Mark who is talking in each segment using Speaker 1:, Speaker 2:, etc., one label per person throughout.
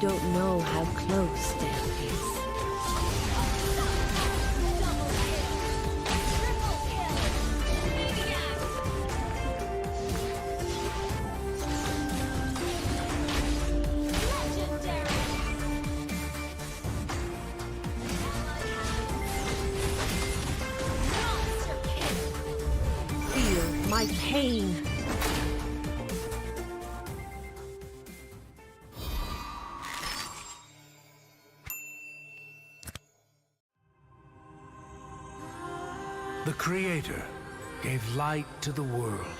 Speaker 1: don't know how close death is. Feel my pain.
Speaker 2: The Creator gave light to the world,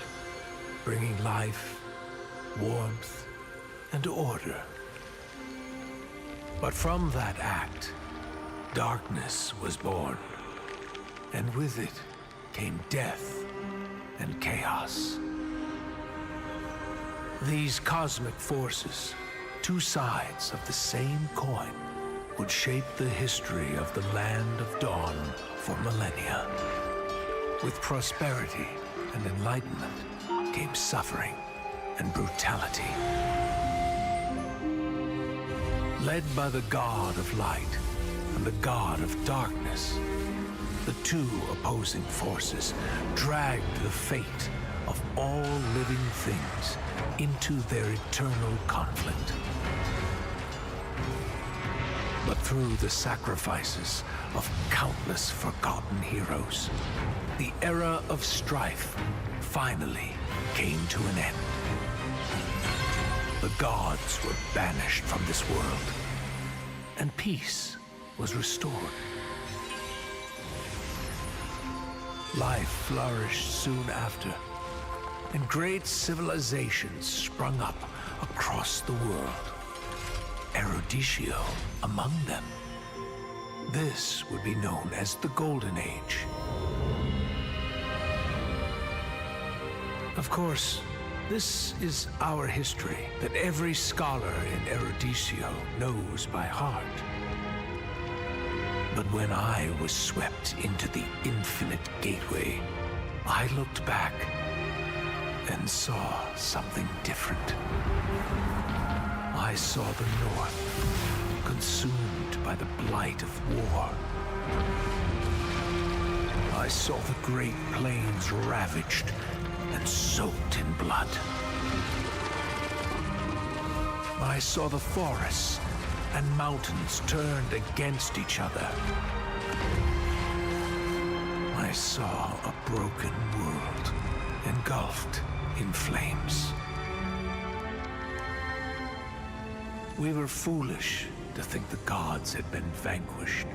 Speaker 2: bringing life, warmth, and order. But from that act, darkness was born, and with it came death and chaos. These cosmic forces, two sides of the same coin, would shape the history of the Land of Dawn for millennia. With prosperity and enlightenment came suffering and brutality. Led by the God of light and the God of darkness, the two opposing forces dragged the fate of all living things into their eternal conflict. But through the sacrifices of countless forgotten heroes, the era of strife finally came to an end. The gods were banished from this world, and peace was restored. Life flourished soon after, and great civilizations sprung up across the world. Eruditio among them. This would be known as the Golden Age. Of course, this is our history that every scholar in Eruditio knows by heart. But when I was swept into the infinite gateway, I looked back and saw something different. I saw the North consumed by the blight of war. I saw the Great Plains ravaged and soaked in blood. I saw the forests and mountains turned against each other. I saw a broken world engulfed in flames. We were foolish to think the gods had been vanquished.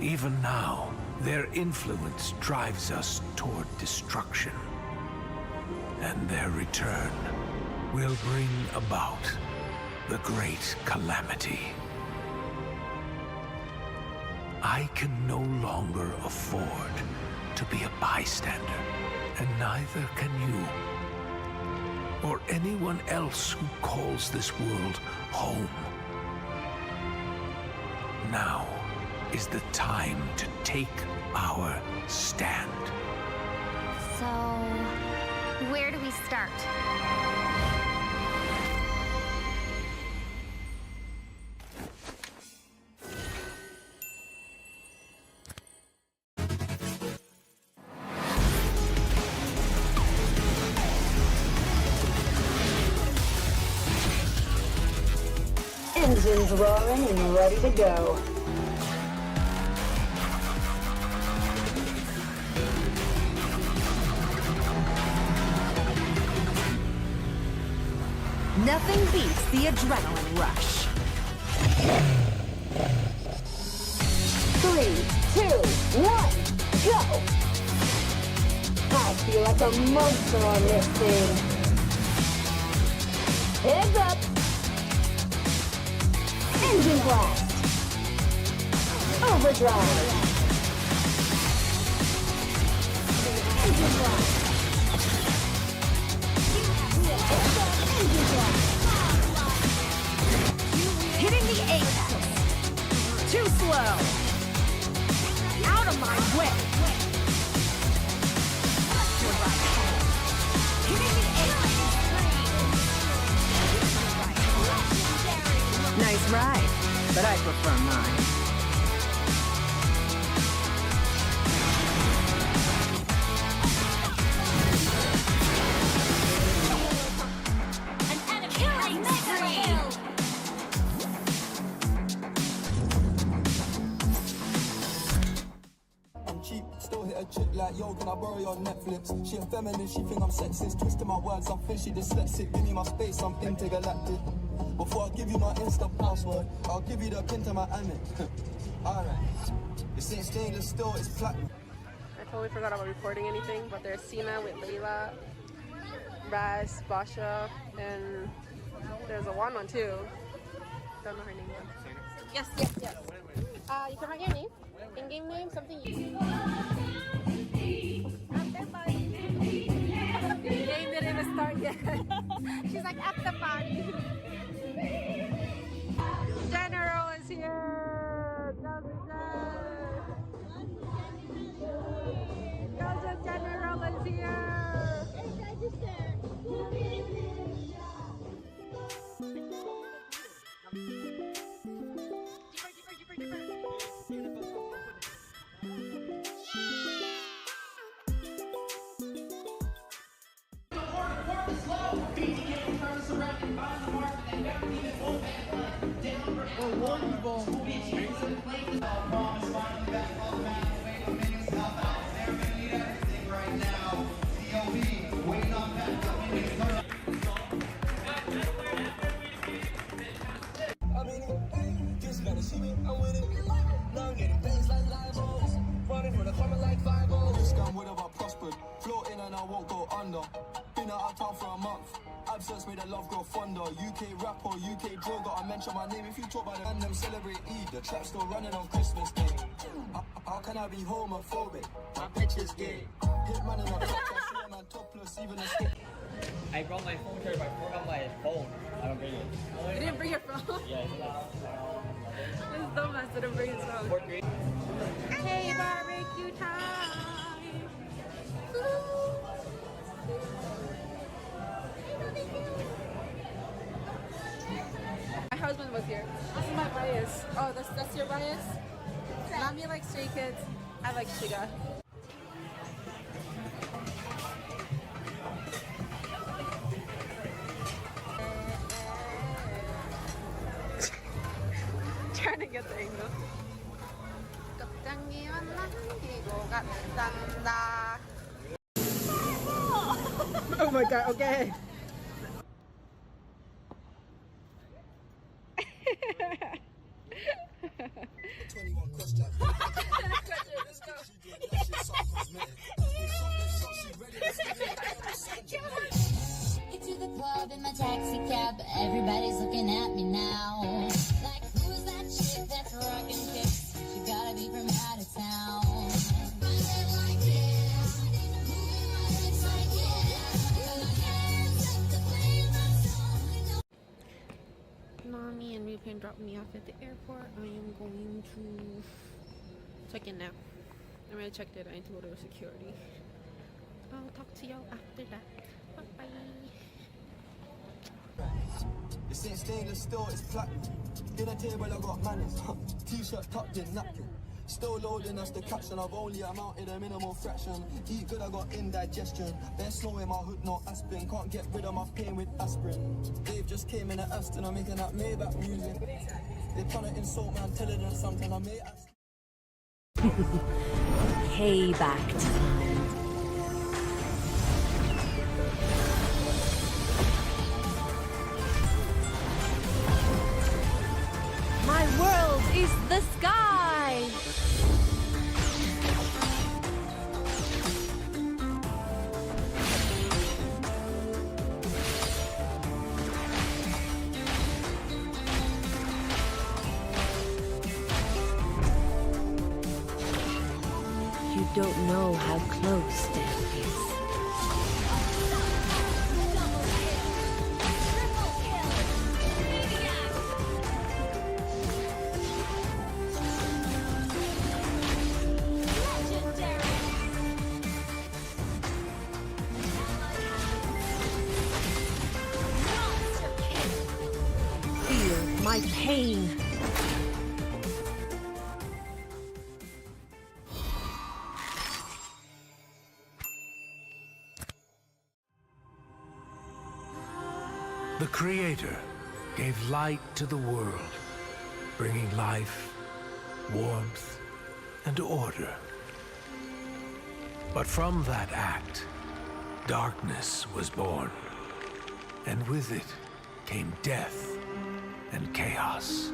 Speaker 2: Even now, their influence drives us toward destruction. And their return will bring about the great calamity. I can no longer afford to be a bystander, and neither can you. Or anyone else who calls this world home. Now is the time to take our stand.
Speaker 3: So, where do we start?
Speaker 4: Engines roaring and ready to go.
Speaker 1: Nothing beats the adrenaline rush.
Speaker 4: 3, 2, 1, go! I feel like a monster on this thing. Heads up! Engine blast! Overdrive! Engine blast! Engine blast!
Speaker 1: Hitting the apex. Too slow. Out of my way. Hitting the apex. right, but I prefer mine.
Speaker 5: Cheap, still hit a chick like, yo, can I borrow your Netflix? She a feminist, she think I'm sexist. Twisting my words, I'm fishy dyslexic. Give me my space, I'm intergalactic. Before I give you my Insta password, I'll give you the pin to my Amex. Alright. This ain't stainless steel, it's platinum.
Speaker 6: I totally forgot about recording anything, but there's Sina with Layla, Raz, Basha, and there's a one too. Don't know her name yet. Yes. You can write your name. In-game name, something you... The game didn't even start yet. She's like, at the party. General is here! Gojo General is here!
Speaker 5: Just gotta see me, I'm with it. Now I'm getting things like live-os. Running from the farmer like 5-0. This gun would have prospered. Floating and I won't go under. Been out of town for a month. Absence made the love grow fonder. UK rapper, UK drill, gotta mention my name. If you talk about it and them celebrate Eid, the trap's still running on Christmas Day. How can I be homophobic? My bitch is gay. Hit man in the box, I see a man topless, even a stick.
Speaker 7: I brought my phone here, but I forgot my phone. I don't bring it.
Speaker 6: You didn't bring your phone?
Speaker 7: Yeah,
Speaker 6: This dumbass didn't bring his phone. Hey, barbecue time! My husband was here. This is my bias. Oh, that's your bias? Mommy likes Stray Kids. I like Shiga. Trying to get the angle. Oh my god, okay.
Speaker 8: Get to the club in my taxi cab, everybody's looking at me now. Like, who's that chick that's rocking kicks? She gotta be from out of town.
Speaker 6: Mommy and Rupin dropped me off at the airport. I am going to check in now. I already checked it. I need to go to security. I'll talk to y'all after that. Bye bye.
Speaker 5: This ain't stainless steel, it's platinum. Dinner table, I got manners. T-shirt tucked in, napkin. Still loading, that's the caption. I've only amounted a minimal fraction. Eat good, I got indigestion. There's snow in my hood, no aspirin. Can't get rid of my pain with aspirin. Dave just came in at Aston, I'm making that Maybach music. They tryna insult me, I'm telling them something I may ask.
Speaker 1: Payback time. My world is the sky! You don't know how close death is. My pain. pain.
Speaker 2: The Creator gave light to the world, bringing life, warmth, and order. But from that act, darkness was born, and with it came death and chaos.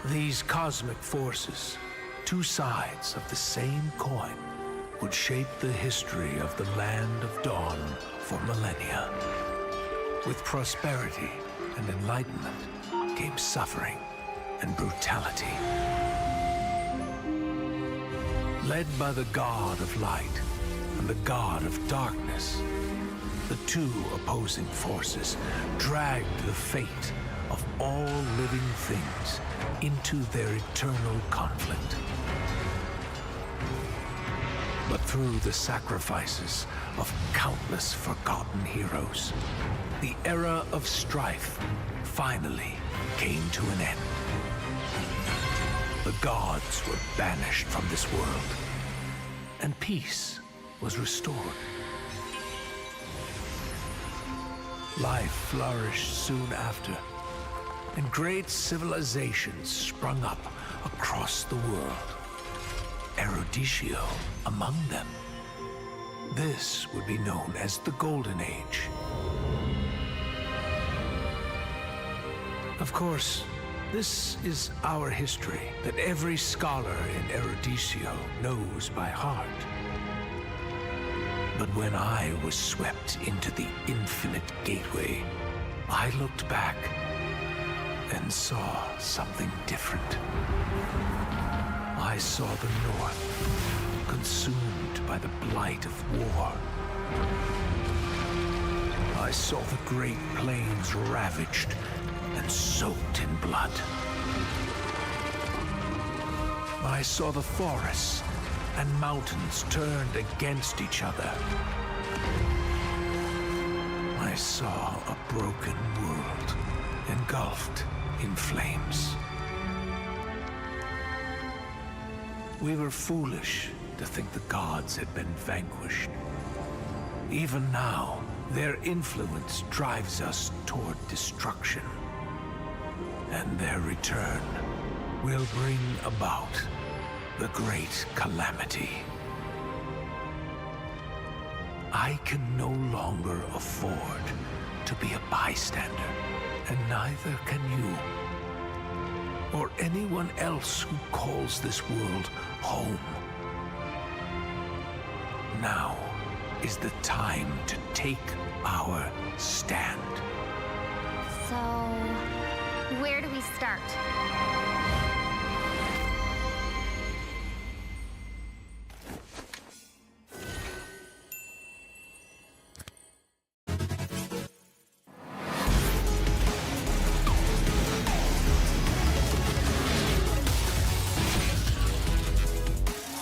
Speaker 2: These cosmic forces, two sides of the same coin, would shape the history of the Land of Dawn for millennia. With prosperity and enlightenment came suffering and brutality. Led by the God of Light and the God of Darkness, the two opposing forces dragged the fate of all living things into their eternal conflict. But through the sacrifices of countless forgotten heroes, the era of strife finally came to an end. The gods were banished from this world, and peace was restored. Life flourished soon after, and great civilizations sprung up across the world. Eruditio among them. This would be known as the Golden Age. Of course, this is our history that every scholar in Eruditio knows by heart. But when I was swept into the infinite gateway, I looked back and saw something different. I saw the North consumed by the blight of war. I saw the Great Plains ravaged and soaked in blood. I saw the forests and mountains turned against each other. I saw a broken world engulfed in flames. We were foolish to think the gods had been vanquished. Even now, their influence drives us toward destruction. And their return will bring about the great calamity. I can no longer afford to be a bystander, and neither can you. Or anyone else who calls this world home. Now is the time to take our stand.
Speaker 3: So, where do we start?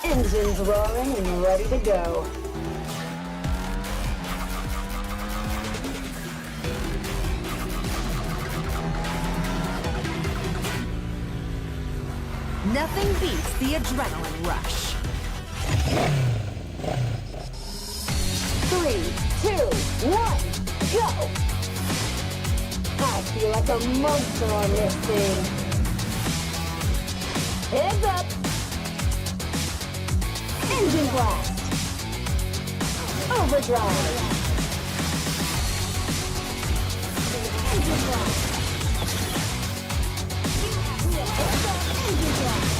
Speaker 4: Engines roaring and ready to go.
Speaker 1: Nothing beats the adrenaline rush.
Speaker 4: 3, 2, 1, go! I feel like a monster on this thing. Heads up! Engine blast! Overdrive! Engine blast! Engine blast!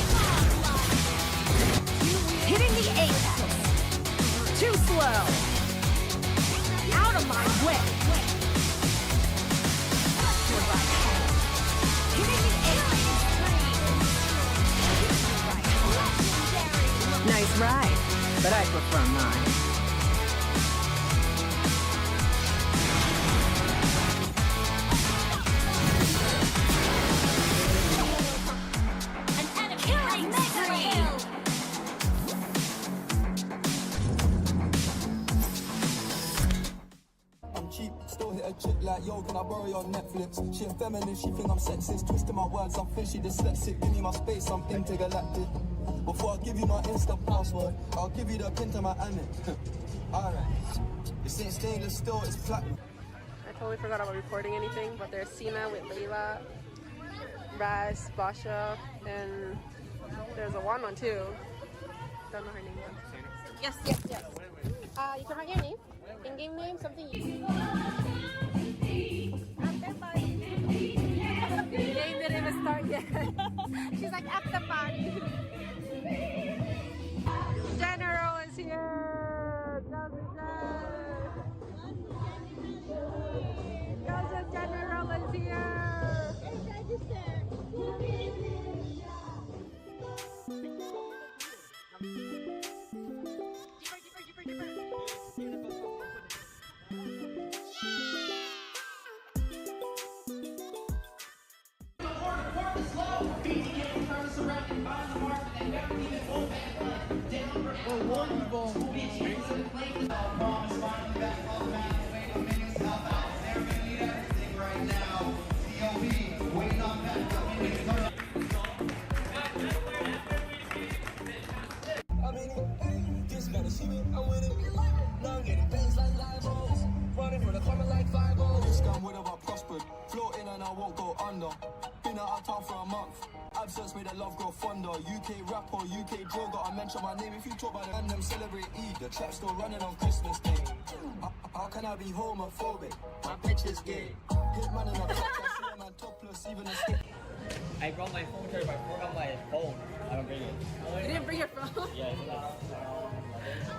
Speaker 1: Hitting the apex. Too slow. Out of my way. Hitting the apex. Nice ride, but I prefer mine.
Speaker 5: I'm cheap, still hit a chick like like, yo, can I borrow your Netflix? She a feminist, she think I'm sexist. Twisting my words, I'm fishy dyslexic. Give me my space, I'm intergalactic. Before I give you my Insta password, I'll give you the pin to my Amex. Alright. This ain't stainless steel, it's platinum.
Speaker 6: I totally forgot about recording anything, but there's Cena with Layla, Raz, Basha, and there's a one too. Don't know her name yet. Yes. You can write your name. In-game name, something you... The game didn't even start yet. She's like, at the party. General is here. Joseph General is here.
Speaker 5: I'm winning. Now I'm getting bangs like Live-O's. Running for the corner like 5-0. Scrum would have I prospered. Floating and I won't go under. Been out of town for a month. Absence made the love grow fonder. UK rapper, UK drill. Gotta mention my name if you talk about it. And them celebrate Eid. The trap's still running on Christmas Day. How can I be homophobic? My bitch is gay. Hit man in a clutch. I see a man topless, even a stick.
Speaker 7: I brought my phone charger, but I forgot my phone. I don't bring it.
Speaker 6: You didn't bring your phone?
Speaker 7: Yeah, it's not.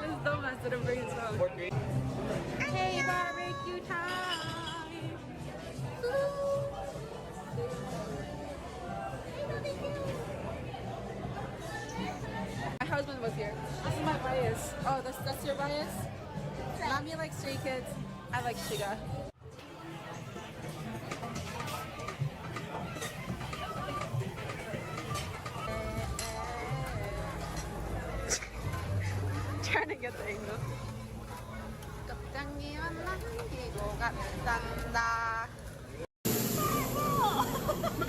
Speaker 6: This dumbass didn't bring his phone. Hey, barbecue time! My husband was here. This is my bias. Oh, that's your bias? Mommy likes Stray Kids. I like Shiga. Trying to get the angle.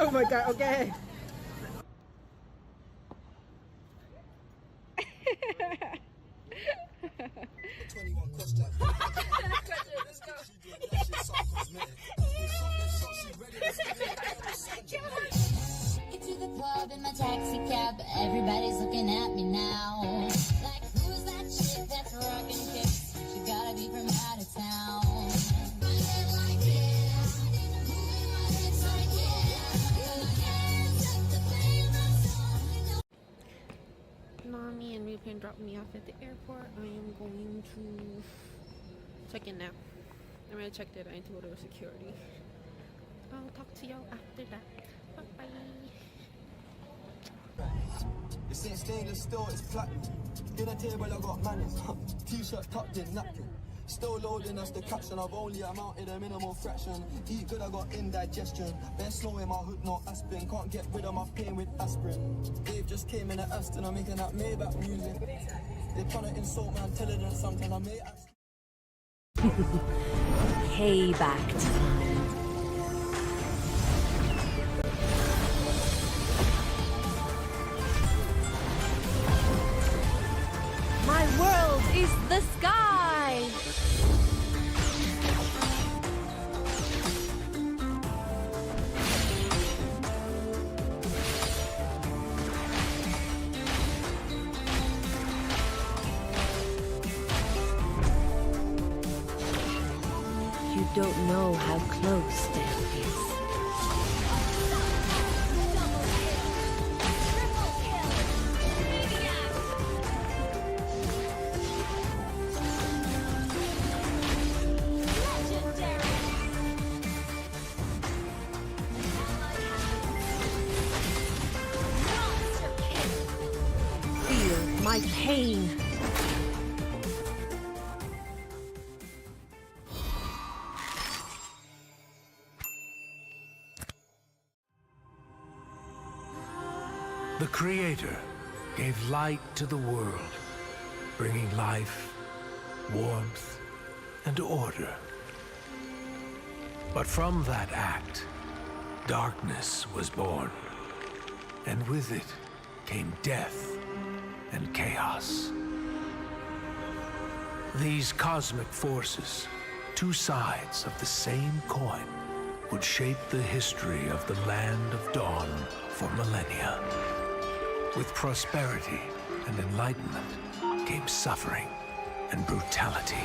Speaker 6: Oh my god, okay.
Speaker 8: Get to the club in my taxi cab, everybody's looking at me now. Like, who's that chick that's rockin' kicks? She gotta be from out of town.
Speaker 6: Mommy and Moonton dropped me off at the airport. I am going to check in now. I'm gonna check that I need to go to security. I'll talk to y'all after that. Bye bye.
Speaker 5: This ain't stainless steel, it's platinum. Dinner table, I got manners. T-shirt tucked in, napkin. Still loading, that's the caption. I've only amounted a minimal fraction. Eat good, I got indigestion. Best slow in my hood, no aspirin. Can't get rid of my pain with aspirin. Dave just came in at Aston, I'm making that Maybach music. They tryna insult my intelligence sometimes. I may ask.
Speaker 1: Payback time. My world is the sky! You don't know how close death is. Feel my pain.
Speaker 2: The Creator gave light to the world, bringing life, warmth, and order. But from that act, darkness was born. And with it came death and chaos. These cosmic forces, two sides of the same coin, would shape the history of the Land of Dawn for millennia. With prosperity and enlightenment came suffering and brutality.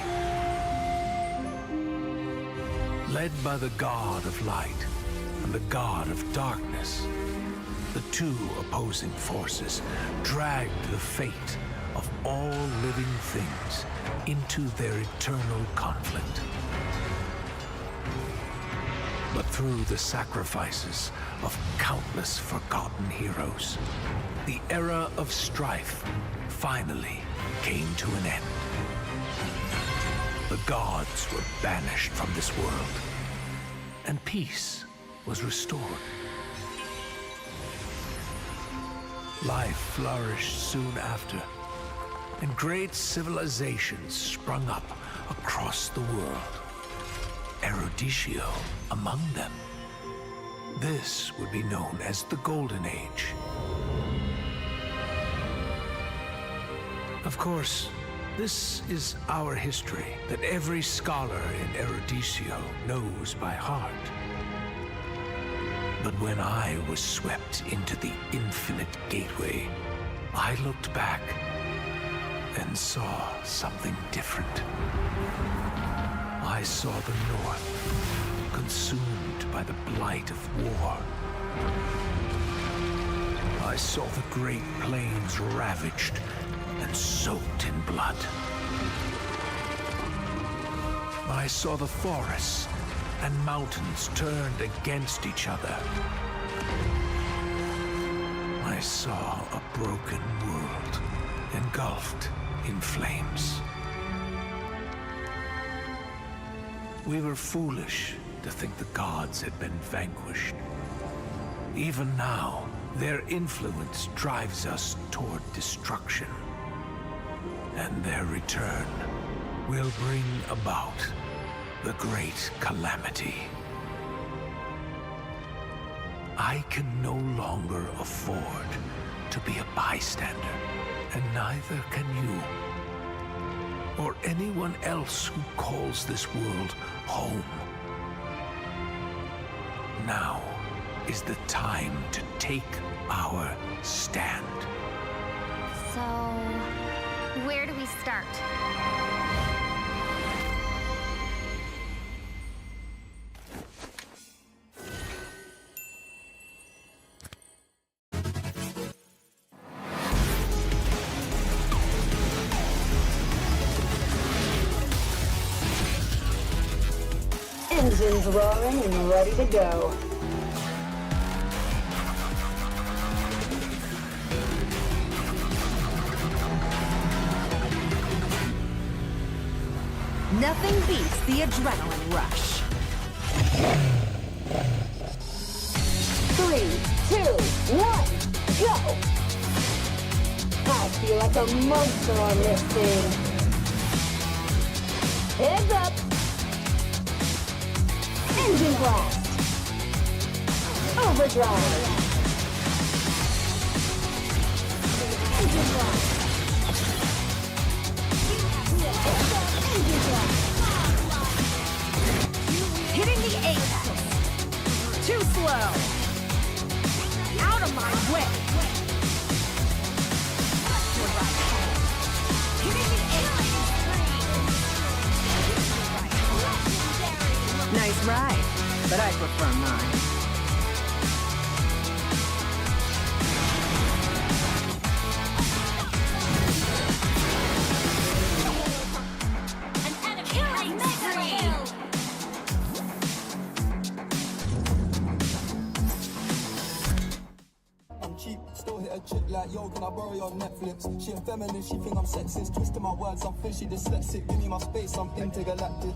Speaker 2: Led by the god of light and the god of darkness, the two opposing forces dragged the fate of all living things into their eternal conflict. But through the sacrifices of countless forgotten heroes, the era of strife finally came to an end. The gods were banished from this world, and peace was restored. Life flourished soon after, and great civilizations sprung up across the world. Eruditio among them. This would be known as the Golden Age. Of course, this is our history that every scholar in Eruditio knows by heart. But when I was swept into the infinite gateway, I looked back and saw something different. I saw the North consumed by the blight of war. I saw the Great Plains ravaged and soaked in blood. I saw the forests and mountains turned against each other. I saw a broken world engulfed in flames. We were foolish to think the gods had been vanquished. Even now, their influence drives us toward destruction. And their return will bring about the great calamity. I can no longer afford to be a bystander, and neither can you, or anyone else who calls this world home. Now is the time to take our stand.
Speaker 3: So, where do we start?
Speaker 4: Engines roaring and ready to go.
Speaker 1: Nothing beats the adrenaline rush.
Speaker 4: 3, 2, 1, go! I feel like a monster on this thing. Heads up! Engine blast! Overdrive! Engine blast! Engine blast!
Speaker 1: Hitting the apex. Too slow. Out of my way. Hitting the apex. Nice ride, but I prefer mine.
Speaker 5: Chick like, yo, can I borrow your Netflix? She a feminist, she think I'm sexist. Twisting my words, I'm fishy dyslexic. Give me my space, I'm intergalactic.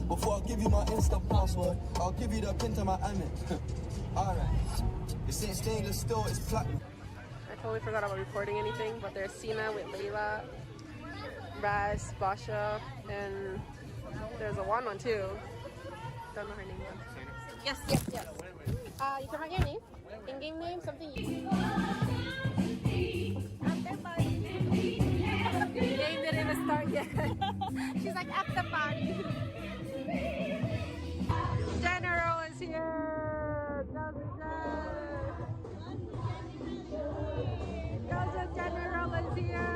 Speaker 5: Before I give you my Insta password, I'll give you the pin to my Amex. Alright. This ain't stainless steel, it's platinum.
Speaker 6: I totally forgot about recording anything, but there's Cena with Layla, Raz, Basha, and there's a One too. Don't know her name yet. Yes. You can write your name. In-game name, something you... Game didn't even start yet. She's like, after party. General is here. Joseph General is here.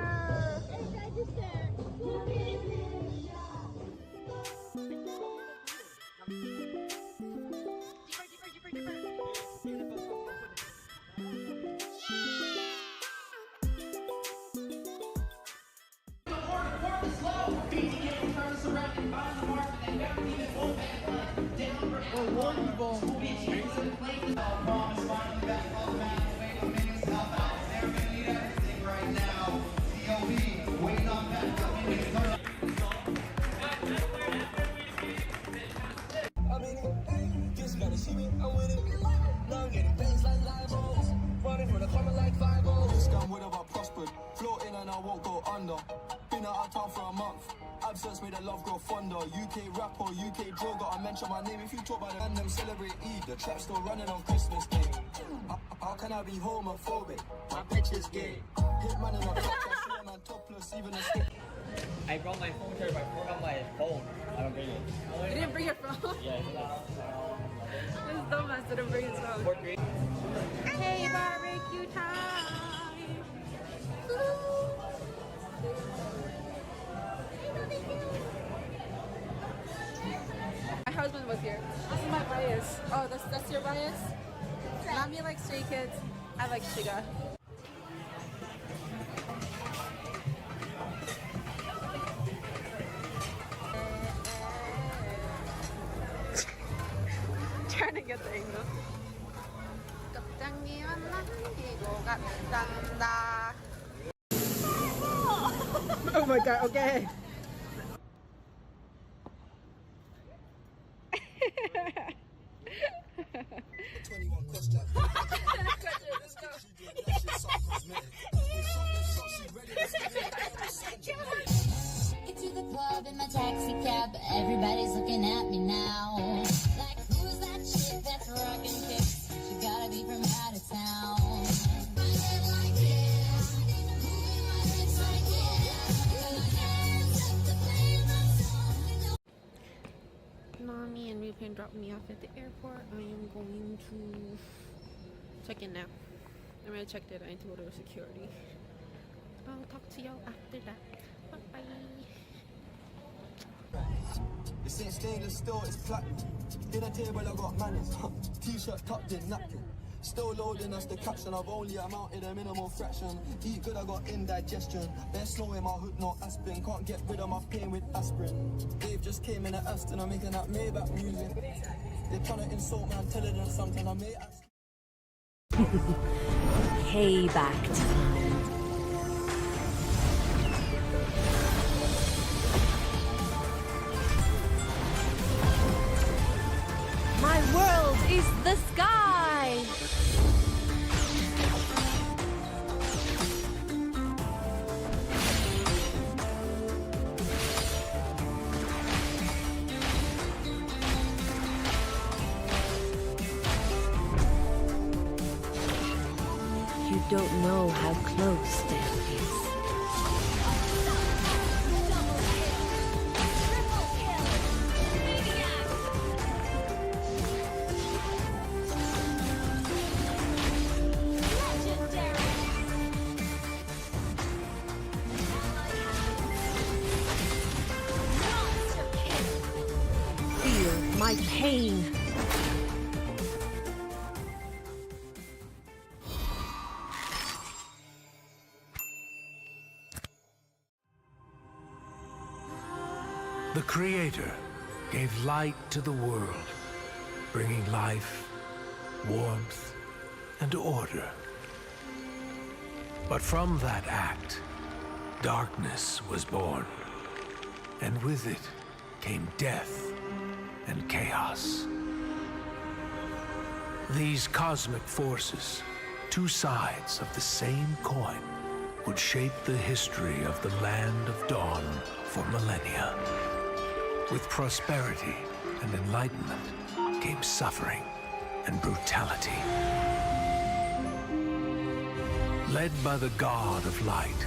Speaker 5: I'm in it, just gotta see me, I'm with it. Now I'm getting pains like libels, running from the corner like 5-0. Scam would have I prospered, floating and I won't go under. Been out of town for a month, absence made the love grow fonder. UK rapper, UK droga, I mention my name if you talk about it. And them celebrate Eid, the trap still running on Christmas Day. How can I be homophobic? My bitch is gay. Hit man in a clutch, I see a man topless, even a stick.
Speaker 7: I brought my phone charger, but I forgot my phone. I don't bring it.
Speaker 6: You didn't bring your phone?
Speaker 7: Yeah,
Speaker 6: This dumbass didn't bring his phone.
Speaker 7: 4-3.
Speaker 6: Hey, barbecue time! My husband was here. This is my bias. Oh, that's your bias? Mommy likes Stray Kids. I like Shiga. Trying to get the angle. Oh my god, okay.
Speaker 8: Get to the club in my taxi cab, everybody's looking at me now. Like, who's that chick that's rockin' kicks? She gotta be from out of town. My head like yeah, moving my hips like yeah. Put my hands up to play my song.
Speaker 6: Mommy and Rupin dropped me off at the airport. I am going to check in now. I'm gonna check that I need to go to security. I'll talk to y'all after that. Bye bye.
Speaker 5: This ain't stainless steel, it's platinum. Dinner table, I got manners. T-shirt tucked in, napkin. Still loading us the caption. I've only amounted a minimal fraction. Eat good, I got indigestion. There's snow in my hood, no aspirin. Can't get rid of my pain with aspirin. Dave just came in at Aston. I'm making that Maybach music. They're trying to insult my intelligence sometimes. I may ask.
Speaker 1: Payback time. My world is the sky! You don't know how close death is. Feel my pain.
Speaker 2: The Creator gave light to the world, bringing life, warmth, and order. But from that act, darkness was born, and with it came death and chaos. These cosmic forces, two sides of the same coin, would shape the history of the Land of Dawn for millennia. With prosperity and enlightenment, came suffering and brutality. Led by the god of light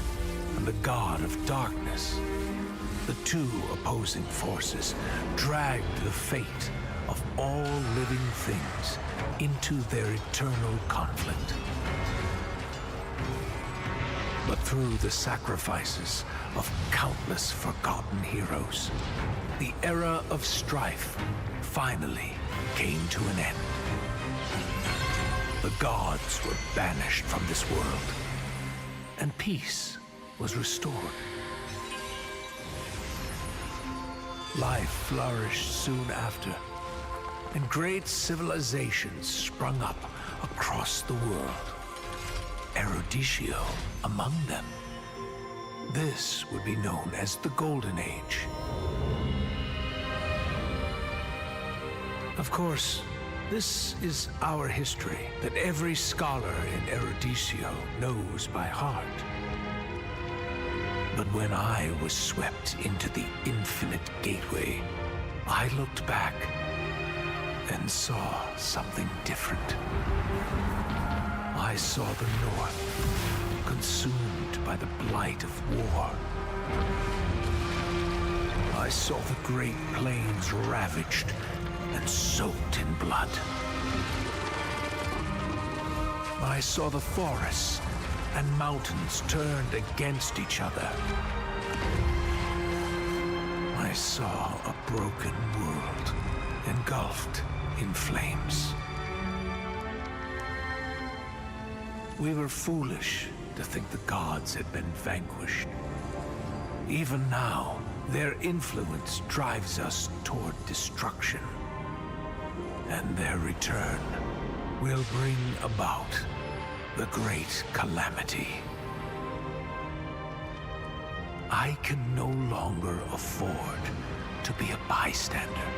Speaker 2: and the god of darkness, the two opposing forces dragged the fate of all living things into their eternal conflict. But through the sacrifices of countless forgotten heroes, the era of strife finally came to an end. The gods were banished from this world, and peace was restored. Life flourished soon after, and great civilizations sprung up across the world. Eruditio among them. This would be known as the Golden Age. Of course, this is our history that every scholar in Eruditio knows by heart. But when I was swept into the infinite gateway, I looked back and saw something different. I saw the North consumed by the blight of war. I saw the Great Plains ravaged and soaked in blood. I saw the forests and mountains turned against each other. I saw a broken world engulfed in flames. We were foolish to think the gods had been vanquished. Even now, their influence drives us toward destruction. And their return will bring about the great calamity. I can no longer afford to be a bystander,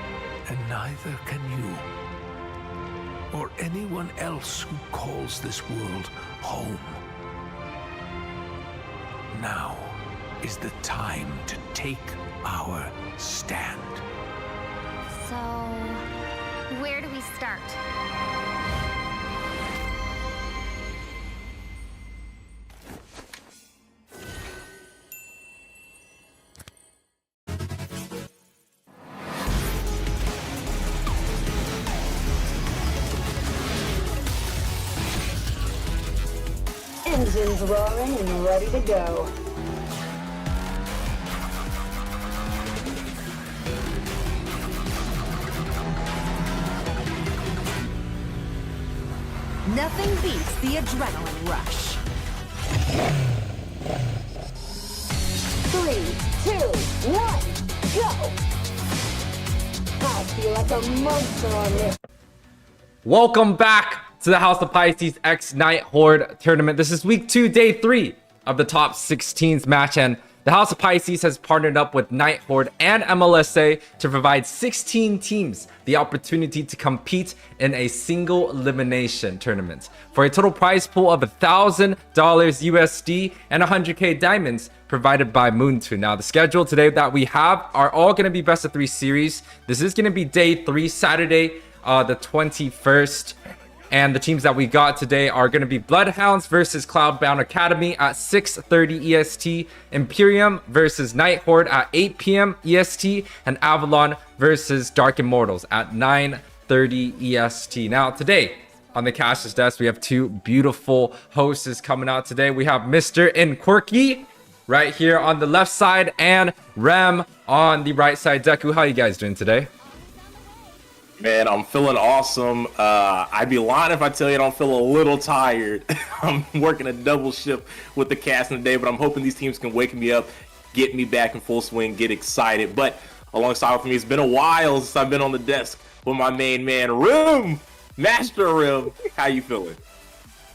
Speaker 2: and neither can you, or anyone else who calls this world home. Now is the time to take our stand.
Speaker 3: So, where do we start?
Speaker 4: Engines roaring and ready to go.
Speaker 1: Nothing beats the adrenaline rush.
Speaker 4: 3, 2, 1, go! I feel like a monster on this.
Speaker 9: Welcome back to the House of Pisces X Nighthorde tournament. This is week 2, day 3 of the top 16s match, and the House of Pisces has partnered up with Nighthorde and MLSA to provide 16 teams the opportunity to compete in a single elimination tournament for a total prize pool of $1,000 USD and 100k diamonds provided by Moonton. Now, the schedule today that we have are all going to be best of 3 series. This is going to be day 3, Saturday, the 21st. And the teams that we got today are going to be Bloodhounds versus Cloudbound Academy at 6:30 EST, Empyrean versus Nighthorde at 8 p.m. EST, and Avalon versus Dark Immortals at 9:30 EST. Now, today on the Cash's desk, we have 2 beautiful hosts coming out today. We have Mr. and Quirky right here on the left side and Rem on the right side. Deku, how are you guys doing today?
Speaker 10: Man, I'm feeling awesome. I'd be lying if I tell you I don't feel a little tired. I'm working a double shift with the cast today, but I'm hoping these teams can wake me up, get me back in full swing, get excited. But alongside with me, it's been a while since I've been on the desk with my main man, Rim, Master Rim. How you feeling?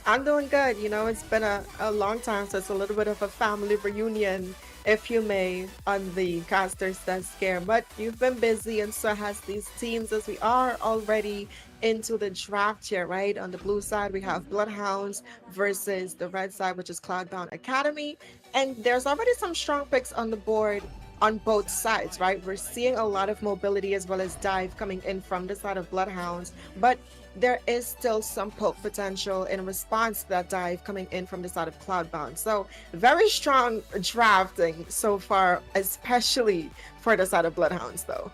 Speaker 6: I'm doing good. You know, it's been a long time, so it's a little bit of a family reunion, if you may, on the casters desk here. But you've been busy, and so has these teams, as we are already into the draft here, right? On the blue side, we have Bloodhounds versus the red side, which is Cloudbound Academy. And there's already some strong picks on the board on both sides, right? We're seeing a lot of mobility as well as dive coming in from the side of Bloodhounds, but there is still some poke potential in response to that dive coming in from the side of Cloudbound. So very strong drafting so far, especially for the side of Bloodhounds though.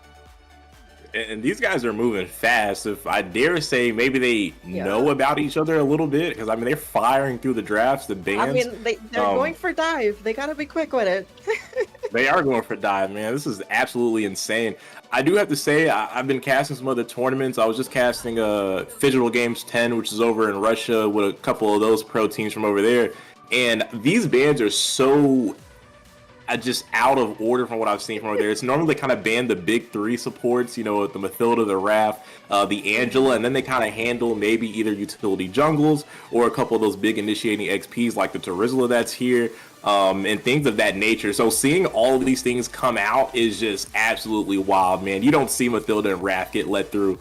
Speaker 10: And these guys are moving fast. If I dare say, maybe they know about each other a little bit, because I mean they're firing through the drafts, the bands.
Speaker 6: I mean, they're going for dive. They gotta be quick with it.
Speaker 10: They are going for dive, man. This is absolutely insane. I do have to say, I've been casting some other tournaments. I was just casting Digital Games 10, which is over in Russia, with a couple of those pro teams from over there. And these bands are so just out of order from what I've seen from over there. It's normally they kind of ban the big three supports, you know, the Mathilda, the Raph, the Angela, and then they kind of handle maybe either utility jungles or a couple of those big initiating XPs like the Terizla that's here, and things of that nature. So seeing all of these things come out is just absolutely wild, man. You don't see Mathilda and Raph get let through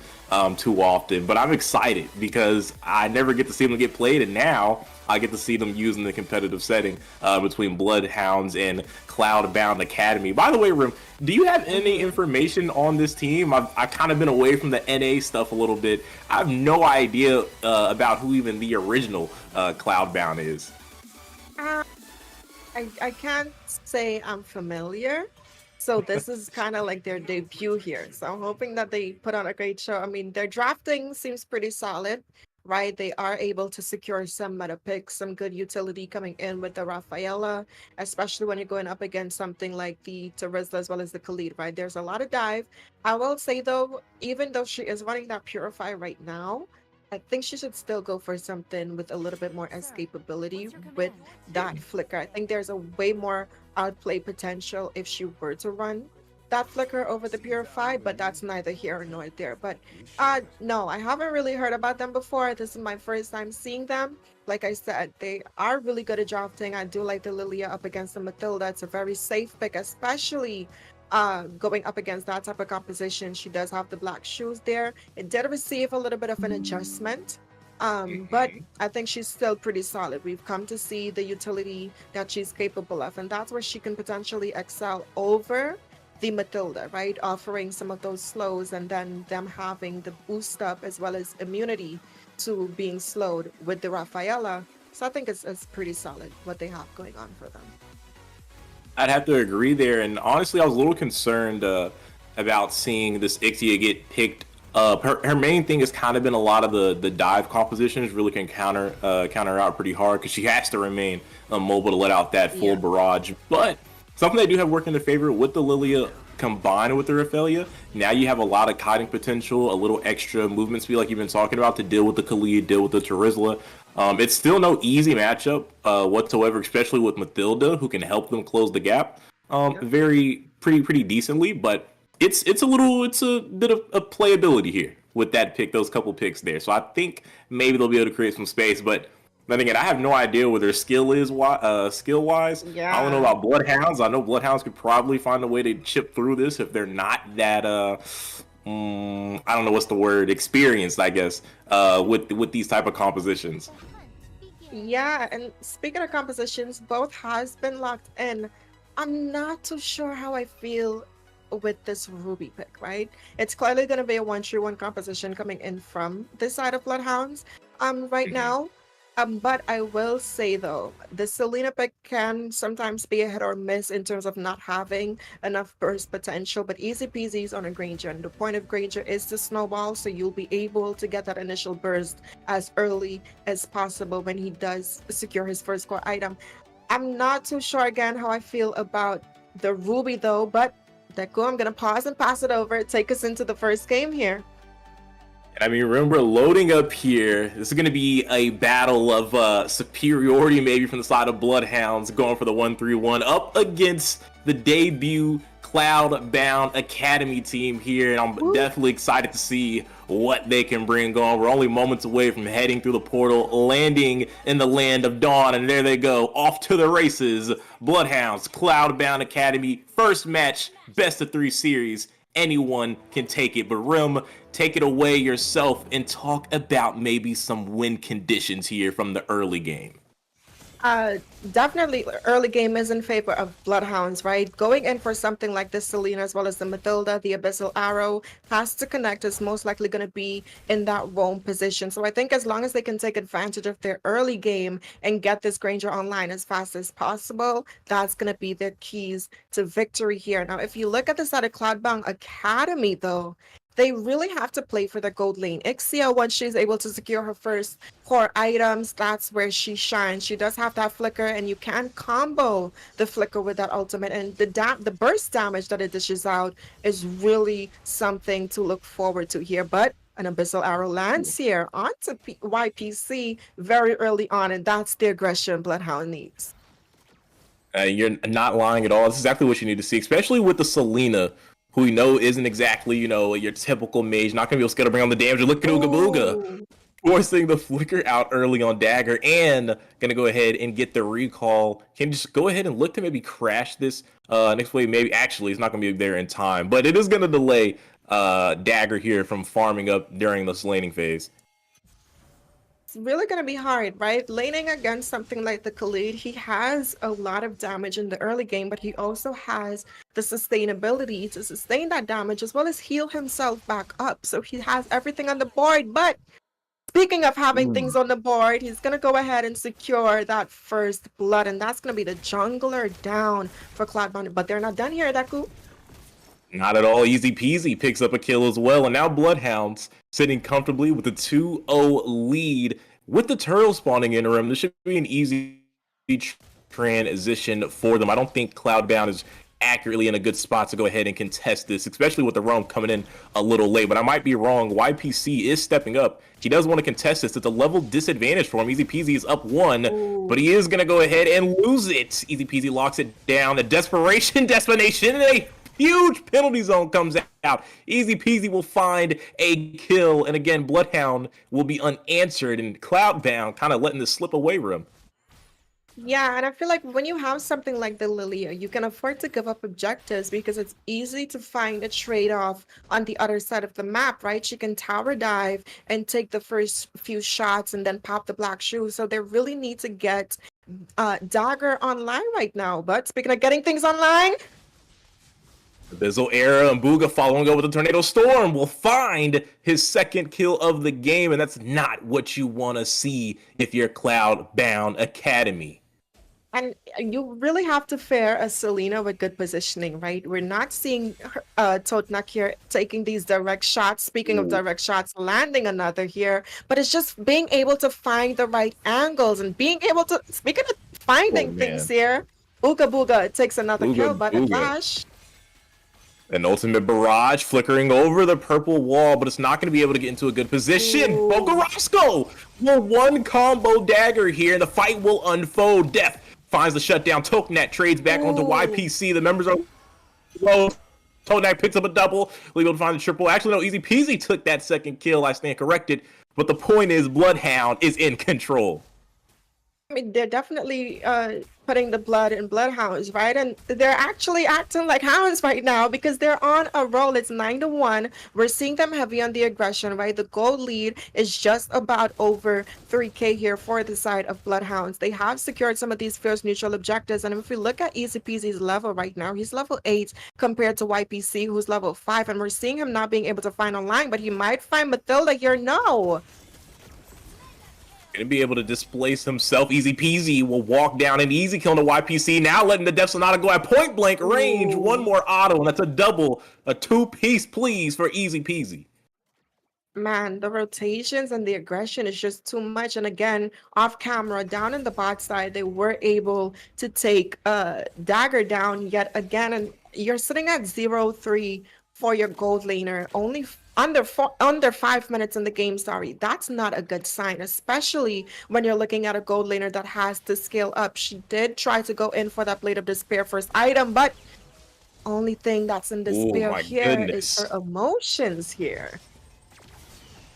Speaker 10: too often, but I'm excited because I never get to see them get played, and now I get to see them used in the competitive setting between Bloodhounds and Cloudbound Academy. By the way, Rim, do you have any information on this team? I've kind of been away from the NA stuff a little bit. I have no idea about who even the original Cloudbound is.
Speaker 6: I can't say I'm familiar. So this is kind of like their debut here. So I'm hoping that they put on a great show. I mean, their drafting seems pretty solid, right? They are able to secure some meta picks, some good utility coming in with the Rafaela, especially when you're going up against something like the Terizla as well as the Khalid, right? There's a lot of dive. I will say though, even though she is running that Purify right now, I think she should still go for something with a little bit more escapability with that flicker. I think there's a way more outplay potential if she were to run that flicker over the Purify, but that's neither here nor there. But no, I haven't really heard about them before. This is my first time seeing them. Like I said, they are really good at drafting. I do like the Lilia up against the Mathilda. It's a very safe pick, especially going up against that type of composition. She does have the black shoes there. It did receive a little bit of an adjustment, but I think she's still pretty solid. We've come to see the utility that she's capable of, and that's where she can potentially excel over the Mathilda, right? Offering some of those slows and then them having the boost up as well as immunity to being slowed with the Rafaela. So I think it's pretty solid what they have going on for them.
Speaker 10: I'd have to agree there, and honestly, I was a little concerned about seeing this Ixia get picked up. Her main thing has kind of been a lot of the dive compositions really can counter out pretty hard because she has to remain mobile to let out that full barrage. But something they do have working in their favor with the Lilia combined with the Raphaelia, now you have a lot of kiting potential, a little extra movement speed like you've been talking about to deal with the Khalid, deal with the Terizla. It's still no easy matchup whatsoever, especially with Mathilda, who can help them close the gap pretty decently. But it's a bit of a playability here with that pick, those couple picks there. So I think maybe they'll be able to create some space. But then again, I have no idea what their skill is skill wise. I don't know about Bloodhounds. I know Bloodhounds could probably find a way to chip through this if they're not that I don't know what's the word, experienced, I guess, with these type of compositions.
Speaker 6: Yeah, and speaking of compositions, both has been locked in. I'm not too sure how I feel with this Ruby pick, right? It's clearly going to be a 1-3-1 composition coming in from this side of Bloodhounds right now. But I will say though, the Selena pick can sometimes be a hit or miss in terms of not having enough burst potential, but easy peasies on a Granger. And the point of Granger is to snowball, so you'll be able to get that initial burst as early as possible when he does secure his first core item. I'm not too sure again how I feel about the Ruby though, but Deku, I'm gonna pause and pass it over. Take us into the first game here.
Speaker 10: I mean, remember, loading up here, this is going to be a battle of superiority maybe from the side of Bloodhounds, going for the 1-3-1 up against the debut Cloudbound Academy team here, and I'm definitely excited to see what they can bring on. We're only moments away from heading through the portal, landing in the land of dawn, and there they go, off to the races. Bloodhounds, Cloudbound Academy, first match, best of 3 series. Anyone can take it, but Rim, take it away yourself and talk about maybe some win conditions here from the early game.
Speaker 6: Definitely early game is in favor of Bloodhounds, right? Going in for something like this Selena as well as the Matilda, the Abyssal Arrow has to connect is most likely going to be in that roam position. So I think as long as they can take advantage of their early game and get this Granger online as fast as possible, that's going to be their keys to victory here. Now, if you look at the side of Cloudbound Academy though, they really have to play for the gold lane. Ixia, once she's able to secure her first core items, that's where she shines. She does have that flicker, and you can combo the flicker with that ultimate. And the burst damage that it dishes out is really something to look forward to here. But an Abyssal Arrow lands here onto YPC very early on, and that's the aggression Bloodhound needs.
Speaker 10: You're not lying at all. This is exactly what you need to see, especially with the Selena, who we know isn't exactly, you know, your typical mage. Not going to be able to bring on the damage. Look at Ooga Booga. Forcing the flicker out early on Dagger and going to go ahead and get the recall. Can you just go ahead and look to maybe crash this next wave? Maybe actually it's not going to be there in time, but it is going to delay Dagger here from farming up during this laning phase.
Speaker 6: Really going to be hard, right? Laning against something like the Khalid, he has a lot of damage in the early game, but he also has the sustainability to sustain that damage as well as heal himself back up. So he has everything on the board. But speaking of having things on the board, he's going to go ahead and secure that first blood, and that's going to be the jungler down for Cloudbound. But they're not done here, Deku.
Speaker 10: Not at all. Easy peasy picks up a kill as well. And now Bloodhounds sitting comfortably with a 2-0 lead with the turtle spawning interim. This should be an easy transition for them. I don't think Cloudbound is accurately in a good spot to go ahead and contest this, especially with the roam coming in a little late. But I might be wrong. YPC is stepping up. He does want to contest this. It's a level disadvantage for him. Easy peasy is up 1, but he is going to go ahead and lose it. Easy peasy locks it down. A desperation destination and a huge penalty zone comes out. Easy peasy will find a kill, and again, Bloodhound will be unanswered, and Cloudbound kind of letting this slip away from him.
Speaker 6: Yeah, and I feel like when you have something like the Lilia, you can afford to give up objectives because it's easy to find a trade-off on the other side of the map, right? She can tower dive and take the first few shots and then pop the black shoe. So they really need to get Dagger online right now. But speaking of getting things online,
Speaker 10: Bizzle Era and Booga following up with the Tornado Storm will find his second kill of the game, and that's not what you want to see if you're Cloudbound Academy.
Speaker 6: and you really have to fare a Selena with good positioning, right? We're not seeing Totnak here taking these direct shots. Speaking of direct shots, landing another here, but it's just being able to find the right angles and being able to, speaking of finding things here, Ooga Booga takes another kill, but a flash.
Speaker 10: An ultimate barrage flickering over the purple wall, but it's not going to be able to get into a good position. Bogarosco will one combo Dagger here, and the fight will unfold. Death finds the shutdown. Toknak trades back onto YPC. The members are low. Toknak picks up a double. We'll be able to find the triple. Actually, no, Easy Peasy took that second kill. I stand corrected. But the point is, Bloodhound is in control.
Speaker 6: I mean, they're definitely putting the blood in Bloodhounds, right? And they're actually acting like hounds right now because they're on a roll. It's 9-1. We're seeing them heavy on the aggression, right? The gold lead is just about over 3K here for the side of Bloodhounds. They have secured some of these fierce neutral objectives. And if we look at Easy Peasy's level right now, he's level 8 compared to YPC, who's level 5. And we're seeing him not being able to find online, but he might find Matilda here. No.
Speaker 10: Gonna be able to displace himself. Easy Peasy will walk down an easy kill into YPC. Now letting the Death Sonata go at point blank range. One more auto, and that's a double. A two-piece, please, for Easy Peasy.
Speaker 6: Man, the rotations and the aggression is just too much. And again, off camera, down in the bot side, they were able to take Dagger down yet again. And you're sitting at 0-3 for your gold laner. Only under 5 minutes in the game, sorry. That's not a good sign, especially when you're looking at a gold laner that has to scale up. She did try to go in for that Blade of Despair first item, but only thing that's in despair here is her emotions here.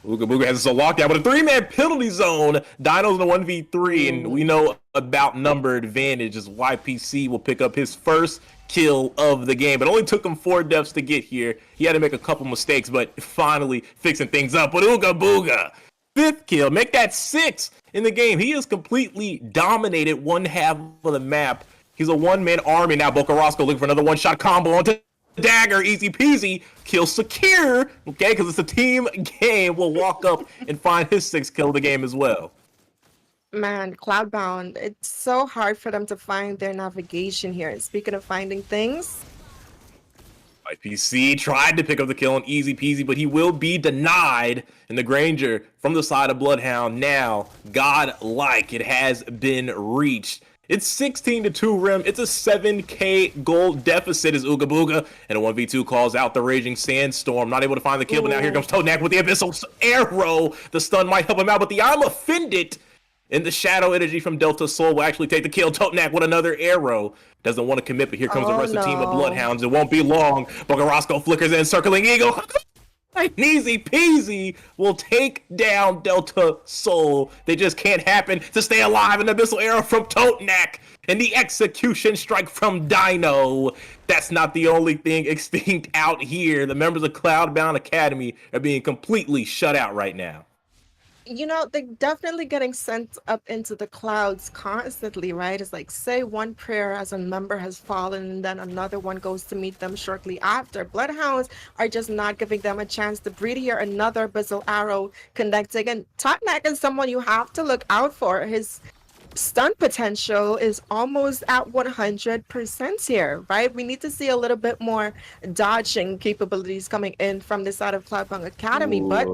Speaker 10: Ooga Booga has us a lockdown, but a 3-man penalty zone. Dino's in a 1v3, and we know about number advantage as YPC will pick up his first kill of the game. It only took him 4 deaths to get here. He had to make a couple mistakes, but finally fixing things up with Ooga Booga. 5th kill. Make that 6 in the game. He has completely dominated one half of the map. He's a one-man army now. Bokarosco looking for another one-shot combo onto Dagger. Easy peasy. Kill secure. Okay, because it's a team game. Will walk up and find his 6th kill of the game as well.
Speaker 6: Man, Cloudbound, it's so hard for them to find their navigation here. Speaking of finding things,
Speaker 10: IPC tried to pick up the kill on Easy Peasy, but he will be denied. And the Granger from the side of Bloodhound now, godlike, it has been reached. It's 16-2 Rim. It's a 7k gold deficit as Ooga Booga. And a 1v2 calls out the Raging Sandstorm. Not able to find the kill, but now here comes Toadknack with the Abyssal Arrow. The stun might help him out, but the I'm Offended in the Shadow Energy from Delta Soul will actually take the kill. Toadknack with another arrow. Doesn't want to commit, but here comes the rest of the team of Bloodhounds. It won't be long. Bokarosco flickers in, circling Eagle. Easy peasy will take down Delta Soul. They just can't happen to stay alive. An Abyssal Arrow from Toadknack and the Execution Strike from Dino. That's not the only thing extinct out here. The members of Cloudbound Academy are being completely shut out right now.
Speaker 6: you know, they're definitely getting sent up into the clouds constantly, right? It's like, say one prayer as a member has fallen, and then another one goes to meet them shortly after. Bloodhounds are just not giving them a chance to breathe here. Another Abyssal Arrow connecting. And Toadknack is someone you have to look out for. His stun potential is almost at 100% here, right? We need to see a little bit more dodging capabilities coming in from the side of Cloudbound Academy.
Speaker 10: Ooh.
Speaker 6: But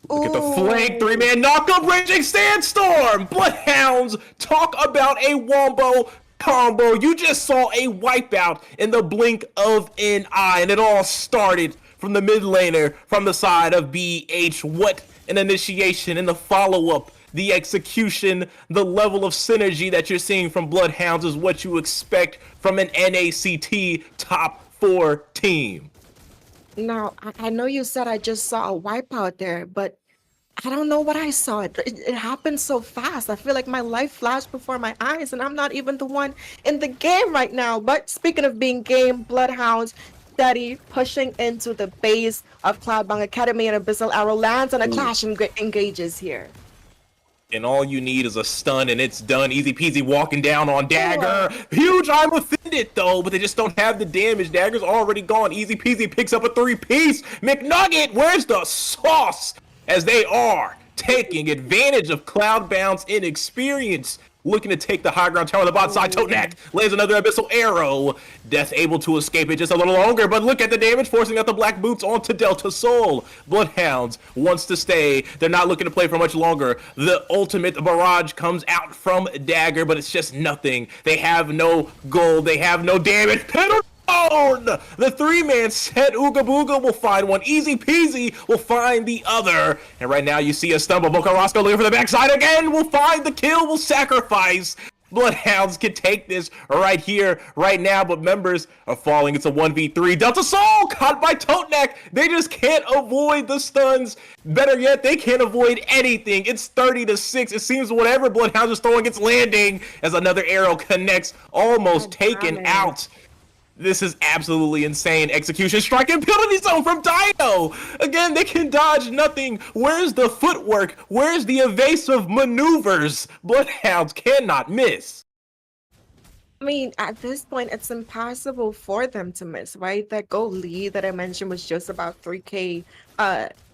Speaker 10: look at the flank, three-man knock-up, Raging Sandstorm! Bloodhounds, talk about a wombo combo. You just saw a wipeout in the blink of an eye, and it all started from the mid laner, from the side of BH. What an initiation and the follow-up, the execution, the level of synergy that you're seeing from Bloodhounds is what you expect from an NACT top 4 team.
Speaker 6: now, I know you said I just saw a wipeout there, but I don't know what I saw. It happened so fast. I feel like my life flashed before my eyes, and I'm not even the one in the game right now. But speaking of being game, Bloodhounds steady pushing into the base of Cloudbound Academy, and Abyssal Arrow lands, and a clash engages here.
Speaker 10: And all you need is a stun, and it's done. Easy peasy walking down on Dagger. Huge I'm offended, though, but they just don't have the damage. Dagger's already gone. Easy peasy picks up a 3-piece. McNugget, where's the sauce? As they are taking advantage of Cloudbound's inexperience. Looking to take the high ground tower on the bot side. Toadknack lands another Abyssal Arrow. Death able to escape it just a little longer, but look at the damage, forcing out the black boots onto Delta Soul. Bloodhounds wants to stay. They're not looking to play for much longer. The ultimate barrage comes out from Dagger, but it's just nothing. They have no gold. They have no damage. The 3-man set. Ooga Booga will find one. Easy peasy will find the other. And right now you see a stumble. Bokarosco looking for the backside again. Will find the kill. Will sacrifice. Bloodhounds can take this right here, right now, but members are falling. It's a 1v3. Delta Soul caught by Toadknack. They just can't avoid the stuns. Better yet, they can't avoid anything. It's 30-6. It seems whatever Bloodhounds is throwing, it's landing as another arrow connects, almost taken out. This is absolutely insane. Execution strike and penalty zone from Dino. Again, they can dodge nothing. Where's the footwork? Where's the evasive maneuvers? Bloodhounds cannot miss.
Speaker 6: I mean, at this point, it's impossible for them to miss, right? That goal lead that I mentioned was just about 3K.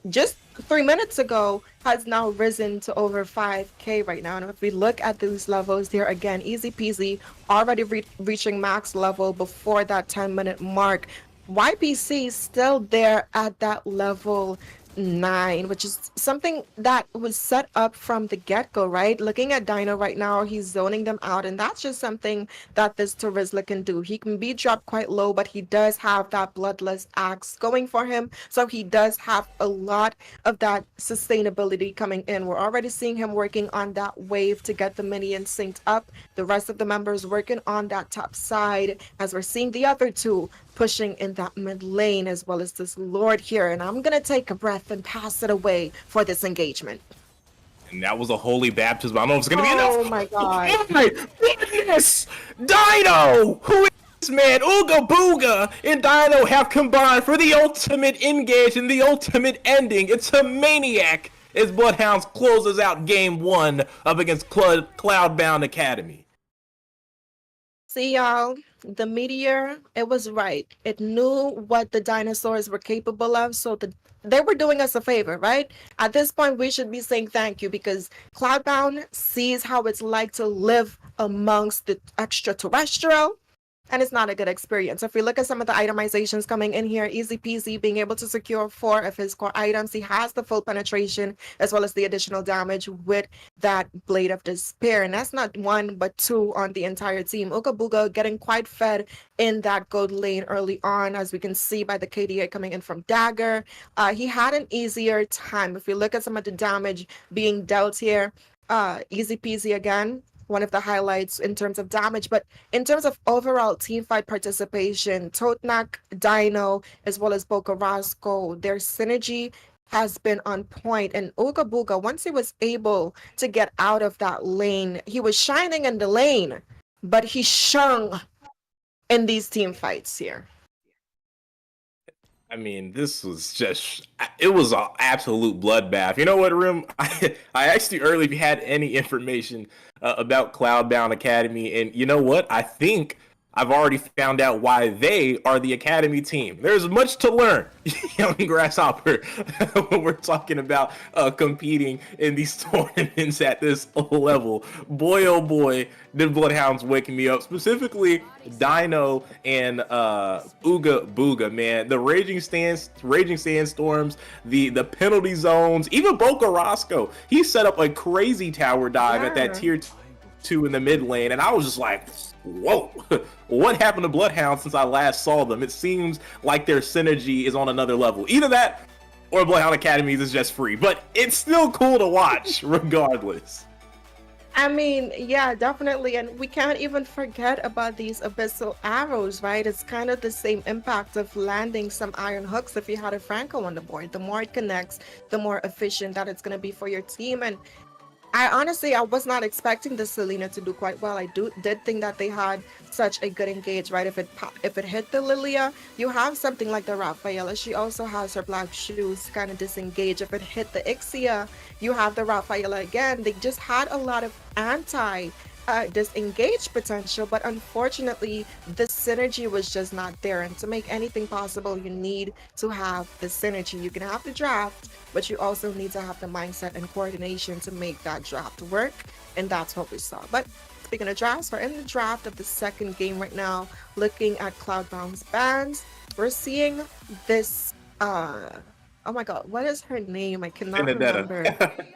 Speaker 6: Just 3 minutes ago has now risen to over 5K right now. And if we look at these levels here again, easy peasy, already reaching max level before that 10-minute mark. YPC is still there at that level 9, which is something that was set up from the get-go, right? Looking at Dino right now, he's zoning them out, and that's just something that this Terizla can do. He can be dropped quite low, but he does have that Bloodless Axe going for him, so he does have a lot of that sustainability coming in. We're already seeing him working on that wave to get the minions synced up. The rest of the members working on that top side, as we're seeing the other two pushing in that mid lane, as well as this Lord here. And I'm gonna take a breath and pass it away for this engagement.
Speaker 10: And that was a holy baptism. I don't know if it's gonna be enough.
Speaker 6: Oh my god.
Speaker 10: Oh my goodness! Dino! Who is this man? Ooga Booga and Dino have combined for the ultimate engage and the ultimate ending. It's a maniac as Bloodhounds closes out game 1 up against Cloudbound Academy.
Speaker 6: See, y'all, the meteor, it was right. It knew what the dinosaurs were capable of, so they were doing us a favor, right? At this point, we should be saying thank you because Cloudbound sees how it's like to live amongst the extraterrestrial, and it's not a good experience. If we look at some of the itemizations coming in here, easy peasy, being able to secure 4 of his core items. He has the full penetration as well as the additional damage with that Blade of Despair. And that's not 1, but 2 on the entire team. Ooga Booga getting quite fed in that gold lane early on, as we can see by the KDA coming in from Dagger. He had an easier time. If we look at some of the damage being dealt here, easy peasy again. One of the highlights in terms of damage, but in terms of overall team fight participation, Totnak, Dino, as well as Boca Roscoe, their synergy has been on point. And Ooga Booga, once he was able to get out of that lane, he was shining in the lane, but he shone in these team fights here.
Speaker 10: I mean, this was just, it was an absolute bloodbath. You know what, Rim? I asked you earlier if you had any information about Cloudbound Academy, and you know what? I think I've already found out why they are the Academy team. There's much to learn, young Grasshopper, when we're talking about competing in these tournaments at this level. Boy, oh boy, did Bloodhounds waking me up. Specifically, Dino and Ooga Booga, man. The Raging Sandstorms, the penalty zones, even Boca Roscoe. He set up a crazy tower dive at that tier 2 in the mid lane, and I was just like, whoa, what happened to Bloodhound since I last saw them? It seems like their synergy is on another level. Either that or Bloodhound Academies is just free, but it's still cool to watch regardless.
Speaker 6: I mean, yeah, definitely. And we can't even forget about these abyssal arrows, right? It's kind of the same impact of landing some iron hooks if you had a Franco on the board. The more it connects, the more efficient that it's going to be for your team. And I was not expecting the Selena to do quite well. I did think that they had such a good engage, right? If it hit the Lilia, you have something like the Rafaela. She also has her black shoes kind of disengage. If it hit the Ixia, you have the Rafaela again. They just had a lot of disengage potential, but unfortunately the synergy was just not there. And to make anything possible, you need to have the synergy. You can have the draft, but you also need to have the mindset and coordination to make that draft work, and that's what we saw. But speaking of drafts, we're in the draft of the second game right now, looking at Cloudbound's bands. We're seeing this oh my god, what is her name? I cannot remember.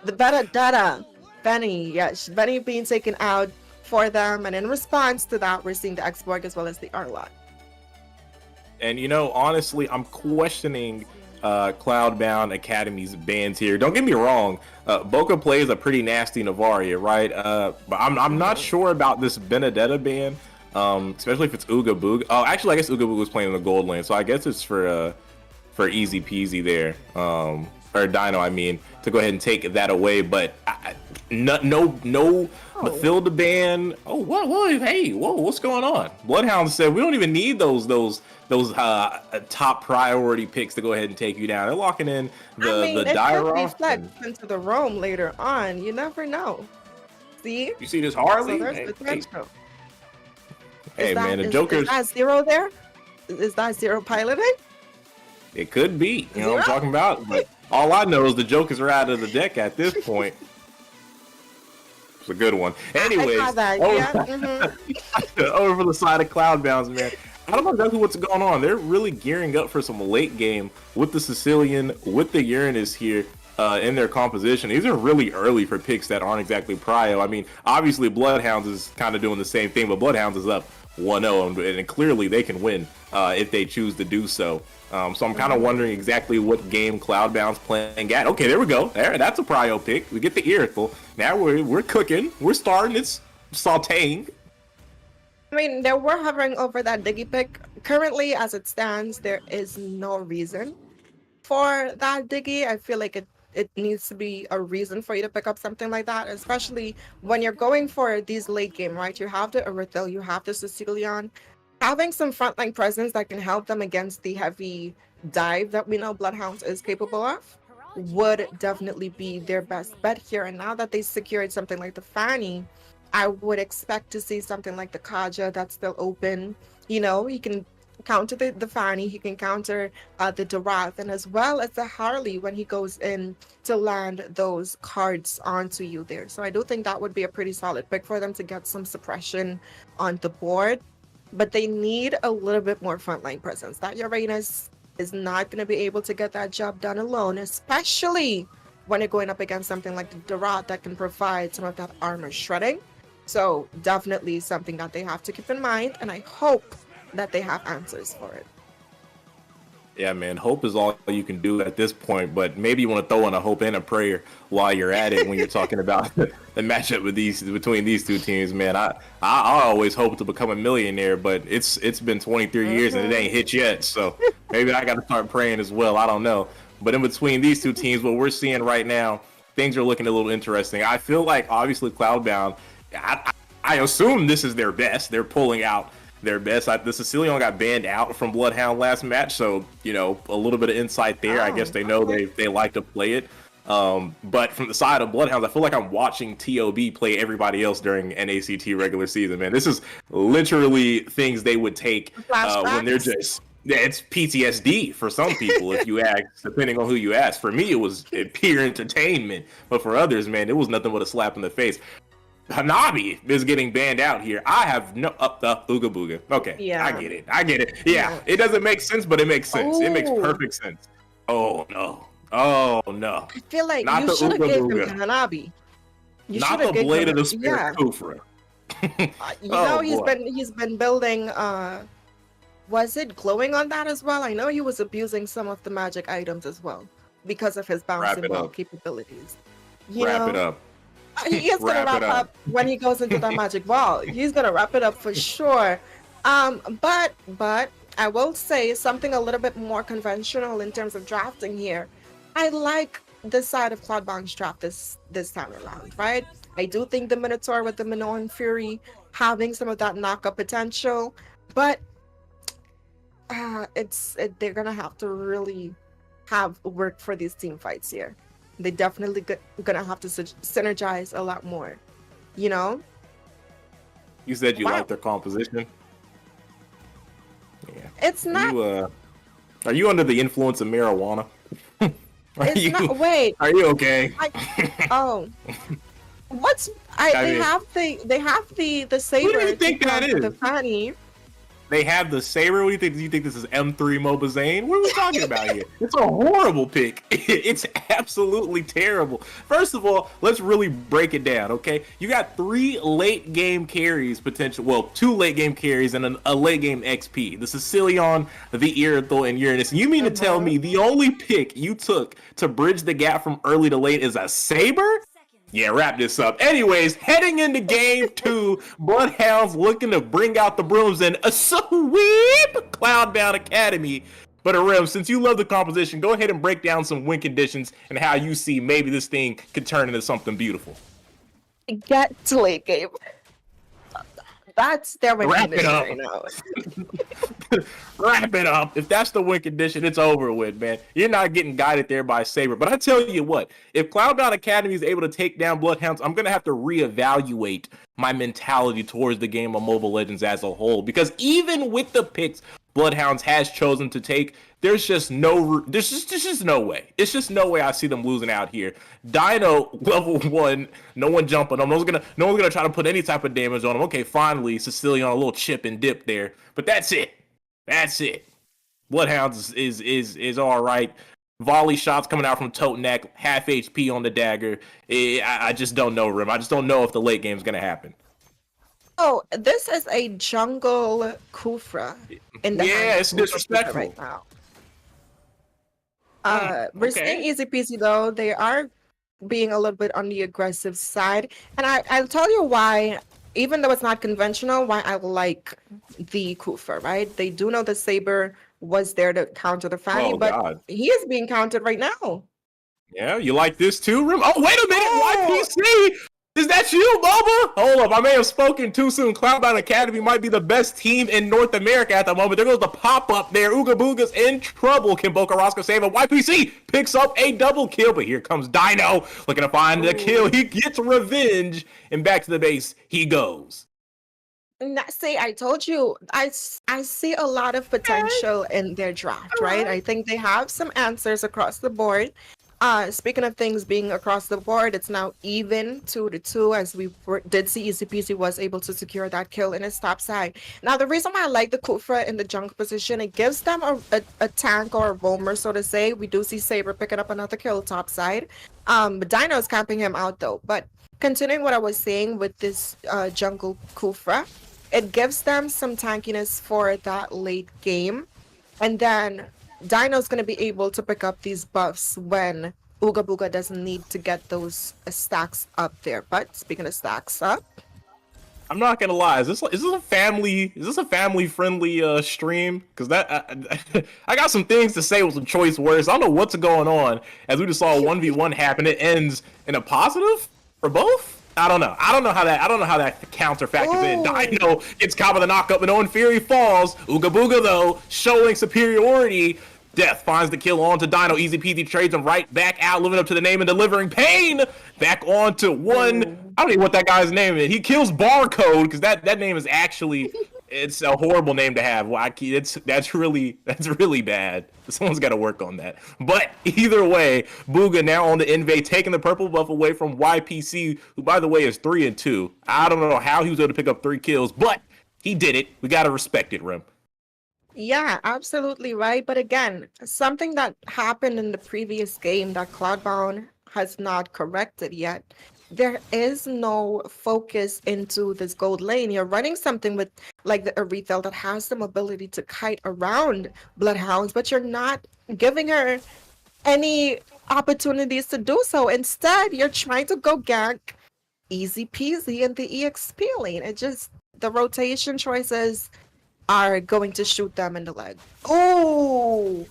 Speaker 6: The Benedetta. Benny, yes, Benny being taken out for them, and in response to that, we're seeing the X-Borg as well as the Arlot.
Speaker 10: And you know, honestly, I'm questioning Cloudbound Academy's bans here. Don't get me wrong, Boca plays a pretty nasty Navaria, right? But I'm not sure about this Benedetta ban, especially if it's Ooga Booga. Oh, actually, I guess Ooga Booga was playing in the gold lane, so I guess it's for easy peasy there, or Dino, I mean, to go ahead and take that away. But no Mathilda ban. Oh, what? Hey, whoa, what's going on? Bloodhound said we don't even need those top priority picks to go ahead and take you down. They're locking in the Dyroff.
Speaker 6: It could be flex into the roam later on. You never know. See?
Speaker 10: You see this Harley?
Speaker 6: So there's potential.
Speaker 10: Hey man, the Joker's.
Speaker 6: Is that Zero there? Is that Zero piloting?
Speaker 10: It could be. You know what I'm talking about? But all I know is the Jokers are out of the deck at this point. It's a good one. Anyways, over for the side of Cloudbounds, man. I don't know exactly what's going on. They're really gearing up for some late game with the Sicilian, with the Uranus here in their composition. These are really early for picks that aren't exactly prio. I mean, obviously Bloodhounds is kind of doing the same thing, but Bloodhounds is up 1-0, and clearly they can win if they choose to do so. So I'm kind of wondering exactly what game Cloudbound's playing at. Okay, there we go. There, that's a prio pick. We get the Irithel. Now we're cooking. We're starting. It's sauteing.
Speaker 6: I mean, they were hovering over that Diggy pick. Currently, as it stands, there is no reason for that Diggy. I feel like it needs to be a reason for you to pick up something like that, especially when you're going for these late game, right? You have the Irithel, you have the Sicilian. Having some frontline presence that can help them against the heavy dive that we know Bloodhounds is capable of
Speaker 11: would definitely be their best bet here. And now that they secured something like the Fanny, I would expect to see something like the Kaja that's still open. You know, he can counter the Fanny, he can counter the Darath, and as well as the Harley when he goes in to land those cards onto you there. So I do think that would be a pretty solid pick for them to get some suppression on the board. But they need a little bit more frontline presence. That Uranus is not going to be able to get that job done alone, especially when you're going up against something like the Darath that can provide some of that armor shredding. So definitely something that they have to keep in mind, and I hope that they have answers for it.
Speaker 10: Yeah, man, hope is all you can do at this point, but maybe you want to throw in a hope and a prayer while you're at it when you're talking about the matchup between these two teams, man. I always hope to become a millionaire, but it's been 23 years and it ain't hit yet, so maybe I got to start praying as well. I don't know. But in between these two teams, what we're seeing right now, things are looking a little interesting. I feel like, obviously, Cloudbound, I assume this is their best. They're pulling out their best. The Sicilian got banned out from Bloodhound last match, so you know, a little bit of insight there. I guess they know they like to play it. But from the side of Bloodhounds, I feel like I'm watching TOB play everybody else during NACT regular season. Man, this is literally things they would take when they're just. Yeah, it's PTSD for some people, if you ask, depending on who you ask. For me, it was pure entertainment, but for others, man, it was nothing but a slap in the face. Hanabi is getting banned out here. I have no up the Ooga Booga. Okay, yeah. I get it. Yeah, it doesn't make sense, but it makes sense. It makes perfect sense. Oh no.
Speaker 11: I feel like you should have gave him to Hanabi.
Speaker 10: Not the Blade of the Spirit Kufra.
Speaker 11: You know, he's been building. Was it glowing on that as well? I know he was abusing some of the magic items as well because of his bouncing ball capabilities.
Speaker 10: Wrap it up.
Speaker 11: He is gonna wrap up when he goes into that magic ball. He's gonna wrap it up for sure. But I will say something a little bit more conventional in terms of drafting here. I like the side of Cloudbound's draft this time around, right? I do think the Minotaur with the Minoan Fury having some of that knockup potential, but they're gonna have to really have work for these team fights here. They definitely gonna have to synergize a lot more, you know?
Speaker 10: You said you like their composition? Yeah.
Speaker 11: It's not...
Speaker 10: are you under the influence of marijuana?
Speaker 11: Wait.
Speaker 10: Are you okay?
Speaker 11: They have the saber.
Speaker 10: What do you think that is?
Speaker 11: The Fanny.
Speaker 10: They have the saber. What do you think? Do you think this is M3 Mobazane? What are we talking about here? It's a horrible pick. It's absolutely terrible. First of all, let's really break it down, okay? You got 3 late game carries potential. Well, 2 late game carries and a late game XP. The Sicilian, the Irithel, and Uranus. You mean to tell me the only pick you took to bridge the gap from early to late is a saber? Yeah, wrap this up. Anyways, heading into game 2, Bloodhounds looking to bring out the brooms and a sweep Cloudbound Academy. But Arim, since you love the composition, go ahead and break down some win conditions and how you see maybe this thing could turn into something beautiful.
Speaker 11: Get to late game. That's their win
Speaker 10: Wrap
Speaker 11: condition
Speaker 10: it up.
Speaker 11: right now.
Speaker 10: Wrap it up. If that's the win condition, it's over with, man. You're not getting guided there by Saber. But I tell you what, if Cloudbound Academy is able to take down Bloodhounds, I'm going to have to reevaluate my mentality towards the game of Mobile Legends as a whole. Because even with the picks Bloodhounds has chosen to take, there's just no way. It's just no way I see them losing out here. Dino level 1, no one jumping on. No one's gonna try to put any type of damage on him. Okay, finally Sicilian on a little chip and dip there, but that's it. Bloodhounds is all right. Volley shots coming out from Totenak, half HP on the dagger. I just don't know, Rim. I just don't know if the late game's gonna happen.
Speaker 11: Oh, this is a jungle Kufra in the
Speaker 10: it's disrespectful
Speaker 11: right now. We're staying easy peasy though. They are being a little bit on the aggressive side, and I'll tell you why. Even though it's not conventional, why I like the Kufra, right? They do know the saber was there to counter the Fanny, but he is being countered right now.
Speaker 10: Yeah, you like this too, Rim? Oh, wait a minute, YPC! Is that you, Boba? Hold up, I may have spoken too soon. Cloudbound Academy might be the best team in North America at the moment. There goes the pop-up there. Ooga Booga's in trouble. Can Boca Rosca save him? YPC picks up a double kill, but here comes Dino looking to find the kill. He gets revenge, and back to the base he goes.
Speaker 11: See, I told you, I see a lot of potential in their draft, right? I think they have some answers across the board. Speaking of things being across the board, it's now even 2-2, as we did see Easy Peasy was able to secure that kill in his top side. Now, the reason why I like the Kufra in the junk position, it gives them a tank or a roamer, so to say. We do see Saber picking up another kill top side. But Dino's camping him out though. But continuing what I was saying with this jungle Kufra, it gives them some tankiness for that late game. And then Dino's going to be able to pick up these buffs when Ooga Booga doesn't need to get those stacks up there. But speaking of stacks up,
Speaker 10: I'm not gonna lie. Is this a family friendly stream? Because I got some things to say with some choice words. I don't know what's going on. As we just saw a 1v1 happen, it ends in a positive for both. I don't know how that counter factors in. Dino gets caught with a knockup, and on Fury falls. Ooga Booga though showing superiority. Death finds the kill onto Dino. Easy Peasy trades him right back out, living up to the name and delivering pain. Back on to one. I don't even know what that guy's name is. He kills Barcode because that name is actually it's a horrible name to have. That's really bad. Someone's got to work on that. But either way, Booga now on the invade, taking the purple buff away from YPC, who by the way is 3-2. I don't know how he was able to pick up 3 kills, but he did it. We gotta respect it, Rim.
Speaker 11: yeah, absolutely right. But again, something that happened in the previous game that Cloudbound has not corrected yet. There is no focus into this gold lane. You're running something with like the Arethyl that has the ability to kite around Bloodhounds, but you're not giving her any opportunities to do so. Instead, you're trying to go gank Easy Peasy in the EXP lane. It just, the rotation choices are going to shoot them in the leg.
Speaker 10: Oh,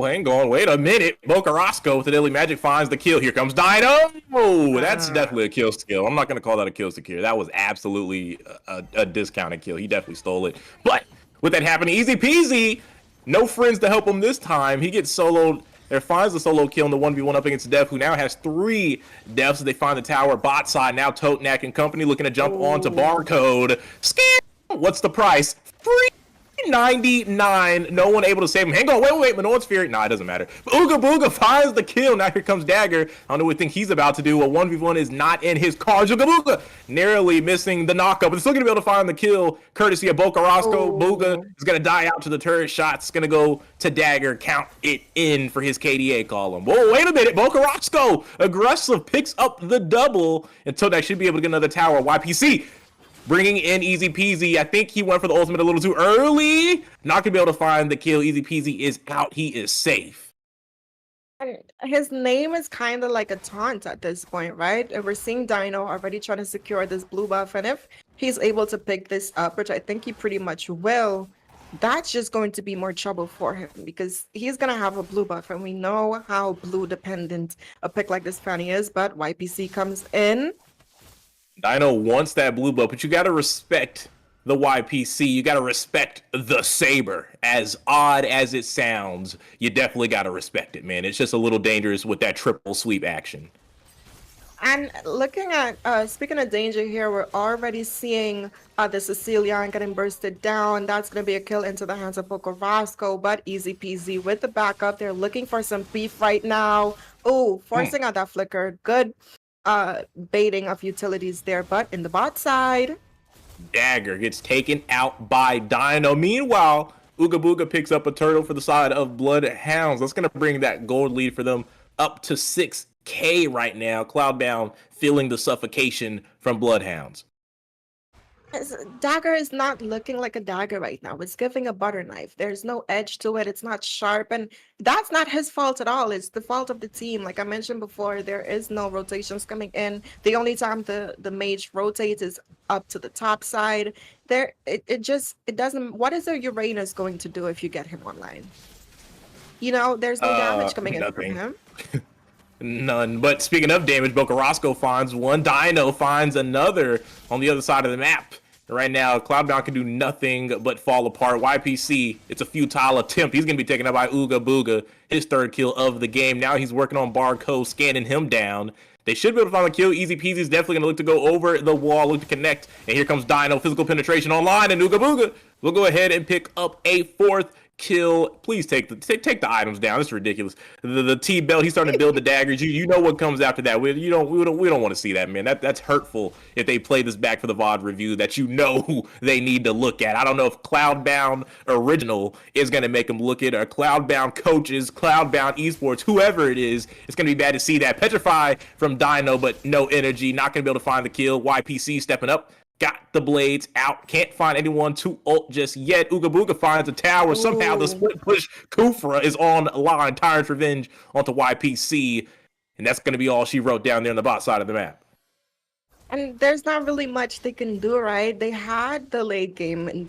Speaker 10: hang on. Wait a minute. Boca Rosco with the Daily Magic finds the kill. Here comes Dino. Oh, that's definitely a kill steal. I'm not going to call that a kill steal. That was absolutely a discounted kill. He definitely stole it. But with that happening, Easy Peasy, no friends to help him this time. He gets soloed. There finds the solo kill in the 1v1 up against Def, who now has 3 deaths as they find the tower. Bot side now, Totenak and company looking to jump onto Barcode. Scam! What's the price? $3.99. No one able to save him. Hang on, wait. Minoan's Fury. Nah, it doesn't matter. But Ooga Booga finds the kill. Now here comes Dagger. I don't know what think he's about to do. A 1v1 is not in his cards. Ooga Booga narrowly missing the knockup, but still gonna be able to find the kill courtesy of Boca Rosco. Booga is gonna die out to the turret shots. It's gonna go to Dagger. Count it in for his KDA column. Whoa, wait a minute. Boca Rosco aggressive picks up the double, and Totenak should be able to get another tower. YPC bringing in Easy Peasy. I think he went for the ultimate a little too early. Not gonna be able to find the kill. Easy Peasy is out. He is safe.
Speaker 11: And his name is kind of like a taunt at this point, right? And we're seeing Dino already trying to secure this blue buff. And if he's able to pick this up, which I think he pretty much will, that's just going to be more trouble for him because he's going to have a blue buff. And we know how blue dependent a pick like this Fanny is. But YPC comes in.
Speaker 10: Dino wants that blue buff, but you got to respect the YPC. You got to respect the Saber. As odd as it sounds, you definitely got to respect it, man. It's just a little dangerous with that triple sweep action.
Speaker 11: And looking at, speaking of danger here, we're already seeing the Sicilian getting bursted down. That's going to be a kill into the hands of Boca Rosco, but Easy Peasy with the backup. They're looking for some beef right now. Oh, forcing out that flicker. Good baiting of utilities there, but in the bot side,
Speaker 10: Dagger gets taken out by Dino. Meanwhile, Ooga Booga picks up a turtle for the side of Bloodhounds. That's going to bring that gold lead for them up to 6K right now. Cloudbound feeling the suffocation from Bloodhounds.
Speaker 11: Dagger is not looking like a dagger right now. It's giving a butter knife. There's no edge to it. It's not sharp. And that's not his fault at all. It's the fault of the team. Like I mentioned before, there is no rotations coming in. The only time the mage rotates is up to the top side. There, it doesn't. What is a Uranus going to do if you get him online? You know, there's no damage coming in from him.
Speaker 10: None. But speaking of damage, Bocarasco finds one. Dino finds another on the other side of the map. Right now, Cloudbound can do nothing but fall apart. YPC, it's a futile attempt. He's going to be taken out by Ooga Booga, his third kill of the game. Now he's working on Barco, scanning him down. They should be able to find the kill. Easy Peasy is definitely going to look to go over the wall, look to connect. And here comes Dino, physical penetration online, and Ooga Booga will go ahead and pick up a fourth kill. Please take the items down. It's ridiculous. The T-belt, he's starting to build the daggers. You know what comes after that. We don't want to see that, man. That's hurtful if they play this back for the VOD review that you know they need to look at. I don't know if Cloudbound original is going to make them look at, or Cloudbound coaches, Cloudbound esports, whoever it is. It's going to be bad to see that. Petrify from Dino, but no energy. Not going to be able to find the kill. YPC stepping up. Got the blades out. Can't find anyone to ult just yet. Ooga Booga finds a tower. Somehow the split push Kufra is online. Tyrant's Revenge onto YPC. And that's going to be all she wrote down there on the bot side of the map.
Speaker 11: And there's not really much they can do, right? They had the late game in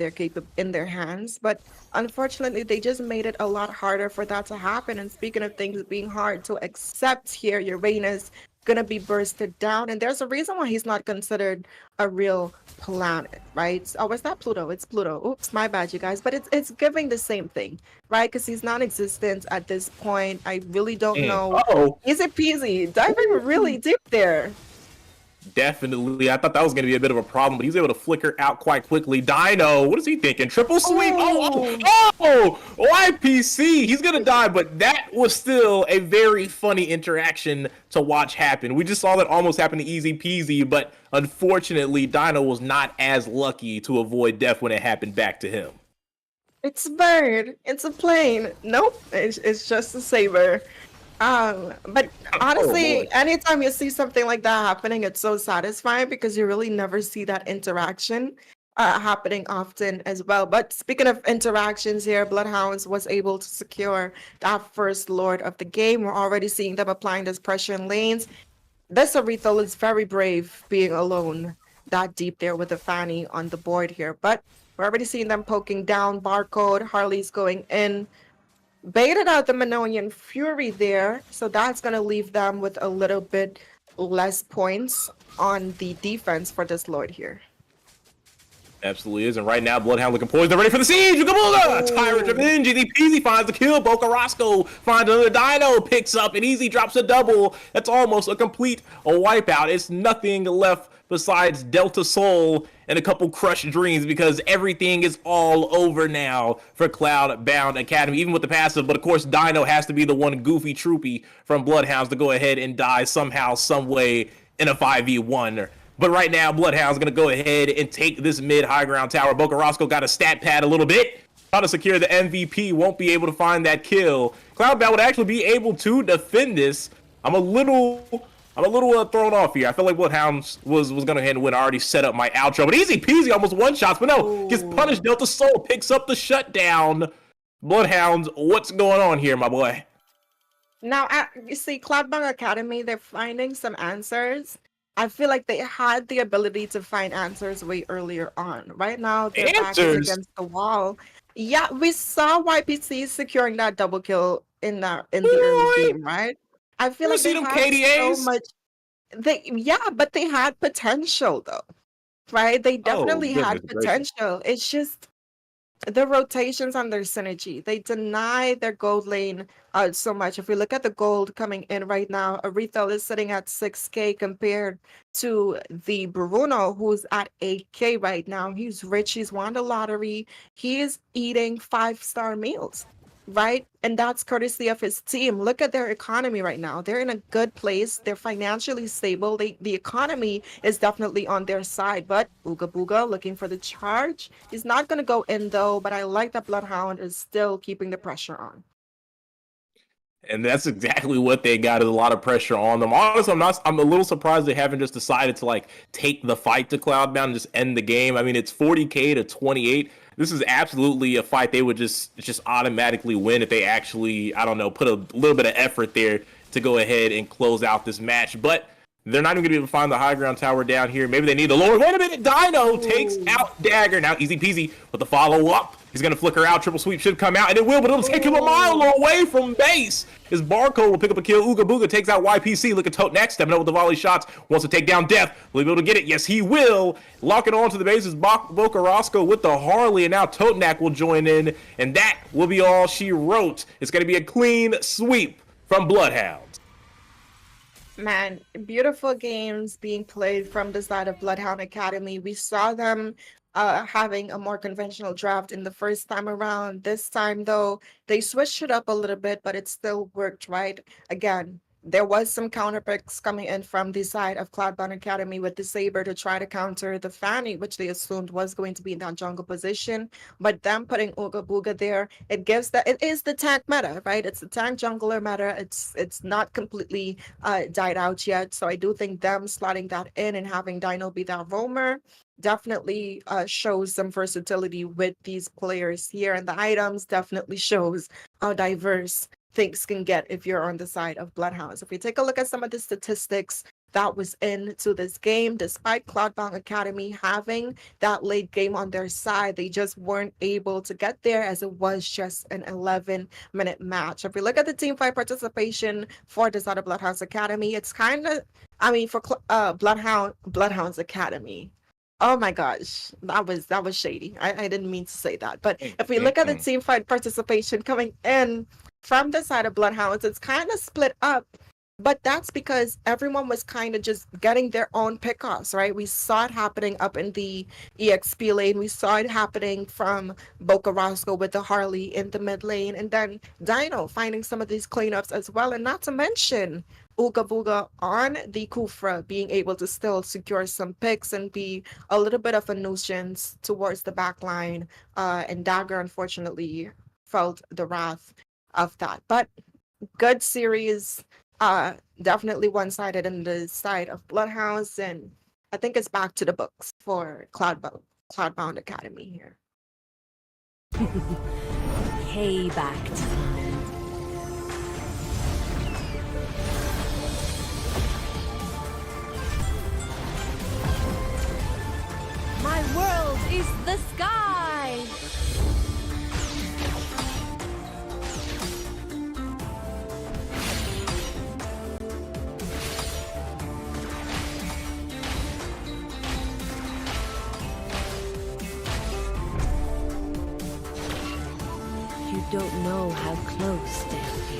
Speaker 11: their hands, but unfortunately they just made it a lot harder for that to happen. And speaking of things being hard to accept here, Uranus gonna be bursted down, and there's a reason why he's not considered a real planet, right? Oh, it's not Pluto, it's Pluto. Oops, my bad, you guys. But it's giving the same thing, right? Because he's non-existent at this point. I really don't know. Is it peasy? Diving really deep there.
Speaker 10: Definitely. I thought that was going to be a bit of a problem, but he's able to flicker out quite quickly. Dino, what is he thinking? Triple sweep. YPC. He's going to die, but that was still a very funny interaction to watch happen. We just saw that almost happen to Easy Peasy, but unfortunately, Dino was not as lucky to avoid death when it happened back to him.
Speaker 11: It's a bird. It's a plane. Nope. It's just a saber. But honestly, anytime you see something like that happening, it's so satisfying because you really never see that interaction happening often as well. But speaking of interactions here, Bloodhounds was able to secure that first Lord of the game. We're already seeing them applying this pressure in lanes. This Aretha is very brave being alone that deep there with the Fanny on the board here. But we're already seeing them poking down. Barcode, Harley's going in. Baited out the Mannonian Fury there, so that's going to leave them with a little bit less points on the defense for this Lord here.
Speaker 10: Absolutely is, and right now Bloodhound looking poised. They're ready for the siege. Tyrant's Revenge. Easy Peasy finds the kill. Bocarasco finds another Dino, picks up, and Easy drops a double. That's almost a complete wipeout. It's nothing left besides Delta Soul and a couple crushed dreams, because everything is all over now for Cloudbound Academy, even with the passive. But of course, Dino has to be the one goofy troopy from Bloodhounds to go ahead and die somehow, some way in a 5v1. But right now, Bloodhound's going to go ahead and take this mid-high ground tower. Bocarasco got a stat pad a little bit. Trying to secure the MVP. Won't be able to find that kill. Cloudbound would actually be able to defend this. I'm a little thrown off here. I feel like Bloodhounds was going to go ahead and win. I already set up my outro. But Easy Peasy almost one-shots. But no, gets punished. Delta Soul picks up the shutdown. Bloodhounds, what's going on here, my boy?
Speaker 11: Now, you see, Cloudbound Academy, they're finding some answers. I feel like they had the ability to find answers way earlier on. Right now, their back is against the wall. Yeah, we saw YPC securing that double kill in the early game, right? I feel like they had so much. But they had potential though, right? They definitely had potential. It's just the rotations on their synergy. They deny their gold lane so much. If we look at the gold coming in right now, Aretha is sitting at 6K compared to the Bruno, who's at 8K right now. He's rich. He's won the lottery. He is eating 5-star meals, right? And that's courtesy of his team. Look at their economy right now. They're in a good place. They're financially stable. The economy is definitely on their side. But Ooga Booga looking for the charge. He's not going to go in though, but I like that Bloodhound is still keeping the pressure on.
Speaker 10: And that's exactly what they got, is a lot of pressure on them. Honestly, I'm a little surprised they haven't just decided to like take the fight to Cloudbound and just end the game. I mean, it's 40K to 28. This is absolutely a fight they would just automatically win if they actually, I don't know, put a little bit of effort there to go ahead and close out this match. But They're not even going to be able to find the high ground tower down here. Maybe they need the lower. Wait a minute. Dino takes out Dagger. Now easy peasy with the follow-up. He's going to flicker out. Triple sweep should come out, and it will, but it'll take him a mile away from base. His Barcode will pick up a kill. Ooga Booga takes out YPC. Look at Tote next. Stepping up with the volley shots. Wants to take down Death. Will he be able to get it? Yes, he will. Locking on to the base is Boca Roscoe with the Harley, and now Totenak will join in, and that will be all she wrote. It's going to be a clean sweep from Bloodhound.
Speaker 11: Man, beautiful games being played from the side of Bloodhound Academy. We saw them having a more conventional draft in the first time around. This time, though, they switched it up a little bit, but it still worked, right? Again, there was some counter picks coming in from the side of Cloudbound Academy with the Saber to try to counter the Fanny, which they assumed was going to be in that jungle position. But them putting Ooga Booga there, it is the tank meta, right? It's the tank jungler meta. It's not completely died out yet. So I do think them slotting that in and having Dino be that roamer definitely shows some versatility with these players here. And the items definitely shows how diverse things can get if you're on the side of Bloodhounds. If we take a look at some of the statistics that was into this game, despite Cloudbound Academy having that late game on their side, they just weren't able to get there as it was just an 11-minute match. If we look at the team fight participation for the side of Bloodhounds Academy, it's kind of, I mean, for Bloodhounds Academy. Oh my gosh, that was shady. I didn't mean to say that. But if we look at the team fight participation coming in from the side of Bloodhounds, it's kind of split up, but that's because everyone was kind of just getting their own pickoffs, right? We saw it happening up in the EXP lane. We saw it happening from Boca Roscoe with the Harley in the mid lane, and then Dino finding some of these cleanups as well, and not to mention Ooga Booga on the Kufra being able to still secure some picks and be a little bit of a nuisance towards the back line, and Dagger unfortunately felt the wrath of that. But good series, definitely one-sided in the side of Bloodhounds, and I think it's back to the books for Cloudbound Academy here.
Speaker 1: Payback time. My world is the sky! You don't know how close death is.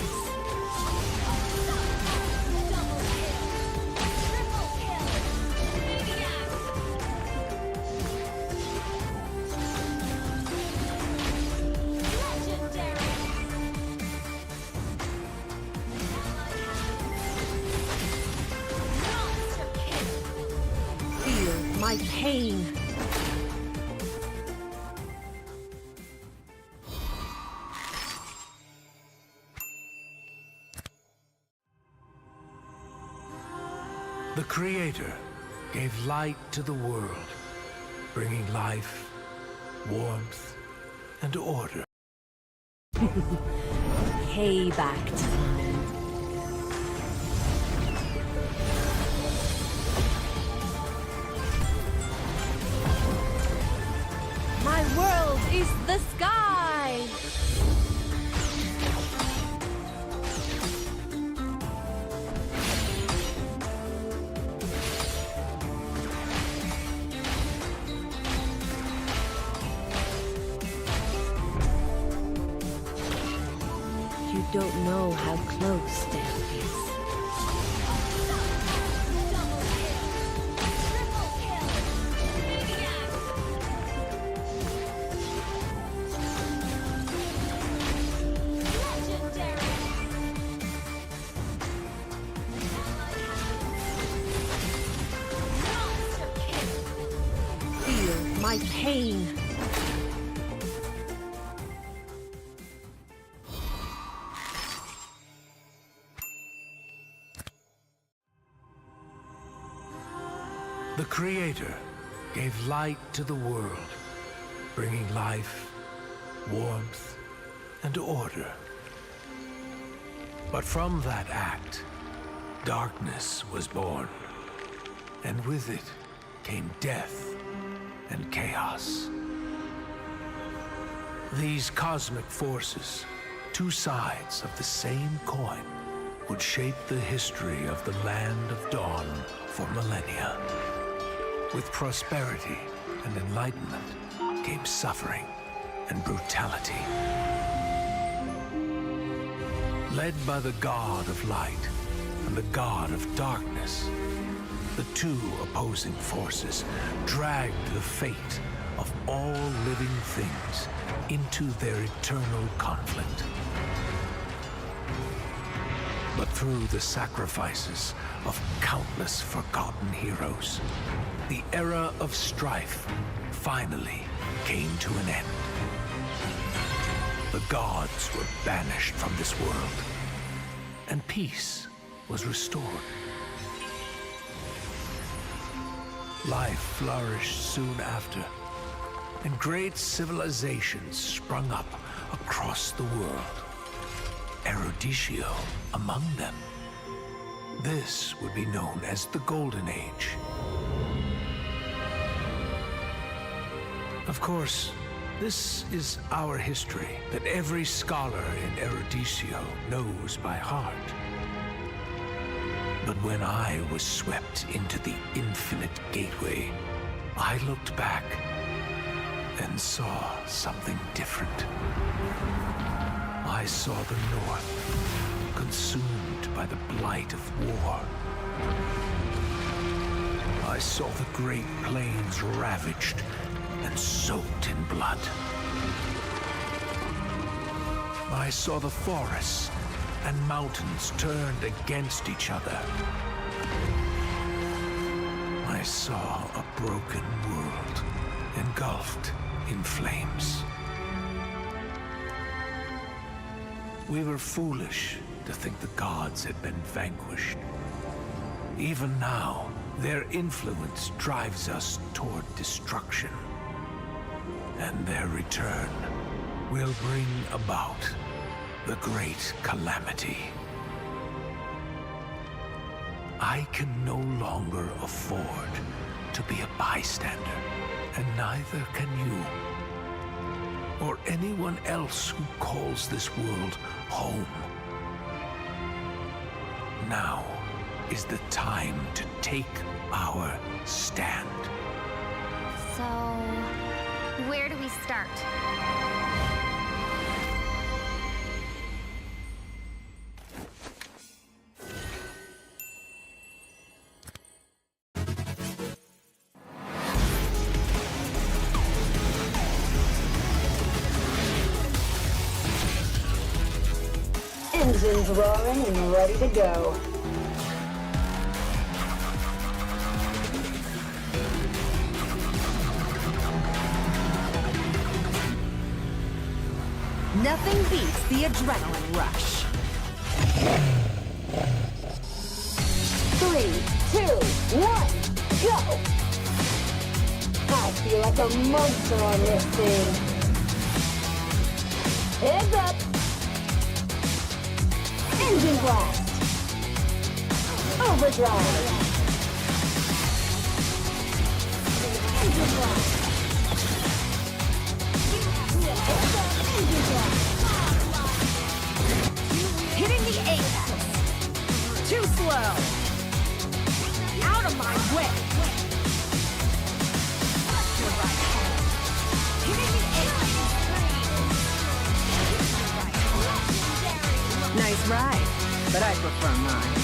Speaker 1: Feel my pain.
Speaker 2: The Creator gave light to the world, bringing life, warmth, and order.
Speaker 1: Payback time. My world is the sky! You don't know how close death is. Feel my pain.
Speaker 2: The Creator gave light to the world, bringing life, warmth, and order. But from that act, darkness was born. and with it came death and chaos. These cosmic forces, two sides of the same coin, would shape the history of the Land of Dawn for millennia. With prosperity and enlightenment came suffering and brutality. Led by the god of light and the god of darkness, the two opposing forces dragged the fate of all living things into their eternal conflict. But through the sacrifices of countless forgotten heroes, the era of strife finally came to an end. The gods were banished from this world, and peace was restored. Life flourished soon after, and great civilizations sprung up across the world. Erudicio among them. This would be known as the Golden Age. Of course, this is our history that every scholar in Erudicio knows by heart. But when I was swept into the infinite gateway, I looked back and saw something different. I saw the North consumed by the blight of war. I saw the Great Plains ravaged and soaked in blood. I saw the forests and mountains turned against each other. I saw a broken world engulfed in flames. We were foolish to think the gods had been vanquished. Even now, their influence drives us toward destruction. And their return will bring about the great calamity. I can no longer afford to be a bystander, and neither can you. Or anyone else who calls this world home. Now is the time to take our stand.
Speaker 3: So, where do we start?
Speaker 4: Engines roaring and ready to go.
Speaker 1: Nothing beats the adrenaline rush.
Speaker 4: 3, 2, 1, go! I feel like a monster on this thing. Heads up! Engine blast! Overdrive! Engine blast! Engine blast!
Speaker 1: Hitting the apex. Too slow. Out of my way. Hitting the apex. Nice ride, but I prefer mine.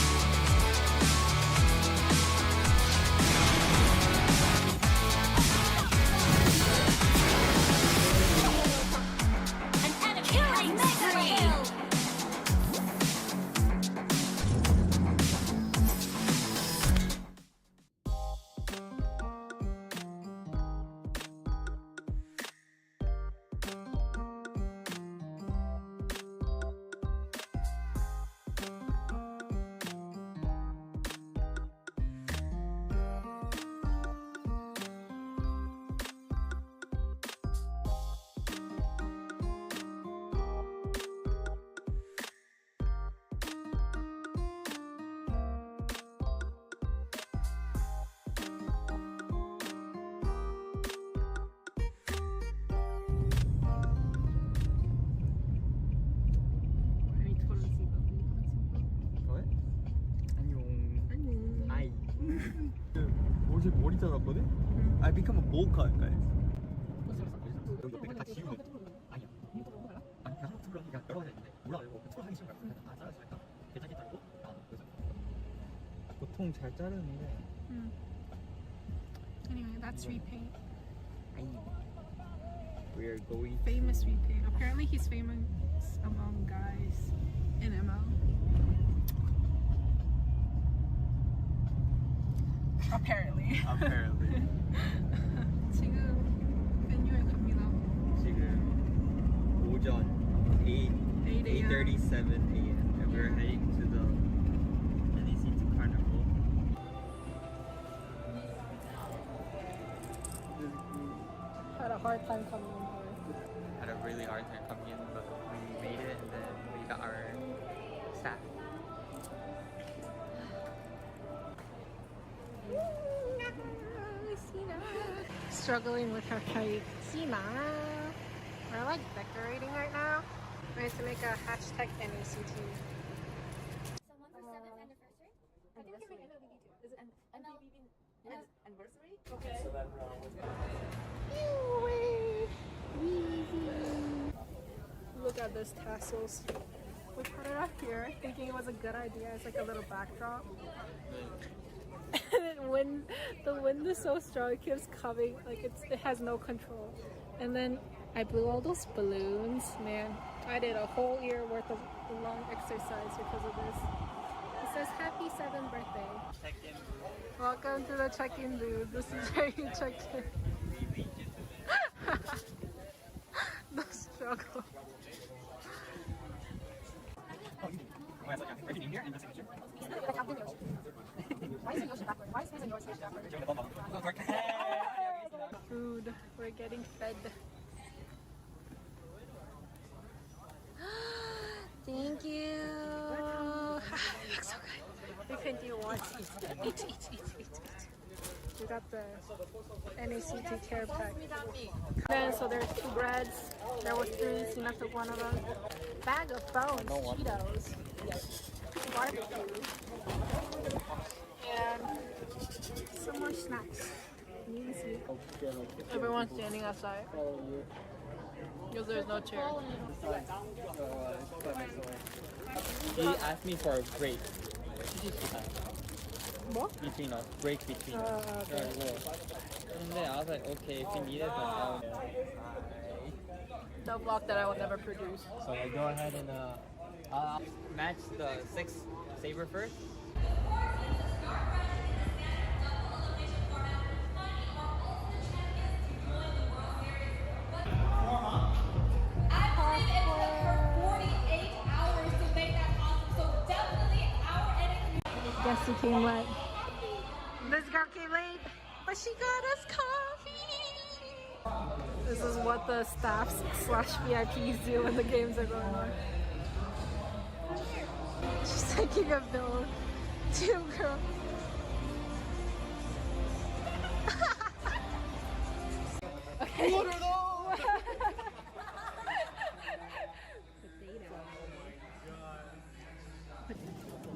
Speaker 7: 어제 머리 잘랐거든? I become a bowl cut, guys. 여기 옆에 다 지우는. 아니야. 아니 그냥 투를 하니까 여러 가지 있는데 몰라요. 투를 하기 싫은 거야. 다 잘라주니까 괜찮게 자르고 그래서 보통 잘 자르는데.
Speaker 6: Anyway, that's repaint.
Speaker 7: We are going
Speaker 6: Famous repaint. Apparently he's famous among guys in ML. Apparently.
Speaker 7: apparently.
Speaker 6: 지금 venue 갑니다.
Speaker 7: 지금 오전 8:37 a.m. and we're heading to the NECT Carnival.
Speaker 6: Had a hard time coming in here.
Speaker 7: Had a really hard time coming in, but we made it and then we got our staff.
Speaker 6: Struggling with her kite. Sina. We're like decorating right now. We have to make a hashtag NACT.
Speaker 3: Someone for 7th anniversary? I think we're gonna MLBB too. Is it anniversary? Okay.
Speaker 6: Look at those tassels. We put it up here thinking it was a good idea as like a little backdrop. When the wind is so strong, it keeps coming, like it has no control. And then I blew all those balloons. Man, I did a whole year worth of long exercise because of this. It says happy 7th birthday.
Speaker 7: Check-in.
Speaker 6: Welcome to the check-in booth. This is where you check in. The struggle. Food. We're getting fed. Thank you. Looks so good. We can do one. Eat. We got the NACT care pack. Then, so there's 2 breads. There was 3. Sina took one of them. Bag of bones, Cheetos, barbecue, and some more snacks. Everyone's standing outside because there's no chair.
Speaker 7: He asked me for a break.
Speaker 6: What?
Speaker 7: Between us, break between us.
Speaker 6: Okay.
Speaker 7: And then I was like, okay, if you need it, then I'll.
Speaker 6: The vlog that I will never produce.
Speaker 7: So I go ahead and match the 6 saber first.
Speaker 6: Guess who came late? This girl came late, but she got us coffee. This is what the staffs / VIPs do when the games are going on. She's taking a bill. 2 girls. Okay.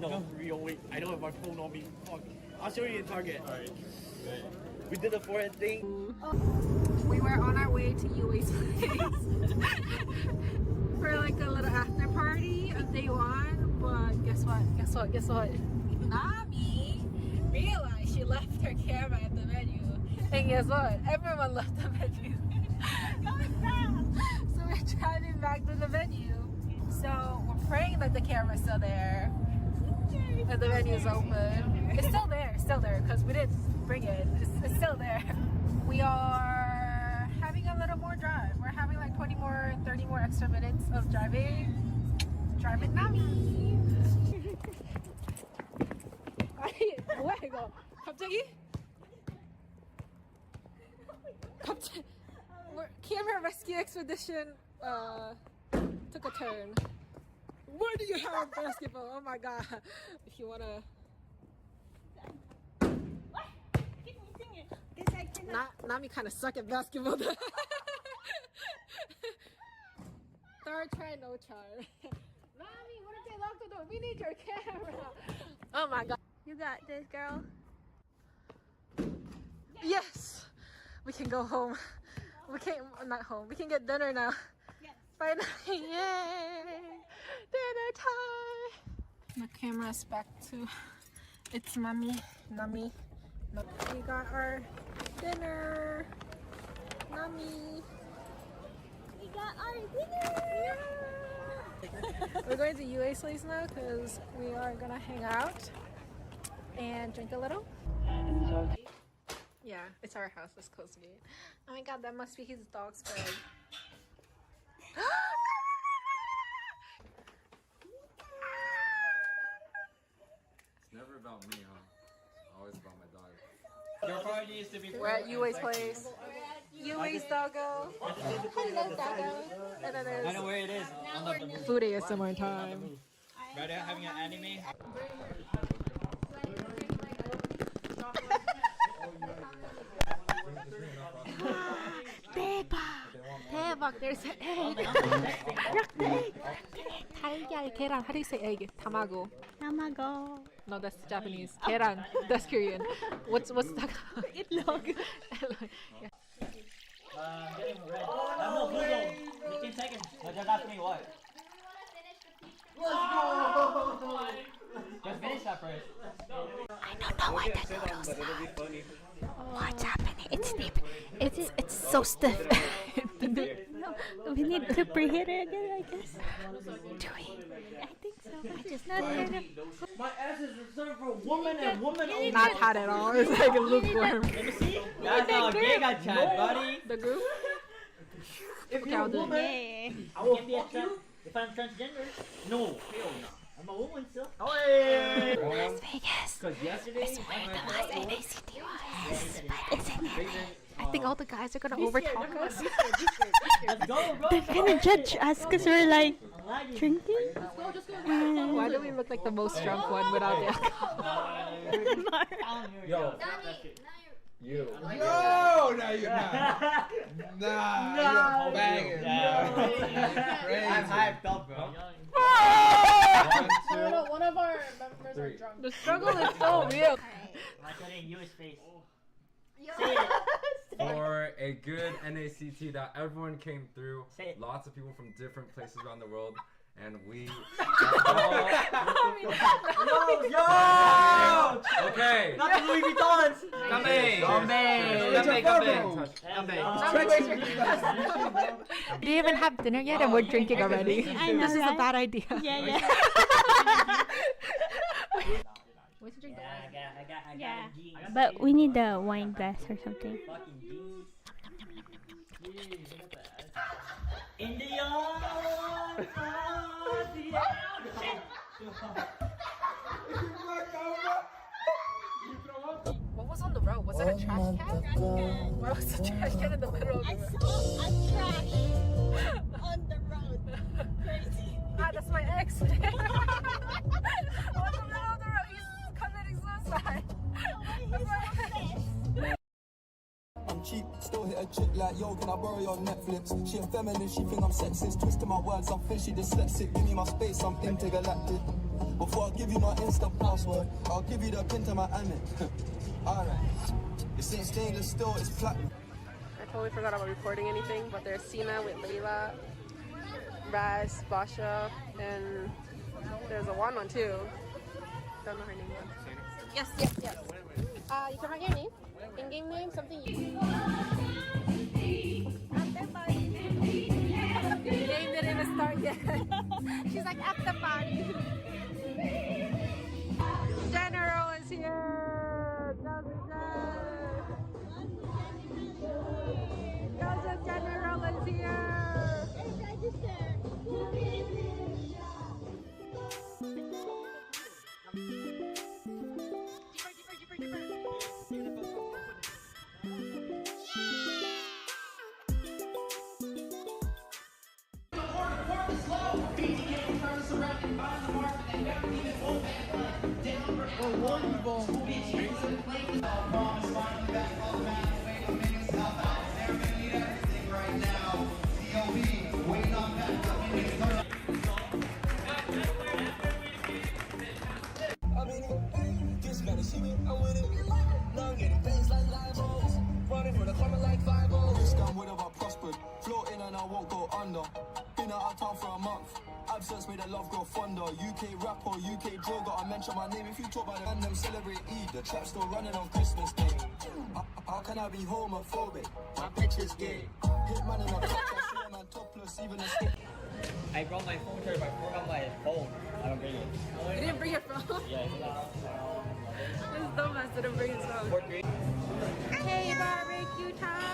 Speaker 7: No, real wait. I don't have my phone on me. Fuck. I'll show you in Target. Alright. We did the forehead thing.
Speaker 6: We were on our way to UA's place for like a little after party of day 1, but guess what? Nami realized she left her camera at the venue. And guess what? Everyone left the venue. So we're driving back to the venue. So we're praying that the camera's still there. And the venue's open. It's still there, because we didn't bring it. It's still there. We are having a little more drive. We're having like 30 more extra minutes of driving. Drive with Nami. 뭐야 이거? 갑자기? Camera rescue expedition took a turn. Where do you have basketball? Oh my god. If you wanna. Nami kind of suck at basketball. Third try, no charm. Nami, what if they lock the door? We need your camera. Oh my god.
Speaker 3: You got this, girl.
Speaker 6: Yes! We can go home. We can't, not home. We can get dinner now.
Speaker 3: Yes.
Speaker 6: Finally, yay! Dinner time! The camera's back to its mommy, Nami. We got our dinner. Nami.
Speaker 3: We got our dinner!
Speaker 6: We're going to UA's place now because we are gonna hang out and drink a little. Yeah, it's our house. Let's close the gate. Oh my god, that must be his dog's bed.
Speaker 9: It's never about me, huh? Always about my dog.
Speaker 7: Your party used to be.
Speaker 6: We're at UA's place. UA's doggo. Hello, doggo. And then
Speaker 7: I know
Speaker 6: there's
Speaker 7: where it is. On the
Speaker 6: food ASMR time.
Speaker 7: right now having an anime.
Speaker 6: 대박, there's an egg. 달걀, 계란. How do you say egg? Tamago.
Speaker 3: Tamago.
Speaker 6: No, that's Japanese. 계란. That's Korean. What's that?
Speaker 3: Itlog.
Speaker 6: Yeah.
Speaker 7: Getting red. I'm not Google. 15 seconds. But just ask me what. Just finish that first.
Speaker 3: I don't know why the noodles What's happening? It's deep. It's so stiff. No, we need to preheat it again, I guess. Do we? I think so. I just not heard of.
Speaker 7: My ass is reserved for woman and woman only.
Speaker 6: Not hot at all. It's like a lukewarm.
Speaker 7: Let me see. That's how gay got chat, buddy.
Speaker 6: The group?
Speaker 7: If
Speaker 6: Okay,
Speaker 7: you're
Speaker 6: I'll
Speaker 7: a
Speaker 6: do it.
Speaker 7: woman,
Speaker 3: Yeah.
Speaker 7: I will fuck you. If I'm transgender, no, hell no. I'm a woman still. Oh, hey.
Speaker 3: Las Vegas.
Speaker 7: Because yesterday,
Speaker 3: It's where the last NACT was. But it's in LA.
Speaker 6: I think all the guys are gonna overtalk us.
Speaker 7: let's go, bro.
Speaker 3: They're gonna judge us because we're like drinking.
Speaker 6: Why do we look like the most drunk one without the alcohol?
Speaker 7: Yo.
Speaker 2: You. No, no, you're not. Nah, you're banging.
Speaker 7: I'm hyped up, bro.
Speaker 6: One of our members are drunk. The struggle is so real.
Speaker 7: I'm telling you his face.
Speaker 9: For a good NACT that everyone came through,
Speaker 7: Say it.
Speaker 9: lots of people from different places around the world, and we
Speaker 7: Yo!
Speaker 9: okay.
Speaker 7: Not the Louis Vuittons!
Speaker 6: We didn't even have dinner yet and we're drinking already.
Speaker 3: I know,
Speaker 6: This is a
Speaker 3: right?
Speaker 6: bad idea.
Speaker 3: Yeah.
Speaker 6: We should drink the wine.
Speaker 7: I got
Speaker 3: Yeah.
Speaker 7: a G.
Speaker 3: But we need the wine glass or something.
Speaker 7: Fucking G's. India!
Speaker 6: What was on the road? Was it a trash can? Why was the trash can in the middle of the road?
Speaker 3: saw a trash on the road. Crazy.
Speaker 6: Ah, that's my ex. On the middle of the road, he's committing suicide. That's my ex.
Speaker 5: I'm cheap, still hit a chick like, yo, can I borrow your Netflix? She a feminist, she think I'm sexist, twisting my words, I'm fishy dyslexic, give me my space, I'm intergalactic. Before I give you my Insta password, I'll give you the pin to my Amex. Alright, this ain't stainless steel, it's platinum.
Speaker 6: I totally forgot about recording anything, but there's Sina with Layla, Raz, Basha, and there's a one too. Don't know her name yet. Yes. You can write your name. In-game name, something you name didn't even start yet. She's like at the party. General is here. Gaza General is here.
Speaker 5: Just gotta see me, I'm winning. Now I'm getting bangs like live wonder. Been out of town for a month. Absence made the love grow fonder. UK rapper, UK drill, gotta mention my name. If you talk about the man, them celebrate Eid. The trap still running on Christmas Day. How can I be homophobic? My bitch is gay. Hit man in a top, I see a man topless, even a stick.
Speaker 7: I brought my phone charger, but I forgot my phone. I don't bring it.
Speaker 6: You didn't bring your phone?
Speaker 7: Yeah, it's
Speaker 6: This dumbass didn't bring his phone. Hey, barbecue time!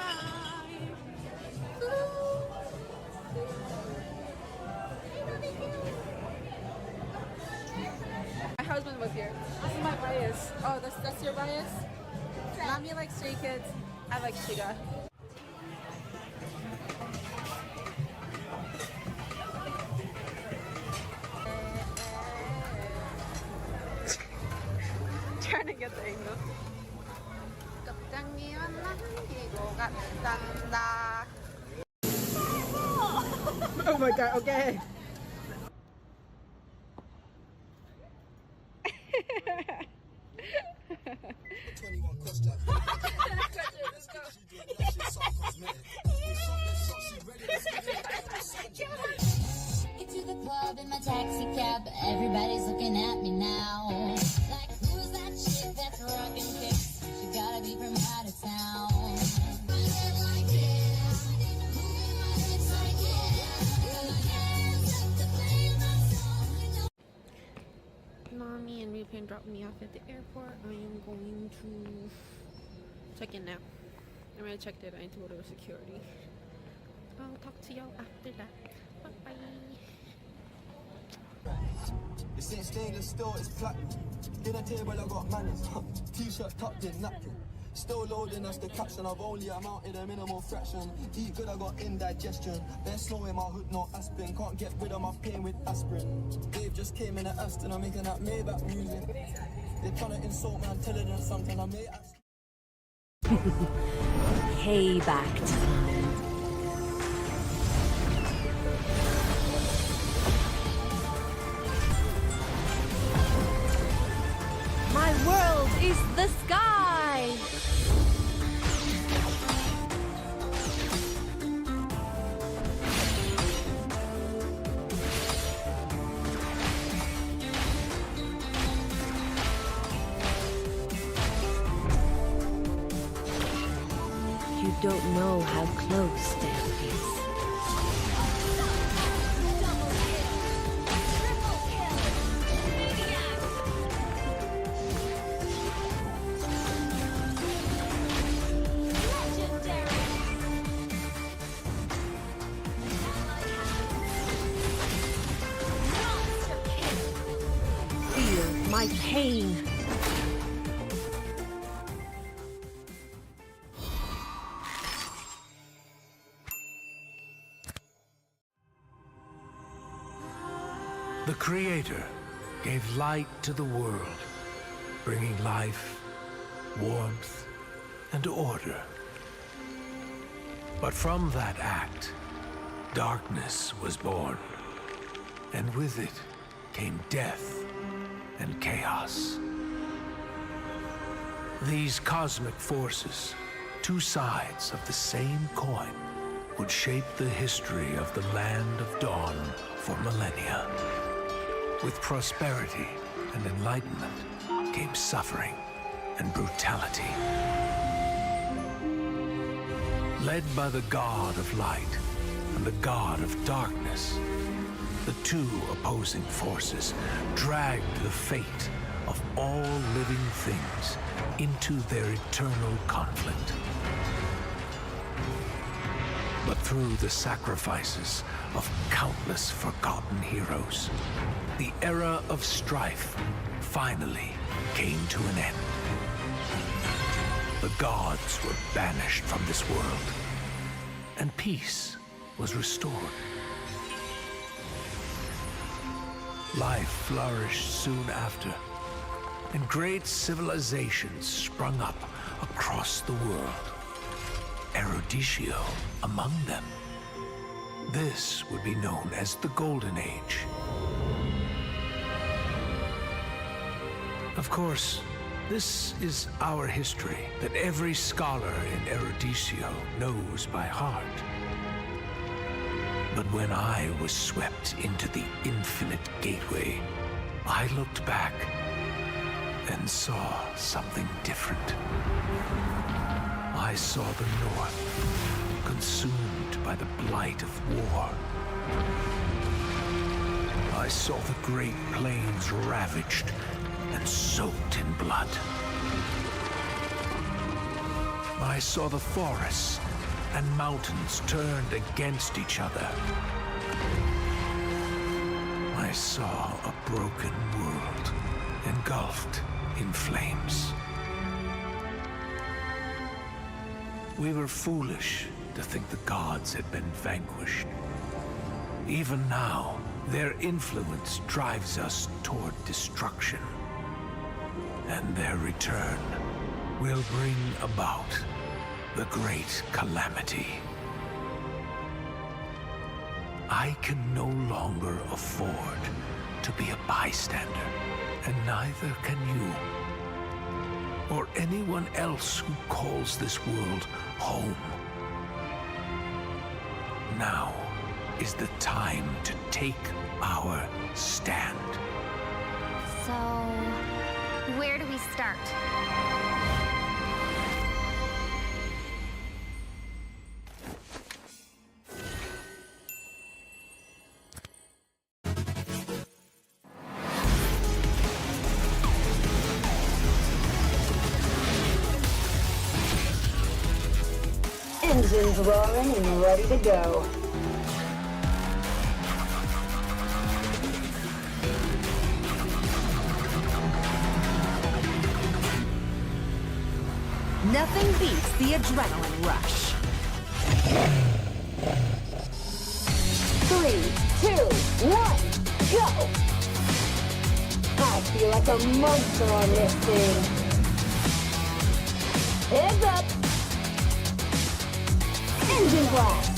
Speaker 6: My husband was here. This is my bias. Oh, that's your bias? Mommy likes Stray Kids. I like Shiga. Trying to get the angle. Oh my god, okay.
Speaker 8: Get to the club in my taxi cab, everybody's looking at me now. Like, who's that chick that's rocking kicks? She gotta be from out of town.
Speaker 6: Mommy and Moonton dropped me off at the airport. I am going to check in now. I'm gonna check that I need to go to security. I'll talk to y'all after that. Bye bye.
Speaker 5: This ain't stainless steel, it's platinum. Dinner table, I got manners. T-shirt tucked in, napkin. Still loading, that's the caption. I've only amounted a minimal fraction. Eat good, I got indigestion. There's snow in my hood, no aspirin. Can't get rid of my pain with aspirin. Dave just came in at Aston, I'm making that Maybach music. They're trying to insult my intelligence, something I may ask.
Speaker 1: Payback time. My world is the sky! You don't know how close death is. Feel my pain.
Speaker 2: The Creator gave light to the world, bringing life, warmth, and order. But from that act, darkness was born, and with it came death and chaos. These cosmic forces, two sides of the same coin, would shape the history of the Land of Dawn for millennia. With prosperity and enlightenment came suffering and brutality. Led by the God of Light and the God of Darkness, the two opposing forces dragged the fate of all living things into their eternal conflict. But through the sacrifices of countless forgotten heroes, the era of strife finally came to an end. The gods were banished from this world, and peace was restored. Life flourished soon after, and great civilizations sprung up across the world. Eroditio among them. This would be known as the Golden Age. Of course, this is our history that every scholar in Eroditio knows by heart. But But when I was swept into the infinite gateway, I looked back and saw something different. I saw the North consumed by the blight of war. I saw the Great Plains ravaged and soaked in blood. I saw the forests and mountains turned against each other. I saw a broken world engulfed in flames. We were foolish to think the gods had been vanquished. Even now, their influence drives us toward destruction. And their return will bring about the great calamity. I can no longer afford to be a bystander, and neither can you, or anyone else who calls this world home. Now is the time to take our stand.
Speaker 3: So, where do we start?
Speaker 4: Engines roaring and ready to go.
Speaker 1: Nothing beats the adrenaline rush.
Speaker 4: 3, 2, 1, go! I feel like a monster on this thing. Heads up! Engine blast!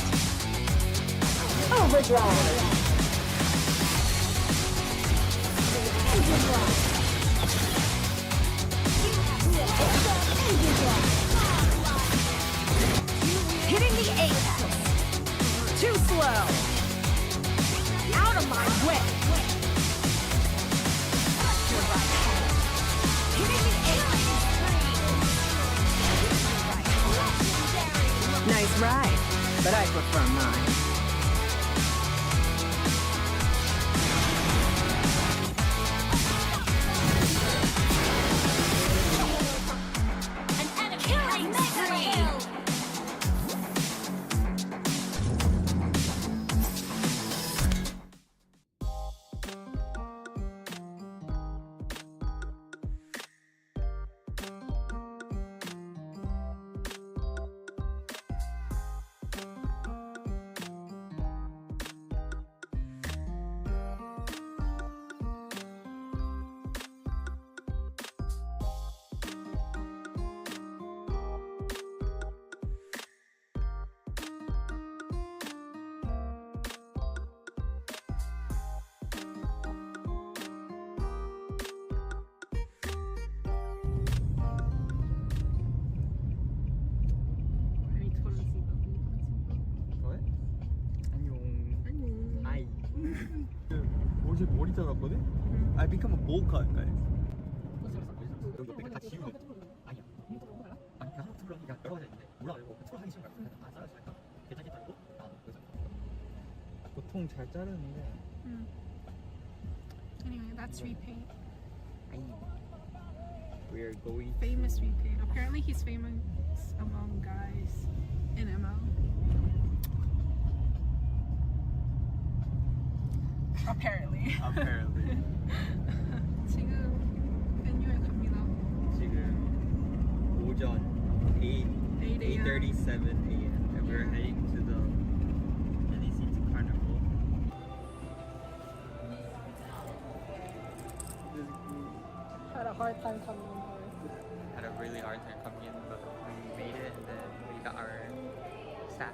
Speaker 4: Overdrive! Engine blast! Engine blast!
Speaker 1: Hitting the apex. Too slow. Out of my way. Hitting the apex. Nice ride, but I prefer mine.
Speaker 7: 어제 머리 잘랐거든? I become a bowl cut, guys. 여기 옆에 다 지우는. 아니야. 아니 그냥 하나 트롤 하기가 여러 가지 있는데 몰라가지고 트롤 하기 싫은 거야. 그래서 다 잘라주니까 괜찮게 자르고 나도 그래서 보통 잘 자르는데.
Speaker 6: Anyway, that's repaint.
Speaker 7: We are going
Speaker 6: Famous repaint. Apparently he's famous among guys in ML. Apparently.
Speaker 7: apparently.
Speaker 6: 지금 venue 갑니다.
Speaker 7: 지금 오전 8:37 a.m. and we're heading to the NEC Carnival.
Speaker 6: Had a hard time coming here.
Speaker 7: Had a really hard time coming in, but we made it and then we got our staff.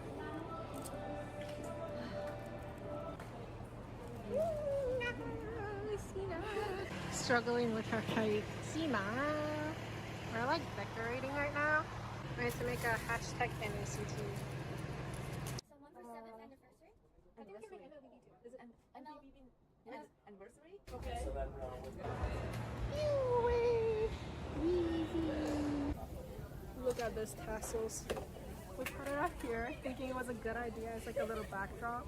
Speaker 6: Struggling with her height. Sina. We're like decorating right now. I need to make a hashtag NACT.
Speaker 3: So 1 for 7th anniversary? I think
Speaker 6: Anniversary? Okay. Look at those tassels. We put it up here thinking it was a good idea. It's like a little backdrop.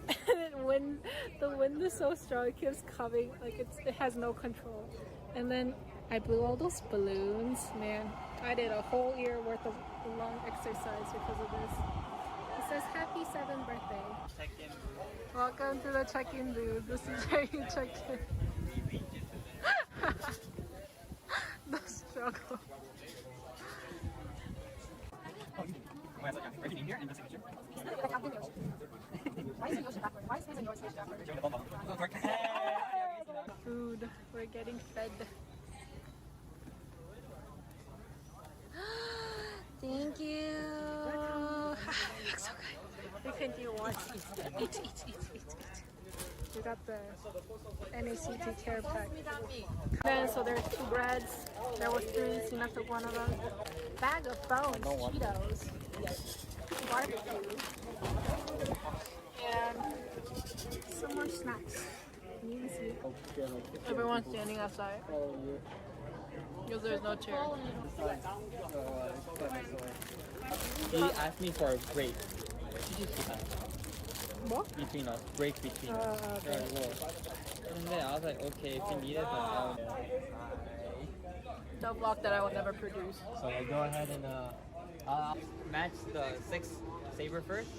Speaker 6: And then when the wind is so strong, it keeps coming. Like it has no control. And then I blew all those balloons. Man, I did a whole year worth of lung exercise because of this. It says happy 7th birthday.
Speaker 7: Check-in.
Speaker 6: Welcome to the check-in booth. This is where you check in. The struggle.
Speaker 7: Write your name here and the signature.
Speaker 6: Food. We're getting fed. Thank you. Looks so good. We continue watching. Eat. We got the NACT care pack. Then, so there are 2 breads. There was 3. Sina took one of them. Bag of bones, Cheetos, barbecue, and some more snacks. You can see. Everyone's standing outside because there's no chair.
Speaker 7: He asked me for a break.
Speaker 6: What?
Speaker 7: Between us, break between us.
Speaker 6: Okay.
Speaker 7: And then I was like, okay, if you need it, but
Speaker 6: The vlog that I will never produce.
Speaker 7: so I go ahead and match the 6 saber first.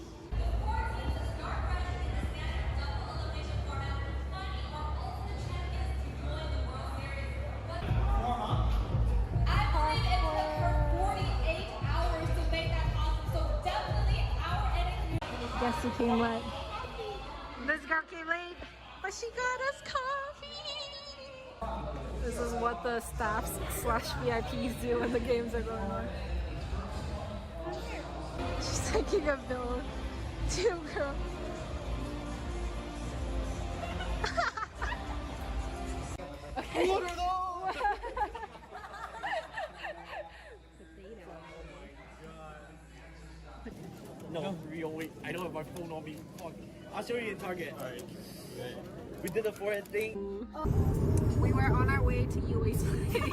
Speaker 6: Guess who came late? This girl came late, but she got us coffee. This is what the staffs / VIPs do when the games are going on. She's taking a bill. 2 girls. Okay.
Speaker 7: No, real wait. I don't have my phone on me. Fuck. I'll show you in Target. Alright. We did the forehead thing.
Speaker 6: We were on our way to UA's place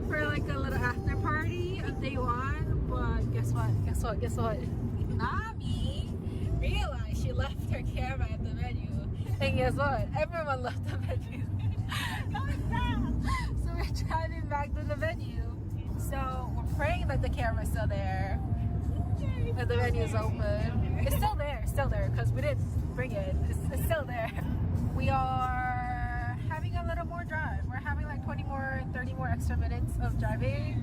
Speaker 6: for like a little after party on day 1, but guess what? Nami realized she left her camera at the venue, and guess what? Everyone left the venue. So we're driving back to the venue. So we're praying that the camera's still there. And the venue is open. It's still there, because we didn't bring it. It's still there. We are having a little more drive. We're having like 30 more extra minutes of driving.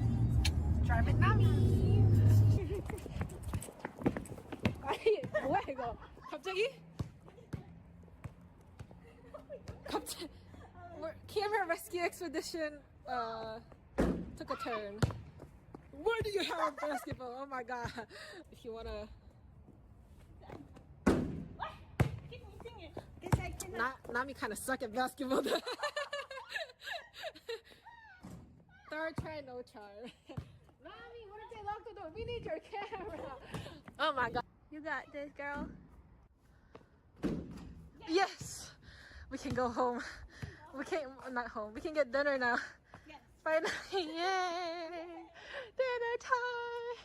Speaker 6: Drive with Nami. 뭐야 이거? 갑자기? Camera rescue expedition took a turn. Where do you have a basketball? Oh my god. If you wanna. Nami kind of suck at basketball. Third try, no charm. Nami, what if they lock the door? We need your camera. Oh my god. You got this, girl. Yes! We can go home. We can't, not home. We can get dinner now. Finally, yay! Dinner time!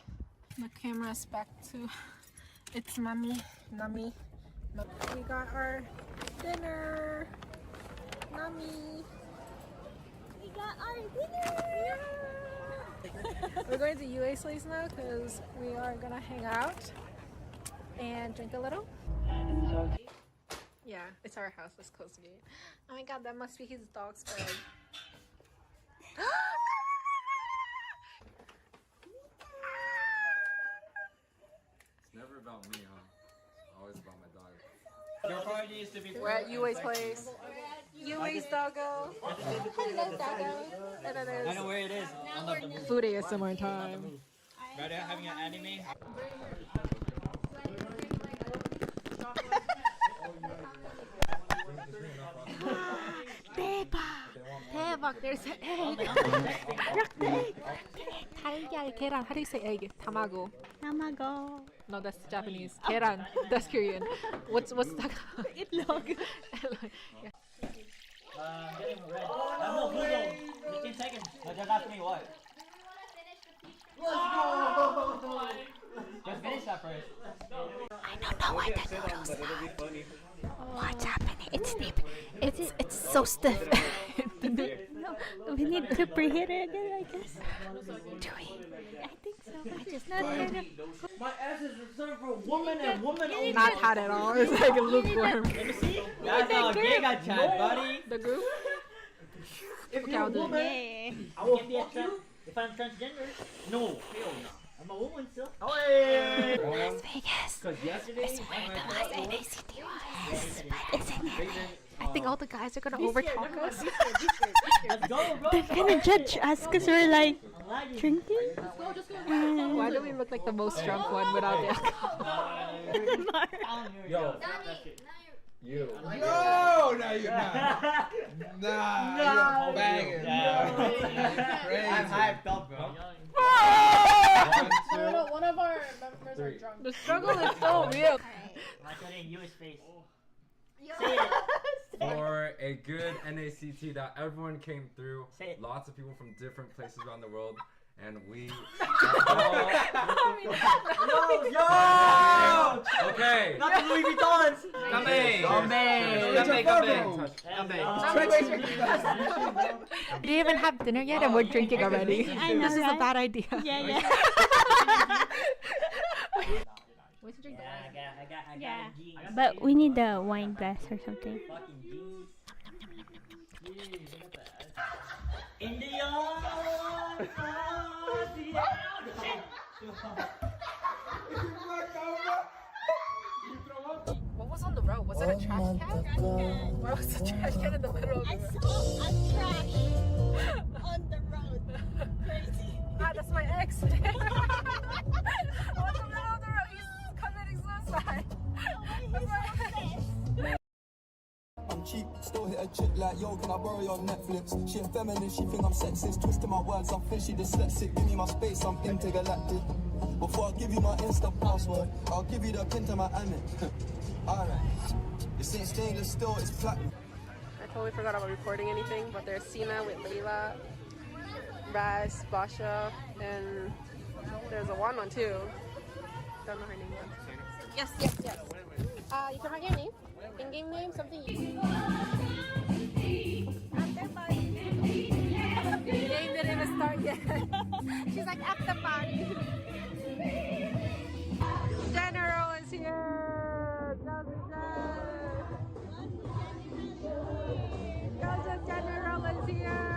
Speaker 6: The camera's back to its Nami. We got our dinner. Nami. We got our dinner! Yeah. We're going to UA's place now because we are gonna hang out and drink a little. Yeah, it's our house. Let's close the gate. Oh my god, that must be his dog's bed.
Speaker 9: It's never about me, huh? Always about my dog.
Speaker 7: Your party is to be.
Speaker 6: We're at UA's place. UA's doggo. Hello, doggo. And then
Speaker 7: I know where it is. On the
Speaker 6: food ASMR time.
Speaker 7: rather having an anime.
Speaker 3: 대박! 대박! There's an egg! 달걀 개
Speaker 6: Keran. How do you say egg? Tamago.
Speaker 3: Tamago.
Speaker 6: No, that's Japanese. Keran. That's Korean. What's that?
Speaker 3: Itlog.
Speaker 6: Yeah.
Speaker 7: Getting red. I'm no blue zone. 15 seconds. No, just ask me what. Let's go! Just finish that first.
Speaker 3: I don't know why the noodles What's happening? It's deep. It's so stiff. No, we need to preheat it again, I guess. Do we? I think so. I just not
Speaker 7: My ass is reserved for woman and woman only.
Speaker 6: Not hot at all. It's like a lukewarm.
Speaker 7: Let me see. That's how Giga chat, buddy.
Speaker 6: The group?
Speaker 7: If you're a woman,
Speaker 3: Yeah.
Speaker 7: I will fuck you. If I'm transgender, no. Hell no. I'm a woman still. Oh, hey.
Speaker 3: Las Vegas.
Speaker 7: Because yesterday,
Speaker 3: It's where the last NACT was. But it's in LA.
Speaker 6: I think all the guys are gonna overtalk us.
Speaker 7: Let's go, bro.
Speaker 3: They're gonna judge us because we're like drinking.
Speaker 6: Why do we look like the most drunk one without the alcohol?
Speaker 7: Yo.
Speaker 2: You. No, no, you're not. Nah, you're banging. Crazy.
Speaker 7: I'm hyped up, bro.
Speaker 6: One of our members are drunk. The struggle is so real.
Speaker 7: I couldn't use face. Say it.
Speaker 9: For a good NACT that everyone came through.
Speaker 7: Say it.
Speaker 9: Lots of people from different places around the world. And we
Speaker 7: Yo!
Speaker 9: Okay.
Speaker 7: Not the Louis Vuittons.
Speaker 6: We didn't even have dinner yet and we're drinking already.
Speaker 3: I know,
Speaker 6: This is a
Speaker 3: right?
Speaker 6: bad idea.
Speaker 3: Yeah.
Speaker 6: Where's the drink?
Speaker 7: I
Speaker 3: Yeah.
Speaker 7: got jeans.
Speaker 3: But we need the wine glass or something.
Speaker 7: Fucking jeans. India.
Speaker 6: What was on the road? Was it a trash can? Where was the trash can in the middle of the road?
Speaker 3: saw a trash on the road. Crazy.
Speaker 6: Ah, that's my ex. On the middle of the road, he's committing suicide.
Speaker 5: I'm cheap, still hit a chick like, yo, can I borrow your Netflix? She a feminist, she think I'm sexist. Twisting my words, I'm fishy dyslexic. Give me my space, I'm intergalactic. Before I give you my Insta password, I'll give you the pin to my Amex. Alright. This ain't stainless steel, it's platinum.
Speaker 6: I totally forgot about recording anything, but there's Sina with Layla, Raz, Basha, and there's a one too. Don't know her name yet. Yes. You can write your name. In-game name, something you The game didn't even start yet. She's like, at the party. General is here. Joseph General is here.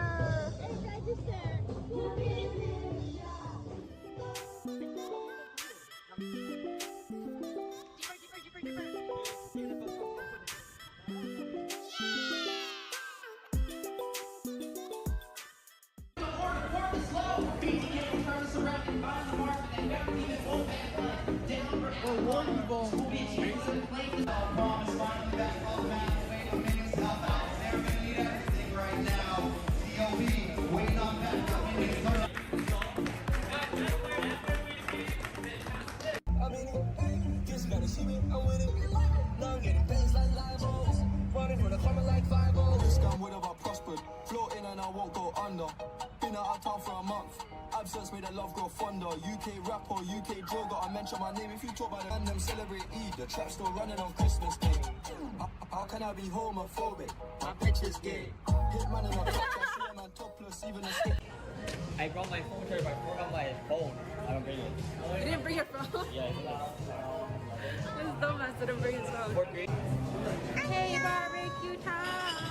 Speaker 5: Absence made the love grow fonder. UK rapper, UK drill, gotta mention my name. If you talk about it and them celebrate Eid, the trap's still running on Christmas Day. How can I be homophobic? My bitch is gay. Hit man in a top, I see a man topless, even a stick.
Speaker 7: I brought my phone charger, but I forgot my phone. I don't bring it.
Speaker 6: You didn't bring your phone?
Speaker 7: Yeah,
Speaker 6: This dumbass didn't bring his phone.
Speaker 7: fourth grade.
Speaker 6: Hey, barbecue time!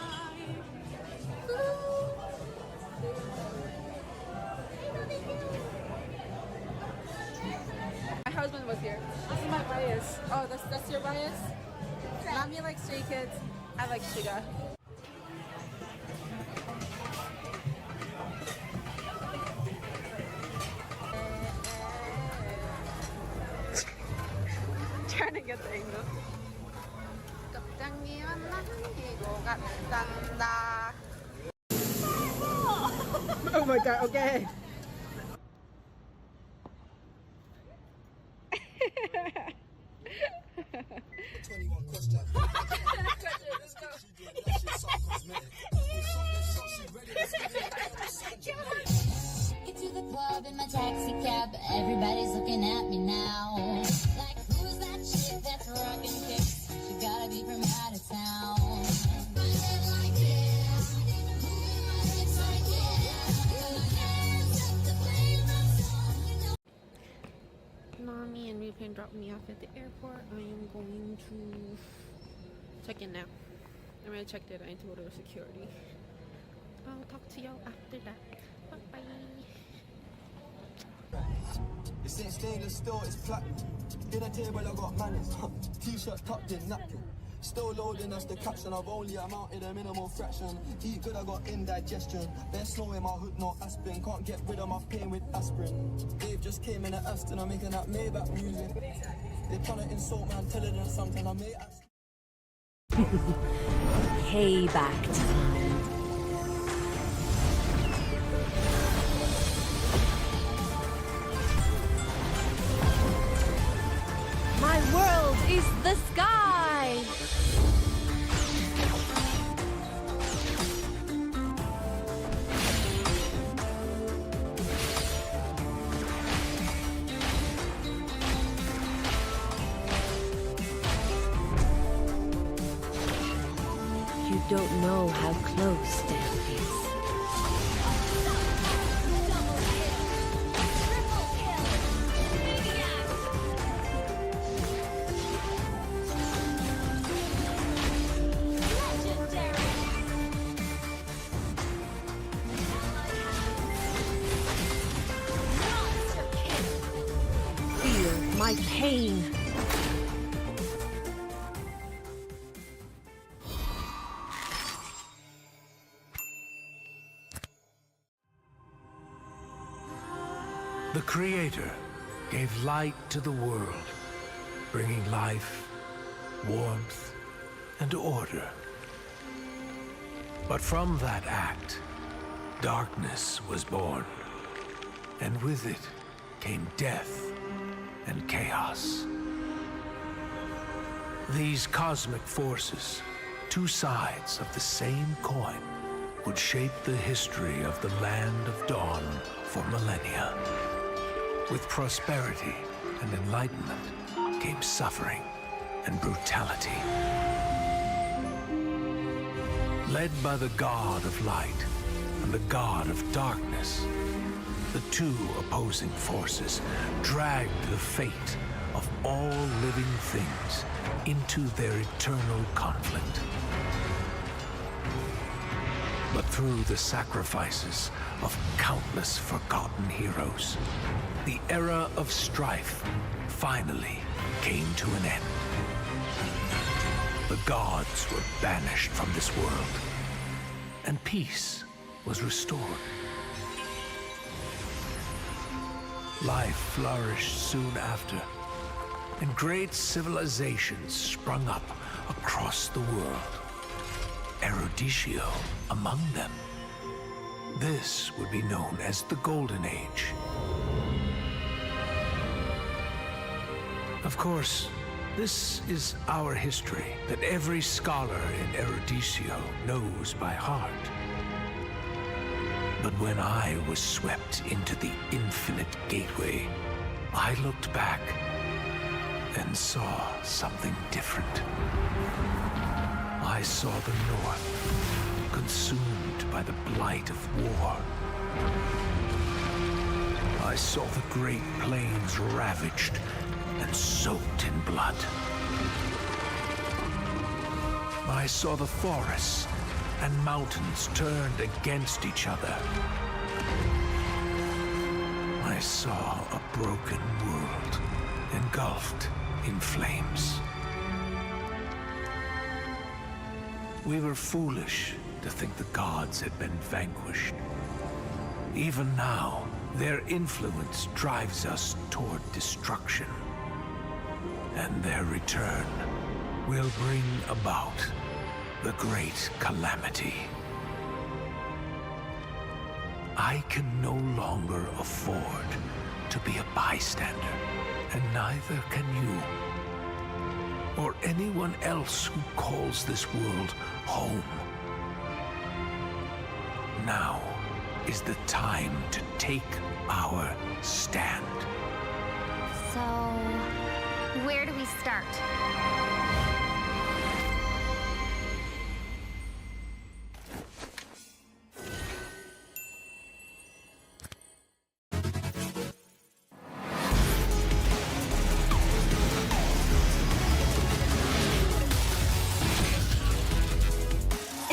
Speaker 6: My husband was here. This is my bias. Oh, that's your bias? Mommy likes Stray Kids. I like Shiga. Trying to get the angle. Oh my god, okay. and dropped me off at the airport. I am going to check in now. I'm gonna check that I need to go to security. I'll talk to y'all after that. Bye bye.
Speaker 5: It's in stainless steel, it's platinum. Dinner table, I got manners. T-shirt tucked in napkin. Still loading, that's the caption. I've only amounted a minimal fraction. Eat good, I got indigestion. There's snow in my hood, no aspirin. Can't get rid of my pain with aspirin. Dave just came in at Aston, I'm making that Maybach music. They tryna insult my intelligence sometimes. I may ask.
Speaker 1: Payback time. My world is the sky! You don't know how close death is. Feel my pain.
Speaker 2: The Creator gave light to the world, bringing life, warmth, and order. But from that act, darkness was born, and with it came death and chaos. These cosmic forces, two sides of the same coin, would shape the history of the Land of Dawn for millennia. With prosperity and enlightenment came suffering and brutality. Led by the God of light and the God of darkness, the two opposing forces dragged the fate of all living things into their eternal conflict. But through the sacrifices of countless forgotten heroes, the era of strife finally came to an end. The gods were banished from this world, and peace was restored. Life flourished soon after, and great civilizations sprung up across the world. Eruditio among them. This would be known as the Golden Age. Of course, this is our history that every scholar in Eruditio knows by heart. But when I was swept into the infinite gateway, I looked back and saw something different. I saw the North consumed by the blight of war. I saw the Great Plains ravaged and soaked in blood. I saw the forests and mountains turned against each other. I saw a broken world engulfed in flames. We were foolish to think the gods had been vanquished. Even now, their influence drives us toward destruction. And their return will bring about the great calamity. I can no longer afford to be a bystander, and neither can you. Or anyone else who calls this world home. Now is the time to take our stand.
Speaker 3: So, where do we start?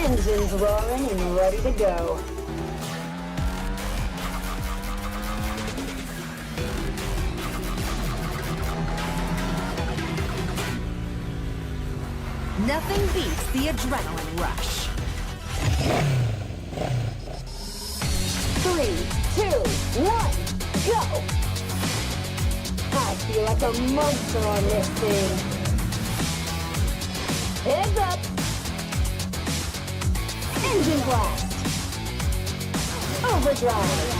Speaker 4: Engines roaring and ready to go.
Speaker 1: Nothing beats the adrenaline rush.
Speaker 4: 3, 2, 1, go! I feel like a monster on this thing. Heads up! Engine blast! Overdrive!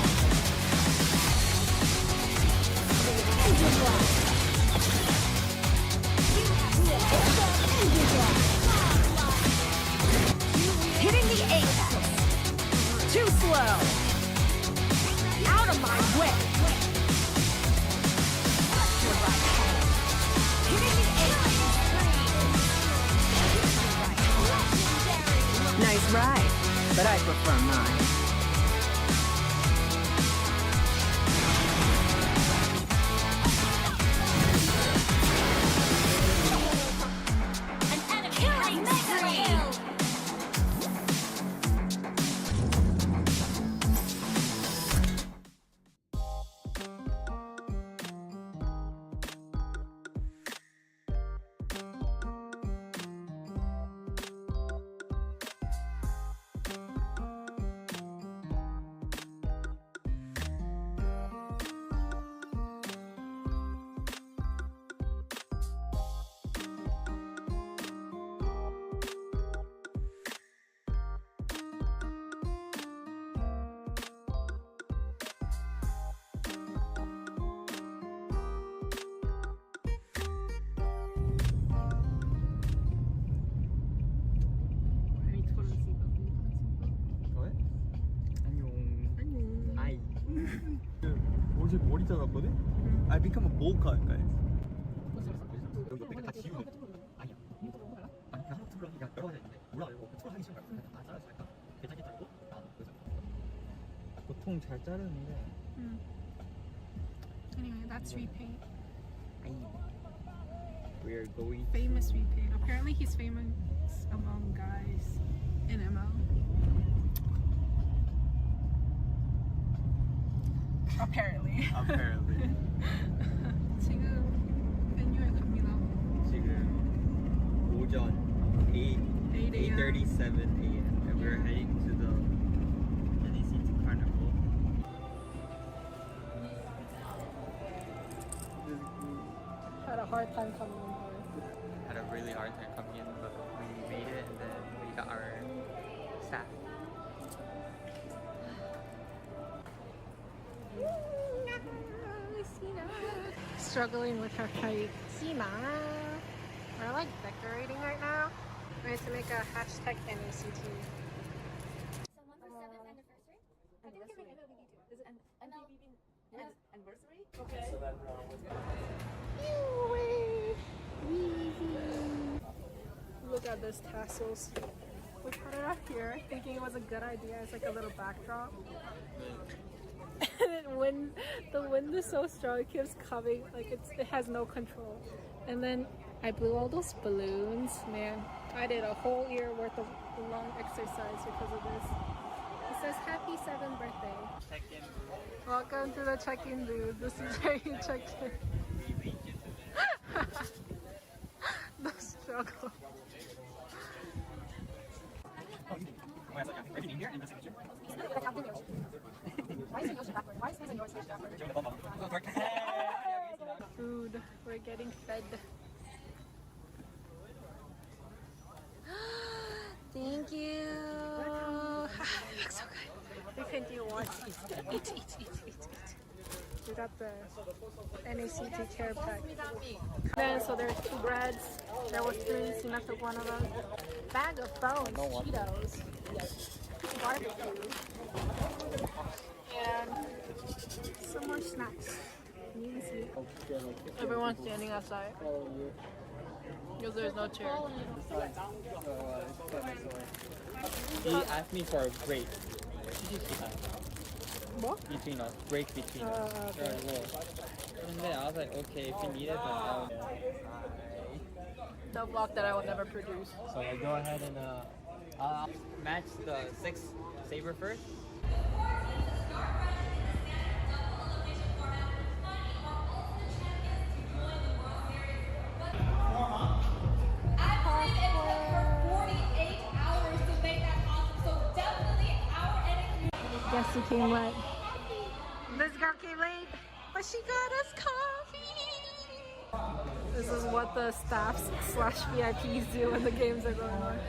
Speaker 4: Engine blast! Heads up! Engine blast!
Speaker 1: Hitting the apex. Too slow. Out of my way. Hitting the apex. Nice ride, but I prefer mine.
Speaker 7: 어제 머리 잘랐거든? I become a bowl cut, guys. 여기 옆에 다 지우는 아니야. 아니 그냥 하나 트롤 하기가 여러 가지 있는데 몰라요. 트롤 하기 싫은 거야. 다 잘라서 할까? 괜찮게 자르고 나는 그래서 보통 잘 자르는데.
Speaker 6: Anyway, that's repaint.
Speaker 7: We are going
Speaker 6: Famous repaint. Apparently, he's famous among guys in ML. Apparently.
Speaker 7: Apparently.
Speaker 6: 지금 venue 갑니다.
Speaker 7: 지금 오전 8:37 a.m. and we're heading to the NACT Carnival.
Speaker 6: Had a hard time coming in here.
Speaker 7: Had a really hard time coming in, but we made it and then we got our staff.
Speaker 6: Struggling with her height. Sina. We're like decorating right now. We need to make a hashtag NACT.
Speaker 3: Someone for 7th anniversary? I think we can make MLBB too. Is it MLBB anniversary? Okay. So then
Speaker 6: Look at those tassels. We put it up here thinking it was a good idea. It's like a little backdrop. And when the wind is so strong, it keeps coming, like it has no control. And then I blew all those balloons. Man, I did a whole year worth of long exercise because of this. It says happy 7th birthday.
Speaker 7: Check-in.
Speaker 6: Welcome to the check-in booth. This is where you check in. The struggle. Food. We're getting fed. Thank you. It looks so good. We can do one. Eat. We got the NACT care pack. Then, so there's 2 breads. There was 3. Sina took one of them. Bag of bones, Cheetos, barbecue, and some more snacks. You can see. Everyone's standing outside because there's no chair.
Speaker 7: He asked me for a break.
Speaker 6: What?
Speaker 7: Between us, break between us.
Speaker 6: Okay.
Speaker 7: And then I was like, okay, if you need it, then I'll.
Speaker 6: The vlog that I will never produce.
Speaker 7: So I go ahead and Match the 6 saber first.
Speaker 3: Guess who came late?
Speaker 6: This girl came late, but she got us coffee. This is what the staffs / VIPs do when the games are going on.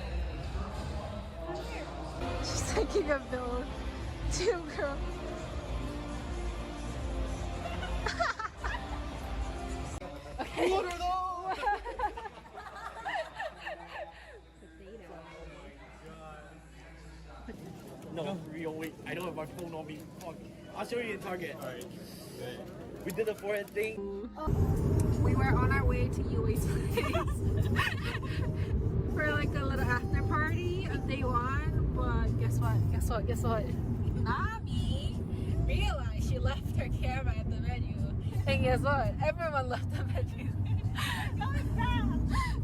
Speaker 6: She's taking a bill. 2 girls. Okay. What are those?
Speaker 7: No, real. Wait, I don't have my phone on me. Fuck. I'll show you in Target. Alright. We did the forehead thing.
Speaker 6: We were on our way to UA's place for like a little after party on day 1, but guess what? Nami realized she left her camera at the venue. And guess what? Everyone left the venue.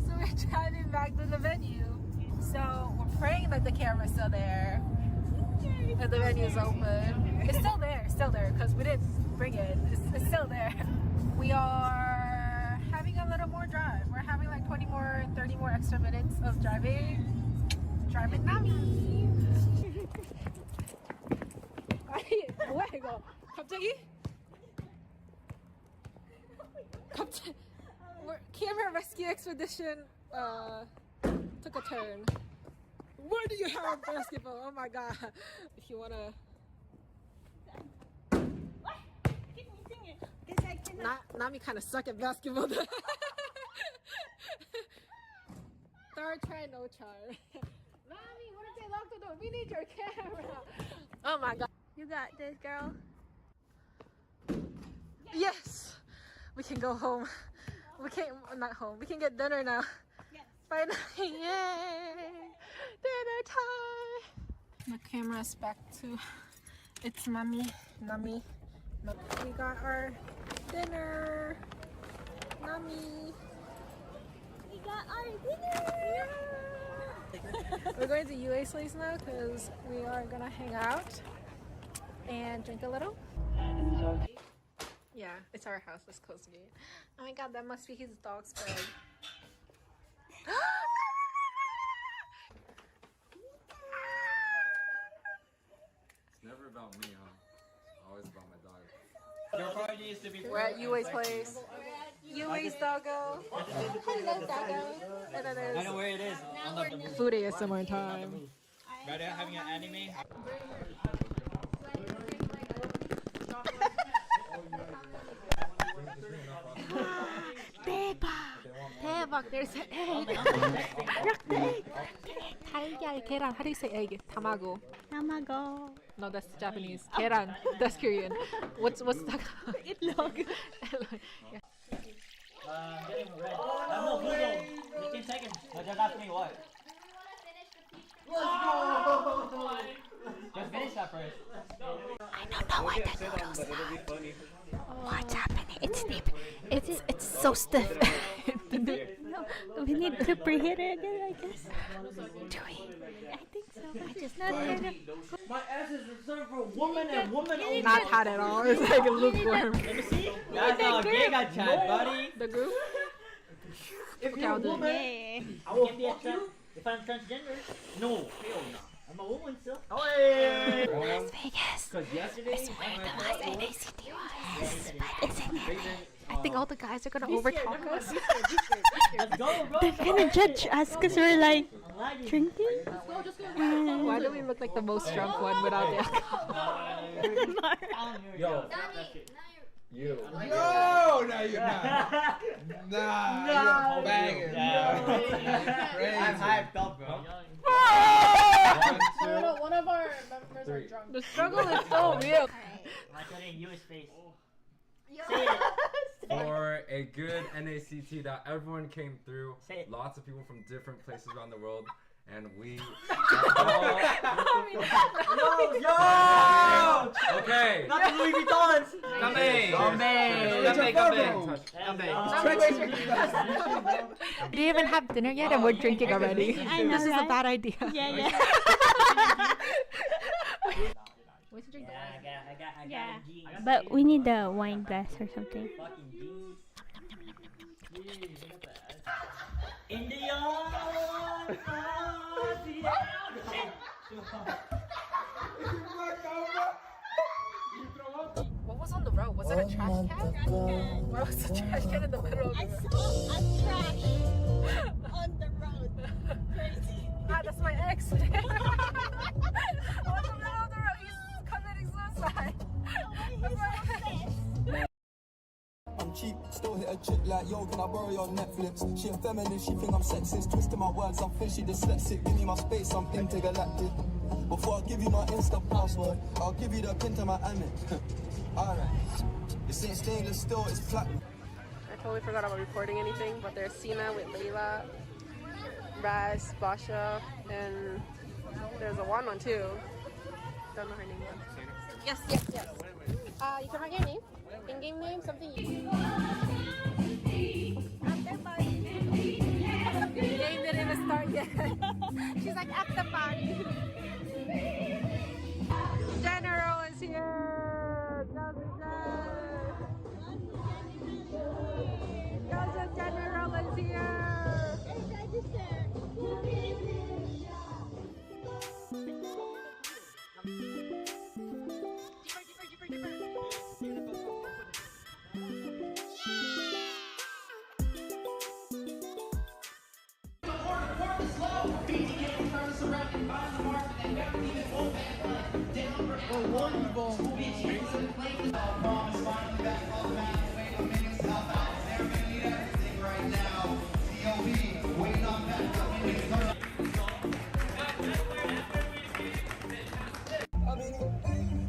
Speaker 6: So we're driving back to the venue. So we're praying that the camera's still there. And the venue is open. It's still there, because we didn't bring it. It's still there. We are having a little more drive. We're having like 20 more, 30 more extra minutes of driving. Driving Nami. 뭐야 이거? 갑자기? Camera rescue expedition took a turn. Where do you have basketball? Oh my god. If you wanna Nami kinda suck at basketball. Third try, no charm. Nami, what if they lock the door? We need your camera. Oh my god.
Speaker 3: You got this, girl.
Speaker 6: Yes! We can go home. We can't, not home. We can get dinner now. Yes. Finally, yay! Dinner time! The camera's back to its Nami. We got our dinner. Nami.
Speaker 3: We got our dinner!
Speaker 6: We're going to UA's place now because we are gonna hang out and drink a little. Yeah, it's our house. Let's close the gate. Oh my god, that must be his dog's bed.
Speaker 9: It's never about me, huh? Always about my dog.
Speaker 7: Your car needs to be.
Speaker 6: We're at UA's place. UA's doggo. Hello, doggo. And then
Speaker 7: I know
Speaker 6: there's
Speaker 7: where it is. On the
Speaker 6: food ASMR time.
Speaker 7: right there, having an anime.
Speaker 6: 대박, there's an egg. Crack the egg. 달걀, 계란. How do you say egg? Tamago.
Speaker 3: Tamago.
Speaker 6: No, that's Japanese. 계란. That's Korean. What's that?
Speaker 3: Itlog.
Speaker 6: Yeah.
Speaker 7: Getting red. No, blue zone. 15 seconds. But just ask me what. Just finish that first.
Speaker 3: I don't know why the noodles What's happening? It's so stiff. No, we need to preheat it again, I guess. Do we? I think so. I just not kind of.
Speaker 7: My ass is reserved for women and women only.
Speaker 6: Not hot at all. It's like a lukewarm.
Speaker 7: Let me see. That's how gay got chat, buddy.
Speaker 6: The group?
Speaker 7: If you're a woman, I will fuck you. If I'm transgender, no, hell no. I'm a woman still. Hey!
Speaker 3: Las Vegas.
Speaker 7: Because yesterday,
Speaker 3: It's where the most NACT was. But isn't it?
Speaker 6: I think all the guys are gonna overtalk us.
Speaker 7: Let's go, bro.
Speaker 3: They're gonna judge us because we're like drinking.
Speaker 6: Why do we look like the most drunk one without the alcohol?
Speaker 7: Yo.
Speaker 2: You. No, no, you're not. Nah, you're banging.
Speaker 7: I'm hyped up, bro.
Speaker 6: One of our members are drunk. The struggle is so real.
Speaker 7: I'm showing you his face.
Speaker 9: For a good NACT that everyone came through.
Speaker 7: Say it.
Speaker 9: Lots of people from different places around the world. And we
Speaker 7: Yo!
Speaker 9: Okay.
Speaker 7: Not the Louis Vuittons!
Speaker 9: Come in.
Speaker 3: We didn't even have dinner yet and we're drinking already.
Speaker 1: I know,
Speaker 3: This is a
Speaker 1: right?
Speaker 3: bad idea.
Speaker 1: Yeah. Yeah. But we need the wine glass or something.
Speaker 6: What was on the road? Was it a trash can? Why was the trash can in the middle of the road?
Speaker 1: A trash on the road. Crazy.
Speaker 6: Ah, that's my ex. On the middle of the road, he's committing suicide.
Speaker 5: I'm cheap, still hit a chick like, yo, can I borrow your Netflix? She a feminist, she think I'm sexist, twisting my words, I'm fishy dyslexic, give me my space, I'm intergalactic. Before I give you my Insta password, I'll give you the pin to my Amex. Alright, this ain't stainless steel, it's platinum.
Speaker 6: I totally forgot about recording anything, but there's Cena with Layla, Raz, Basha, and there's a one too. Don't know her name though. Yes. You can write your name. In-game name, something you game didn't even start yet. She's like, at the party. General is here. General is here.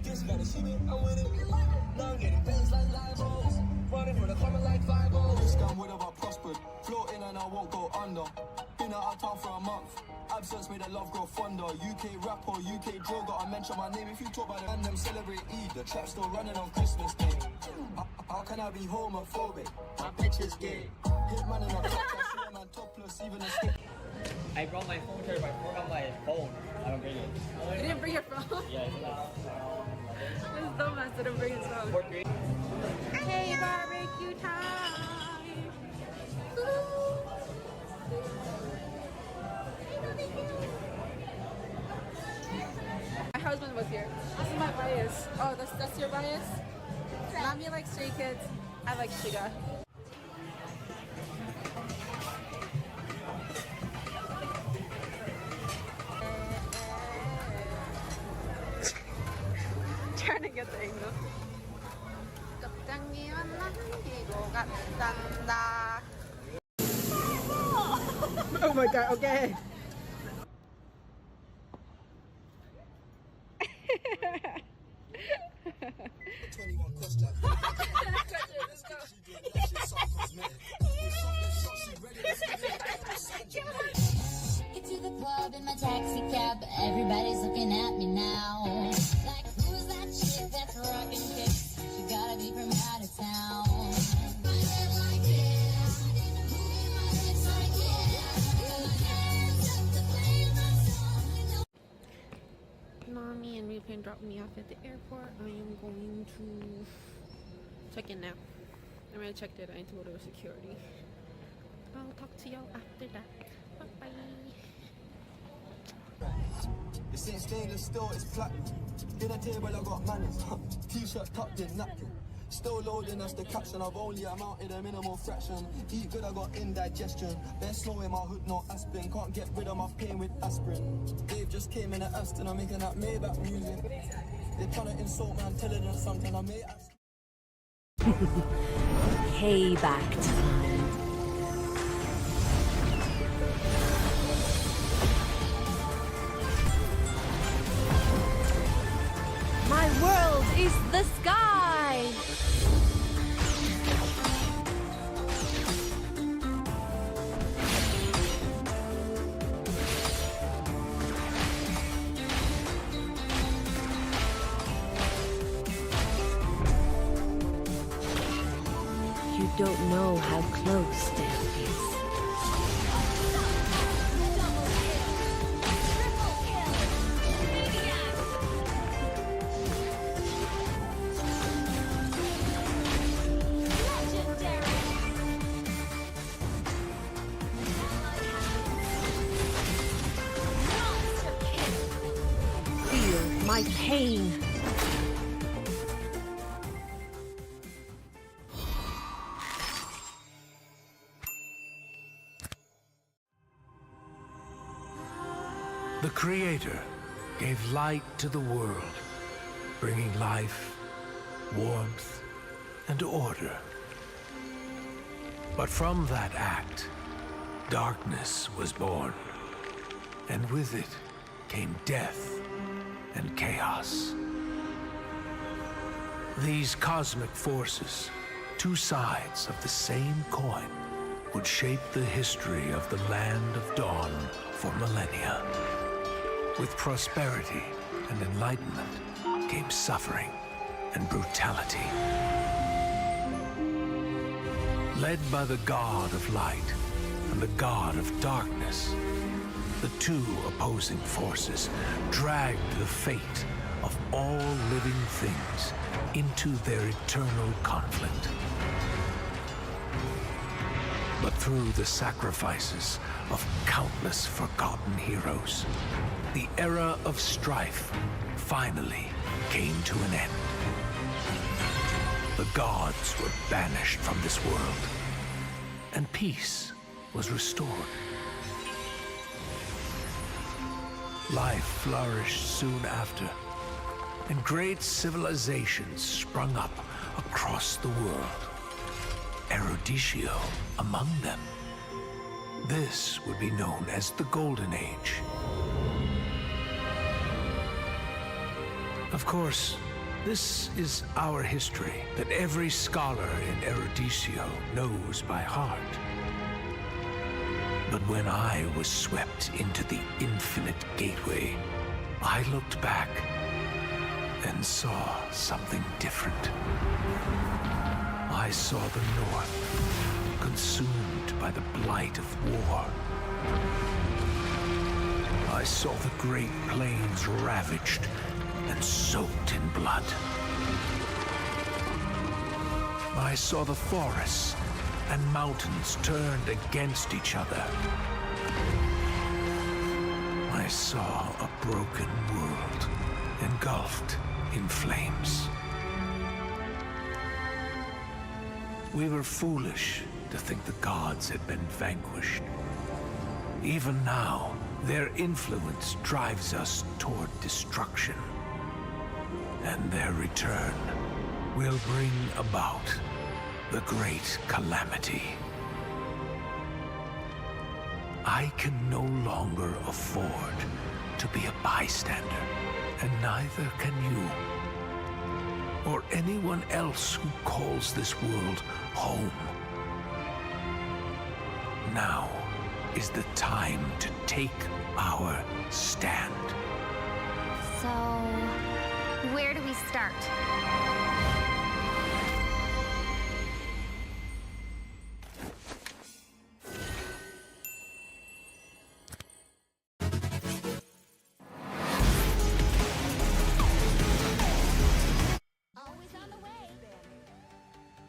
Speaker 5: Just gotta see me, I'm winning. Now I'm getting bangs like Libos. Running for the corner like 5-0. This gun would have prospered. Floating and I won't go under. Been out of town for a month. Absence made the love grow fonder. UK rapper, UK drill, gotta mention my name. If you talk about it and them celebrate Eid, the trap's still running on Christmas Day. How can I be homophobic? My bitch is gay. Hit man in a top, I see a man topless, even a stick.
Speaker 7: I brought my phone charger, but I forgot my phone. I don't bring it.
Speaker 6: You didn't bring your phone?
Speaker 7: Yeah,
Speaker 6: This dumbass didn't bring his phone. Hey, barbecue time! My husband was here. This is my bias. Oh, that's your bias? Mommy likes Stray Kids. I like Shiga. Trying to get the angle. Oh my god, okay.
Speaker 8: Get to the club in my taxi cab, everybody's looking at me now. Like, who's that chick that's rocking kicks? She gotta be from out of town.
Speaker 6: Mommy and Replane dropped me off at the airport. I am going to check in now. I already checked it. I need to go to security. I'll talk to y'all after that. Bye bye.
Speaker 5: This ain't stainless steel, it's platinum. Dinner table, I got manners. T-shirt tucked in, napkin. Still loading us the caption. I've only amounted a minimal fraction. Eat good, I got indigestion. There's snow in my hood, no aspirin. Can't get rid of my pain with aspirin. Dave just came in at Aston. I'm making that Maybach music. They're trying to insult my intelligence. Something I may ask.
Speaker 4: Payback time.
Speaker 1: My world is the sky!
Speaker 4: You don't know how close death is.
Speaker 1: my pain.
Speaker 2: The Creator gave light to the world, bringing life, warmth, and order. But from that act, darkness was born, and with it came death and chaos. These cosmic forces, two sides of the same coin, would shape the history of the Land of Dawn for millennia. With prosperity and enlightenment came suffering and brutality. Led by the God of light and the God of darkness, the two opposing forces dragged the fate of all living things into their eternal conflict. But through the sacrifices of countless forgotten heroes, the era of strife finally came to an end. The gods were banished from this world, and peace was restored. Life flourished soon after, and great civilizations sprung up across the world. Erudicio among them. This would be known as the Golden Age. Of course, this is our history that every scholar in Erudicio knows by heart. But when I was swept into the infinite gateway, I looked back and saw something different. I saw the North consumed by the blight of war. I saw the Great Plains ravaged and soaked in blood. I saw the forests and mountains turned against each other. I saw a broken world engulfed in flames. We were foolish to think the gods had been vanquished. Even now, their influence drives us toward destruction. And their return will bring about the great calamity. I can no longer afford to be a bystander, and neither can you. Or anyone else who calls this world home. Now is the time to take our stand.
Speaker 3: So, where do we start?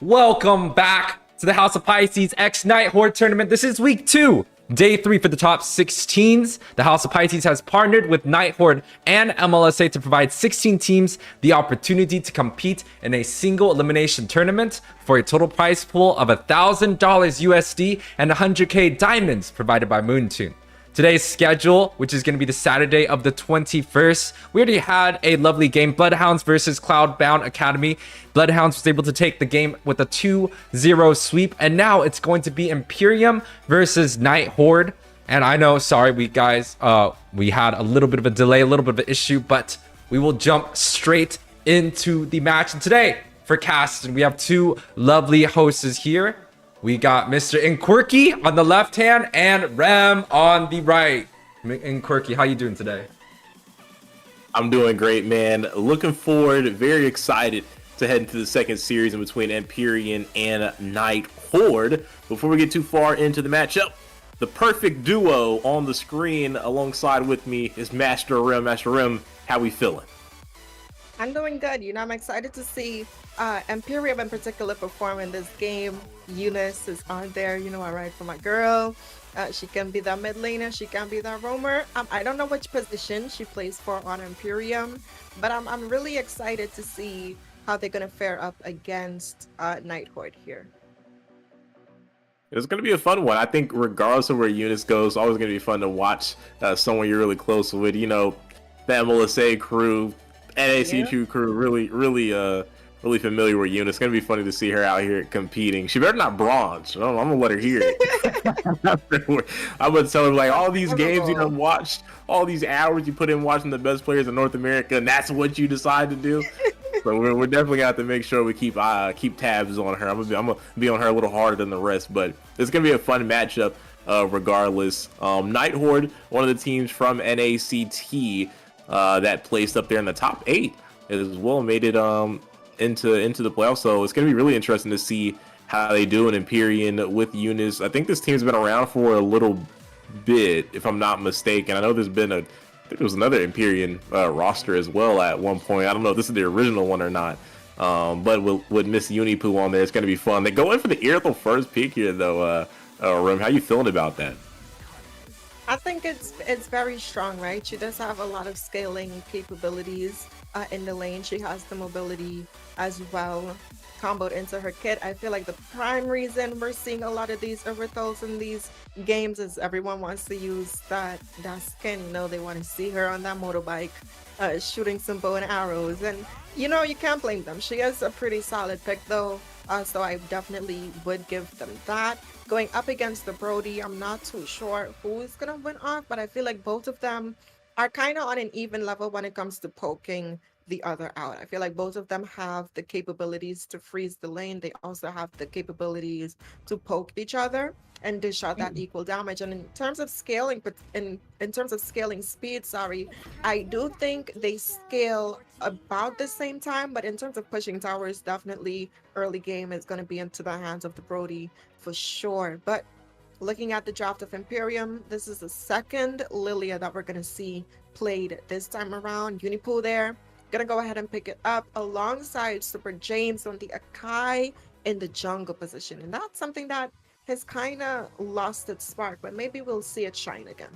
Speaker 9: Welcome back to the House of Pisces X Nighthorde tournament. This is week 2, day 3 for the top 16s. The House of Pisces has partnered with Nighthorde and MLSA to provide 16 teams the opportunity to compete in a single elimination tournament for a total prize pool of $1,000 USD and 100k diamonds provided by Moonton. Today's schedule, which is going to be the Saturday of the 21st, we already had a lovely game, Bloodhounds versus Cloudbound Academy. Bloodhounds was able to take the game with a 2-0 sweep, and now it's going to be Empyrean versus Nighthorde. And I know, sorry, we had a little bit of a delay, a little bit of an issue, but we will jump straight into the match. And today, for casting, we have two lovely hosts here. We got Mr. Inquirky on the left hand and Rem on the right. Inquirky, how you doing today?
Speaker 10: I'm doing great, man. Looking forward, very excited to head into the second series in between Empyrean and Nighthorde. Before we get too far into the matchup, the perfect duo on the screen alongside with me is Master Rem. Master Rem, how we feeling?
Speaker 11: I'm doing good. You know, I'm excited to see Empyrean in particular perform in this game. Eunice is on there. You know, I ride for my girl. She can be the mid laner. She can be the roamer. I don't know which position she plays for on Empyrean, but I'm really excited to see how they're gonna fare up against Nighthorde here.
Speaker 10: It's going to be a fun one. I think regardless of where Eunice goes, it's always going to be fun to watch someone you're really close with. You know, the MLSA crew, NAC2 crew, really familiar with Eunice. It's going to be funny to see her out here competing. She better not bronze. I'm going to let her hear it. I'm going to tell her, like, all these games you done watched, all these hours you put in watching the best players in North America, and that's what you decide to do. So we're definitely gonna have to make sure we keep tabs on her. I'm gonna be on her a little harder than the rest, but it's gonna be a fun matchup regardless. Nighthorde, one of the teams from NACT that placed up there in the top 8 as well, made it into the playoffs. So it's gonna be really interesting to see how they do in Empyrean with Eunice. I think this team's been around for a little bit, if I'm not mistaken. I know there's been I think there was another Empyrean roster as well at one point. I don't know if this is the original one or not. But with Miss Unipoo on there, it's going to be fun. They go in for the Immortal first pick here, though. Rim, how you feeling about that?
Speaker 11: I think it's very strong, right? She does have a lot of scaling capabilities in the lane. She has the mobility as well comboed into her kit. I feel like the prime reason we're seeing a lot of these Immortals in these games is everyone wants to use that skin. You know, they want to see her on that motorbike shooting some bow and arrows, and you know, you can't blame them. She is a pretty solid pick though, so I definitely would give them that. Going up against the Brody, I'm not too sure who's gonna win off, but I feel like both of them are kind of on an even level when it comes to poking the other out. I feel like both of them have the capabilities to freeze the lane. They also have the capabilities to poke each other and dish out that equal damage. And in terms of scaling, but in terms of scaling speed, sorry, I do think they scale about the same time, but in terms of pushing towers, definitely early game is going to be into the hands of the Brody for sure. But looking at the draft of Imperium, this is the second Lilia that we're going to see played this time around. Unipoo there, gonna go ahead and pick it up alongside Super James on the Akai in the jungle position. And that's something that has kind of lost its spark, but maybe we'll see it shine again.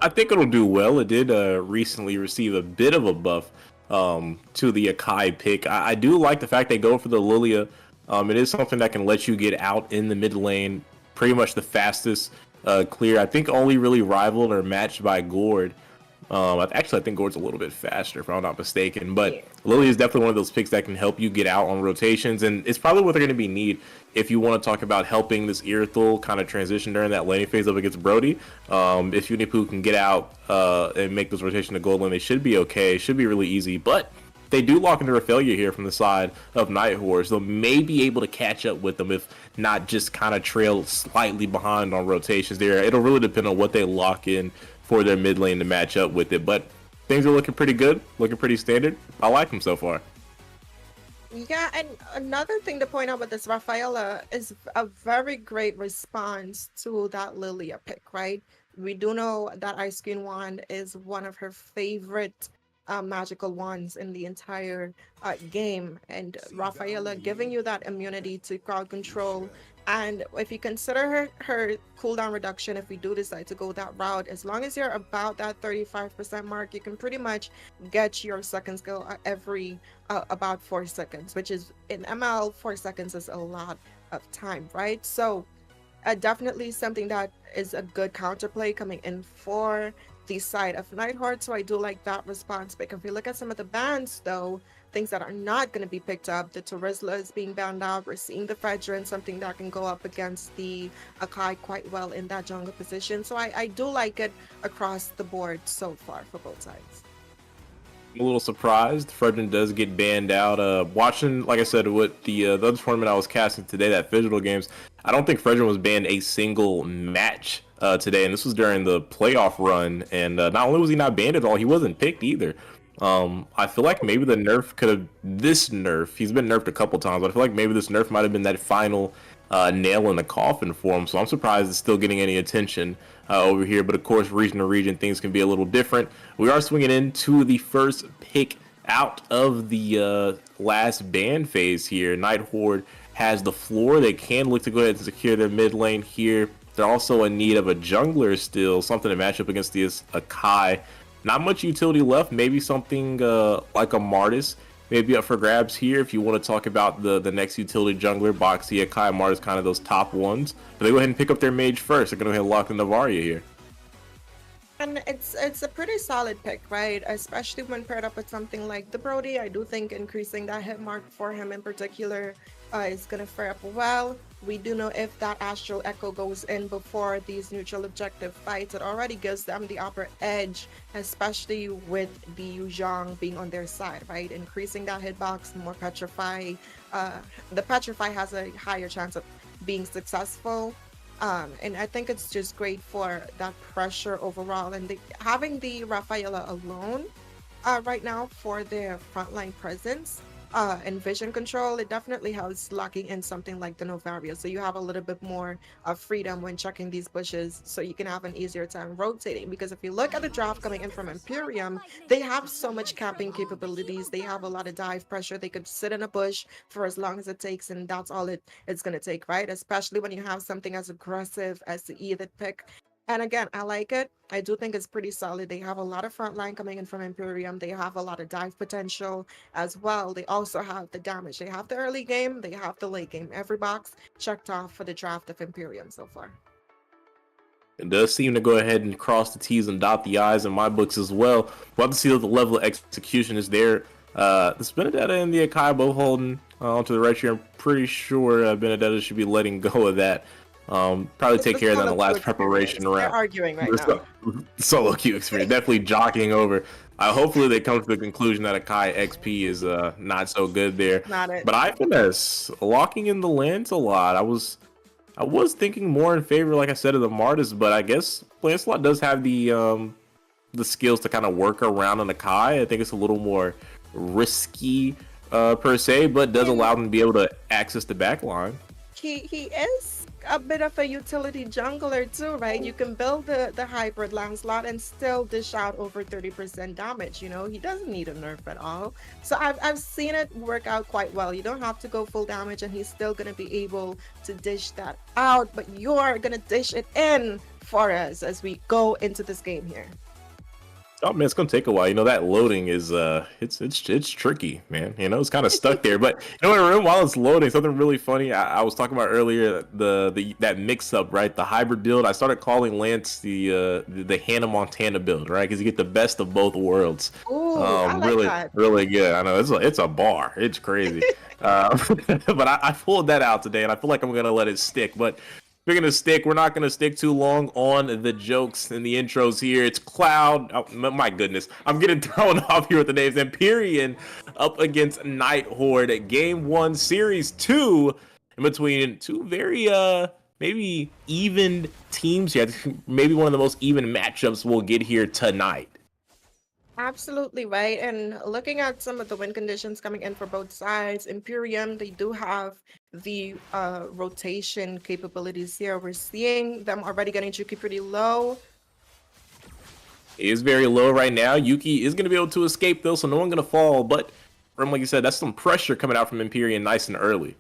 Speaker 10: I think it'll do well. It did recently receive a bit of a buff to the Akai pick. I do like the fact they go for the Lilia. It is something that can let you get out in the mid lane pretty much the fastest clear. I think only really rivaled or matched by Gord. Actually, I think Gord's a little bit faster, if I'm not mistaken. But Lily is definitely one of those picks that can help you get out on rotations, and it's probably what they're going to be need if you want to talk about helping this Immortal kind of transition during that laning phase up against Brody. If Unipoo can get out and make this rotation to gold lane, they should be okay. It should be really easy, but they do lock into a failure here from the side of Nighthorde, so may be able to catch up with them, if not just kind of trail slightly behind on rotations there. It'll really depend on what they lock in for their mid lane to match up with it, but things are looking pretty good, looking pretty standard. I like them so far.
Speaker 11: Yeah, and another thing to point out with this Rafaela is a very great response to that Lilia pick, right? We do know that Ice Queen Wand is one of her favorite magical wands in the entire game, and Rafaela giving you that immunity to crowd control. And if you consider her cooldown reduction, if we do decide to go that route, as long as you're about that 35% mark, you can pretty much get your second skill every about 4 seconds, which is in ML 4 seconds is a lot of time, right? So definitely something that is a good counterplay coming in for the side of Nighthorde. So I do like that response. But if we look at some of the bans though, things that are not going to be picked up, the Terizla is being banned out. We're seeing the Fedrin, something that can go up against the Akai quite well in that jungle position. So I do like it across the board so far for both sides.
Speaker 10: I'm a little surprised Fredrin does get banned out. Watching, like I said, with the other tournament I was casting today, that Digital Games, I don't think Fredrin was banned a single match today, and this was during the playoff run, and not only was he not banned at all, he wasn't picked either. I feel like maybe the nerf could have, this nerf, he's been nerfed a couple times, but I feel like maybe this nerf might have been that final nail in the coffin for him, so I'm surprised it's still getting any attention over here. But of course, region to region, things can be a little different. We are swinging into the first pick out of the last ban phase here. Nighthorde has the floor. They can look to go ahead and secure their mid lane here. They're also in need of a jungler still, something to match up against this Akai. Not much utility left. Maybe something like a Martis maybe up for grabs here if you want to talk about the next utility jungler. Boxy, Akai, Martis, kind of those top ones. But they go ahead and pick up their mage first. They're going to go ahead and lock in Navaria here.
Speaker 11: And it's a pretty solid pick, right? Especially when paired up with something like the Brody. I do think increasing that hit mark for him in particular is going to fare up well. We do know if that Astral Echo goes in before these neutral objective fights, it already gives them the upper edge, especially with the Yuzhong being on their side, right? Increasing that hitbox, more Petrify. The Petrify has a higher chance of being successful. And I think it's just great for that pressure overall. And having the Rafaela alone right now for their frontline presence and vision control, it definitely helps locking in something like the Novaria. So you have a little bit more freedom when checking these bushes, so you can have an easier time rotating. Because if you look at the draft coming in from Empyrean, they have so much camping capabilities. They have a lot of dive pressure. They could sit in a bush for as long as it takes, and that's all it's going to take, right? Especially when you have something as aggressive as the Edith pick. And again, I like it. I do think it's pretty solid. They have a lot of frontline coming in from Imperium. They have a lot of dive potential as well. They also have the damage. They have the early game. They have the late game. Every box checked off for the draft of Imperium so far.
Speaker 10: It does seem to go ahead and cross the T's and dot the I's in my books as well. We'll have to see what the level of execution is there. This Benedetta and the Akai both holding onto the right here. I'm pretty sure Benedetta should be letting go of that. Probably take care of that in the last preparation round.
Speaker 11: They're arguing right now.
Speaker 10: Solo queue experience, definitely jockeying over. Hopefully they come to the conclusion that Akai XP is not so good there.
Speaker 11: Not it.
Speaker 10: But I finesse locking in the lands a lot. I was thinking more in favor, like I said, of the Martis, but I guess Lancelot does have the skills to kind of work around an Akai. I think it's a little more risky per se, but does allow them to be able to access the back line.
Speaker 11: He is a bit of a utility jungler too, right? You can build the hybrid Lancelot and still dish out over 30% damage. You know, he doesn't need a nerf at all. So I've seen it work out quite well. You don't have to go full damage, and he's still gonna be able to dish that out, but you're gonna dish it in for us as we go into this game here.
Speaker 10: Oh man, it's gonna take a while. You know, that loading is it's tricky, man. You know, it's kind of stuck there. But you know, while it's loading, something really funny. I was talking about earlier that mix up, right? The hybrid build. I started calling Lance the Hannah Montana build, right? Because you get the best of both worlds.
Speaker 11: Ooh, I like
Speaker 10: really,
Speaker 11: that.
Speaker 10: really good. I know it's a bar. It's crazy. But I pulled that out today, and I feel like I'm gonna let it stick. But speaking of stick, we're not going to stick too long on the jokes and the intros here. It's Cloud. Oh, my goodness. I'm getting thrown off here with the names. Empyrean up against Nighthorde. Game 1, Series 2. In between two very, maybe even teams here. Maybe one of the most even matchups we'll get here tonight.
Speaker 11: Absolutely right. And looking at some of the win conditions coming in for both sides, Imperium, they do have the rotation capabilities here. We're seeing them already getting Yuki pretty low.
Speaker 10: It is very low right now. Yuki is going to be able to escape though, so no one's going to fall. But like you said, that's some pressure coming out from Empyrean nice and early.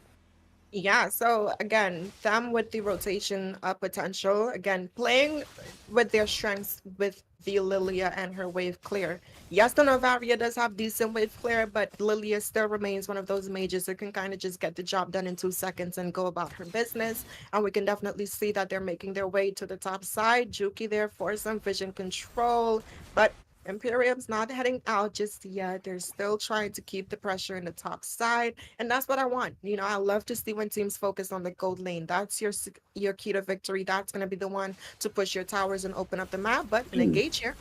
Speaker 11: Yeah, so again, them with the rotation potential, again, playing with their strengths with the Lilia and her wave clear. Yes, the Novaria does have decent wave clear, but Lilia still remains one of those mages that can kind of just get the job done in 2 seconds and go about her business. And we can definitely see that they're making their way to the top side. Juki there for some vision control, but Imperium's not heading out just yet. They're still trying to keep the pressure in the top side, and that's what I want. You know, I love to see when teams focus on the gold lane. That's your key to victory. That's going to be the one to push your towers and open up the map, but engage here.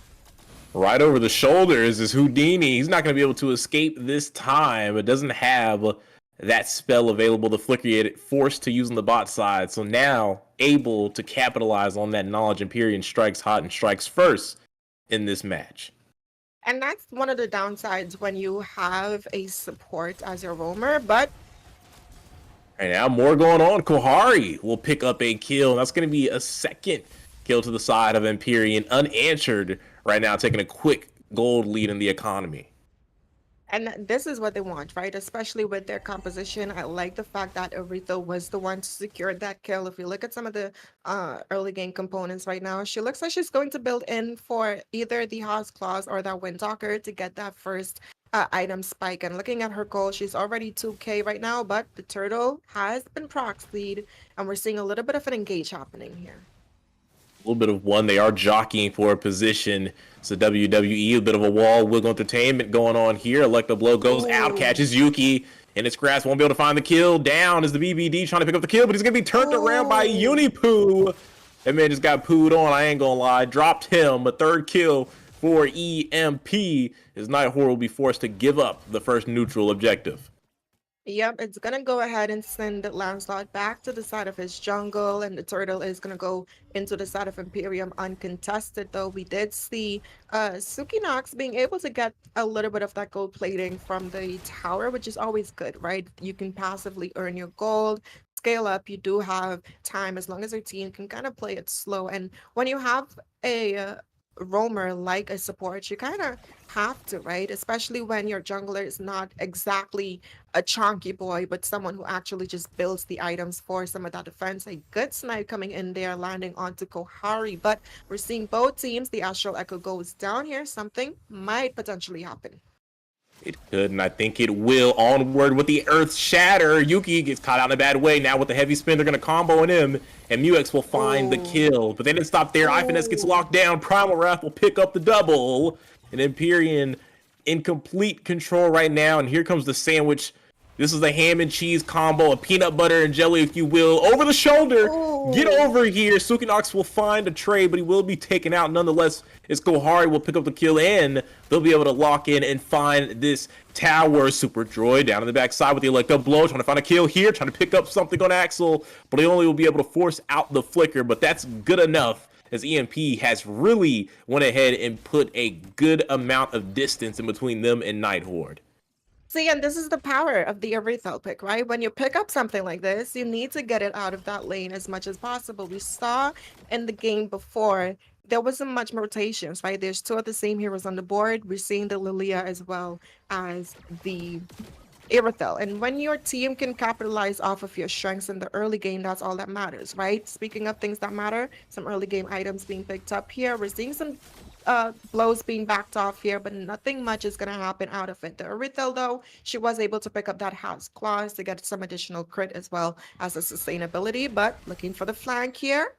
Speaker 10: Right over the shoulders is Houdini. He's not going to be able to escape this time. It doesn't have that spell available to flicker yet. Forced to use on the bot side, so now able to capitalize on that knowledge. Empyrean strikes hot and strikes first in this match.
Speaker 11: And that's one of the downsides when you have a support as your roamer, but
Speaker 10: right now more going on. Kohari will pick up a kill. That's going to be a second kill to the side of Empyrean, unanswered right now, taking a quick gold lead in the economy.
Speaker 11: And this is what they want, right? Especially with their composition. I like the fact that Aretha was the one to secure that kill. If you look at some of the early game components right now, she looks like she's going to build in for either the House Claws or that Windtalker to get that first item spike. And looking at her goal, she's already 2K right now, but the turtle has been proxied, and we're seeing a little bit of an engage happening here.
Speaker 10: A little bit of one. They are jockeying for a position. It's a WWE, a bit of a wall wiggle entertainment going on here. Electro Blow goes out, catches Yuki in its grasp. Won't be able to find the kill. Down is the BBD trying to pick up the kill, but he's going to be turned around by Unipoo. That man just got pooed on, I ain't going to lie. Dropped him. A third kill for EMP. His Nighthorde will be forced to give up the first neutral objective.
Speaker 11: Yep, it's gonna go ahead and send Lancelot back to the side of his jungle, and the turtle is gonna go into the side of Empyrean uncontested. Though we did see Suki Nox being able to get a little bit of that gold plating from the tower, which is always good, right? You can passively earn your gold, scale up. You do have time as long as your team can kind of play it slow. And when you have a roamer like a support, you kind of have to, right? Especially when your jungler is not exactly a chunky boy, but someone who actually just builds the items for some of that defense. A good snipe coming in there, landing onto Kohari, but we're seeing both teams. The Astral Echo goes down here. Something might potentially happen.
Speaker 10: It could, and I think it will. Onward with the Earth Shatter. Yuki gets caught out in a bad way. Now with the heavy spin, they're going to combo on him, and Muex will find the kill. But they didn't stop there. Ifinesse gets locked down. Primal Wrath will pick up the double. And Empyrean in complete control right now. And here comes the sandwich. This is a ham and cheese combo, a peanut butter and jelly, if you will. Over the shoulder. Get over here. Sukinox will find a trade, but he will be taken out. Nonetheless, it's Kohari will pick up the kill, and they'll be able to lock in and find this tower. Super Droid down on the backside with the Electro Blow, trying to find a kill here, trying to pick up something on Axel, but he only will be able to force out the flicker, but that's good enough, as EMP has really went ahead and put a good amount of distance in between them and Nighthorde.
Speaker 11: See, and this is the power of the Aretha pick, right? When you pick up something like this, you need to get it out of that lane as much as possible. We saw in the game before, there wasn't much rotations, right? There's two of the same heroes on the board. We're seeing the Lilia as well as the Irithel. And when your team can capitalize off of your strengths in the early game, that's all that matters, right? Speaking of things that matter, some early game items being picked up here. We're seeing some blows being backed off here, but nothing much is going to happen out of it. The Irithel, though, she was able to pick up that House Claws to get some additional crit as well as a sustainability, but looking for the flank here.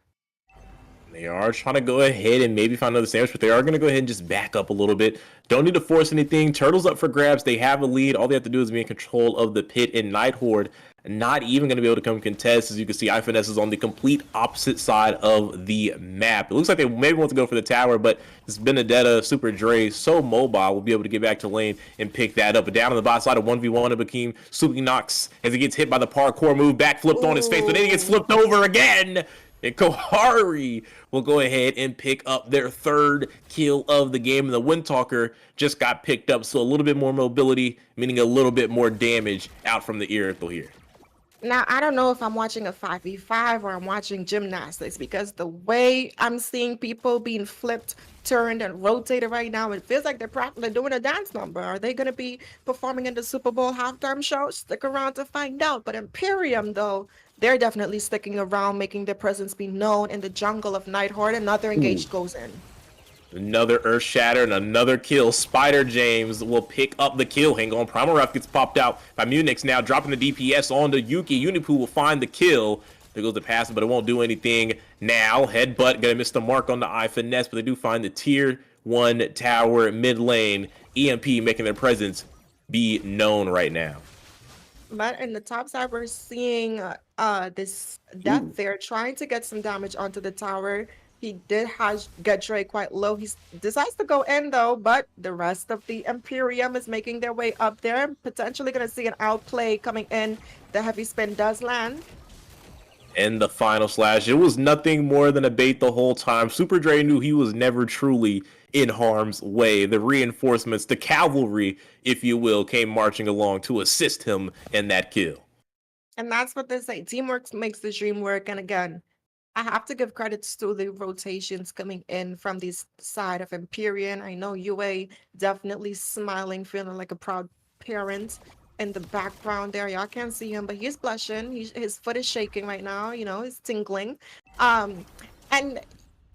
Speaker 10: They are trying to go ahead and maybe find another sandwich, but they are going to go ahead and just back up a little bit. Don't need to force anything. Turtle's up for grabs. They have a lead. All they have to do is be in control of the pit, and Nighthorde not even going to be able to come contest. As you can see, Ifinesse is on the complete opposite side of the map. It looks like they maybe want to go for the tower, but this Benedetta, Super Dre, so mobile, will be able to get back to lane and pick that up. But down on the bot side of 1v1 of Akeem, Suki Nox, as he gets hit by the parkour move, back flipped on his face, but then he gets flipped over again. And Kohari will go ahead and pick up their third kill of the game. And the Windtalker just got picked up, so a little bit more mobility, meaning a little bit more damage out from the Irithel here.
Speaker 11: Now, I don't know if I'm watching a 5v5 or I'm watching gymnastics, because the way I'm seeing people being flipped, turned, and rotated right now, it feels like they're practically doing a dance number. Are they going to be performing in the Super Bowl halftime show? Stick around to find out. But Empyrean, though, they're definitely sticking around, making their presence be known in the jungle of Nighthorde. Another engage goes in.
Speaker 10: Another Earth Shatter and another kill. Spider James will pick up the kill. Hang on. Primal Wrath gets popped out by Munix, now dropping the DPS onto Yuki. Unipoo will find the kill. There goes the pass, but it won't do anything now. Headbutt, gonna miss the mark on the Ifinesse, but they do find the tier 1 tower mid lane. EMP making their presence be known right now.
Speaker 11: But in the top side, we're seeing this Death there trying to get some damage onto the tower. He did get Dre quite low. He decides to go in, though, but the rest of the Empyrean is making their way up there. Potentially going to see an outplay coming in. The heavy spin does land.
Speaker 10: And the final slash. It was nothing more than a bait the whole time. Super Dre knew he was never truly in harm's way. The reinforcements, the cavalry, if you will, came marching along to assist him in that kill.
Speaker 11: And that's what they say. Teamwork makes the dream work. And again, I have to give credits to the rotations coming in from this side of Empyrean. I know UA definitely smiling, feeling like a proud parent in the background there. Y'all can't see him, but he's blushing. His foot is shaking right now. You know, he's tingling. And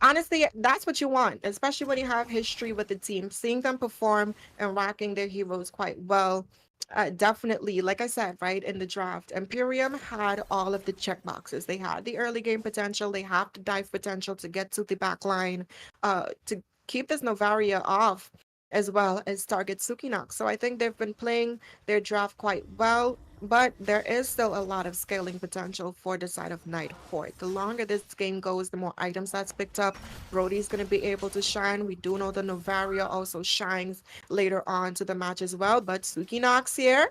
Speaker 11: honestly, that's what you want, especially when you have history with the team. Seeing them perform and rocking their heroes quite well. Definitely, like I said, right in the draft, Empyrean had all of the check boxes. They had the early game potential. They have the dive potential to get to the back line, to keep this Novaria off, as well as target Sukinox. So I think they've been playing their draft quite well, but there is still a lot of scaling potential for the side of Nighthorde. The longer this game goes, the more items that's picked up. Brody's going to be able to shine. We do know the Novaria also shines later on to the match as well, but Sukinox here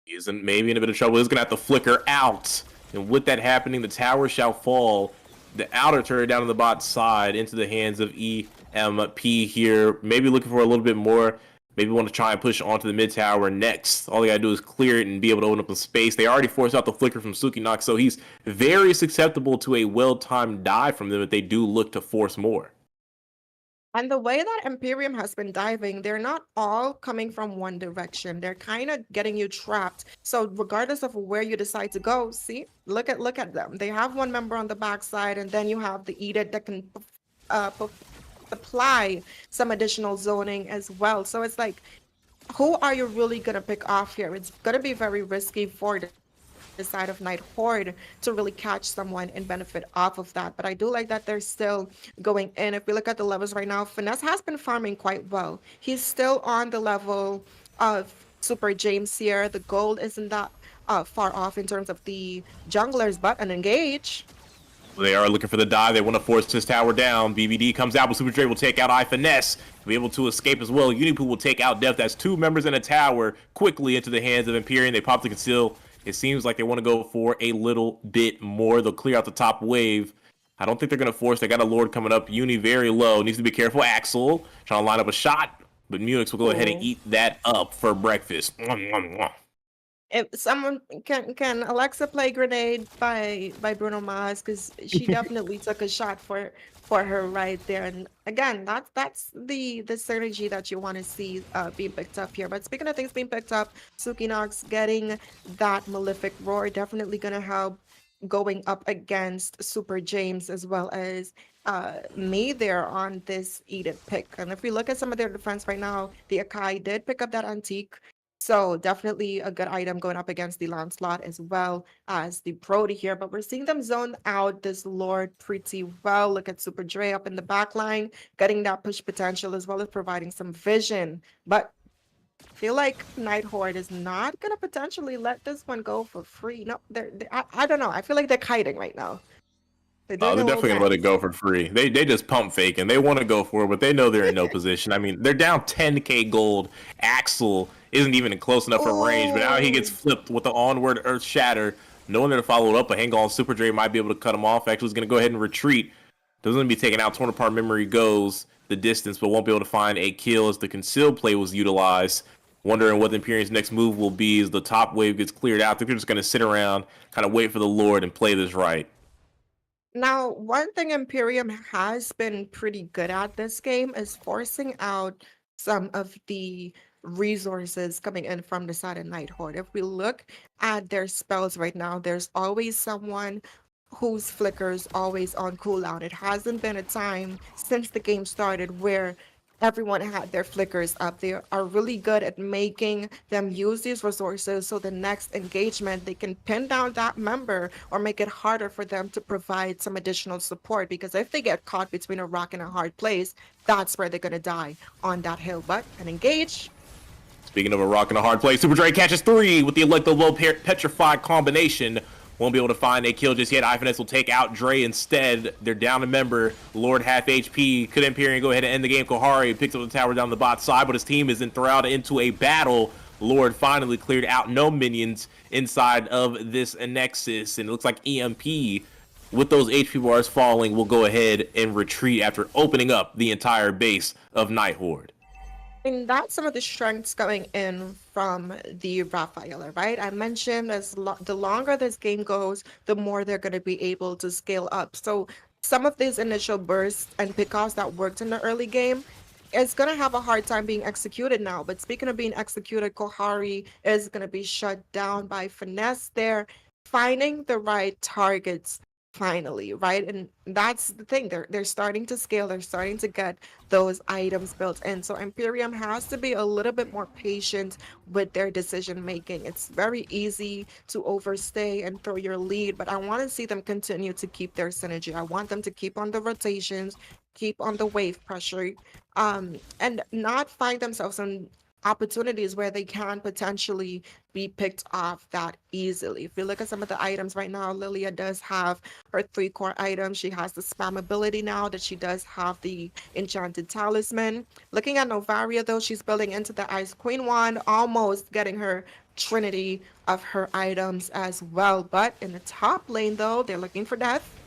Speaker 10: isn't maybe in a bit of trouble. He's going to have to flicker out. And with that happening, the tower shall fall. The outer turret down on the bot side into the hands of EMP here. Maybe looking for a little bit more. Maybe want to try and push onto the mid tower next. All they got to do is clear it and be able to open up the space. They already forced out the flicker from Sukinox, so he's very susceptible to a well-timed dive from them if they do look to force more.
Speaker 11: And the way that Empyrean has been diving, they're not all coming from one direction. They're kind of getting you trapped. So regardless of where you decide to go, see, look at them. They have one member on the backside, and then you have the ETA that can apply some additional zoning as well. So it's like, who are you really going to pick off here? It's going to be very risky for the side of Nighthorde to really catch someone and benefit off of that. But I do like that they're still going in. If we look at the levels right now, Finesse has been farming quite well. He's still on the level of Super James here. The gold isn't that far off in terms of the junglers, but an engage.
Speaker 10: They are looking for the dive. They want to force this tower down. BBD comes out, but Super Dre will take out iFinesse. Be able to escape as well. Unipool will take out Depth. That's two members in a tower quickly into the hands of Empyrean. They pop the conceal. It seems like they want to go for a little bit more. They'll clear out the top wave. I don't think they're going to force. They got a Lord coming up. Uni very low. Needs to be careful. Axel trying to line up a shot, but Munich will go ahead and eat that up for breakfast.
Speaker 11: If someone can Alexa play Grenade by Bruno Mars, because she definitely took a shot for her right there. And again, that's the synergy that you want to see being picked up here. But speaking of things being picked up, Sukinox getting that Malefic Roar definitely gonna help going up against Super James as well as me there on this ETA pick. And if we look at some of their defense right now, the Akai did pick up that Antique. So definitely a good item going up against the Lancelot as well as the Brody here. But we're seeing them zone out this Lord pretty well. Look at Super Dre up in the back line, getting that push potential as well as providing some vision. But I feel like Nighthorde is not going to potentially let this one go for free. No, I don't know. I feel like they're kiting right now.
Speaker 10: They're definitely going to let it go for free. They just pump fake and they want to go for it, but they know they're in no position. I mean, they're down 10k gold. Axel isn't even close enough for range, but now he gets flipped with the onward Earth Shatter. No one there to follow it up, but hang on, Super Dre might be able to cut him off. Actually, he's going to go ahead and retreat. Doesn't be taken out. Torn apart memory goes the distance, but won't be able to find a kill as the concealed play was utilized. Wondering what the Empyrean's next move will be as the top wave gets cleared out. I think they're just going to sit around, kind of wait for the Lord and play this right.
Speaker 11: Now, one thing Imperium has been pretty good at this game is forcing out some of the resources coming in from the side of Nighthorde. If we look at their spells right now, there's always someone whose flicker's always on cooldown. It hasn't been a time since the game started where everyone had their flickers up. They are really good at making them use these resources so the next engagement they can pin down that member or make it harder for them to provide some additional support, because if they get caught between a rock and a hard place, that's where they're going to die on that hill. But an engage.
Speaker 10: Speaking of a rock and a hard place, Super Dre catches 3 with the Electro Low Petrified combination. Won't be able to find a kill just yet. iFinesse will take out Dre instead. They're down a member. Lord half HP. Could Empyrean go ahead and end the game? Kohari picks up the tower down the bot side, but his team is enthralled into a battle. Lord finally cleared out no minions inside of this Nexus, and it looks like EMP, with those HP bars falling, will go ahead and retreat after opening up the entire base of Nighthorde.
Speaker 11: And that's some of the strengths going in from the Raphael, right? I mentioned the longer this game goes, the more they're going to be able to scale up. So some of these initial bursts and pickoffs that worked in the early game, it's gonna have a hard time being executed now. But speaking of being executed, Kohari is gonna be shut down by Finesse there, finding the right targets finally, right? And that's the thing. They're starting to scale, they're starting to get those items built in. So Empyrean has to be a little bit more patient with their decision making. It's very easy to overstay and throw your lead, but I want to see them continue to keep their synergy. I want them to keep on the rotations, keep on the wave pressure, and not find themselves in opportunities where they can potentially be picked off that easily. If you look at some of the items right now, Lilia does have her 3 core items. She has the spam ability now that she does have the enchanted talisman. Looking at Novaria though, she's building into the Ice Queen wand, almost getting her trinity of her items as well. But in the top lane though, they're looking for death.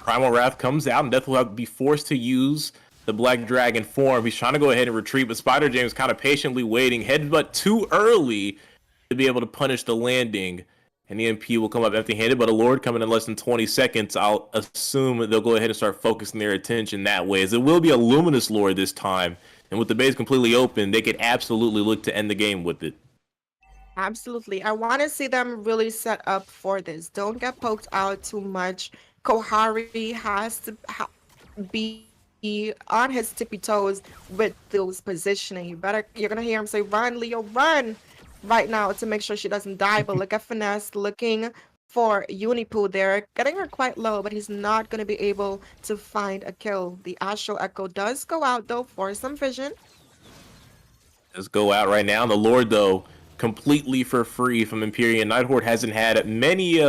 Speaker 10: Primal Wrath comes out, and Death will have to be forced to use the Black Dragon form. He's trying to go ahead and retreat, but Spider James kind of patiently waiting, headbutt too early to be able to punish the landing. And the MP will come up empty-handed, but a Lord coming in less than 20 seconds. I'll assume they'll go ahead and start focusing their attention that way, as it will be a Luminous Lord this time. And with the base completely open, they could absolutely look to end the game with it.
Speaker 11: Absolutely. I want to see them really set up for this. Don't get poked out too much. Kohari has to be on his tippy toes with those positioning. You're gonna hear him say, "Run, Leo, run!" right now to make sure she doesn't die. But look at Finesse looking for Unipu there, getting her quite low, but he's not gonna be able to find a kill. The Astral Echo does go out though for some vision.
Speaker 10: Let's go out right now. The Lord though, completely for free from Empyrean. Nighthorde hasn't had many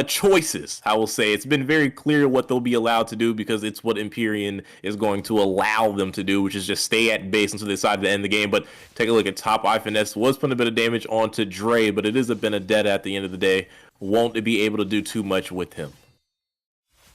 Speaker 10: choices, I will say. It's been very clear what they'll be allowed to do because it's what Empyrean is going to allow them to do, which is just stay at base until they decide to end the game. But take a look at top. Finesse was putting a bit of damage onto Dre, but it is a Benedetta at the end of the day. Won't be able to do too much with him.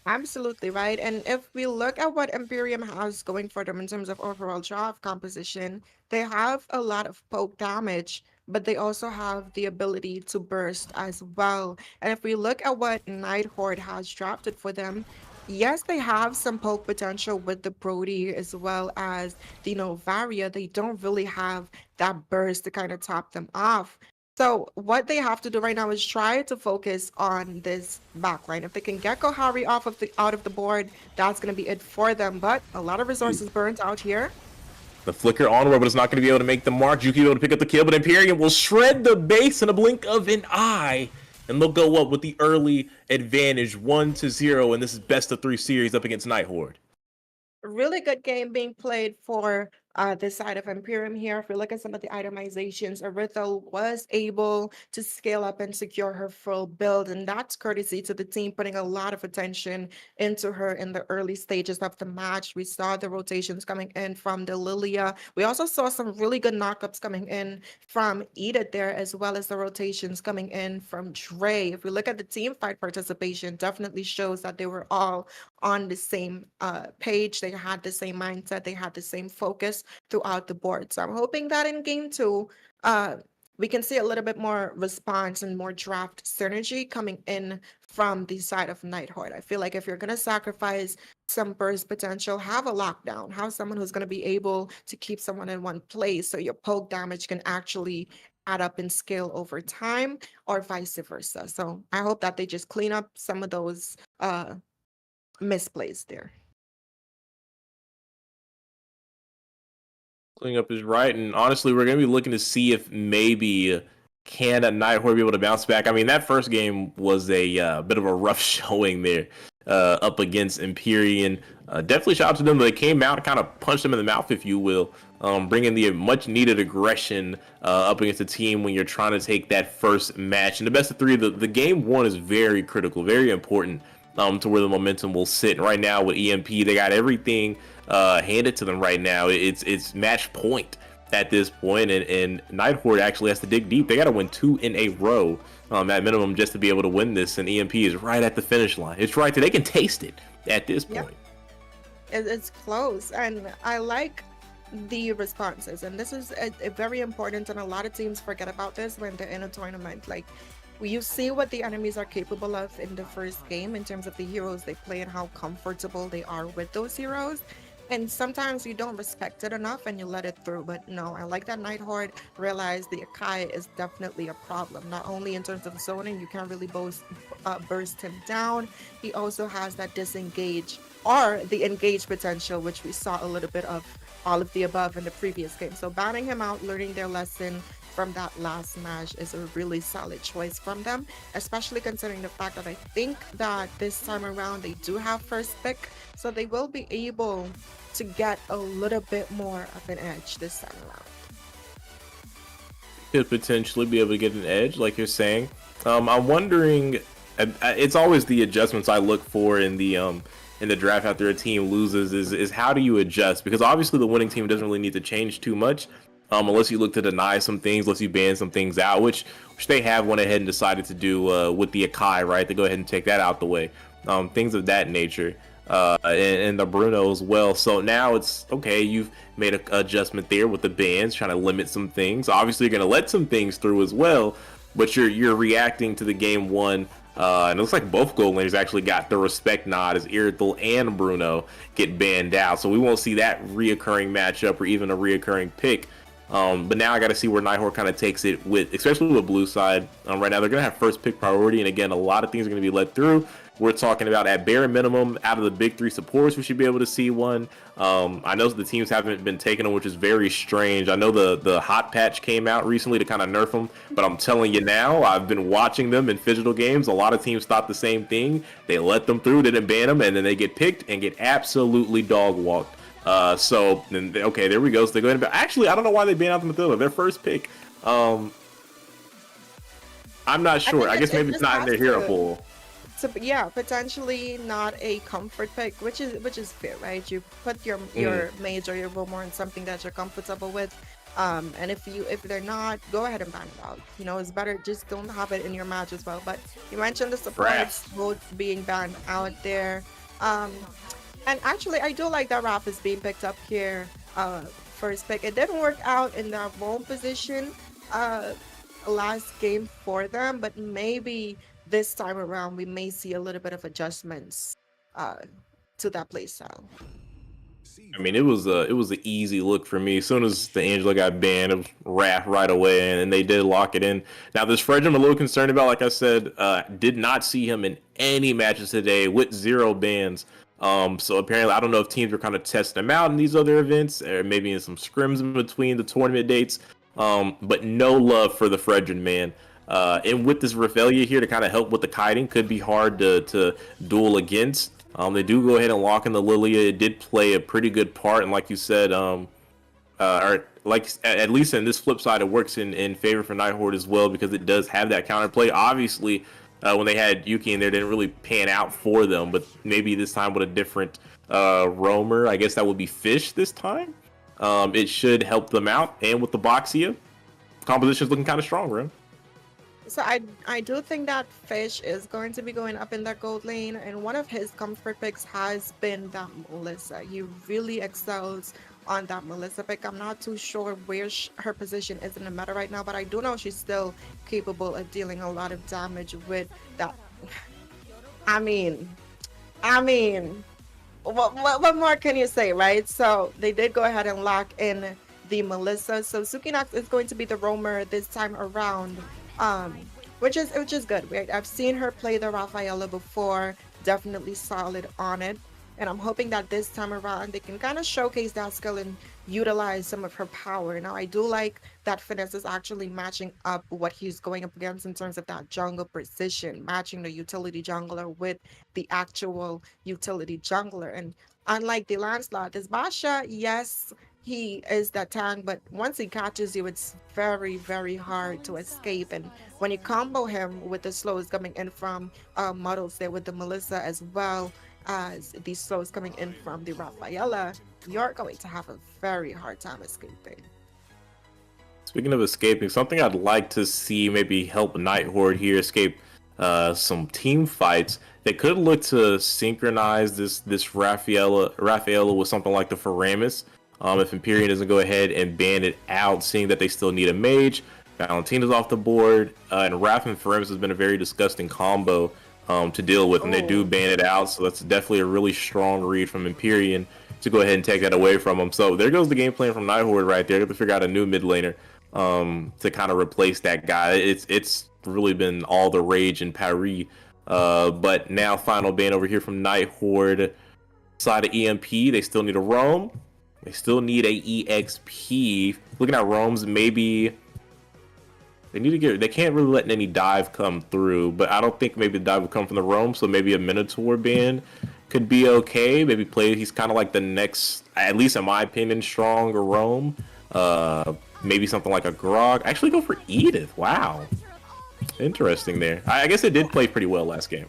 Speaker 11: Absolutely right. And if we look at what Imperium has going for them in terms of overall draft composition, they have a lot of poke damage, but they also have the ability to burst as well. And if we look at what Nighthorde has drafted for them, yes, they have some poke potential with the Brody as well as the Novaria. They don't really have that burst to kind of top them off. So what they have to do right now is try to focus on this backline. If they can get Kohari out of the board, that's going to be it for them. But a lot of resources burnt out here.
Speaker 10: The flicker onward, but it's not going to be able to make the mark. Juki able to pick up the kill, but Empyrean will shred the base in a blink of an eye. And they'll go up with the early advantage, 1-0. And this is best of 3 series up against Nighthorde.
Speaker 11: Really good game being played for this side of Empyrean here. If we look at some of the itemizations, Arythel was able to scale up and secure her full build, and that's courtesy to the team putting a lot of attention into her in the early stages of the match. We saw the rotations coming in from the Lilia. We also saw some really good knockups coming in from ETA there, as well as the rotations coming in from Dre. If we look at the team fight participation, definitely shows that they were all on the same page. They had the same mindset, they had the same focus throughout the board. So I'm hoping that in game 2, we can see a little bit more response and more draft synergy coming in from the side of Nighthorde. I feel like if you're going to sacrifice some burst potential, have a lockdown, have someone who's going to be able to keep someone in one place so your poke damage can actually add up in scale over time, or vice versa. So I hope that they just clean up some of those misplays there.
Speaker 10: Cleaning up is right, and honestly, we're going to be looking to see if maybe can Nighthorde be able to bounce back. I mean, that first game was a bit of a rough showing there up against Empyrean. Definitely shout out to them. They came out and kind of punched them in the mouth, if you will, bringing the much-needed aggression up against a team when you're trying to take that first match. And the best of 3, the game 1 is very critical, very important to where the momentum will sit. And right now with EMP, they got everything handed to them right now. It's match point at this point, and Nighthorde actually has to dig deep. They got to win 2 in a row at minimum just to be able to win this, and EMP is right at the finish line. It's right there. They can taste it at this point.
Speaker 11: It's close, and I like the responses, and this is a very important, and a lot of teams forget about this when they're in a tournament. Like, you see what the enemies are capable of in the first game in terms of the heroes they play and how comfortable they are with those heroes. And sometimes you don't respect it enough and you let it through. But no, I like that Nighthorde realized the Akai is definitely a problem. Not only in terms of zoning, you can't really burst him down. He also has that disengage or the engage potential, which we saw a little bit of all of the above in the previous game. So banning him out, learning their lesson from that last match is a really solid choice from them, especially considering the fact that I think that this time around they do have first pick, so they will be able to get a little bit more of an edge this time around.
Speaker 10: Could potentially be able to get an edge, like you're saying. I'm wondering. It's always the adjustments I look for in the draft after a team loses. Is how do you adjust? Because obviously the winning team doesn't really need to change too much, unless you look to deny some things, unless you ban some things out, which they have went ahead and decided to do with the Akai, right? They go ahead and take that out the way. Things of that nature. And the Bruno as well. So now it's okay, you've made an adjustment there with the bans, trying to limit some things. Obviously, you're going to let some things through as well, but you're reacting to the game one. And it looks like both gold laners actually got the respect nod as Irithel and Bruno get banned out. So we won't see that reoccurring matchup or even a reoccurring pick. But now I got to see where Nighthorde kind of takes it with, especially with blue side. Right now they're going to have first pick priority, and again, a lot of things are going to be let through. We're talking about at bare minimum, out of the big three supports, we should be able to see one. I know the teams haven't been taking them, which is very strange. I know the hot patch came out recently to kind of nerf them, but I'm telling you now, I've been watching them in physical games. A lot of teams thought the same thing. They let them through, didn't ban them, and then they get picked and get absolutely dog walked. So then, okay, there we go. So they go ahead and actually, I don't know why they banned out the Mathilda, their first pick. I'm not sure. I guess maybe it's not in their hero pool.
Speaker 11: So yeah, potentially not a comfort pick, which is fair, right? You put your mage or your Romor in something that you're comfortable with, and if they're not, go ahead and ban it out. You know, it's better just don't have it in your match as well. But you mentioned the supports both being banned out there, and actually I do like that Raph is being picked up here. First pick, it didn't work out in that role position last game for them, but maybe this time around we may see a little bit of adjustments to that playstyle.
Speaker 10: I mean, it was an easy look for me. As soon as the Angela got banned, it was Wrath right away, and they did lock it in. Now, this Frederick I'm a little concerned about. Like I said, did not see him in any matches today with 0 bans. So apparently, I don't know if teams were kind of testing him out in these other events, or maybe in some scrims in between the tournament dates. But no love for the Frederick, man. And with this Raphaelia here to kind of help with the kiting, could be hard to duel against. They do go ahead and lock in the Lilia. It did play a pretty good part, and like you said, or like at least in this flip side, it works in favor for Nighthorde as well, because it does have that counterplay. Obviously, when they had Yuki in there, didn't really pan out for them, but maybe this time with a different roamer, I guess that would be Fish this time. It should help them out, and with the Boxia, composition is looking kind of strong, right?
Speaker 11: So I do think that Fish is going to be going up in that gold lane, and one of his comfort picks has been that Melissa. He really excels on that Melissa pick. I'm not too sure where her position is in the meta right now, but I do know she's still capable of dealing a lot of damage with that. I mean, what more can you say, right? So they did go ahead and lock in the Melissa. So Sukinox is going to be the roamer this time around. Which is good. Right? I've seen her play the Raphaela before, definitely solid on it, and I'm hoping that this time around they can kind of showcase that skill and utilize some of her power. Now I do like that Finesse is actually matching up what he's going up against in terms of that jungle precision, matching the utility jungler with the actual utility jungler. And unlike the Lancelot, this Basha, yes, he is that tank, but once he catches you, it's very, very hard to escape. And when you combo him with the slows coming in from models there with the Melissa, as well as the slows coming in from the Raphaela, you're going to have a very hard time escaping.
Speaker 10: Speaking of escaping, something I'd like to see maybe help Nighthorde here escape some team fights. They could look to synchronize this Raphaela with something like the Faramis. If Empyrean doesn't go ahead and ban it out, seeing that they still need a mage. Valentina's off the board, and Wrath and Faramis has been a very disgusting combo to deal with, and they do ban it out, so that's definitely a really strong read from Empyrean. to go ahead and take that away from him. So there goes the game plan from Nighthorde right there. Got to figure out a new mid laner to kind of replace that guy. It's really been all the rage in Paris. But now final ban over here from Nighthorde. Side of EMP, they still need a roam. They still need a EXP. Looking at roams, maybe they need to get. They can't really let any dive come through, but I don't think maybe the dive will come from the roam. So maybe a Minotaur ban could be okay. Maybe play. He's kind of like the next, at least in my opinion, stronger roam. Maybe something like a Grog. Actually, go for Edith. Wow, interesting there. I guess it did play pretty well last game.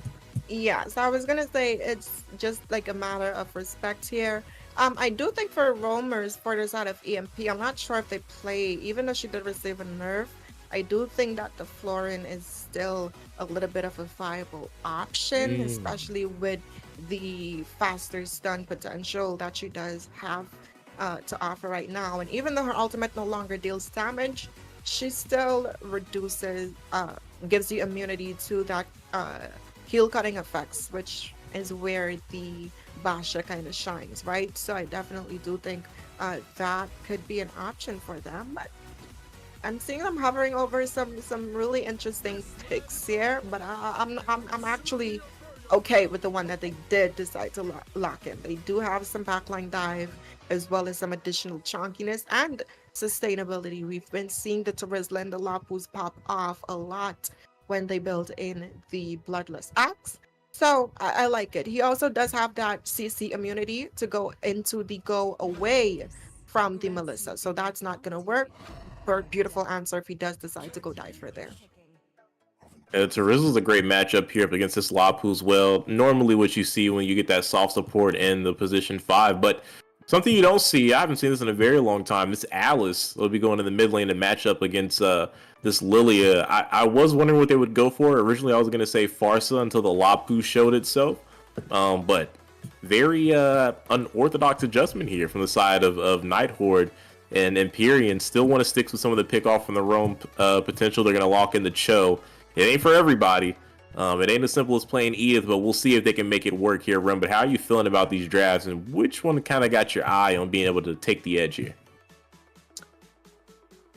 Speaker 11: Yeah, so I was gonna say it's just like a matter of respect here. I do think for roamers for the side of EMP, I'm not sure if they play, even though she did receive a nerf, I do think that the Florin is still a little bit of a viable option, especially with the faster stun potential that she does have to offer right now. And even though her ultimate no longer deals damage, she still reduces, gives you immunity to that heal cutting effects, which is where the Basha kind of shines, right? So I definitely do think that could be an option for them. But I'm seeing them hovering over some really interesting picks here, but I'm actually okay with the one that they did decide to lock in. They do have some backline dive as well as some additional chunkiness and sustainability. We've been seeing the Terizla and the Lapus pop off a lot when they build in the Bloodless Axe. So I like it. He also does have that CC immunity to go into the go away from the Melissa. So that's not going to work. For a beautiful answer if he does decide to go dive for there.
Speaker 10: Terizla's a great matchup here up against this Lapu as well. Normally what you see when you get that soft support in the position 5, but something you don't see, I haven't seen this in a very long time, this Alice will be going to the mid lane to match up against this Lilia. I was wondering what they would go for. Originally I was going to say Farsa until the Lapu showed itself, but very unorthodox adjustment here from the side of Nighthorde. And Empyrean still want to stick with some of the pick off from the roam potential. They're going to lock in the Cho. It ain't for everybody. It ain't as simple as playing Edith, but we'll see if they can make it work here, Rem. But how are you feeling about these drafts, and which one kind of got your eye on being able to take the edge here?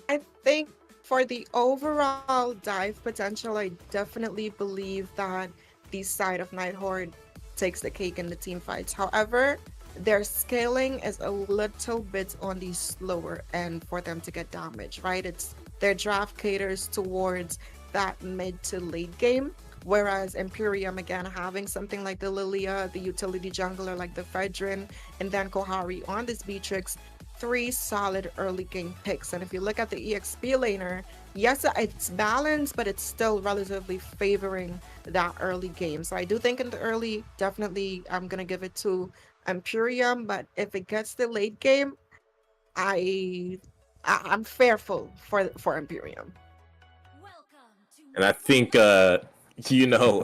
Speaker 11: I think for the overall dive potential, I definitely believe that the side of Nighthorde takes the cake in the team fights. However, their scaling is a little bit on the slower end for them to get damage, right? It's their draft caters towards that mid to late game, whereas Empyrean, again, having something like the Lilia, the utility jungler like the Fedrin, and then Kohari on this Beatrix, 3 solid early game picks. And if you look at the EXP laner, yes, it's balanced, but it's still relatively favoring that early game. So I do think in the early, definitely I'm gonna give it to Empyrean, but if it gets the late game, I'm fearful for Empyrean.
Speaker 10: And I think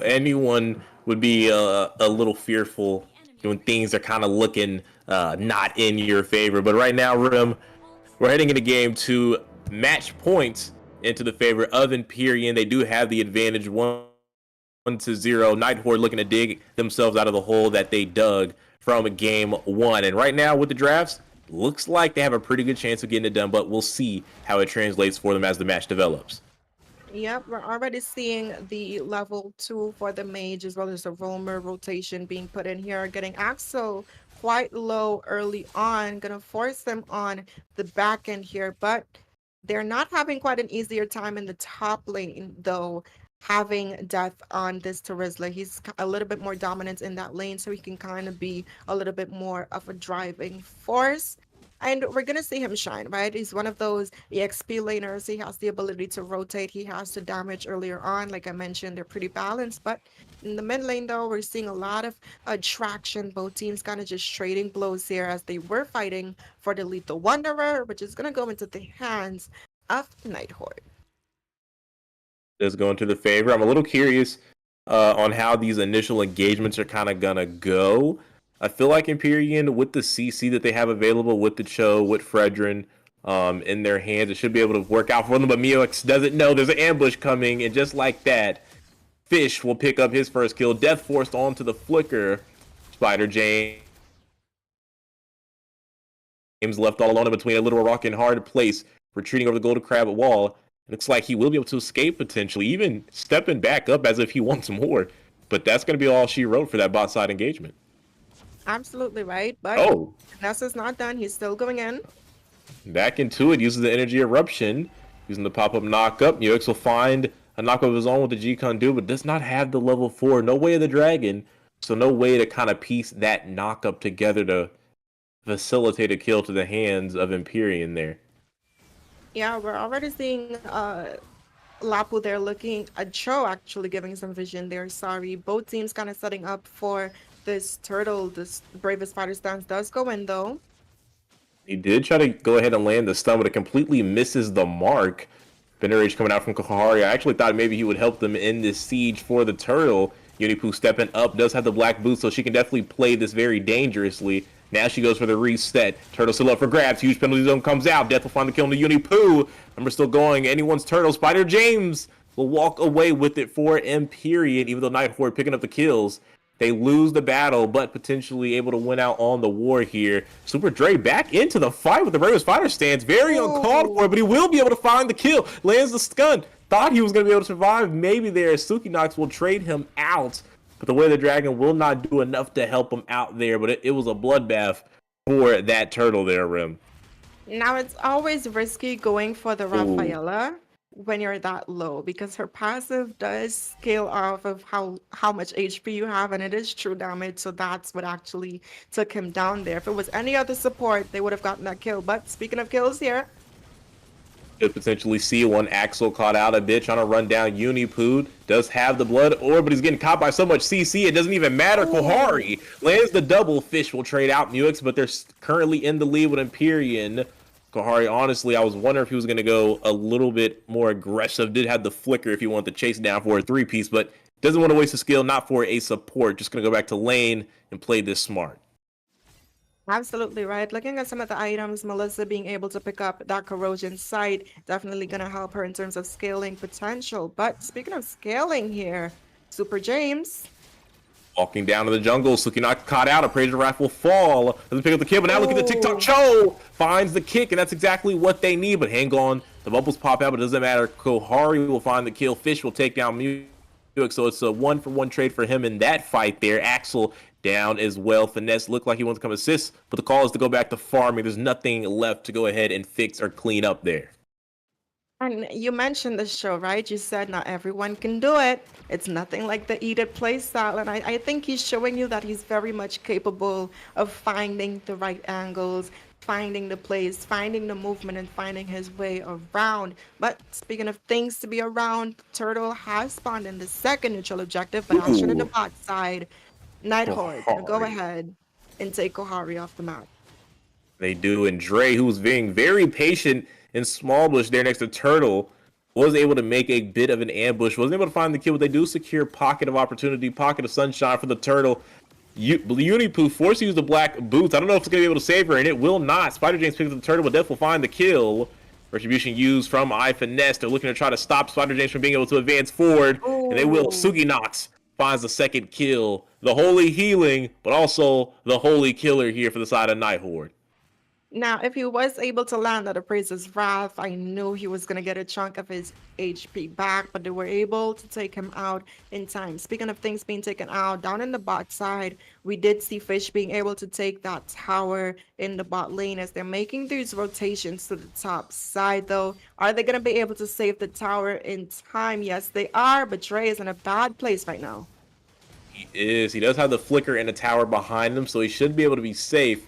Speaker 10: anyone would be a little fearful when things are kind of looking not in your favor. But right now, Rim, we're heading into game 2, match points into the favor of Empyrean. They do have the advantage, 1-0. Nighthorde looking to dig themselves out of the hole that they dug from game 1. And right now with the drafts, looks like they have a pretty good chance of getting it done, but we'll see how it translates for them as the match develops.
Speaker 11: Yep, we're already seeing the level 2 for the mage as well as the roamer rotation being put in here, getting Axel quite low early on, gonna force them on the back end here, but they're not having quite an easier time in the top lane though, having Death on this Terizla. He's a little bit more dominant in that lane, so he can kind of be a little bit more of a driving force. And we're going to see him shine, right? He's one of those EXP laners. He has the ability to rotate. He has the damage earlier on. Like I mentioned, they're pretty balanced. But in the mid lane, though, we're seeing a lot of attraction. Both teams kind of just trading blows here as they were fighting for the Lethal Wanderer, which is going to go into the hands of Nighthorde.
Speaker 10: Does go into the favor. I'm a little curious on how these initial engagements are kind of going to go. I feel like Empyrean, with the CC that they have available, with the Cho, with Fredrin in their hands, it should be able to work out for them. But Miox doesn't know there's an ambush coming, and just like that, Fish will pick up his first kill. Death forced onto the Flicker. Spider Jane James left all alone in between a little rock and hard place, retreating over the golden crab wall. It looks like he will be able to escape potentially, even stepping back up as if he wants more. But that's going to be all she wrote for that bot side engagement.
Speaker 11: Absolutely right. But Nessa's not done. He's still going in.
Speaker 10: Back into it, uses the energy eruption, using the pop-up knock-up. Nux will find a knock-up of his own with the G-Con but does not have the level 4. No way of the dragon, so no way to kind of piece that knock-up together to facilitate a kill to the hands of Empyrean there.
Speaker 11: Yeah, we're already seeing Lapu there looking at Cho actually giving some vision there. Sorry, both teams kind of setting up for this turtle. This Bravest Fighter stance does go in though.
Speaker 10: He did try to go ahead and land the stun, but it completely misses the mark. Venerage coming out from Kohari. I actually thought maybe he would help them in this siege for the turtle. Unipu stepping up, does have the black boots, so she can definitely play this very dangerously. Now she goes for the reset. Turtle still up for grabs. Huge penalty zone comes out. Death will find the kill on the Unipu. Number still going. Anyone's turtle. Spider James will walk away with it for Empyrean, even though Nighthorde picking up the kills. They lose the battle, but potentially able to win out on the war here. Super Dre back into the fight with the Bravest Fighter stance. Very uncalled for, but he will be able to find the kill. Lands the stun. Thought he was going to be able to survive. Maybe there. Sukinox will trade him out. But the Way of the Dragon will not do enough to help him out there. But it was a bloodbath for that turtle there, Rim.
Speaker 11: Now, it's always risky going for the Rafaela when you're that low, because her passive does scale off of how much HP you have, and it is true damage. So that's what actually took him down there. If it was any other support, they would have gotten that kill. But speaking of kills here,
Speaker 10: could potentially see one. Axel caught out a bit trying to run down Unipood. Does have the blood orb, but he's getting caught by so much CC, it doesn't even matter. Kohari lands the double. Fish will trade out Nux, but they're currently in the lead with Empyrean. Kohari, honestly, I was wondering if he was going to go a little bit more aggressive. Did have the flicker if he wanted to chase down for a 3-piece, but doesn't want to waste a skill, not for a support. Just going to go back to lane and play this smart.
Speaker 11: absolutely right. Looking at some of the items, Melissa being able to pick up that corrosion sight, definitely going to help her in terms of scaling potential. But speaking of scaling here, Super James
Speaker 10: walking down to the jungle. Sukinox caught out. Appraiser Wrath will fall. Doesn't pick up the kill, but now look at the TikTok. Cho finds the kick, and that's exactly what they need. But hang on. The bubbles pop out, but it doesn't matter. Kohari will find the kill. Fish will take down Muix. So it's a 1-for-1 trade for him in that fight there. Axel down as well. Finesse looked like he wants to come assist, but the call is to go back to farming. There's nothing left to go ahead and fix or clean up there.
Speaker 11: And you mentioned the show, right? You said not everyone can do it. It's nothing like the ETA playstyle. And I think he's showing you that he's very much capable of finding the right angles, finding the plays, finding the movement, and finding his way around. But speaking of things to be around, Turtle has spawned in the second neutral objective, but I'll show the bot side. Nighthorde, go ahead and take Kohari off the map.
Speaker 10: They do, and Dre, who's being very patient in small bush there next to Turtle, was able to make a bit of an ambush, wasn't able to find the kill, but they do secure pocket of opportunity, pocket of sunshine for the Turtle. Unipu forced to use the black boots. I don't know if it's going to be able to save her, and it will not. Spider James picks up the Turtle, but Death will find the kill. Retribution used from Finesse. They're looking to try to stop Spider James from being able to advance forward, and they will. Suginox finds the second kill. The holy healing, but also the holy killer here for the side of Nighthorde.
Speaker 11: Now, if he was able to land at Appraiser's Wrath, I knew he was going to get a chunk of his HP back, but they were able to take him out in time. Speaking of things being taken out, down in the bot side, we did see Fish being able to take that tower in the bot lane as they're making these rotations to the top side, though. Are they going to be able to save the tower in time? Yes, they are, but Dre is in a bad place right now.
Speaker 10: He is. He does have the flicker and the tower behind him, so he should be able to be safe.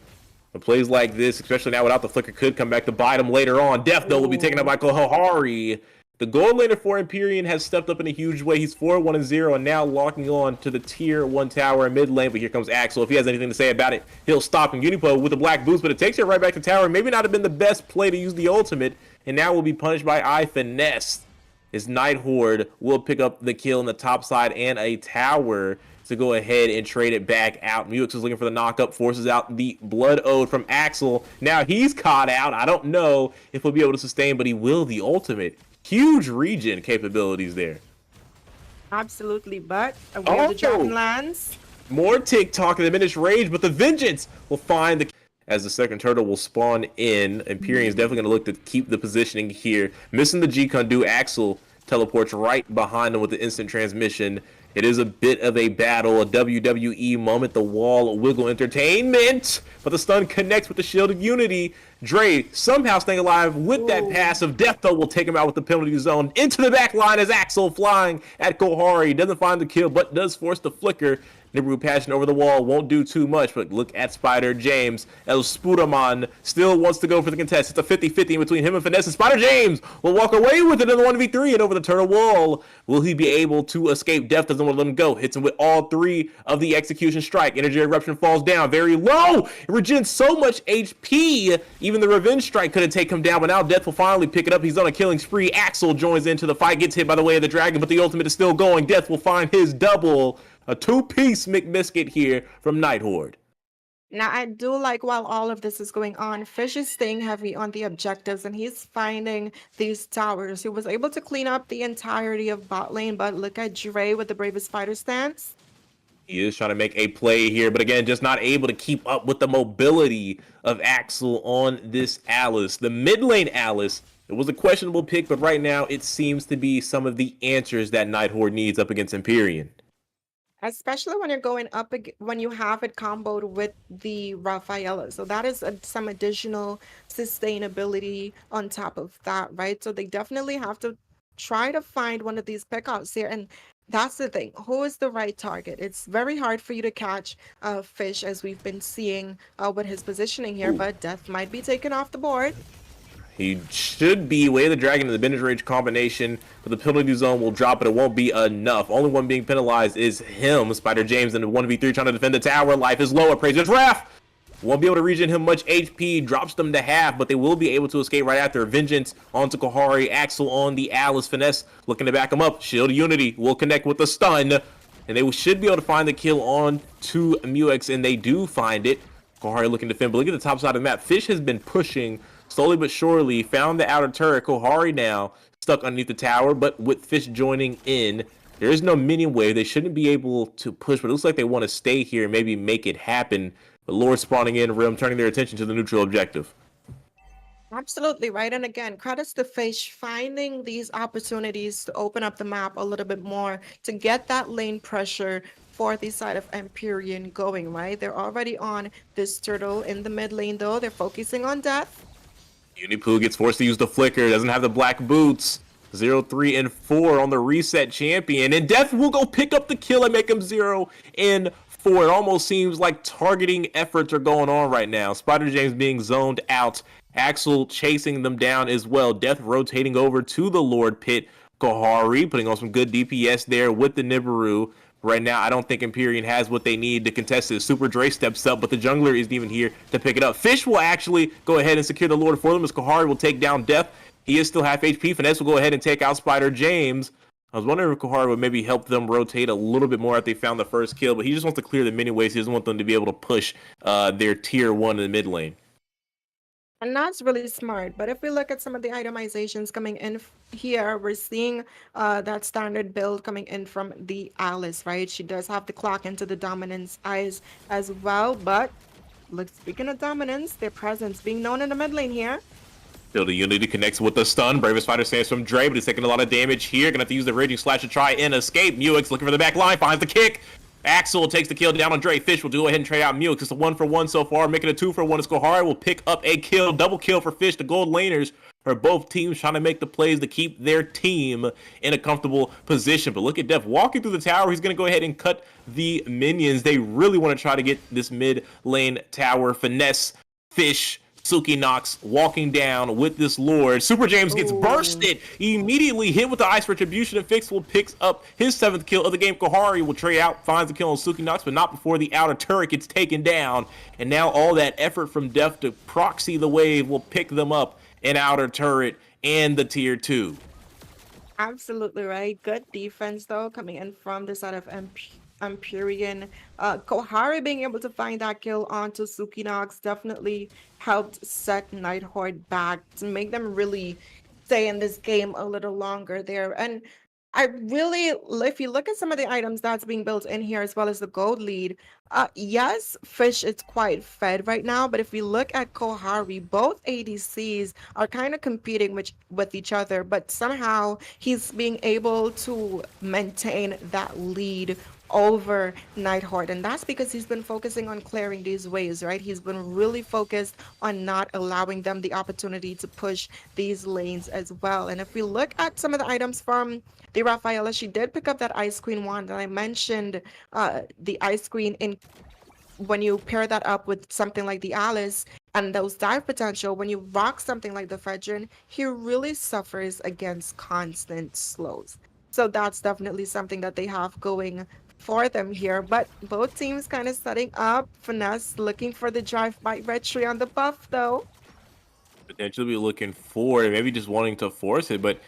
Speaker 10: But plays like this, especially now without the flicker, could come back to bite him later on. Death, though, will be taken up by Kohari. The gold laner for Empyrean has stepped up in a huge way. He's 4-1-0 and now locking on to the tier 1 tower in mid lane. But here comes Axel. If he has anything to say about it, he'll stop him. Unipo with the black boost, but it takes it right back to tower. Maybe not have been the best play to use the ultimate, and now will be punished by Finesse. His Nighthorde will pick up the kill in the top side and a tower to go ahead and trade it back out. Muix is looking for the knock-up, forces out the Blood Ode from Axel. Now he's caught out. I don't know if he'll be able to sustain, but he will the ultimate. Huge regen capabilities there.
Speaker 11: Absolutely, but away the Dragon lands.
Speaker 10: More TikTok and diminished rage, but the Vengeance will find the... as the second turtle will spawn in. Empyrean is definitely going to look to keep the positioning here. Missing the G-Condu, Axel teleports right behind him with the instant transmission. It is a bit of a battle, a WWE moment, the wall wiggle entertainment, but the stun connects with the shield of unity. Dre somehow staying alive with that passive. Death, though, will take him out with the penalty zone. Into the back line as Axel flying at Kohari. Doesn't find the kill, but does force the flicker. Nibiru passion over the wall won't do too much, but look at Spider James. El Spuraman still wants to go for the contest. It's a 50-50 between him and Finesse, and Spider James will walk away with it in the 1v3 and over the turtle wall. Will he be able to escape? Death doesn't want to let him go. Hits him with all three of the execution strike. Energy eruption falls down very low. It regens so much HP. Even the revenge strike couldn't take him down, but now Death will finally pick it up. He's on a killing spree. Axel joins into the fight, gets hit by the way of the dragon, but the ultimate is still going. Death will find his double. A two-piece McBiscuit here from Nighthorde.
Speaker 11: Now, I do like while all of this is going on, Fish is staying heavy on the objectives and he's finding these towers. He was able to clean up the entirety of bot lane, but look at Dre with the bravest fighter stance.
Speaker 10: He is trying to make a play here, but again, just not able to keep up with the mobility of Axel on this Alice. The mid lane Alice, it was a questionable pick, but right now it seems to be some of the answers that Nighthorde needs up against Empyrean.
Speaker 11: Especially when you're going up, when you have it comboed with the Rafaela. So that is some additional sustainability on top of that, right? So they definitely have to try to find one of these pickouts here. And that's the thing. Who is the right target? It's very hard for you to catch Fish, as we've been seeing with his positioning here, but Death might be taken off the board.
Speaker 10: He should be Way of the Dragon in the Bendage Rage combination, but the penalty zone will drop, but it won't be enough. Only one being penalized is him. Spider James in the 1v3 trying to defend the tower. Life is low. Appraiser's Wrath won't be able to regen him much HP. Drops them to half, but they will be able to escape right after. Vengeance onto Kohari. Axel on the Alice. Finesse looking to back him up. Shield Unity will connect with the stun, and they should be able to find the kill on to Muex, and they do find it. Kohari looking to defend, but look at the top side of the map. Fish has been pushing slowly but surely, found the outer turret. Kohari now stuck underneath the tower, but with Fish joining in, there is no minion wave. They shouldn't be able to push, but it looks like they want to stay here and maybe make it happen. But Lord spawning in, Rim turning their attention to the neutral objective.
Speaker 11: Absolutely right. And again, credits to Fish finding these opportunities to open up the map a little bit more to get that lane pressure for the side of Empyrean going, right? They're already on this turtle in the mid lane, though. They're focusing on Death.
Speaker 10: Unipu gets forced to use the flicker, doesn't have the black boots. 0, 3, and 4 on the reset champion, and Death will go pick up the kill and make him 0 and 4. It almost seems like targeting efforts are going on right now. Spider James being zoned out, Axel chasing them down as well. Death rotating over to the Lord pit. Kohari putting on some good DPS there with the Nibiru. Right now, I don't think Empyrean has what they need to contest this. Super Dre steps up, but the jungler isn't even here to pick it up. Fish will actually go ahead and secure the Lord for them as Kohari will take down Death. He is still half HP. Finesse will go ahead and take out Spider James. I was wondering if Kohari would maybe help them rotate a little bit more after they found the first kill, but he just wants to clear the mini waves. He doesn't want them to be able to push their tier 1 in the mid lane.
Speaker 11: And that's really smart. But if we look at some of the itemizations coming in here, we're seeing that standard build coming in from the Alice, right? She does have the clock into the dominance eyes as well. But look, speaking of dominance, their presence being known in the mid lane here.
Speaker 10: Build a Unity connects with the stun. Bravest Fighter stands from Dre, but he's taking a lot of damage here. Gonna have to use the Raging Slash to try and escape. Muex looking for the back line, finds the kick. Axel takes the kill down on Dre. Fish will go ahead and trade out Muex. It's a 1-for-1 so far, making a 2-for-1. As Kohari will pick up a kill, double kill for Fish. The gold laners are both teams trying to make the plays to keep their team in a comfortable position. But look at Death walking through the tower. He's going to go ahead and cut the minions. They really want to try to get this mid lane tower. Finesse, Fish, Suki Knox walking down with this Lord. Super James gets bursted. He immediately hit with the Ice Retribution, and Fixable picks up his 7th kill of the game. Kohari will trade out, finds the kill on Suki Knox, but not before the outer turret gets taken down. And now all that effort from Death to proxy the wave will pick them up in outer turret and the tier 2.
Speaker 11: Absolutely right. Good defense, though, coming in from the side of Empyrean. Kohari being able to find that kill onto Suki Knox definitely helped set Nighthorde back to make them really stay in this game a little longer there. And I really, if you look at some of the items that's being built in here, as well as the gold lead, yes, fish is quite fed right now, but if we look at Kohari, both ADCs are kind of competing with each other, but somehow he's being able to maintain that lead over Nighthorde, and that's because he's been focusing on clearing these waves, right? He's been really focused on not allowing them the opportunity to push these lanes as well. And if we look at some of the items from the Rafaela, she did pick up that Ice Queen wand, and I mentioned the Ice Queen in when you pair that up with something like the Alice and those dive potential, when you rock something like the Fredrin, he really suffers against constant slows. So that's definitely something that they have going for them here. But both teams kind of setting up. Finesse looking for the drive by retry on the buff though.
Speaker 10: Potentially be looking for it, maybe just wanting to force it, but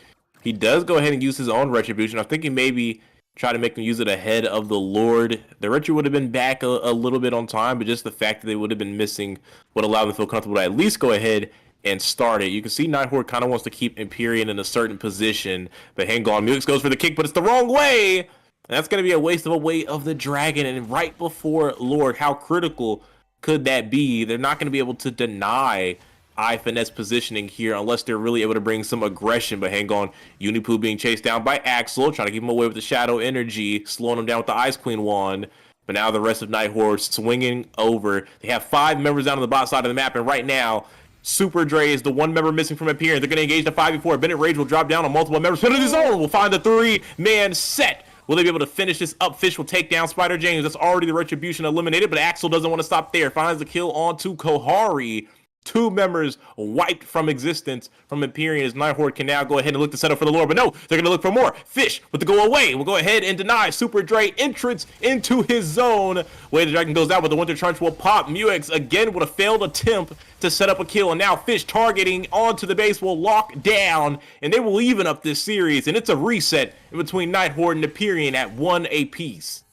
Speaker 10: he does go ahead and use his own retribution. I'm thinking maybe try to make him use it ahead of the Lord. The retry would have been back a little bit on time, but just the fact that they would have been missing would allow them to feel comfortable to at least go ahead and start it. You can see Nighthorde kind of wants to keep Empyrean in a certain position, but hang on, Mulix goes for the kick, but it's the wrong way. And that's going to be a waste of a way of the dragon. And right before Lord, how critical could that be? They're not going to be able to deny Finesse positioning here unless they're really able to bring some aggression. But hang on, Unipu being chased down by Axel, trying to keep him away with the Shadow Energy, slowing him down with the Ice Queen wand. But now the rest of Nighthorde swinging over. They have 5 members down on the bot side of the map, and right now, Super Dre is the one member missing from Empyrean. They're going to engage the 5v4. Bennett Rage will drop down on multiple members. Penalty zone will find the 3-man set. Will they be able to finish this up? Fish will take down Spider James. That's already the retribution eliminated, but Axel doesn't want to stop there. Finds the kill onto Kohari. 2 members wiped from existence from Empyrean as Nighthorde can now go ahead and look to set up for the Lord. But no, they're going to look for more. Fish with the go away will go ahead and deny Super Dre entrance into his zone. Way the Dragon goes out, but the Winter Trench will pop. Muex again with a failed attempt to set up a kill. And now Fish targeting onto the base will lock down. And they will even up this series. And it's a reset in between Nighthorde and Empyrean at 1 apiece.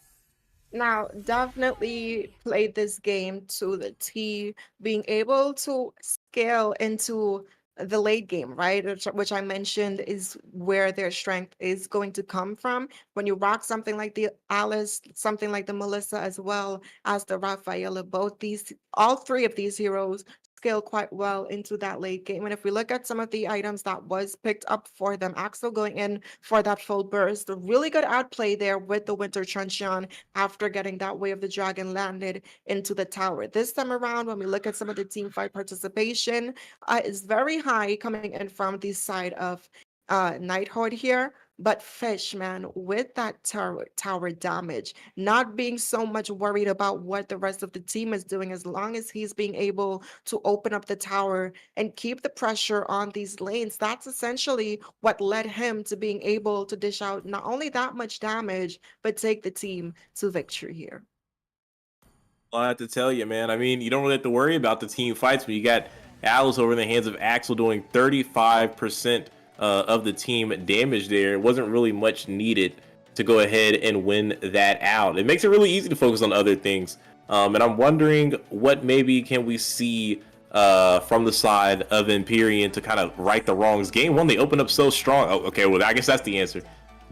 Speaker 11: Now, definitely played this game to the T, being able to scale into the late game, right? Which I mentioned is where their strength is going to come from. When you rock something like the Alice, something like the Melissa, as well as the Rafaela, all 3 of these heroes scale quite well into that late game. And if we look at some of the items that was picked up for them, Axel going in for that full burst, a really good outplay there with the Winter Truncheon after getting that Way of the Dragon landed into the tower. This time around, when we look at some of the team fight participation, is very high coming in from the side of Nighthorde here. But Fish, man, with that tower damage, not being so much worried about what the rest of the team is doing, as long as he's being able to open up the tower and keep the pressure on these lanes, that's essentially what led him to being able to dish out not only that much damage, but take the team to victory here.
Speaker 10: I have to tell you, man, I mean, you don't really have to worry about the team fights, but you got Alice over in the hands of Axel doing 35% of the team damage there. It wasn't really much needed to go ahead and win that out. It makes it really easy to focus on other things. And I'm wondering what maybe can we see from the side of Empyrean to kind of right the wrongs. Game 1, they opened up so strong. Oh, okay, well, I guess that's the answer.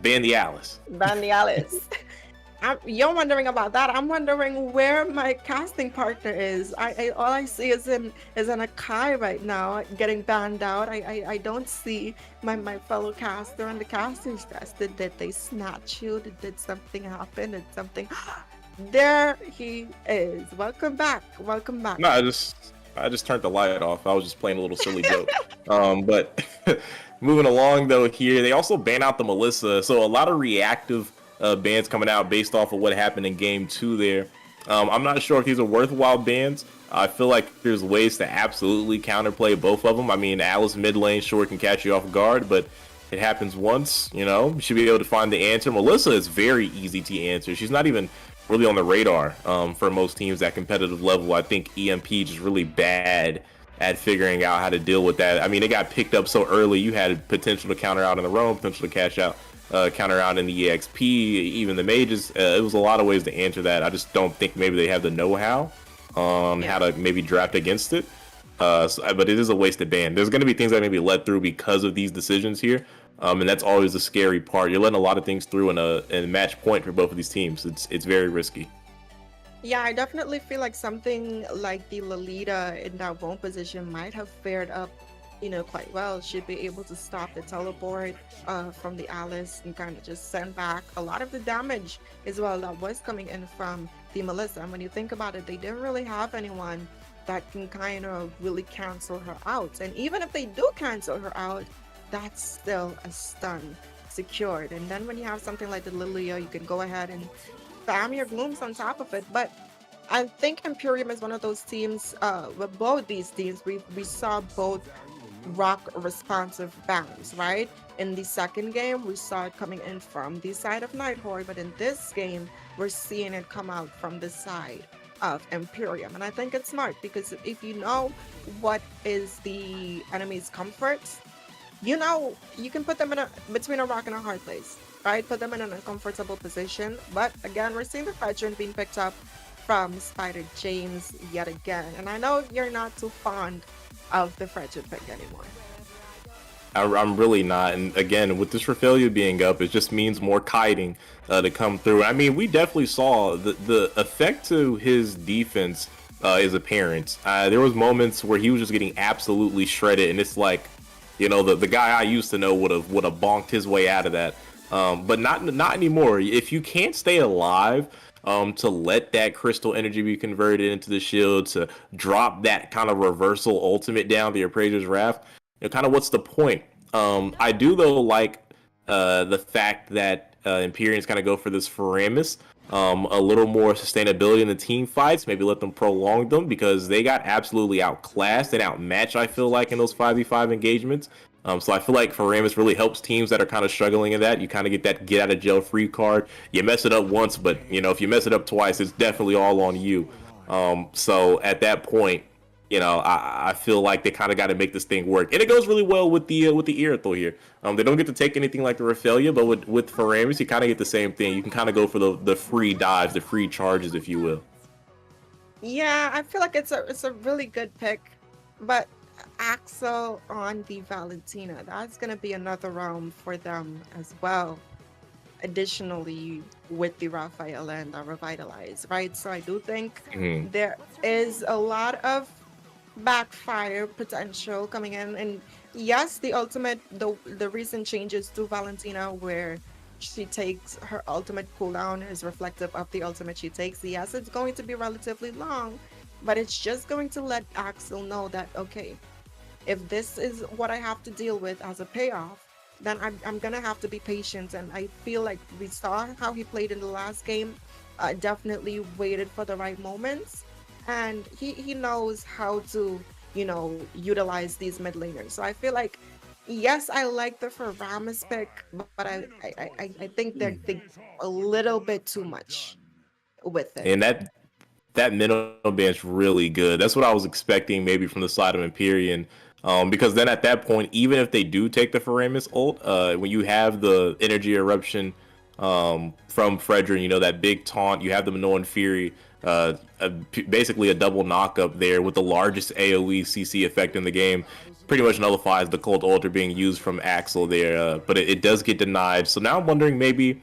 Speaker 10: Ban the Alice.
Speaker 11: Ban the Alice. You're wondering about that. I'm wondering where my casting partner is. All I see is an Akai right now getting banned out. I don't see my fellow caster on the casting desk. Did they snatch you? Did something happen? Did something? There he is. Welcome back. Welcome back.
Speaker 10: No, I just turned the light off. I was just playing a little silly joke. But moving along though here, they also ban out the Melissa. So a lot of reactive bans coming out based off of what happened in game 2 there. I'm not sure if these are worthwhile bans. I feel like there's ways to absolutely counterplay both of them. I mean, Alice mid lane sure can catch you off guard, but it happens once, you know, you should be able to find the answer. Melissa is very easy to answer. She's not even really on the radar for most teams at competitive level. I think EMP just really bad at figuring out how to deal with that. I mean, it got picked up so early. You had potential to counter out in the roam, potential to cash out. Counter out in the EXP, even the mages. It was a lot of ways to answer that. I just don't think maybe they have the know-how on how to maybe draft against it. But it is a wasted ban. There's going to be things that may be let through because of these decisions here, and that's always the scary part. You're letting a lot of things through in a match point for both of these teams. It's very risky.
Speaker 11: Yeah, I definitely feel like something like the Lolita in that wrong position might have fared up, quite well. She'd be able to stop the teleport from the Alice and kind of just send back a lot of the damage as well that was coming in from the Melissa. And when you think about it, they didn't really have anyone that can kind of really cancel her out. And even if they do cancel her out, that's still a stun secured. And then when you have something like the Lilia, you can go ahead and spam your glooms on top of it. But I think Empyrean is one of those teams, with both these teams, we saw both rock responsive bans, right? In the second game, we saw it coming in from the side of Nighthorde, but in this game, we're seeing it come out from the side of Empyrean. And I think it's smart, because if you know what is the enemy's comforts, you can put them between a rock and a hard place, right? Put them in an uncomfortable position. But again, we're seeing the Fredrin being picked up from Spider James yet again. And I know you're not too fond of the Fredrin pick anymore.
Speaker 10: I'm really not. And again, with this Raphaelia being up, it just means more kiting to come through. I mean, we definitely saw the effect to his defense is apparent. There was moments where he was just getting absolutely shredded, and it's like, the guy I used to know would have bonked his way out of that. But not anymore. If you can't stay alive, to let that crystal energy be converted into the shield, to drop that kind of reversal ultimate down the Appraiser's Wrath, kind of what's the point? I do though like the fact that Empyreans kind of go for this Faramis, a little more sustainability in the team fights, maybe let them prolong them, because they got absolutely outclassed and outmatched, I feel like, in those 5v5 engagements. So I feel like Faramis really helps teams that are kind of struggling in that. You kind of get that get out of jail free card. You mess it up once, but if you mess it up twice, it's definitely all on you. So at that point, I feel like they kind of got to make this thing work, and it goes really well with the Immortal here. They don't get to take anything like the Raphaelia, but with Faramis, you kind of get the same thing. You can kind of go for the free dives, the free charges, if you will.
Speaker 11: Yeah, I feel like it's a really good pick, but Axel on the Valentina, that's gonna be another round for them as well. Additionally, with the Raphael and the Revitalize, right? So I do think there is a lot of backfire potential coming in. And yes, the recent changes to Valentina, where she takes her ultimate cooldown, is reflective of the ultimate she takes. Yes, it's going to be relatively long, but it's just going to let Axel know that, okay, if this is what I have to deal with as a payoff, then I'm gonna have to be patient. And I feel like we saw how he played in the last game, definitely waited for the right moments, and he knows how to utilize these mid laners. So I feel like, yes, I like the Faramis pick, but I think they're a little bit too much with it.
Speaker 10: And that middle band's really good. That's what I was expecting maybe from the side of Empyrean. Because then at that point, even if they do take the Faramis ult, when you have the energy eruption from Fredrin, that big taunt, you have the Minoan Fury, basically a double knock up there with the largest AoE CC effect in the game, pretty much nullifies the cold altar being used from Axel there, but it does get denied. So now I'm wondering, maybe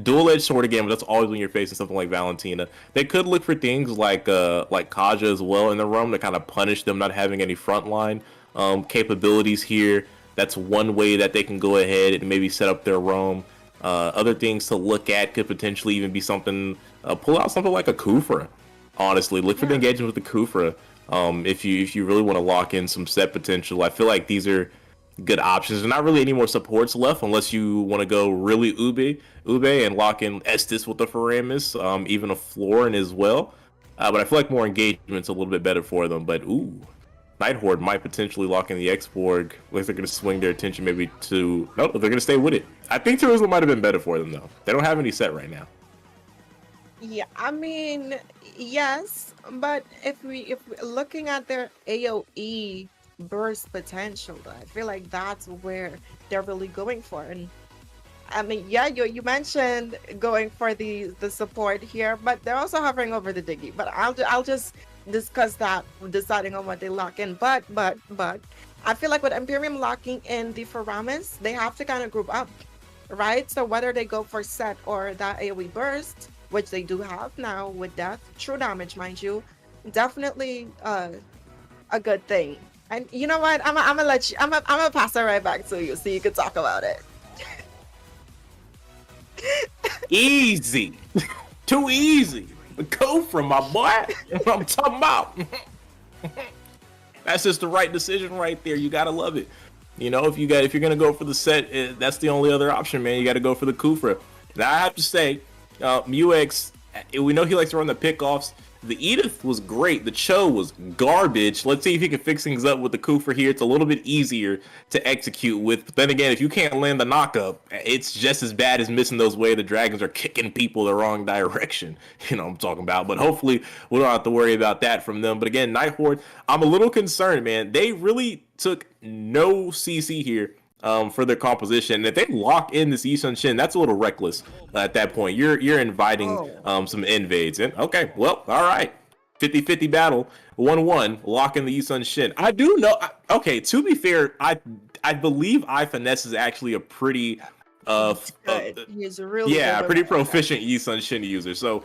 Speaker 10: dual-edged sword again, but that's always when you're facing something like Valentina. They could look for things like Kaja as well in the roam to kind of punish them not having any frontline capabilities here. That's one way that they can go ahead and maybe set up their roam. Other things to look at could potentially even be something, pull out something like a Kufra. Honestly, look for the engagement with the Kufra. If you really want to lock in some set potential. I feel like these are good options. There's not really any more supports left unless you want to go really ube and lock in Estes with the Faramis, even a Florin as well. But I feel like more engagement's a little bit better for them. But Nighthorde might potentially lock in the X-Borg. Looks like they're going to swing their attention maybe to... No, they're going to stay with it. I think Jerusalem might have been better for them, though. They don't have any set right now.
Speaker 11: Yeah, I mean, yes, but if we're looking at their AoE burst potential, I feel like that's where they're really going for. And I mean, yeah, you mentioned going for the support here, but they're also hovering over the Diggy. But I'll just discuss that, deciding on what they lock in. But I feel like with Empyrean locking in the Faramis, they have to kind of group up, right? So whether they go for set or that AoE burst, which they do have now with death, true damage, mind you, definitely a good thing. And you know what? I'm gonna let you. I'm gonna pass it right back to you so you can talk about it.
Speaker 10: Easy. Too easy. Go from my boy. What I'm talking about. That's just the right decision right there. You gotta love it. You know, if you're gonna go for the set, that's the only other option, man. You gotta go for the Kufra. Now I have to say, Muex, we know he likes to run the pickoffs. The Edith was great. The Cho was garbage. Let's see if he can fix things up with the Kufra here. It's a little bit easier to execute with. But then again, if you can't land the knockup, it's just as bad as missing those way the dragons are kicking people the wrong direction. You know what I'm talking about. But hopefully we don't have to worry about that from them. But again, Nighthorde, I'm a little concerned, man. They really took no CC here for their composition. And if they lock in this Yi Sun Shin, that's a little reckless at that point. You're inviting some invades. And okay, well, all right. 50-50 battle, 1-1, lock in the Yi Sun Shin. I do know, okay, to be fair, I believe iFinesse is actually a pretty
Speaker 11: he's a really
Speaker 10: pretty proficient Yi Sun Shin user. So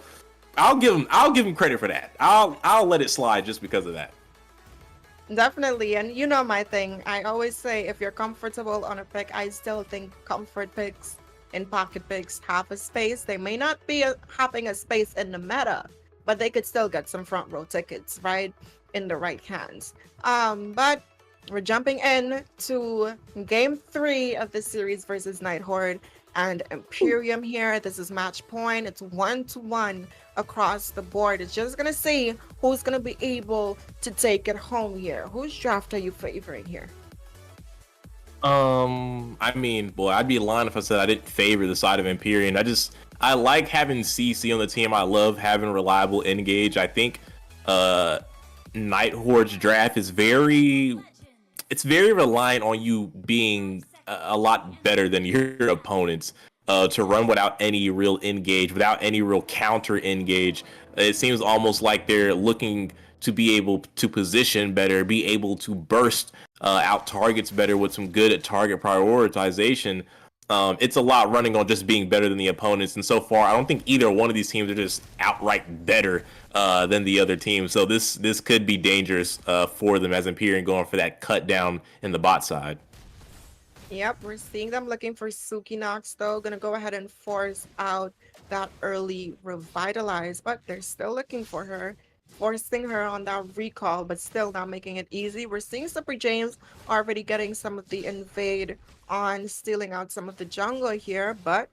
Speaker 10: I'll give him credit for that. I'll let it slide just because of that.
Speaker 11: Definitely, and you know my thing. I always say if you're comfortable on a pick, I still think comfort picks and pocket picks have a space. They may not be having a space in the meta, but they could still get some front row tickets, right, in the right hands. But we're jumping in to game 3 of the series versus Nighthorde and Empyrean here. This is match point. It's 1-1 across the board. It's just gonna see who's gonna be able to take it home here. Whose draft are you favoring here?
Speaker 10: I mean, boy, I'd be lying if I said I didn't favor the side of Empyrean. I like having CC on the team. I love having reliable engage. I think Nighthorde's draft is very reliant on you being a lot better than your opponents to run without any real engage, without any real counter engage. It seems almost like they're looking to be able to position better, be able to burst out targets better with some good target prioritization. It's a lot running on just being better than the opponents, and so far I don't think either one of these teams are just outright better than the other team. So this could be dangerous for them as Empyrean going for that cut down in the bot side.
Speaker 11: Yep, we're seeing them looking for Suki Nox though. Gonna go ahead and force out that early revitalize, but they're still looking for her, forcing her on that recall, but still not making it easy. We're seeing Super James already getting some of the invade on, stealing out some of the jungle here, but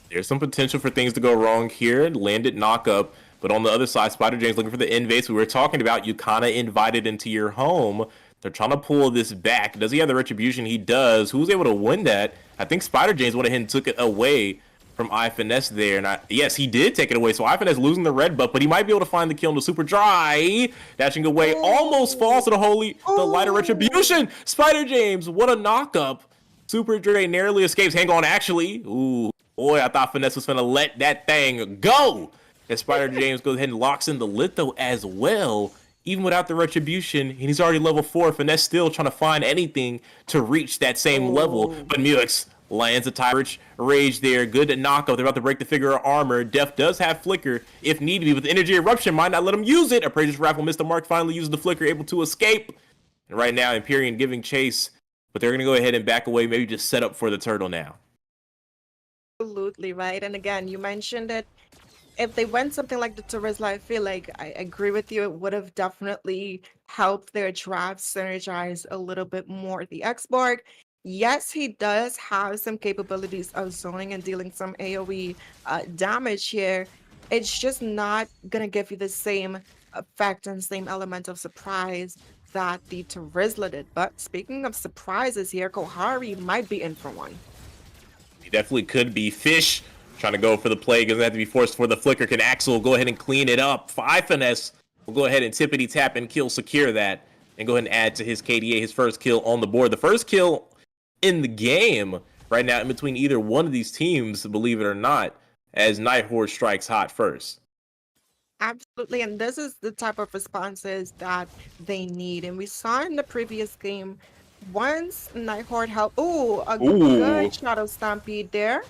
Speaker 10: there's some potential for things to go wrong here. Landed knock up, but on the other side, Spider James looking for the invades we were talking about. You kind of invited into your home. They're trying to pull this back. Does he have the retribution? He does. Who's able to win that? I think Spider James went ahead and took it away from iFinesse there. And yes, he did take it away. So iFinesse losing the red buff, but he might be able to find the kill in the super dry. Dashing away, almost falls to the light of retribution. Spider James, what a knock up. Super Dre narrowly escapes. Hang on, actually. Ooh, boy, I thought Finesse was gonna let that thing go. And Spider James goes ahead and locks in the litho as well. Even without the retribution, and he's already level 4. Finesse still trying to find anything to reach that same level. But Muex lands a Tyrant Rage there. Good knockup. They're about to break the figure of armor. Def does have Flicker if need be, but the Energy Eruption might not let him use it. Appraiser's Raffle missed the mark, finally uses the Flicker, able to escape. And right now, Empyrean giving chase, but they're going to go ahead and back away, maybe just set up for the turtle now.
Speaker 11: Absolutely right. And again, you mentioned it. If they went something like the Terizla, I feel like I agree with you. It would have definitely helped their draft synergize a little bit more. The X-Borg, yes, he does have some capabilities of zoning and dealing some AoE damage here. It's just not going to give you the same effect and same element of surprise that the Terizla did. But speaking of surprises here, Kohari might be in for one.
Speaker 10: He definitely could be. Fish trying to go for the play, doesn't have to be forced for the flicker. Can Axel go ahead and clean it up? iFinesse will go ahead and tippity tap and kill secure that and go ahead and add to his KDA, his first kill on the board. The first kill in the game right now in between either one of these teams, believe it or not, as Nighthorde strikes hot first.
Speaker 11: Absolutely, and this is the type of responses that they need. And we saw in the previous game, once Nighthorde helped. Oh, a
Speaker 10: Ooh.
Speaker 11: good Shadow Stampede there.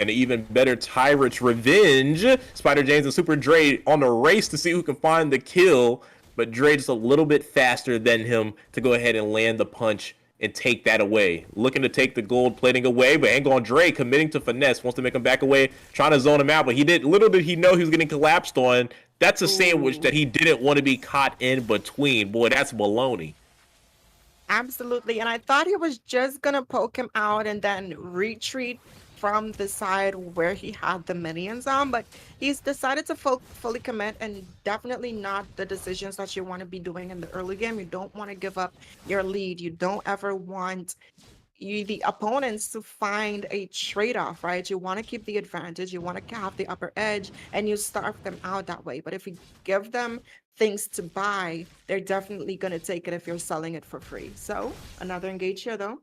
Speaker 10: And an even better Tyrant's Revenge. Spider James and Super Dre on the race to see who can find the kill. But Dre just a little bit faster than him to go ahead and land the punch and take that away. Looking to take the gold plating away, but Angle on Dre committing to finesse. Wants to make him back away, trying to zone him out. But little did he know he was getting collapsed on. That's a sandwich that he didn't want to be caught in between. Boy, that's baloney.
Speaker 11: Absolutely, and I thought he was just gonna poke him out and then retreat from the side where he had the minions on, but he's decided to fully commit, and definitely not the decisions that you want to be doing in the early game. You don't want to give up your lead. You don't ever want the opponents to find a trade-off, right? You want to keep the advantage, you want to have the upper edge, and you starve them out that way. But if you give them things to buy, they're definitely going to take it if you're selling it for free. So another engage here though.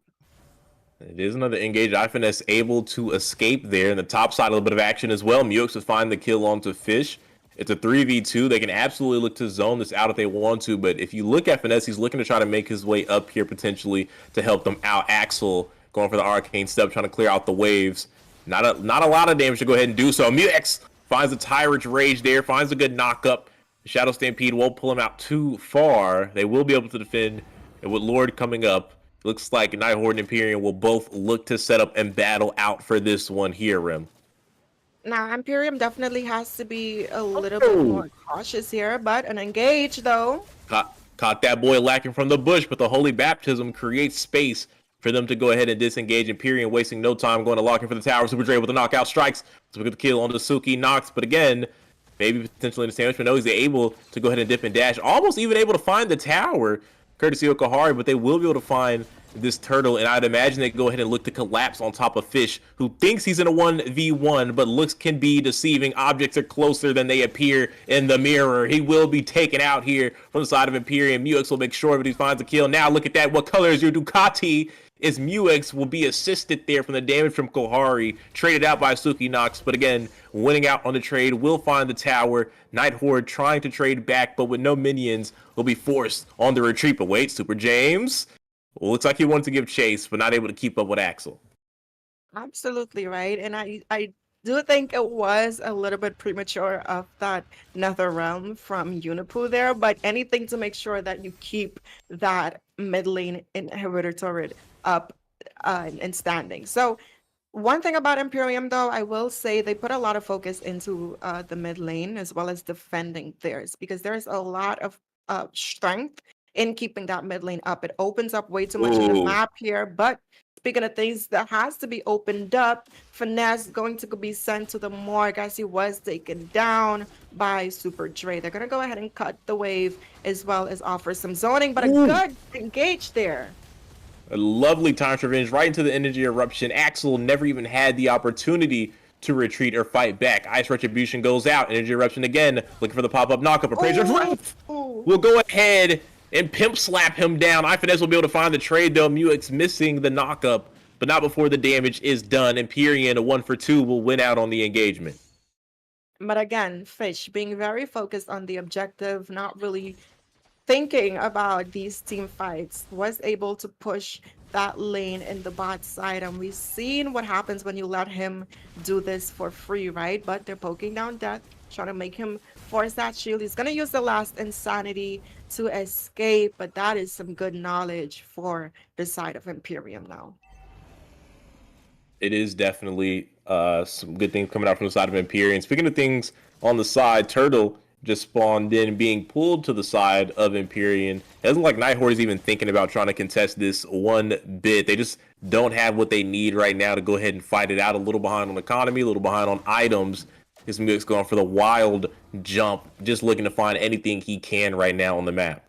Speaker 10: It is another engage. iFinesse able to escape there. In the top side, a little bit of action as well. Muix would find the kill onto Fish. It's a 3v2. They can absolutely look to zone this out if they want to, but if you look at Finesse, he's looking to try to make his way up here potentially to help them out. Axel going for the arcane step, trying to clear out the waves. Not a lot of damage to go ahead and do so. Muix finds the Tyrant's Rage there, finds a good knock up. Shadow Stampede won't pull him out too far. They will be able to defend, and with Lord coming up, looks like Nighthorde and Empyrean will both look to set up and battle out for this one here, Rim.
Speaker 11: Now, Empyrean definitely has to be a little bit more cautious here, but an engage though.
Speaker 10: Caught that boy lacking from the bush, but the Holy Baptism creates space for them to go ahead and disengage. Empyrean wasting no time going to lock in for the tower. Super Dre with the knockout strikes. So we get the kill on the Suki Nox, but again, maybe potentially in the sandwich, but no, he's able to go ahead and dip and dash. Almost even able to find the tower, courtesy of Kahari, but they will be able to find this turtle, and I'd imagine they go ahead and look to collapse on top of Fish, who thinks he's in a 1v1, but looks can be deceiving. Objects are closer than they appear in the mirror. He will be taken out here from the side of Empyrean. Muix will make sure that he finds a kill. Now look at that. What color is your Ducati? Is Muix will be assisted there from the damage from Kohari, traded out by Suki Nox, but again, winning out on the trade, will find the tower. Nighthorde trying to trade back, but with no minions, will be forced on the retreat. But wait, Super James, well, looks like he wanted to give chase, but not able to keep up with Axel.
Speaker 11: Absolutely right, and I do think it was a little bit premature of that Nether Realm from Unipu there, but anything to make sure that you keep that mid lane inhibitor turret up and standing. So one thing about Empyrean though, I will say they put a lot of focus into the mid lane as well as defending theirs, because there's a lot of strength in keeping that mid lane up. It opens up way too much of the map here, but speaking of things that has to be opened up, Finesse going to be sent to the morgue as he was taken down by Super Dre. They're going to go ahead and cut the wave as well as offer some zoning, but a good engage there.
Speaker 10: A lovely Tyrant's Revenge right into the energy eruption. Axel never even had the opportunity to retreat or fight back. Ice Retribution goes out. Energy eruption again, looking for the pop-up knockup. Appraiser's will go ahead and pimp slap him down. iFinesse will be able to find the trade though. Muix missing the knockup, but not before the damage is done. Empyrean, a 1-for-2, will win out on the engagement.
Speaker 11: But again, Fish being very focused on the objective, not really thinking about these team fights, was able to push that lane in the bot side, and we've seen what happens when you let him do this for free, right? But they're poking down Death, trying to make him force that shield. He's gonna use the last Insanity to escape, but that is some good knowledge for the side of Empyrean now.
Speaker 10: It is definitely some good things coming out from the side of Empyrean. Speaking of things on the side, Turtle just spawned in, being pulled to the side of Empyrean. It doesn't look like Nighthorde is even thinking about trying to contest this one bit. They just don't have what they need right now to go ahead and fight it out. A little behind on economy, a little behind on items. His Muix going for the wild jump, just looking to find anything he can right now on the map.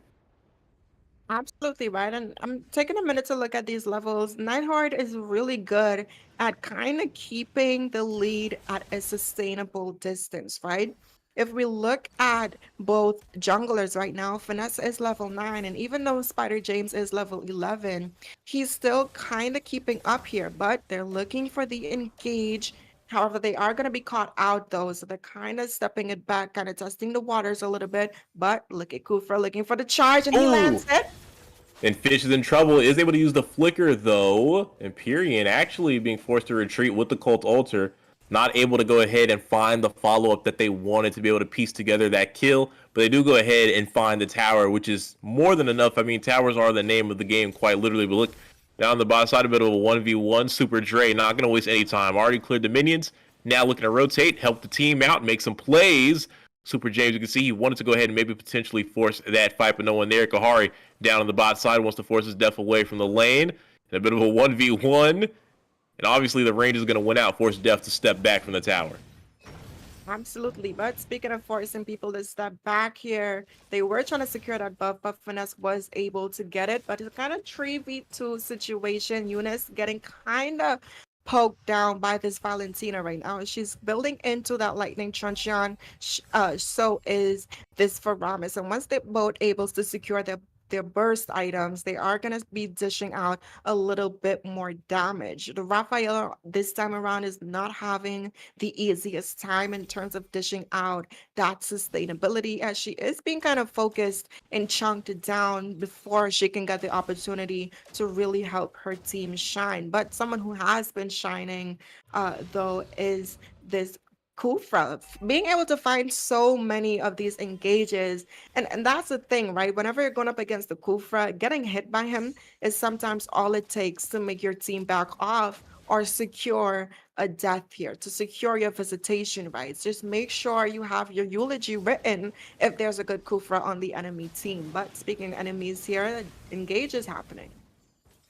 Speaker 11: Absolutely right, and I'm taking a minute to look at these levels. Nighthorde is really good at kind of keeping the lead at a sustainable distance, right? If we look at both junglers right now, Finesse is level 9, and even though Spider James is level 11, he's still kind of keeping up here, but they're looking for the engage However, they are going to be caught out though, so they're kind of stepping it back, kind of testing the waters a little bit. But look at Kufra looking for the charge, and he lands it.
Speaker 10: And Fish is in trouble, is able to use the flicker though. Empyrean actually being forced to retreat with the Cult Altar. Not able to go ahead and find the follow-up that they wanted to be able to piece together that kill. But they do go ahead and find the tower, which is more than enough. I mean, towers are the name of the game, quite literally. But look, down the bottom side, a bit of a 1v1. Super Dre, not going to waste any time. Already cleared the minions. Now looking to rotate, help the team out, make some plays. Super James, you can see he wanted to go ahead and maybe potentially force that fight, but no one there. Kahari down on the bot side wants to force his death away from the lane. And a bit of a 1v1. And obviously the range is going to win out, force Death to step back from the tower.
Speaker 11: Absolutely. But speaking of forcing people to step back here, they were trying to secure that buff, but Finesse was able to get it. But it's kind of 3v2 situation. Eunice getting kind of poked down by this Valentina right now. She's building into that lightning truncheon. So is this Faramis. And once they're both able to secure their burst items, they are going to be dishing out a little bit more damage. The Raphael this time around is not having the easiest time in terms of dishing out that sustainability, as she is being kind of focused and chunked down before she can get the opportunity to really help her team shine. But someone who has been shining though is this Kufra, being able to find so many of these engages, and that's the thing, right? Whenever you're going up against the Kufra, getting hit by him is sometimes all it takes to make your team back off or secure a death here, to secure your visitation rights. Just make sure you have your eulogy written if there's a good Kufra on the enemy team. But speaking of enemies here, engage is happening.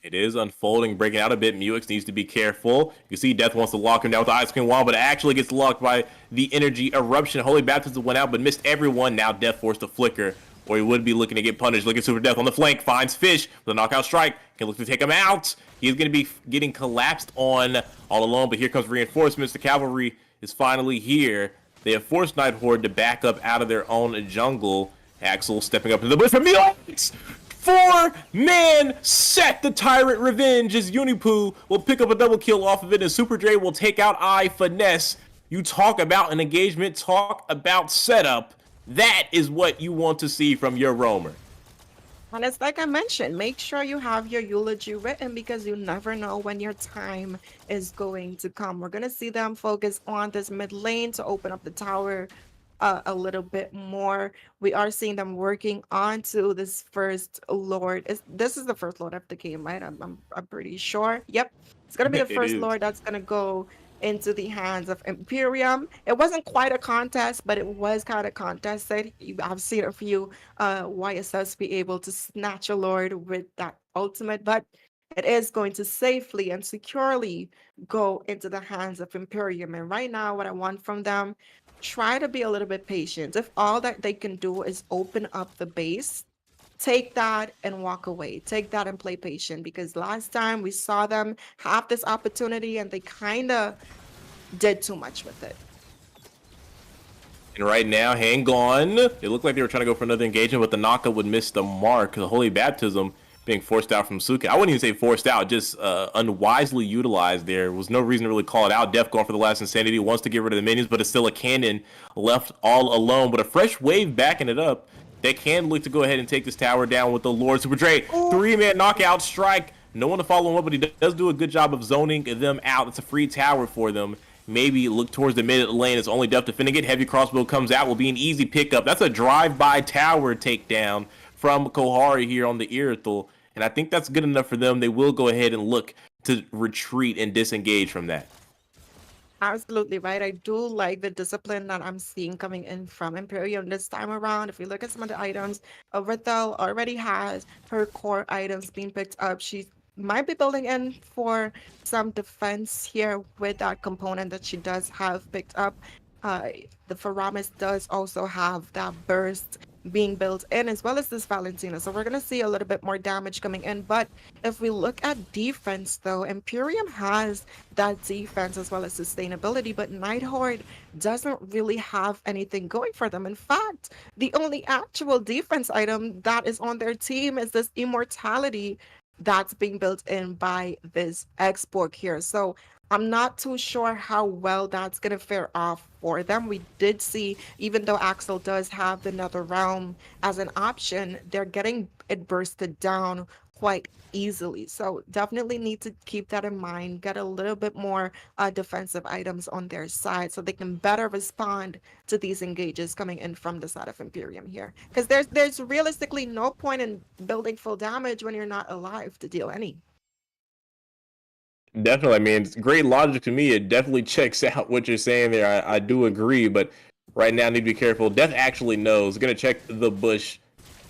Speaker 10: It is unfolding, breaking out a bit. Muix needs to be careful. You see Death wants to lock him down with the Ice Cream Wall, but it actually gets locked by the Energy Eruption. Holy Baptism went out, but missed everyone. Now Death forced to flicker, or he would be looking to get punished. Look at Super Death on the flank, finds Fish with a knockout strike. Can look to take him out. He's going to be getting collapsed on all alone, but here comes reinforcements. The cavalry is finally here. They have forced Nighthorde to back up out of their own jungle. Axel stepping up to the bush for Muix. 4-man set. The Tyrant Revenge as Unipoo will pick up a double kill off of it, and Super Dre will take out Finesse. You talk about an engagement, talk about setup. That is what you want to see from your roamer.
Speaker 11: And it's like I mentioned, make sure you have your eulogy written, because you never know when your time is going to come. We're going to see them focus on this mid lane to open up the tower a little bit more. We are seeing them working onto this first Lord. This is the first Lord of the game, right? I'm pretty sure. Yep, it's gonna be the first Lord that's gonna go into the hands of Imperium. It wasn't quite a contest, but it was kind of contested. I've seen a few YSS be able to snatch a Lord with that ultimate, but it is going to safely and securely go into the hands of Imperium. And right now, what I want from them, try to be a little bit patient. If all that they can do is open up the base, take that and walk away. Take that and play patient, because last time we saw them have this opportunity and they kind of did too much with it.
Speaker 10: And right now, hang on. It looked like they were trying to go for another engagement, but the knockup would miss the mark. The Holy Baptism being forced out from Suka. I wouldn't even say forced out, just unwisely utilized. There was no reason to really call it out. Def going for the last Insanity, wants to get rid of the minions, but it's still a cannon left all alone. But a fresh wave backing it up. They can look to go ahead and take this tower down with the Lord. Super Dre, 3-man knockout strike. No one to follow him up, but he does do a good job of zoning them out. It's a free tower for them. Maybe look towards the mid lane. It's only Def defending it. Heavy crossbow comes out, will be an easy pickup. That's a drive-by tower takedown from Kohari here on the Irithel, and I think that's good enough for them. They will go ahead and look to retreat and disengage from that.
Speaker 11: Absolutely right. I do like the discipline that I'm seeing coming in from Imperium this time around. If you look at some of the items, Rethel already has her core items being picked up. She might be building in for some defense here with that component that she does have picked up. The Faramis does also have that burst being built in, as well as this Valentina. So we're going to see a little bit more damage coming in. But if we look at defense, though, Imperium has that defense as well as sustainability, but Nighthorde doesn't really have anything going for them. In fact, the only actual defense item that is on their team is this immortality that's being built in by this export here. So I'm not too sure how well that's going to fare off for them. We did see, even though Axel does have the Nether Realm as an option, they're getting it bursted down quite easily. So definitely need to keep that in mind, get a little bit more defensive items on their side so they can better respond to these engages coming in from the side of Empyrean here. Because there's realistically no point in building full damage when you're not alive to deal any.
Speaker 10: Definitely. I mean, it's great logic to me. It definitely checks out what you're saying there. I do agree, but right now I need to be careful. Death actually knows. Going to check the bush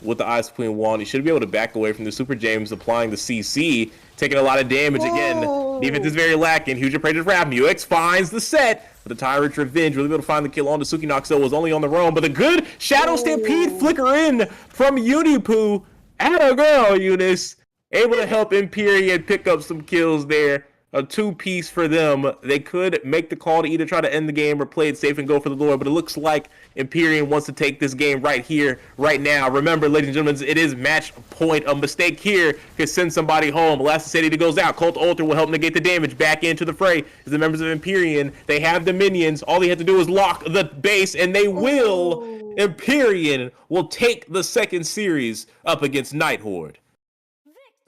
Speaker 10: with the Eyes Queen wand. He should be able to back away from the Super James applying the CC, taking a lot of damage again. Defense is very lacking. Huge appraisal for Mux finds the set. But the Tyrant's Revenge really able to find the kill on the Suki Noxo was only on the roam. But the good Shadow Stampede flicker in from Unipoo. Atta girl, Eunice. Able to help Empyrean pick up some kills there. A two-piece for them. They could make the call to either try to end the game or play it safe and go for the Lord, but it looks like Empyrean wants to take this game right here, right now. Remember, ladies and gentlemen, it is match point. A mistake here could send somebody home. Elasticity goes out. Cult Altar will help negate the damage. Back into the fray is the members of Empyrean. They have the minions. All they have to do is lock the base, and they will. Empyrean will take the second series up against Nighthorde.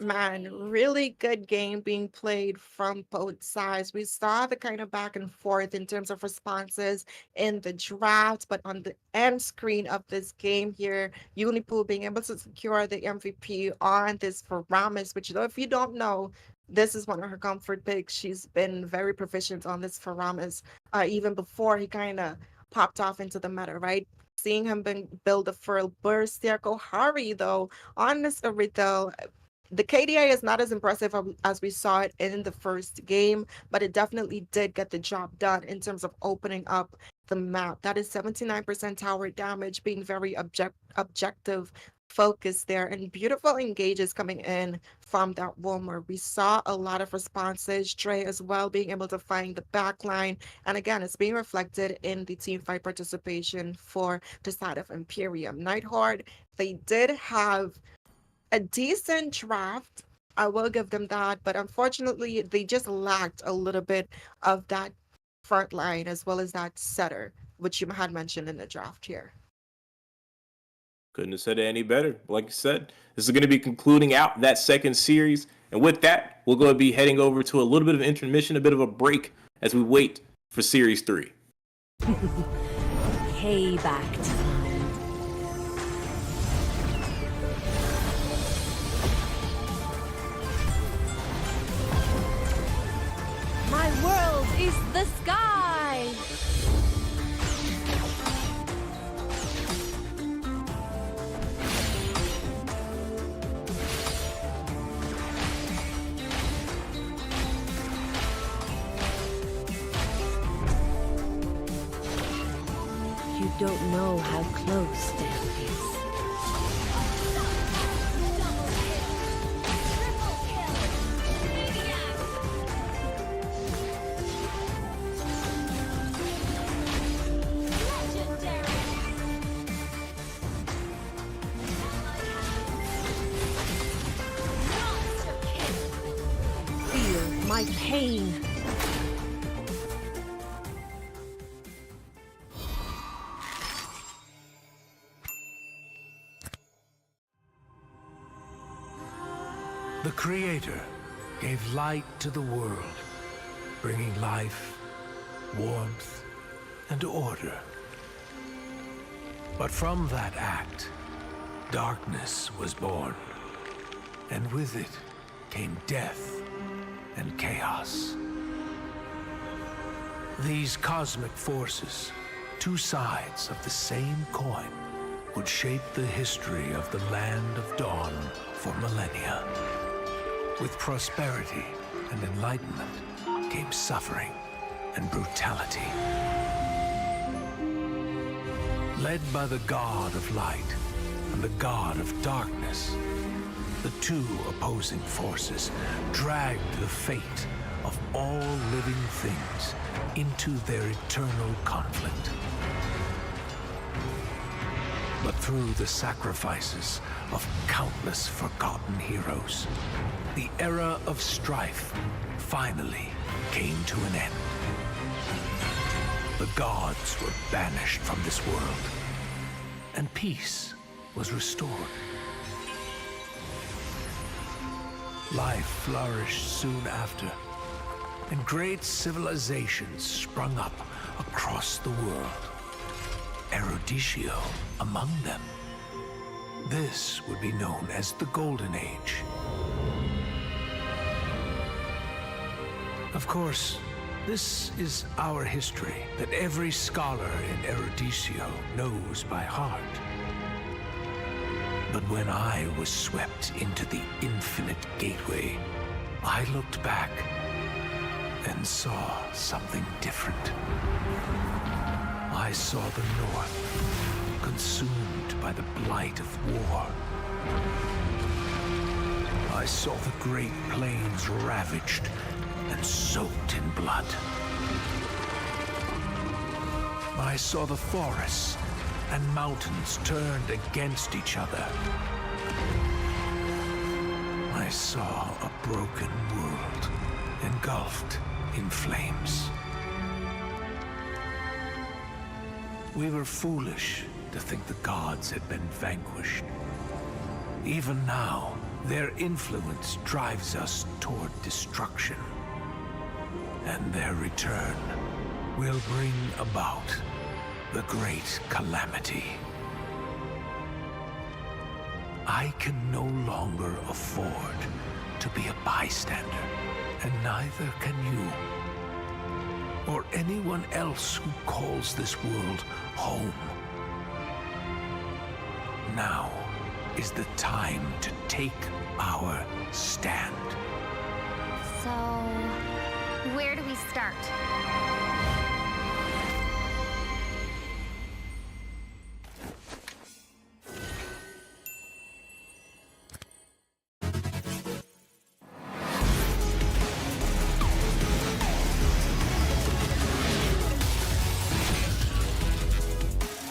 Speaker 11: Man, really good game being played from both sides. We saw the kind of back and forth in terms of responses in the draft, but on the end screen of this game here, Unipoo being able to secure the MVP on this Faramis, which, though, if you don't know, this is one of her comfort picks. She's been very proficient on this Faramis, even before he kind of popped off into the meta, right? Seeing him build a Furl Burst there. Kohari, though, on this Arithel, the KDA is not as impressive as we saw it in the first game, but it definitely did get the job done in terms of opening up the map. That is 79% tower damage, being very objective focus there, and beautiful engages coming in from that Wilmer. We saw a lot of responses. Dre as well being able to find the back line, and again, it's being reflected in the team fight participation for the side of Imperium. Nighthorde, they did have a decent draft, I will give them that, but unfortunately they just lacked a little bit of that front line as well as that setter, which you had mentioned in the draft here.
Speaker 10: Couldn't have said it any better. Like you said, this is going to be concluding out that second series, and with that, we're going to be heading over to a little bit of intermission, a bit of a break as we wait for Series 3.
Speaker 1: Payback time. My world is the sky! You don't know how close death is. Feel my pain.
Speaker 2: The Creator gave light to the world, bringing life, warmth, and order. But from that act, darkness was born, and with it came death and chaos. These cosmic forces, two sides of the same coin, would shape the history of the Land of Dawn for millennia. With prosperity and enlightenment came suffering and brutality. Led by the God of light and the God of darkness, the two opposing forces dragged the fate of all living things into their eternal conflict. But But through the sacrifices of countless forgotten heroes, the era of strife finally came to an end. The gods were banished from this world, and peace was restored. Life flourished soon after, and great civilizations sprung up across the world. Erudicio among them. This would be known as the Golden Age. Of course, this is our history that every scholar in Erudicio knows by heart. But when I was swept into the infinite gateway, I looked back and saw something different. I saw the North consumed by the blight of war. I saw the Great Plains ravaged and soaked in blood. I saw the forests and mountains turned against each other. I saw a broken world engulfed in flames. We were foolish to think the gods had been vanquished. Even now, their influence drives us toward destruction. And their return will bring about the great calamity. I can no longer afford to be a bystander, and neither can you. Or anyone else who calls this world home. Now is the time to take our stand.
Speaker 1: So, where do we start?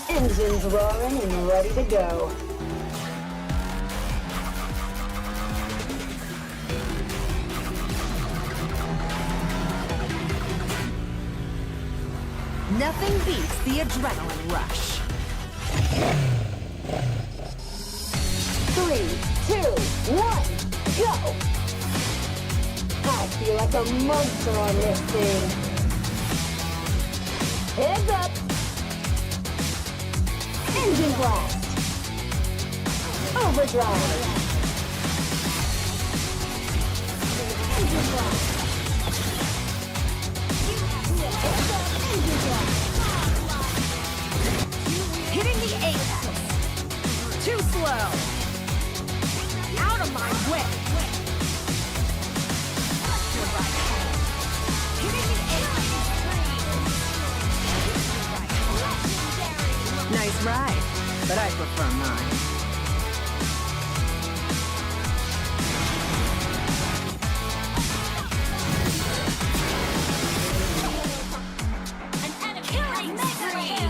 Speaker 4: Engines roaring and ready to go.
Speaker 1: Nothing beats the adrenaline rush.
Speaker 4: 3, 2, 1, go! I feel like a monster on this thing. Heads up! Engine blast! Overdrive! Engine blast! Engine blast!
Speaker 1: Hitting the apex. Too slow. Out of my way. Hitting the apex. Nice ride, but I prefer mine. Killing spree!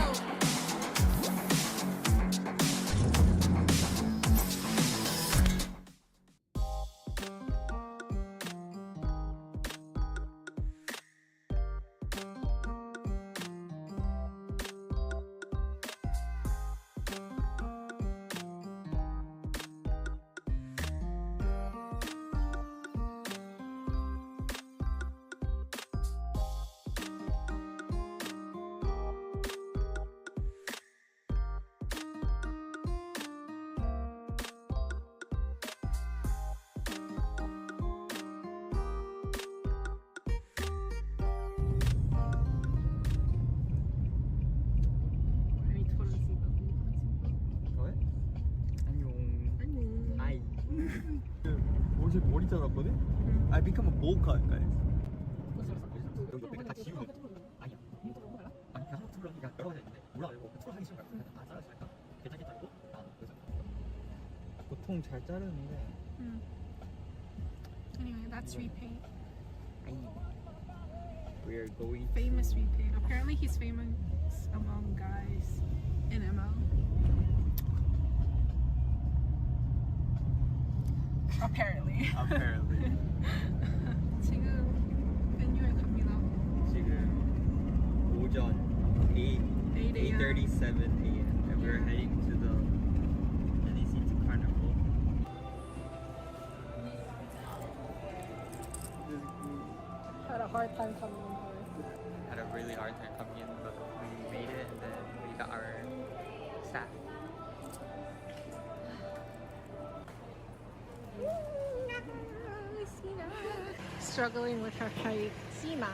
Speaker 7: 옷을 머리 잘랐거든? I become a bowl cut, guys. 여기 옆에 다 지우면 아니야. 아니 그냥 툴을 하니까 여러 가지 있는데 몰라가지고 툴 하기 싫은 거야. 그냥 다 잘라주니까 괜찮게 자르고 그래서 보통 잘 자르는데.
Speaker 6: Anyway, that's repaint.
Speaker 7: We are going
Speaker 6: Famous repaint. Apparently he's famous among guys in ML. Apparently.
Speaker 7: Apparently.
Speaker 6: 지금 venue 갑니다.
Speaker 7: 지금 오전 8:37 a.m. and we're heading to the NECT Carnival.
Speaker 6: Had a hard time coming in here.
Speaker 7: Had a really hard time coming in, but we made it and then we got our staff.
Speaker 6: Struggling with her height. Sina.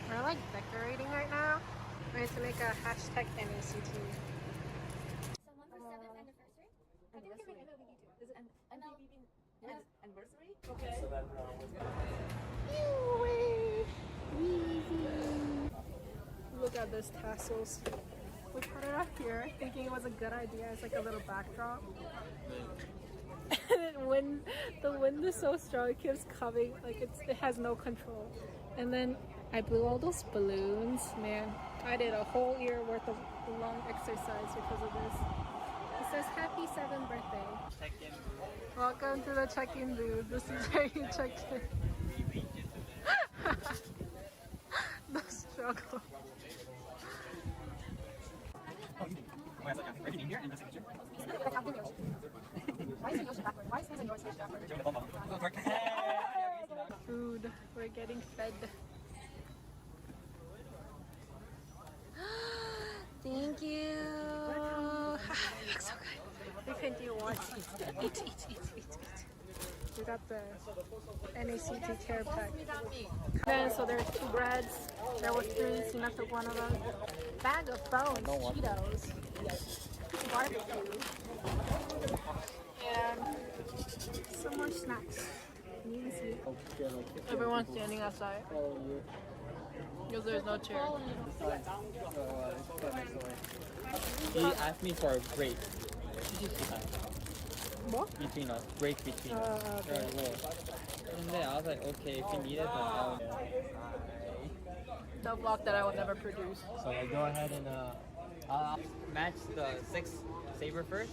Speaker 6: We're like decorating right now. We have to make a hashtag NACT.
Speaker 3: Someone for 7th anniversary? I think you do. Is it anniversary? Okay.
Speaker 6: Look at those tassels. We put it up here thinking it was a good idea as like a little backdrop. When the wind is so strong, it keeps coming, like it has no control. And then I blew all those balloons. Man, I did a whole year worth of lung exercise because of this. It says happy 7th birthday.
Speaker 7: Check-in.
Speaker 6: Welcome to the check-in booth. This is where you check in. The struggle. Food. We're getting fed. Thank you. Looks so good. We can do one. Eat. We got the NACT care pack. Then, so there's 2 breads. There was 3. Sina took one of them. Bag of bones, Cheetos, barbecue, and some more snacks. Everyone's standing outside because there's no chair.
Speaker 7: He asked me for a break.
Speaker 6: What?
Speaker 7: Between us. Break between us.
Speaker 6: Okay.
Speaker 7: And then I was like, okay, if you need it, then I'll...
Speaker 6: The vlog that I will never produce.
Speaker 7: So I go ahead and match the 6 saber first.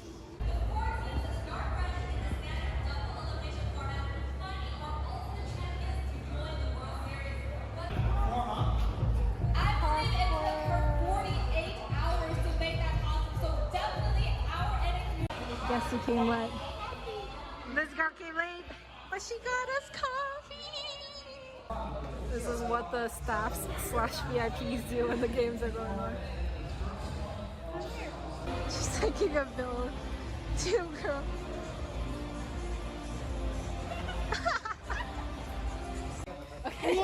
Speaker 6: Yes, she came late. This girl came late, but she got us coffee. This is what the staffs / VIPs do when the games are going on. She's taking a bill. 2 girls. Okay.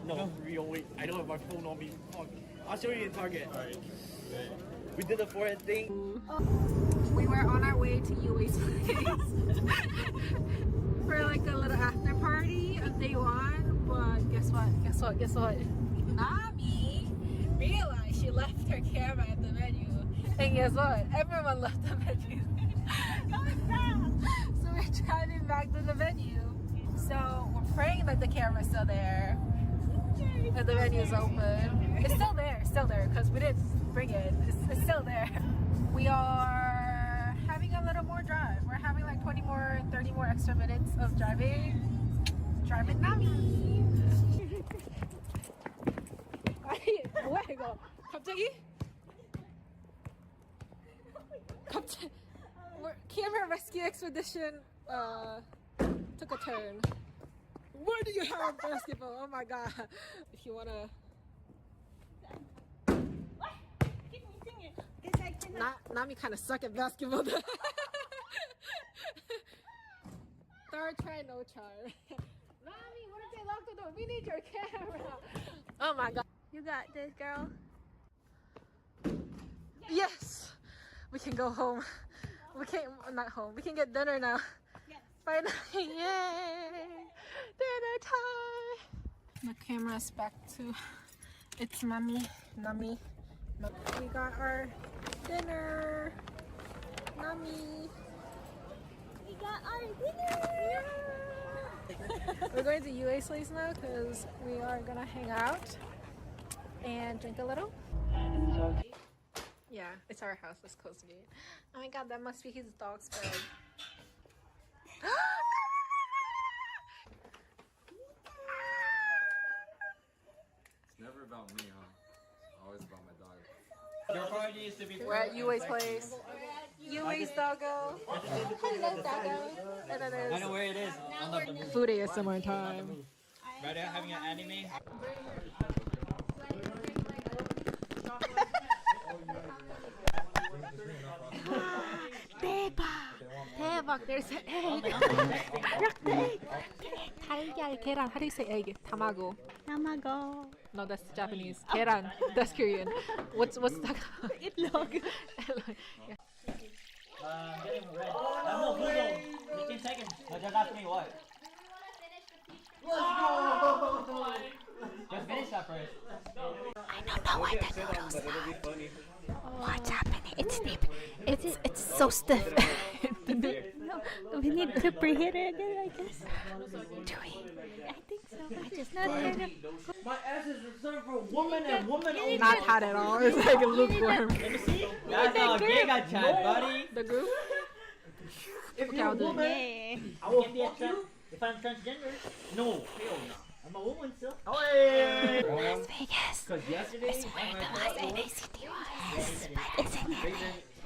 Speaker 7: No, real wait. I don't have my phone on me. I'll show you in Target. Alright. We did the forehead thing.
Speaker 6: We were on our way to UA's place for like a little after party of day 1, but guess what? Nami realized she left her camera at the venue. And guess what? Everyone left the venue. So we're driving back to the venue. So we're praying that the camera's still there. That the venue's open. It's still there, because we didn't bring it. It's still there. We are having a little more drive. We're having like 30 more extra minutes of driving. Driving Nami. 뭐야 이거? 갑자기? Camera rescue expedition took a turn. Where do you have basketball? Oh my god. If you wanna Nami kinda suck at basketball. Third try, no charm. Nami, what if they lock the door? We need your camera. Oh my god. You got this, girl. Yes! We can go home. We can't, not home. We can get dinner now. Yes. Finally, yay! Dinner time! The camera's back to its Nami. We got our dinner. Nami. We got our dinner! Yeah. We're going to UA's place now because we are gonna hang out and drink a little. Yeah, it's our house. Let's close the gate. Oh my god, that must be his dog's bed.
Speaker 9: It's never about me, huh? It's always about my dog.
Speaker 7: Your party used to be.
Speaker 6: We're at Yui's place. Yui's doggo. Hello, doggo. And then
Speaker 7: I know
Speaker 6: there's
Speaker 7: where it is. On the
Speaker 6: food ASMR time.
Speaker 7: right now having an anime.
Speaker 6: 대박, there's an egg. 달걀, 계란. How do you say egg? Tamago.
Speaker 3: Tamago.
Speaker 6: No, that's Japanese. 계란. That's Korean. What's that?
Speaker 3: Itlog.
Speaker 6: Yeah.
Speaker 7: Getting red. I'm no Google. 15 seconds. No, just ask me what. Just finish that first.
Speaker 3: I don't know why the noodles What's happening? It's so stiff. No, we need to preheat it again, I guess. Do we? I think so. I just not
Speaker 7: My ass is reserved for women and women only.
Speaker 6: Not hot at all. It's like a lukewarm.
Speaker 7: Let me see. That's how gay got chat, buddy.
Speaker 6: The group?
Speaker 7: If
Speaker 6: Okay,
Speaker 7: you're
Speaker 6: I'll
Speaker 7: a
Speaker 6: do it.
Speaker 7: woman,
Speaker 3: Yeah.
Speaker 7: I will fuck you. If I'm transgender, no, hell no. I'm a woman still. Oh,
Speaker 3: Las Vegas.
Speaker 7: Because yesterday,
Speaker 3: It's where the last NACT was, but isn't it?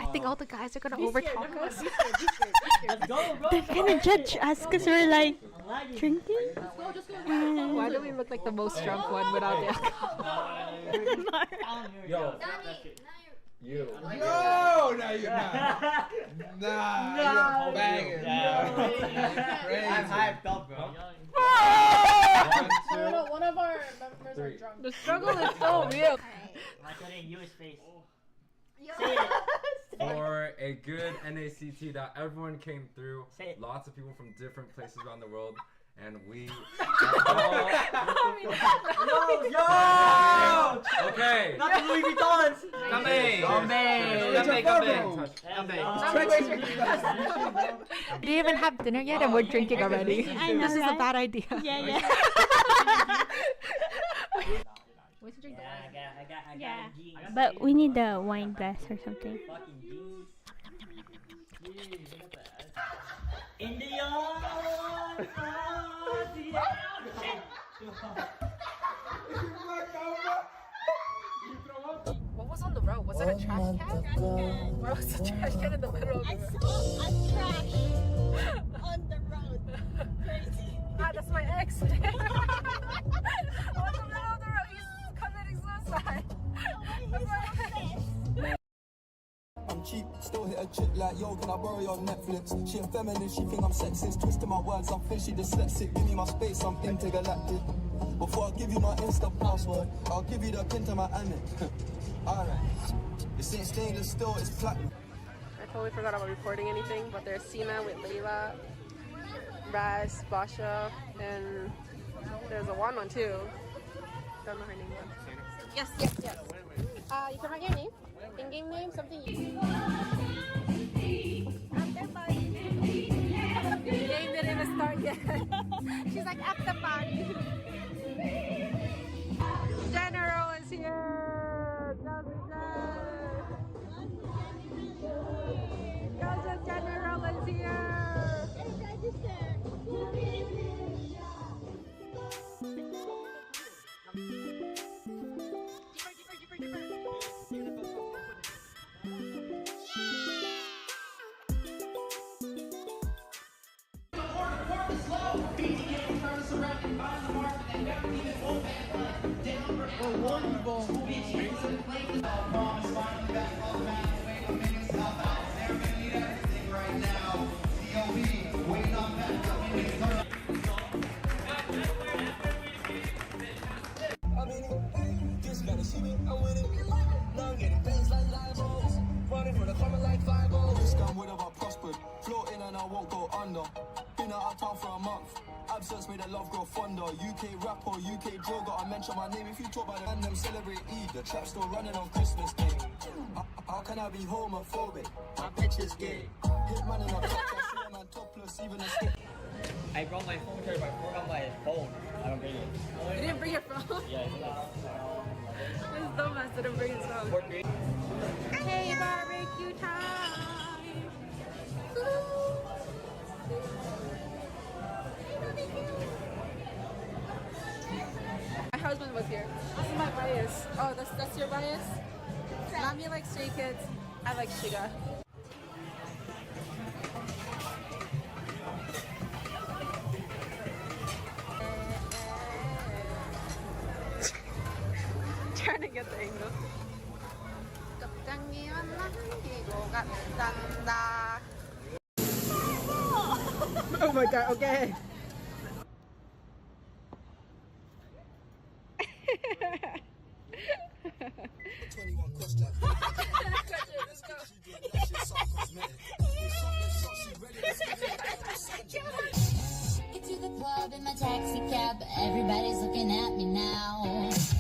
Speaker 6: I think all the guys are gonna overtalk us.
Speaker 7: let's go, bro.
Speaker 3: They're gonna judge us because we're like drinking.
Speaker 6: Why do we look like the most drunk one without the alcohol?
Speaker 9: Yo. You.
Speaker 12: No, no, you're not. Nah, you're banging.
Speaker 7: I'm hyped up, bro.
Speaker 6: One of our members are drunk. The struggle is so real.
Speaker 7: I'm showing you his face.
Speaker 9: For a good NACT that everyone came through.
Speaker 7: Say it.
Speaker 9: Lots of people from different places around the world. And we
Speaker 7: Yo!
Speaker 9: Okay.
Speaker 7: Not the Louis Vuittons!
Speaker 6: We didn't even have dinner yet and we're drinking already.
Speaker 3: I know,
Speaker 6: This is a
Speaker 3: right?
Speaker 6: bad idea.
Speaker 3: Yeah.
Speaker 6: We should drink the
Speaker 7: I got
Speaker 3: Yeah.
Speaker 7: jeans.
Speaker 3: But we need the wine glass or something.
Speaker 7: Fucking jeans. India!
Speaker 6: What was on the road? Was it a trash can? Or was the trash can in the middle of the road?
Speaker 3: A trash on the road. Crazy.
Speaker 6: Ah, that's my ex. On the middle of the road, he's committing suicide. That's my ex.
Speaker 5: I'm cheap, still hit a chick like, yo, can I borrow your Netflix? She ain't feminine, she think I'm sexist. Twisting my words, I'm fishy dyslexic. Give me my space, I'm intergalactic. Before I give you my Insta password, I'll give you the pin to my Amex. Alright, this ain't stainless steel, it's platinum.
Speaker 6: I totally forgot about recording anything, but there's Sina with Layla, Raz, Basha, and there's a one too. Don't know her name though. Yes. You can write your name. In-game name, something you The game didn't even start yet. She's like, at the party. General is here. Gaza General is here.
Speaker 5: Just gotta see me, I'm winning. Now I'm getting bangs like Libos. Running for the common like 5-0. This gun would have prospered. Floating and I won't go under. Been out of town for a month. Absence made the love grow fonder. UK rapper, UK drill. Gotta mention my name if you talk about it. And them celebrate Eid. The trap still running on Christmas Day. How can I be homophobic? My bitch is gay. Hitman in a top, I see a man topless, even a stick.
Speaker 7: I brought my phone charger, but I forgot my phone. I don't bring it.
Speaker 6: You didn't bring your phone?
Speaker 7: Yeah, it's not.
Speaker 6: This is dumbass. didn't bring his phone. Hey, barbecue time! My husband was here. This is my bias. Oh, that's your bias? Mommy likes Stray Kids. I like Shiga. Trying to get the angle. Oh my god, okay.
Speaker 8: Get to the club in my taxi cab, everybody's looking at me now.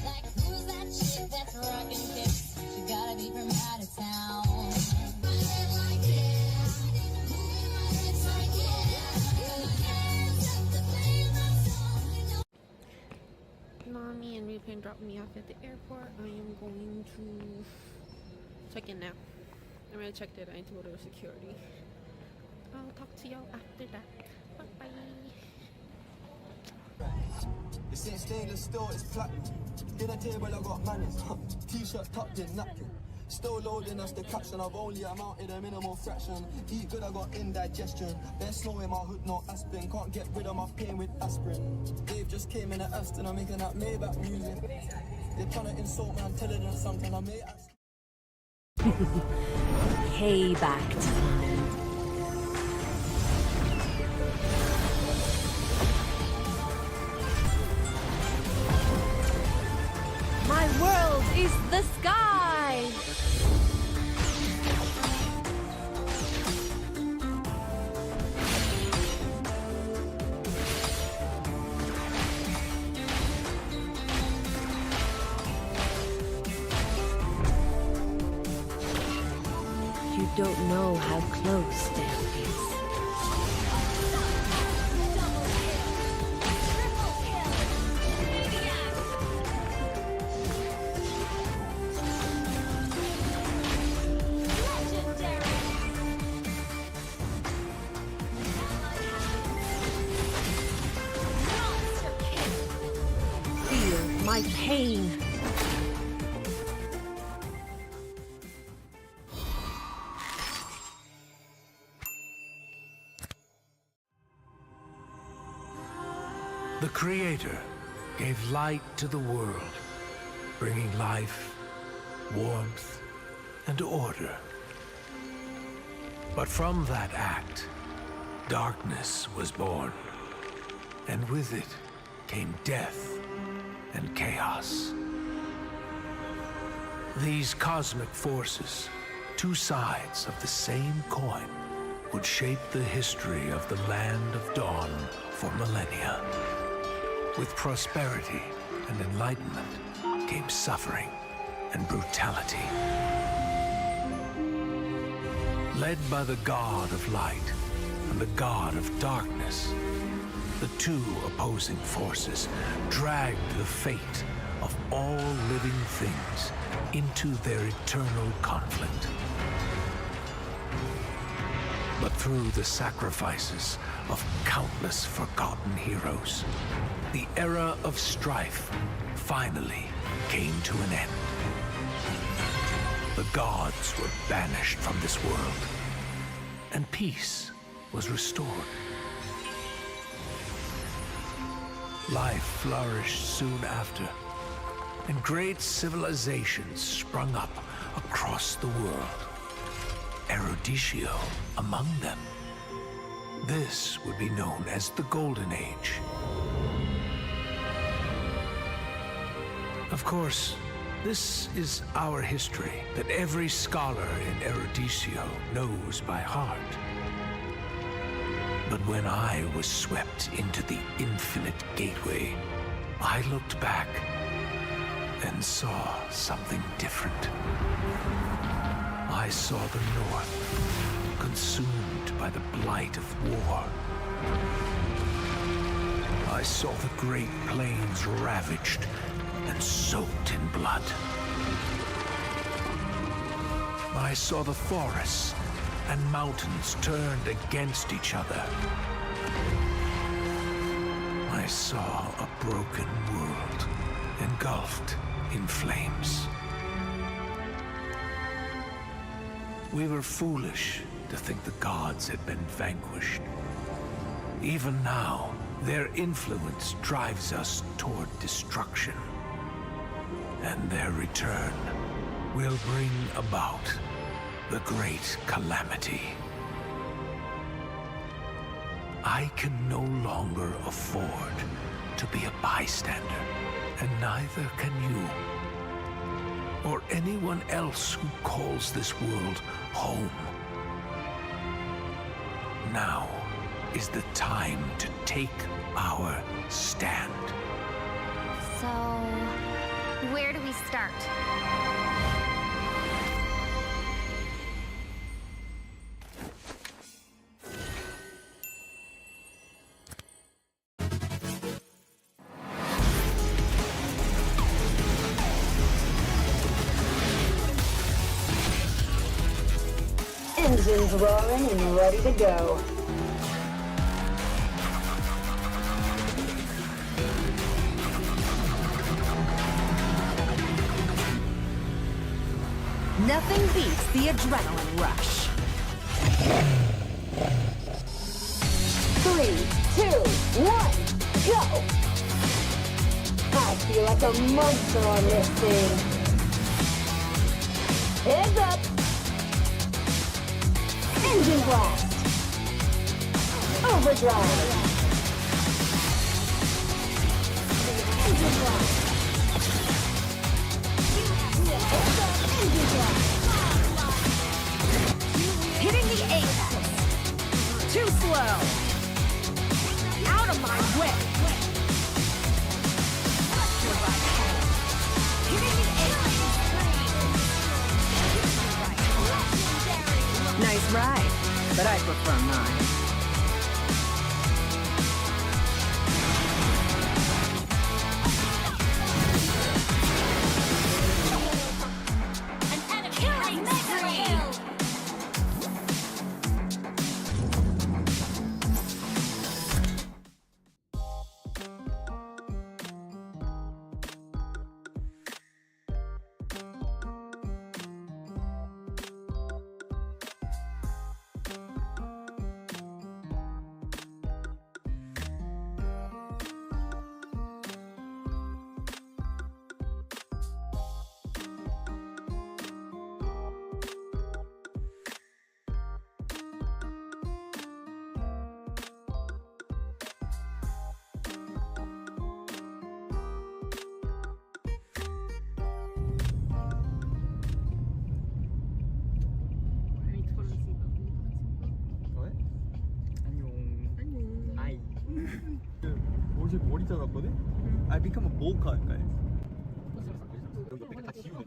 Speaker 8: Like, who's that chick that's rocking hips? She gotta be from out of town.
Speaker 6: Mommy and Repain dropped me off at the airport. I am going to check in now. I already checked it. I need to go to security. I'll talk to y'all after that. Bye bye.
Speaker 5: It's in stainless steel, it's platinum. Dinner table, I got manners. T-shirt tucked in, napkin. Still loading, that's the caption. I've only amounted a minimal fraction. Eat good, I got indigestion. There's snow in my hood, no aspirin. Can't get rid of my pain with aspirin. Dave just came in at Aston, I'm making that Maybach music. They're trying to insult my intelligence, something I may ask.
Speaker 1: Payback time. My world is the sky! You don't know how close death is. Feel my pain.
Speaker 2: The Creator gave light to the world, bringing life, warmth, and order. But from that act, darkness was born, and with it came death and chaos. These cosmic forces, two sides of the same coin, would shape the history of the Land of Dawn for millennia. With prosperity and enlightenment came suffering and brutality. Led by the God of Light and the God of Darkness, the two opposing forces dragged the fate of all living things into their eternal conflict. But through the sacrifices of countless forgotten heroes, the era of strife finally came to an end. The gods were banished from this world, and peace was restored. Life flourished soon after, and great civilizations sprung up across the world. Eroditio among them. This would be known as the Golden Age. Of course, this is our history that every scholar in Eroditio knows by heart. But when I was swept into the infinite gateway, I looked back and saw something different. I saw the North consumed by the blight of war. I saw the Great Plains ravaged and soaked in blood. I saw the forests and mountains turned against each other. I saw a broken world engulfed in flames. We were foolish to think the gods had been vanquished. Even now, their influence drives us toward destruction. And their return will bring about the great calamity. I can no longer afford to be a bystander, and neither can you. Or anyone else who calls this world home. Now is the time to take our stand.
Speaker 3: So, where do we start?
Speaker 4: Engines roaring and ready to go.
Speaker 1: Nothing beats the adrenaline rush.
Speaker 4: 3, 2, 1, go! I feel like a monster on this thing. Heads up! Engine blast! Overdrive! Engine blast! Heads up! Engine blast!
Speaker 1: Hitting the apex. Too slow. Out of my way. Hitting the apex. Nice ride, but I prefer mine.
Speaker 7: 옷이 머리 잘랐거든? I become a bowl cut, guys. 여기 옆에 다 지우는.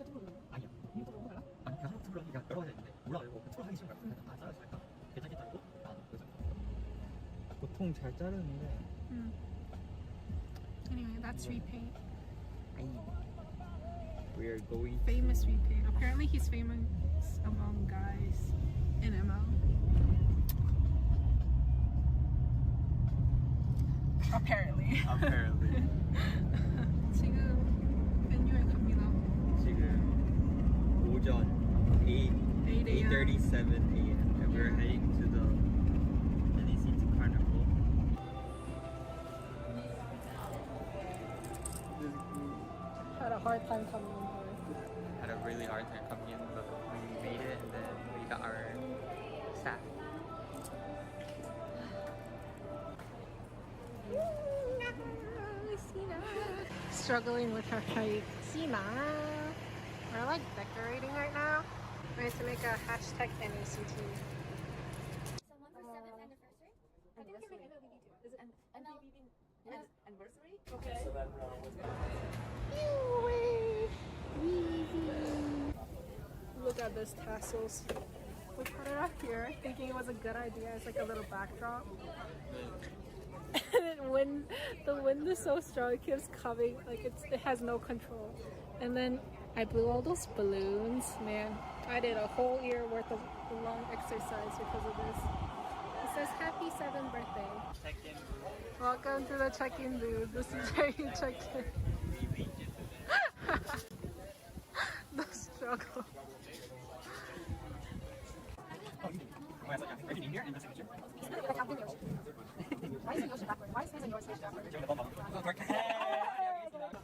Speaker 7: 아니야. 아니 그냥 하나 틀을 하기가 여러 가지 있는데 올라가려고 틀을 하기 싫은 거야. 그냥 다 잘라서 할까? 괜찮게 자르고 나도 그래서 보통 잘 자르는데.
Speaker 6: Anyway, that's repaint.
Speaker 7: We are going
Speaker 6: Famous repaint. Apparently he's famous among guys in ML. Apparently. 지금 venue 갑니다.
Speaker 7: 지금 오전 8:37 a.m. and we're heading to the NEC Carnival.
Speaker 6: Had a hard time coming in here.
Speaker 7: Had a really hard time coming in, but we made it and then we got our staff.
Speaker 6: Struggling with her height. Sina. We're like decorating right now. We have to make a hashtag NACT.
Speaker 3: Someone for 7th anniversary? I think you're making MLBB too. Is it MLBB anniversary? Okay.
Speaker 6: Look at this tassels. We put it up here thinking it was a good idea. It's like a little backdrop. And then when the wind is so strong, it keeps coming. Like it has no control. And then I blew all those balloons, man. I did a whole year worth of long exercise because of this. It says happy 7th birthday. Welcome to the check-in booth. This is where you check in. The struggle.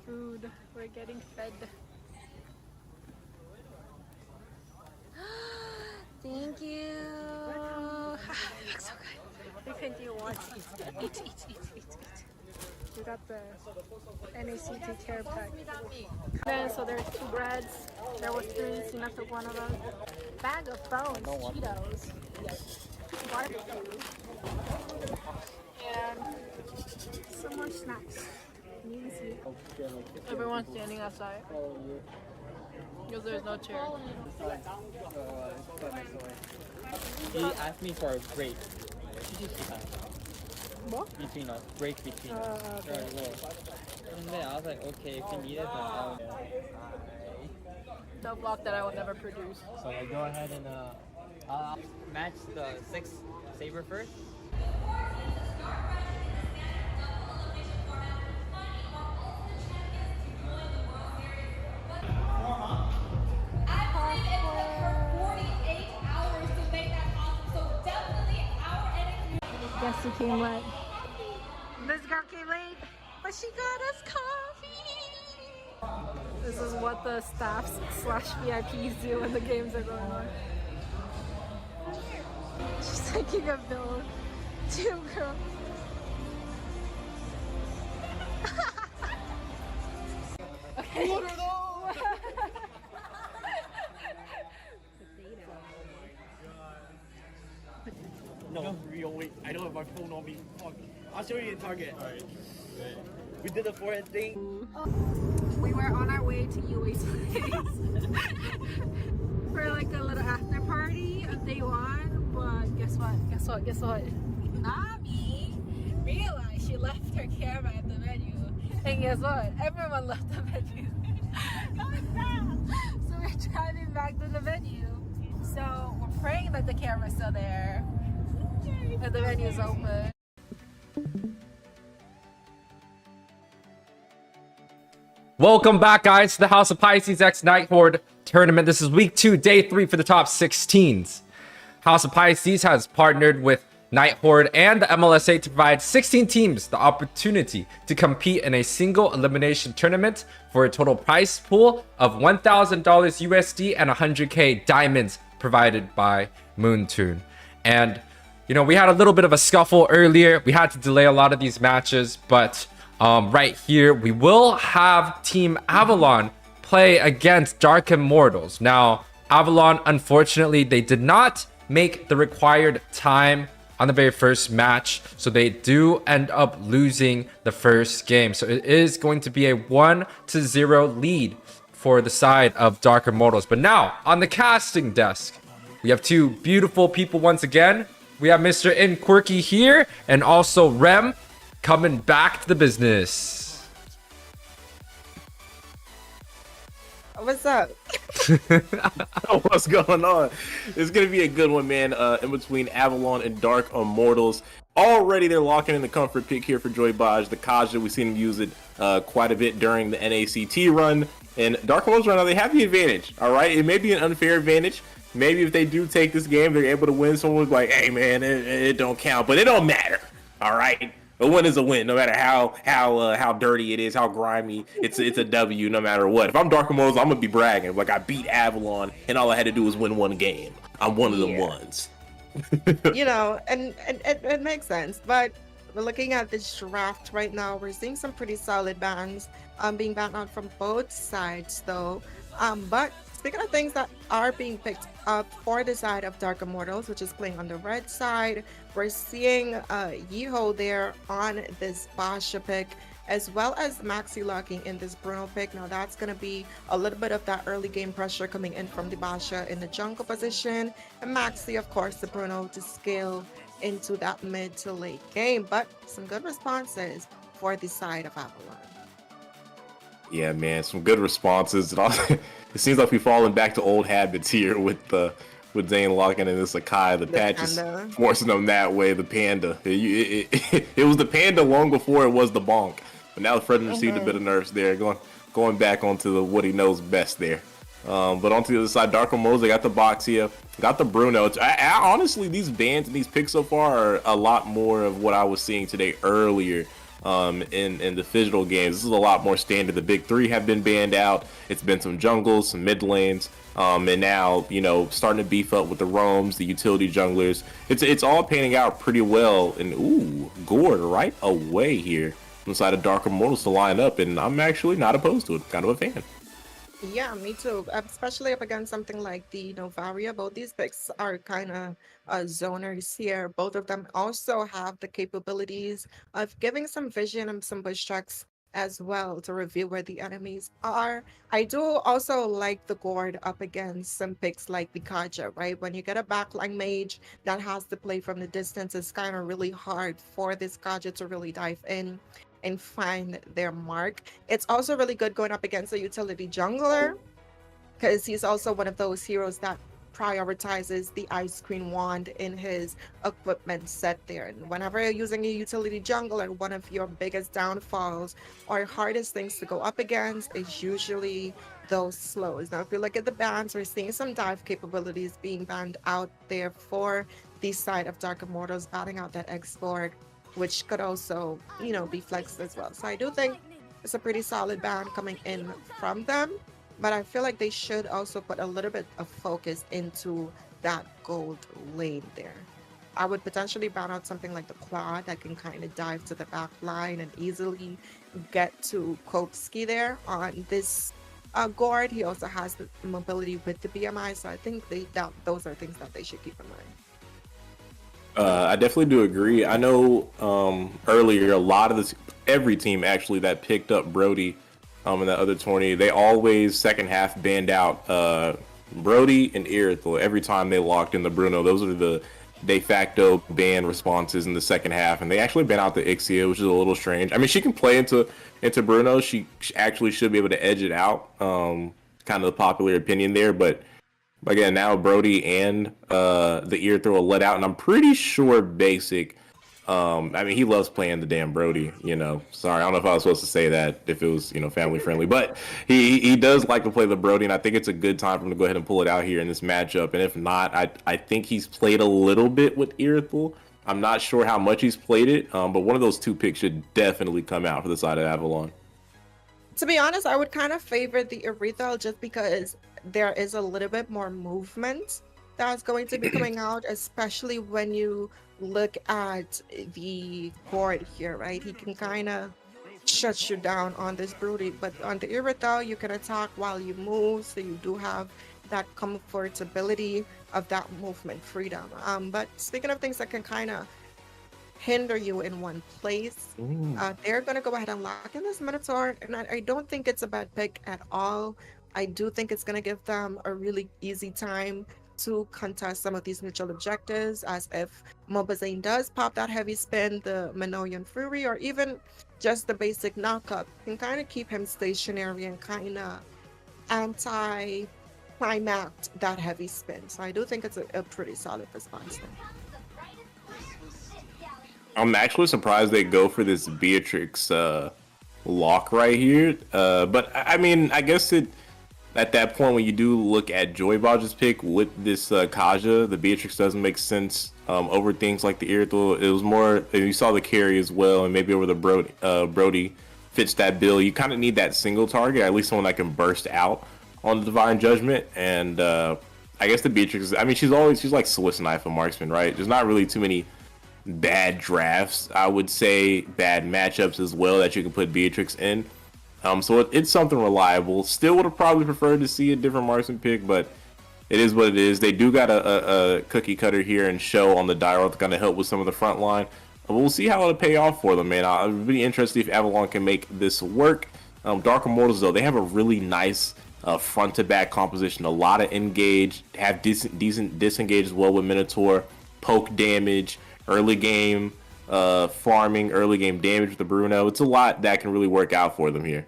Speaker 6: Food. We're getting fed. Thank you. Looks so good. We can do one. Eat. We got the NACT care pack. Then, so there's 2 breads. There was 3. Sina took one of them. Bag of bones, Cheetos, barbecue, and some more snacks. You can see. Everyone's standing outside because there's no chair.
Speaker 7: He asked me for a break.
Speaker 6: What?
Speaker 7: Between us, break between us.
Speaker 6: Okay.
Speaker 7: And then I was like, okay, if you need it, then
Speaker 6: The vlog that I will never produce.
Speaker 7: so I go ahead and match the 6 saber first.
Speaker 6: Guess who came late? This girl came late, but she got us coffee. This is what the staffs / VIPs do when the games are going on. She's taking a bill. 2 girls. Okay. What are those?
Speaker 7: No, real, wait, I don't have my phone on me. Fuck. I'll show you in Target. Alright. We did the forehead thing.
Speaker 6: We were on our way to UA's place for like a little after party on day 1, but guess what? Nami realized she left her camera at the venue, and guess what? Everyone left the venue. So we're driving back to the venue. So we're praying that the camera's still there and the venue's open.
Speaker 9: Welcome back, guys, to the House of Pisces X Nighthorde tournament. This is week 2, day 3 for the top 16s. House of Pisces has partnered with Nighthorde and the MLSA to provide 16 teams the opportunity to compete in a single elimination tournament for a total prize pool of $1,000 USD and 100k diamonds provided by Moonton. And, you know, we had a little bit of a scuffle earlier. We had to delay a lot of these matches, but right here, we will have Team Avalon play against Dark Immortals. Now, Avalon, unfortunately, they did not make the required time on the very first match, so they do end up losing the first game. So it is going to be a 1-0 lead for the side of Dark Immortals. But now, on the casting desk, we have 2 beautiful people once again. We have Mr. Quirky here, and also Rem coming back to the business.
Speaker 11: What's up?
Speaker 10: What's going on? It's gonna be a good one, man. In between Avalon and Dark Immortals. Already they're locking in the comfort pick here for Joy Baj. The Kaja, we've seen him use it quite a bit during the NACT run. And Dark Immortals right now, they have the advantage. All right, it may be an unfair advantage. Maybe if they do take this game, they're able to win. Someone's like, hey man, it don't count, but it don't matter. All right. A win is a win, no matter how dirty it is, how grimy. It's a W, no matter what. If I'm Dark Immortals, I'm gonna be bragging like I beat Avalon, and all I had to do was win 1 game. I'm one of them ones.
Speaker 11: You know, and it makes sense. But we're looking at this draft right now. We're seeing some pretty solid bans being banned out from both sides, though. But speaking of things that are being picked up for the side of Dark Immortals, which is playing on the red side, we're seeing Yeho there on this Basha pick, as well as Maxi locking in this Bruno pick. Now that's going to be a little bit of that early game pressure coming in from the Basha in the jungle position, and Maxi, of course, the Bruno to scale into that mid to late game. But some good responses for the side of Avalon.
Speaker 10: Yeah, man, some good responses. It seems like we've fallen back to old habits here with Zane locking in this Akai. The patch is
Speaker 11: panda.
Speaker 10: forcing them that way. The panda. It was the panda long before it was the bonk. But now Fredden received a bit of nerfs there, going back onto what he knows best there. But onto the other side, Dark Immortals, they got the Boxia, got the Bruno. Honestly, these bans and these picks so far are a lot more of what I was seeing today earlier in the digital games. This is a lot more standard. The big three have been banned out. It's been some jungles, some mid lanes, and now, you know, starting to beef up with the roams, the utility junglers. It's all panning out pretty well. And ooh, Gord right away here on the side of Dark Immortals to line up, and I'm actually not opposed to it. Kind of a fan.
Speaker 11: Yeah, me too. Especially up against something like the Novaria. Both these picks are kind of zoners here. Both of them also have the capabilities of giving some vision and some bush tracks as well to reveal where the enemies are. I do also like the Gord up against some picks like the Kaja, right? When you get a backline mage that has to play from the distance, it's kind of really hard for this Kaja to really dive in and find their mark. It's also really good going up against a utility jungler because he's also one of those heroes that prioritizes the ice queen wand in his equipment set there. And whenever you're using a utility jungler, one of your biggest downfalls or hardest things to go up against is usually those slows. Now, if you look at the bans, we're seeing some dive capabilities being banned out there for the side of Dark Immortals, batting out that X-Borg, which could also, you know, be flexed as well. So I do think it's a pretty solid ban coming in from them, but I feel like they should also put a little bit of focus into that gold lane there. I would potentially ban out something like the Claw that can kind of dive to the back line and easily get to Kopsky there on this Gord. He also has the mobility with the BMI, so I think those are things that they should keep in mind.
Speaker 10: I definitely do agree. I know earlier a lot of every team actually that picked up Brody in that other tourney, they always second half banned out Brody and Irithel every time they locked in the Bruno. Those are the de facto ban responses in the second half, and they actually banned out the Ixia, which is a little strange. I mean, she can play into Bruno. She actually should be able to edge it out. Kind of the popular opinion there, but again, now Brody and the Irithel are let out, and I'm pretty sure Basic. I mean, he loves playing the damn Brody, you know. Sorry, I don't know if I was supposed to say that if it was, you know, family friendly, but he does like to play the Brody, and I think it's a good time for him to go ahead and pull it out here in this matchup. And if not, I think he's played a little bit with Irithel. I'm not sure how much he's played it, but one of those two picks should definitely come out for the side of Avalon.
Speaker 11: To be honest, I would kind of favor the Irithel just because there is a little bit more movement that's going to be coming out, especially when you look at the Horde here, right? He can kind of shut you down on this Broody, but on the Irithel, you can attack while you move, so you do have that comfortability of that movement freedom. But speaking of things that can kind of hinder you in one place, they're going to go ahead and lock in this Minotaur, and I don't think it's a bad pick at all. I do think it's going to give them a really easy time to contest some of these neutral objectives, as if Mobazane does pop that heavy spin, the Minoan Fury, or even just the basic knockup can kind of keep him stationary and kind of anti-climax that heavy spin. So I do think it's a pretty solid response there.
Speaker 10: I'm actually surprised they go for this Beatrix lock right here. But I mean, I guess at that point, when you do look at Joybaj's pick with this Kaja, the Beatrix doesn't make sense over things like the Irithel. It was more, you saw the carry as well, and maybe over the Brody fits that bill. You kind of need that single target, at least someone that can burst out on the Divine Judgment. And I guess the Beatrix, I mean, she's like Swiss knife of marksman, right? There's not really too many bad drafts, I would say, bad matchups as well that you can put Beatrix in. So it's something reliable. Still would have probably preferred to see a different marksman pick, but it is what it is. They do got a cookie cutter here and show on the dial that's going to help with some of the front line. But we'll see how it'll pay off for them, man. I'm really interested if Avalon can make this work. Dark Immortals, though, they have a really nice front to back composition. A lot of engage, have decent disengage as well with Minotaur, poke damage, early game farming, early game damage with the Bruno. It's a lot that can really work out for them here.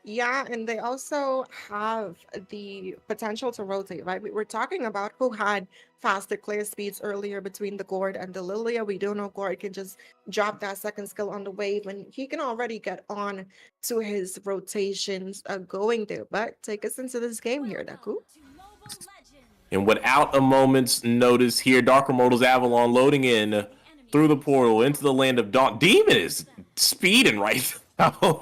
Speaker 11: Yeah, and they also have the potential to rotate, right? We were talking about who had faster clear speeds earlier between the Gord and the Lilia. We do know Gord can just drop that second skill on the wave, and he can already get on to his rotations going there. But take us into this game here, Deku.
Speaker 10: And without a moment's notice here, Dark Immortals Avalon loading in through the portal into the land of Dawn. Demon is speeding right now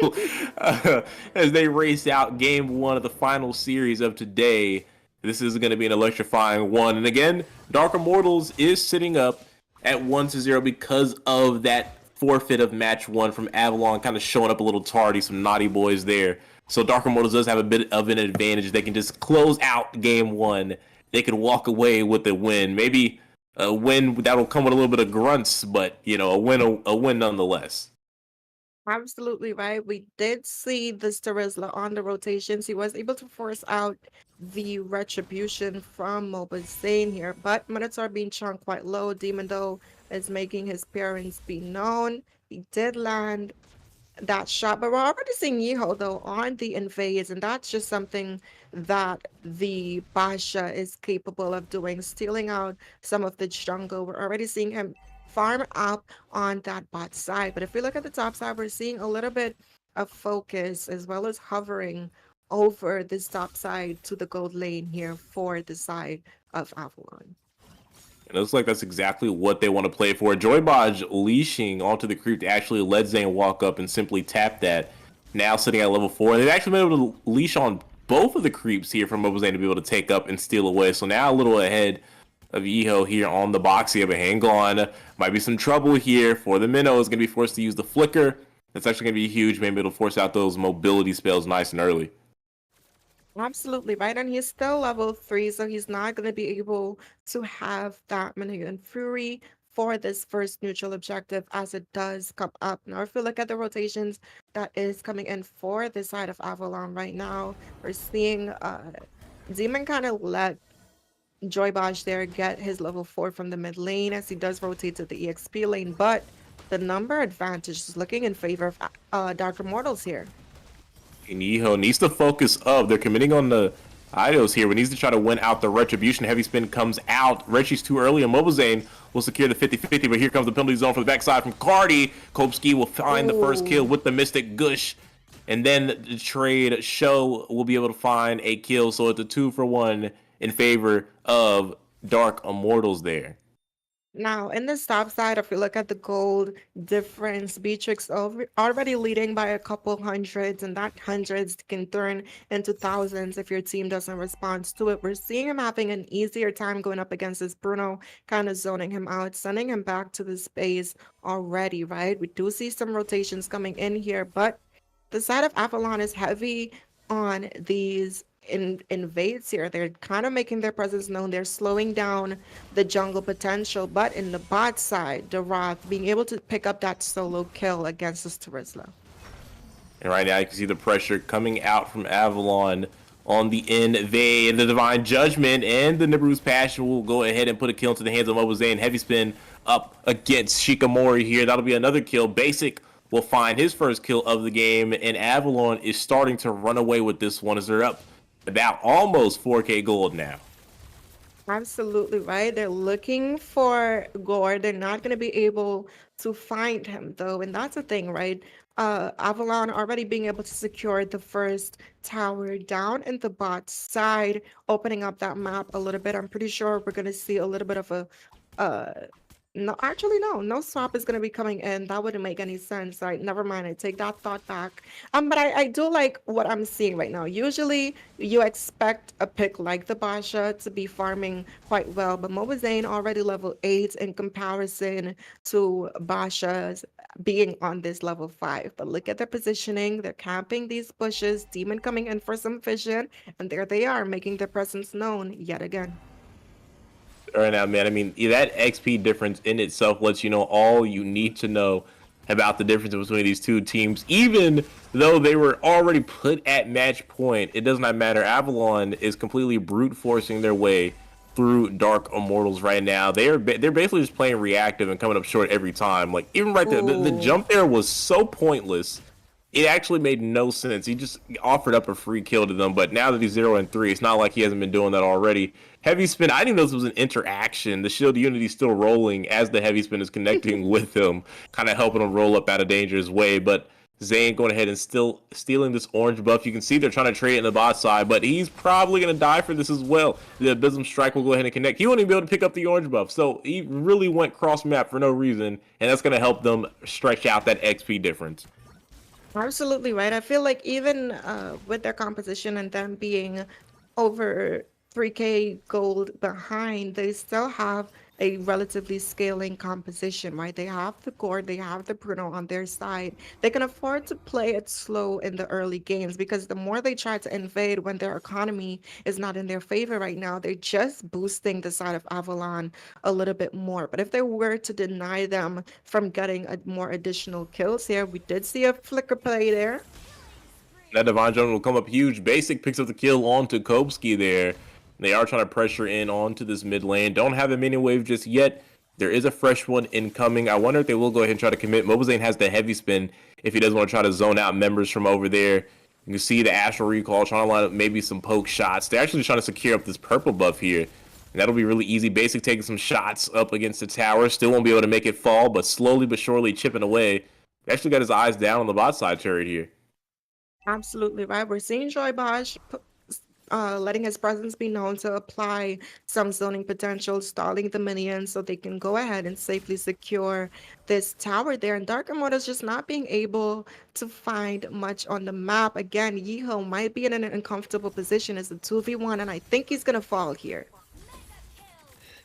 Speaker 10: as they race out game one of the final series of today. This is going to be an electrifying one. And again, Dark Immortals is sitting up at 1-0 because of that forfeit of match one from Avalon kind of showing up a little tardy, some naughty boys there. So Dark Immortals does have a bit of an advantage. They can just close out game one. They could walk away with a win. Maybe a win that'll come with a little bit of grunts, but you know, a win nonetheless.
Speaker 11: Absolutely right. We did see the Starizla on the rotations. He was able to force out the retribution from Mobile Zane here, but Minotaur being chunked quite low. Demon though is making his appearance be known. He did land that shot, but we're already seeing Yeho though on the invades, and that's just something that the Basha is capable of doing, stealing out some of the jungle. We're already seeing him farm up on that bot side, but if we look at the top side, we're seeing a little bit of focus as well as hovering over this top side to the gold lane here for the side of Avalon.
Speaker 10: It looks like that's exactly what they want to play for. Joybaj leashing onto the creep to actually let Zane walk up and simply tap that. Now sitting at level 4. And they've actually been able to leash on both of the creeps here from Mobile Zane to be able to take up and steal away. So now a little ahead of Yeho here on the box. You have a hang on. Might be some trouble here for the Minnow. Is going to be forced to use the flicker. That's actually going to be huge. Maybe it'll force out those mobility spells nice and early.
Speaker 11: Absolutely right, and he's still level 3, so he's not going to be able to have that Minion Fury for this first neutral objective as it does come up. Now, if we look at the rotations that is coming in for the side of Avalon right now, we're seeing Demon kind of let Joybaj there get his level 4 from the mid lane as he does rotate to the EXP lane, but the number advantage is looking in favor of Dark Immortals here.
Speaker 10: And Yeho needs to focus up. They're committing on the idols here, but needs to try to win out the retribution. Heavy spin comes out. Reggie's too early, and Mobile Zane will secure the 50-50, but here comes the penalty zone for the backside from Cardi. Kopsky will find the first kill with the Mystic Gush, and then the trade show will be able to find a kill. So it's a 2-for-1 in favor of Dark Immortals there.
Speaker 11: Now, in the top side, if we look at the gold difference, Beatrix already leading by a couple hundreds, and that hundreds can turn into thousands if your team doesn't respond to it. We're seeing him having an easier time going up against this Bruno, kind of zoning him out, sending him back to the space already, right? We do see some rotations coming in here, but the side of Avalon is heavy on these invades here. They're kind of making their presence known. They're slowing down the jungle potential, but in the bot side, the Wrath being able to pick up that solo kill against this Starizla.
Speaker 10: And right now you can see the pressure coming out from Avalon on the invade, the Divine Judgment, and the Nibiru's Passion will go ahead and put a kill into the hands of Mobile Zane. Heavy spin up against Shikamori here. That'll be another kill. Basic will find his first kill of the game, and Avalon is starting to run away with this one as they're up about almost 4K gold now.
Speaker 11: Absolutely right. They're looking for Gore. They're not going to be able to find him though, and that's the thing, right? Avalon already being able to secure the first tower down in the bot side, opening up that map a little bit. I'm pretty sure we're going to see a little bit of a no, actually, no swap is going to be coming in. That wouldn't make any sense. Right? Never mind. I take that thought back. But I do like what I'm seeing right now. Usually, you expect a pick like the Basha to be farming quite well, but Mobile Zane already level 8 in comparison to Basha's being on this level 5. But look at their positioning. They're camping these bushes. Demon coming in for some vision, and there they are, making their presence known yet again.
Speaker 10: Right now, man, I mean, that XP difference in itself lets you know all you need to know about the difference between these two teams. Even though they were already put at match point, it does not matter. Avalon is completely brute forcing their way through Dark Immortals right now. They're basically just playing reactive and coming up short every time. Like, even right there, the jump there was so pointless it actually made no sense. He just offered up a free kill to them, but now that he's 0-3, it's not like he hasn't been doing that already. Heavy spin, I didn't know this was an interaction. The shield Unity's still rolling as the heavy spin is connecting with him, kind of helping him roll up out of danger's way, but Zane going ahead and still stealing this orange buff. You can see they're trying to trade it in the bot side, but he's probably going to die for this as well. The Abysm Strike will go ahead and connect. He won't even be able to pick up the orange buff, so he really went cross-map for no reason, and that's going to help them stretch out that XP difference.
Speaker 11: Absolutely right. I feel like even with their composition and them being over 3K gold behind, they still have a relatively scaling composition, right? They have the core, they have the Bruno on their side. They can afford to play it slow in the early games because the more they try to invade when their economy is not in their favor right now, they're just boosting the side of Avalon a little bit more. But if they were to deny them from getting more additional kills here, we did see a flicker play there.
Speaker 10: That Divine Judgment will come up huge. Basic picks up the kill onto Kobski there. They are trying to pressure in onto this mid lane. Don't have a mini wave just yet. There is a fresh one incoming. I wonder if they will go ahead and try to commit. Mobazane has the heavy spin if he doesn't want to try to zone out members from over there. You can see the Astral Recall trying to line up maybe some poke shots. They're actually trying to secure up this purple buff here. And that'll be really easy. Basic taking some shots up against the tower. Still won't be able to make it fall, but slowly but surely chipping away. He actually got his eyes down on the bot side turret here.
Speaker 11: Absolutely right. We're seeing Joy Bosch letting his presence be known to apply some zoning potential, stalling the minions so they can go ahead and safely secure this tower there. And Dark Immortals just not being able to find much on the map. Again, Yeho might be in an uncomfortable position as a 2v1, and I think he's going to fall here.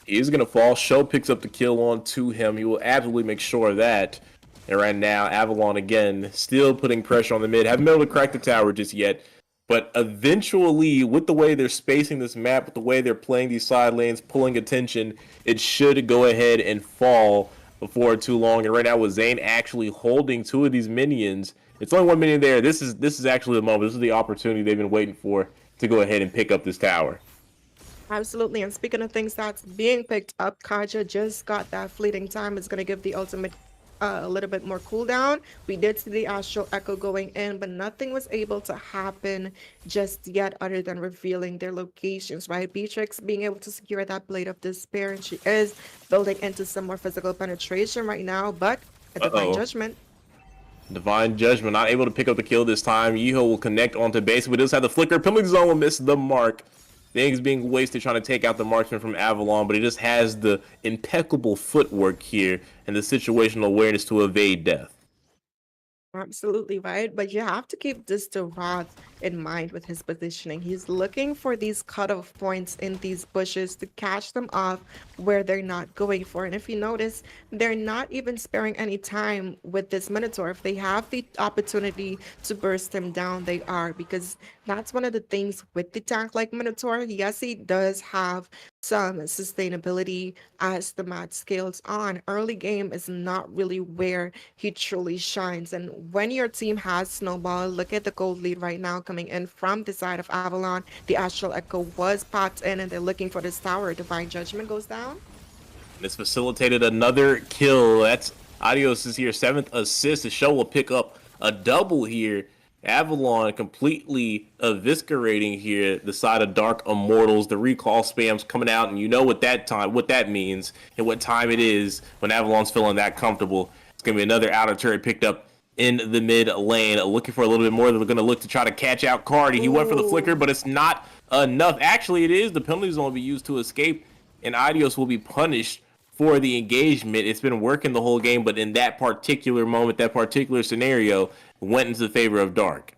Speaker 10: He is going to fall. Show picks up the kill on to him. He will absolutely make sure of that. And right now, Avalon again, still putting pressure on the mid. Haven't been able to crack the tower just yet. But eventually, with the way they're spacing this map, with the way they're playing these side lanes, pulling attention, it should go ahead and fall before too long. And right now, with Zane actually holding two of these minions, it's only one minion there. This is actually the moment. This is the opportunity they've been waiting for to go ahead and pick up this tower.
Speaker 11: Absolutely. And speaking of things that's being picked up, Kaja just got that fleeting time. It's going to give the ultimate a little bit more cooldown. We did see the Astral Echo going in, but nothing was able to happen just yet other than revealing their locations, right? Beatrix being able to secure that Blade of Despair, and she is building into some more physical penetration right now, but a Divine Judgment.
Speaker 10: Divine Judgment not able to pick up the kill this time. Yeho will connect onto base, but does have the flicker. Penalty Zone will miss the mark. Things being wasted trying to take out the marksman from Avalon, but he just has the impeccable footwork here and the situational awareness to evade death.
Speaker 11: Absolutely right, but you have to keep this Roth in mind with his positioning. He's looking for these cutoff points in these bushes to catch them off where they're not going for. And if you notice, they're not even sparing any time with this Minotaur. If they have the opportunity to burst him down, they are, because that's one of the things with the tank like Minotaur. Yes, he does have some sustainability as the match scales on. Early game is not really where he truly shines. And when your team has Snowball, look at the gold lead right now coming in from the side of Avalon. The Astral Echo was popped in and they're looking for this tower. Divine Judgment goes down.
Speaker 10: This facilitated another kill. That's Adios is here, 7th assist. The show will pick up a double here. Avalon completely eviscerating here the side of Dark Immortals. The recall spam's coming out, and you know what that means and what time it is when Avalon's feeling that comfortable. It's gonna be another outer turret picked up in the mid lane, looking for a little bit more. They're gonna look to try to catch out Cardi. He went for the flicker, but it's not enough. Actually, it is. The penalty zone will be used to escape, and Adios will be punished for the engagement. It's been working the whole game, but in that particular moment, that particular scenario, went into the favor of Dark.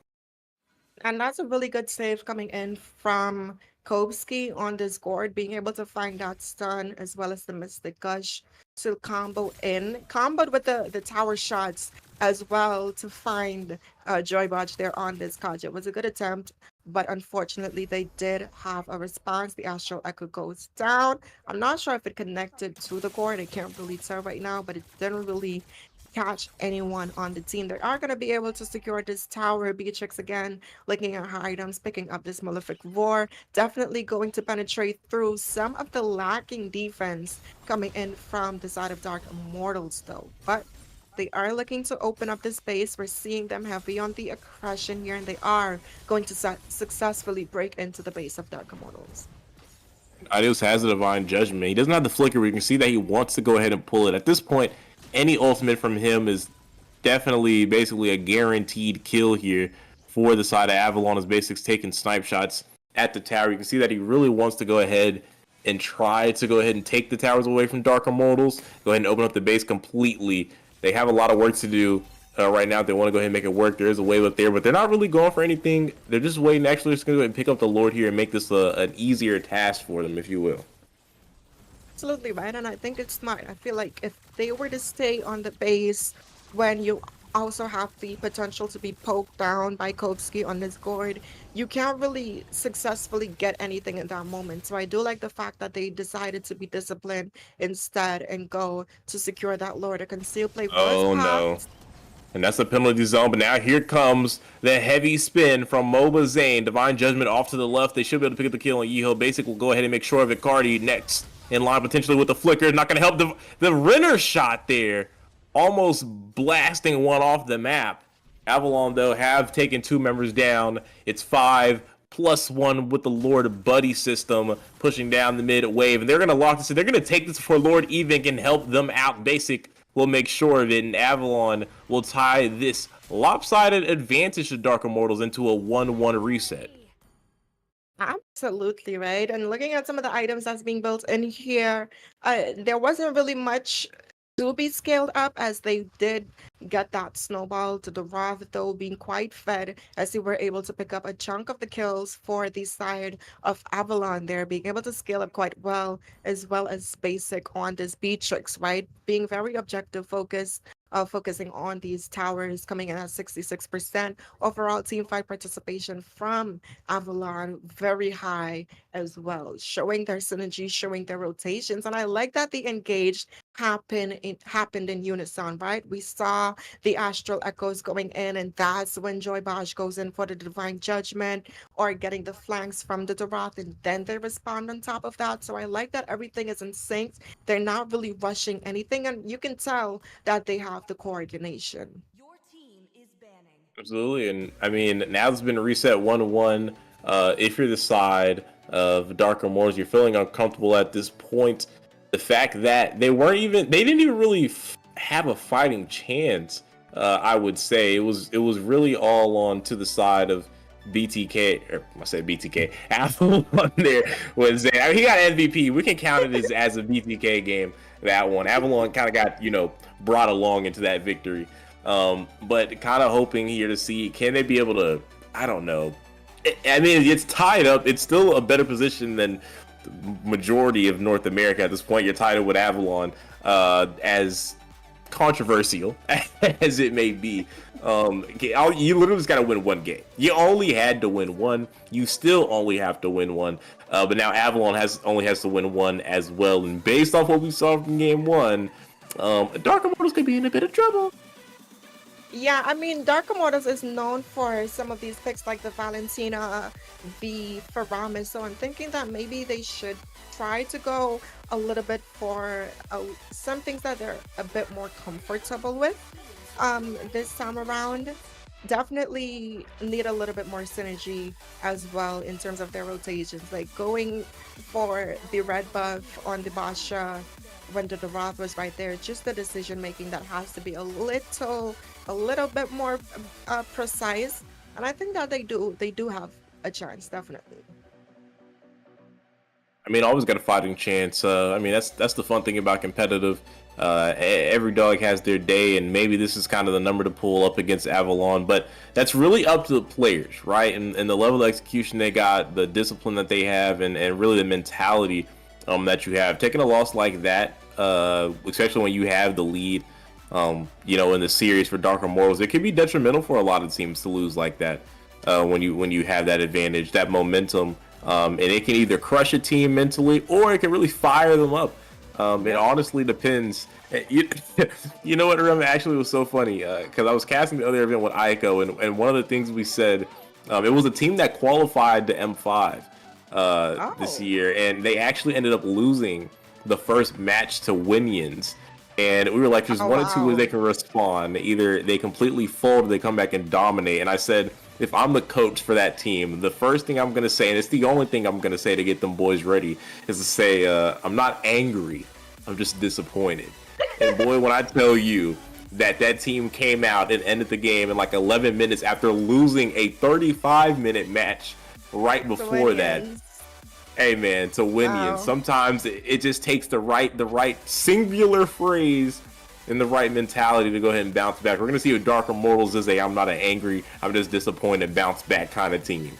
Speaker 11: And that's a really good save coming in from Kobski on this Gord, being able to find that stun as well as the Mystic Gush to combo in. Comboed with the tower shots as well to find Joy Bodge there on this Kaja. It was a good attempt, but unfortunately they did have a response. The Astral Echo goes down. I'm not sure if it connected to the Gord. I can't really tell right now, but it didn't really catch anyone on the team. They are going to be able to secure this tower. Beatrix again looking at her items, picking up this Malefic Roar, definitely going to penetrate through some of the lacking defense coming in from the side of Dark Immortals though. But They are looking to open up the space. We're seeing them heavy on the aggression here, and they are going to successfully break into the base of Dark Immortals.
Speaker 10: Adios has the Divine Judgment. He doesn't have the flicker, but you can see that he wants to go ahead and pull it. At this point, any ultimate from him is definitely basically a guaranteed kill here for the side of Avalon, as Basics taking snipe shots at the tower. You can see that he really wants to go ahead and try to go ahead and take the towers away from Dark Immortals, go ahead and open up the base completely. They have a lot of work to do right now. They want to go ahead and make it work. There is a wave up there, but they're not really going for anything. They're just waiting. Actually, just going to go ahead and pick up the Lord here and make this an easier task for them, if you will.
Speaker 11: Absolutely right, and I think it's smart. I feel like if they were to stay on the base when you also have the potential to be poked down by Kovsky on this board, you can't really successfully get anything in that moment. So I do like the fact that they decided to be disciplined instead and go to secure that Lord. A concealed play.
Speaker 10: Oh no. And that's the penalty zone, but now here comes the heavy spin from Moba Zane. Divine Judgment off to the left. They should be able to pick up the kill on Yeho. Basic will go ahead and make sure of it. Cardi next in line potentially with the flicker. Not going to help the Renner shot there. Almost blasting one off the map. Avalon, though, have taken 2 members down. It's 5+1 with the Lord Buddy system pushing down the mid wave. And they're going to lock this in. They're going to take this before Lord even can help them out. Basic will make sure of it, and Avalon will tie this lopsided advantage to Dark Immortals into a 1-1 reset.
Speaker 11: Absolutely right. And looking at some of the items that's being built in here, there wasn't really much to be scaled up, as they did get that snowball to the Wrath, though being quite fed, as they were able to pick up a chunk of the kills for the side of Avalon there, being able to scale up quite well, as Basic on this Beatrix, right? Being very objective focused, focusing on these towers, coming in at 66%. Overall team fight participation from Avalon very high as well, showing their synergy, showing their rotations. And I like that the engaged happened in unison, right? We saw the astral echoes going in, and that's when Joy Bosch goes in for the Divine Judgment, or getting the flanks from the Darath, and then they respond on top of that. So I like that everything is in sync. They're not really rushing anything, and you can tell that they have the coordination.
Speaker 10: Absolutely. And I mean, now it's been reset 1-1. If you're the side of Dark Immortals, you're feeling uncomfortable at this point. The fact that they didn't even really have a fighting chance, I would say. It was really all on to the side of BTK, or I said BTK, Avalon there was there. I mean, he got MVP. We can count it as a BTK game, that one. Avalon kind of got, brought along into that victory. But kind of hoping here to see, can they be able to, I don't know. I mean, it's tied up. It's still a better position than the majority of North America at this point. You're tied up with Avalon, as controversial as it may be. You literally just got to win one game. You only had to win one. You still only have to win one. But now Avalon only has to win one as well. And based off what we saw from game 1, Dark Immortals could be in a bit of trouble.
Speaker 11: Yeah, I mean, Dark Immortals is known for some of these picks like the Valentina v Faramis, so I'm thinking that maybe they should try to go a little bit for some things that they're a bit more comfortable with this time around. Definitely need a little bit more synergy as well in terms of their rotations, like going for the red buff on the Basha when the Darath was right there. Just the decision making that has to be a little bit more precise, and I think that they do have a chance, definitely.
Speaker 10: I mean, always got a fighting chance. I mean, that's the fun thing about competitive. Every dog has their day, and maybe this is kind of the number to pull up against Avalon, but that's really up to the players, right? And the level of execution they got, the discipline that they have, and really the mentality that you have. Taking a loss like that, especially when you have the lead, in the series for Dark Immortals, it can be detrimental for a lot of teams to lose like that. When you have that advantage, that momentum, and it can either crush a team mentally or it can really fire them up. It honestly depends. You know what, Rem, actually was so funny, because I was casting the other event with Aiko, and one of the things we said, it was a team that qualified to M5 this year, and they actually ended up losing the first match to Winions. And we were like, there's
Speaker 11: Oh,
Speaker 10: one or two ways
Speaker 11: wow.
Speaker 10: they can respond. Either they completely fold or they come back and dominate. And I said, if I'm the coach for that team, the first thing I'm going to say, and it's the only thing I'm going to say to get them boys ready, is to say, I'm not angry. I'm just disappointed. And boy, when I tell you that that team came out and ended the game in like 11 minutes after losing a 35-minute match right before that. Hey man, to win you.
Speaker 11: Wow.
Speaker 10: Sometimes it just takes the right singular phrase and the right mentality to go ahead and bounce back. We're gonna see what Dark Immortals is I'm not an angry, I'm just disappointed bounce back kind of team.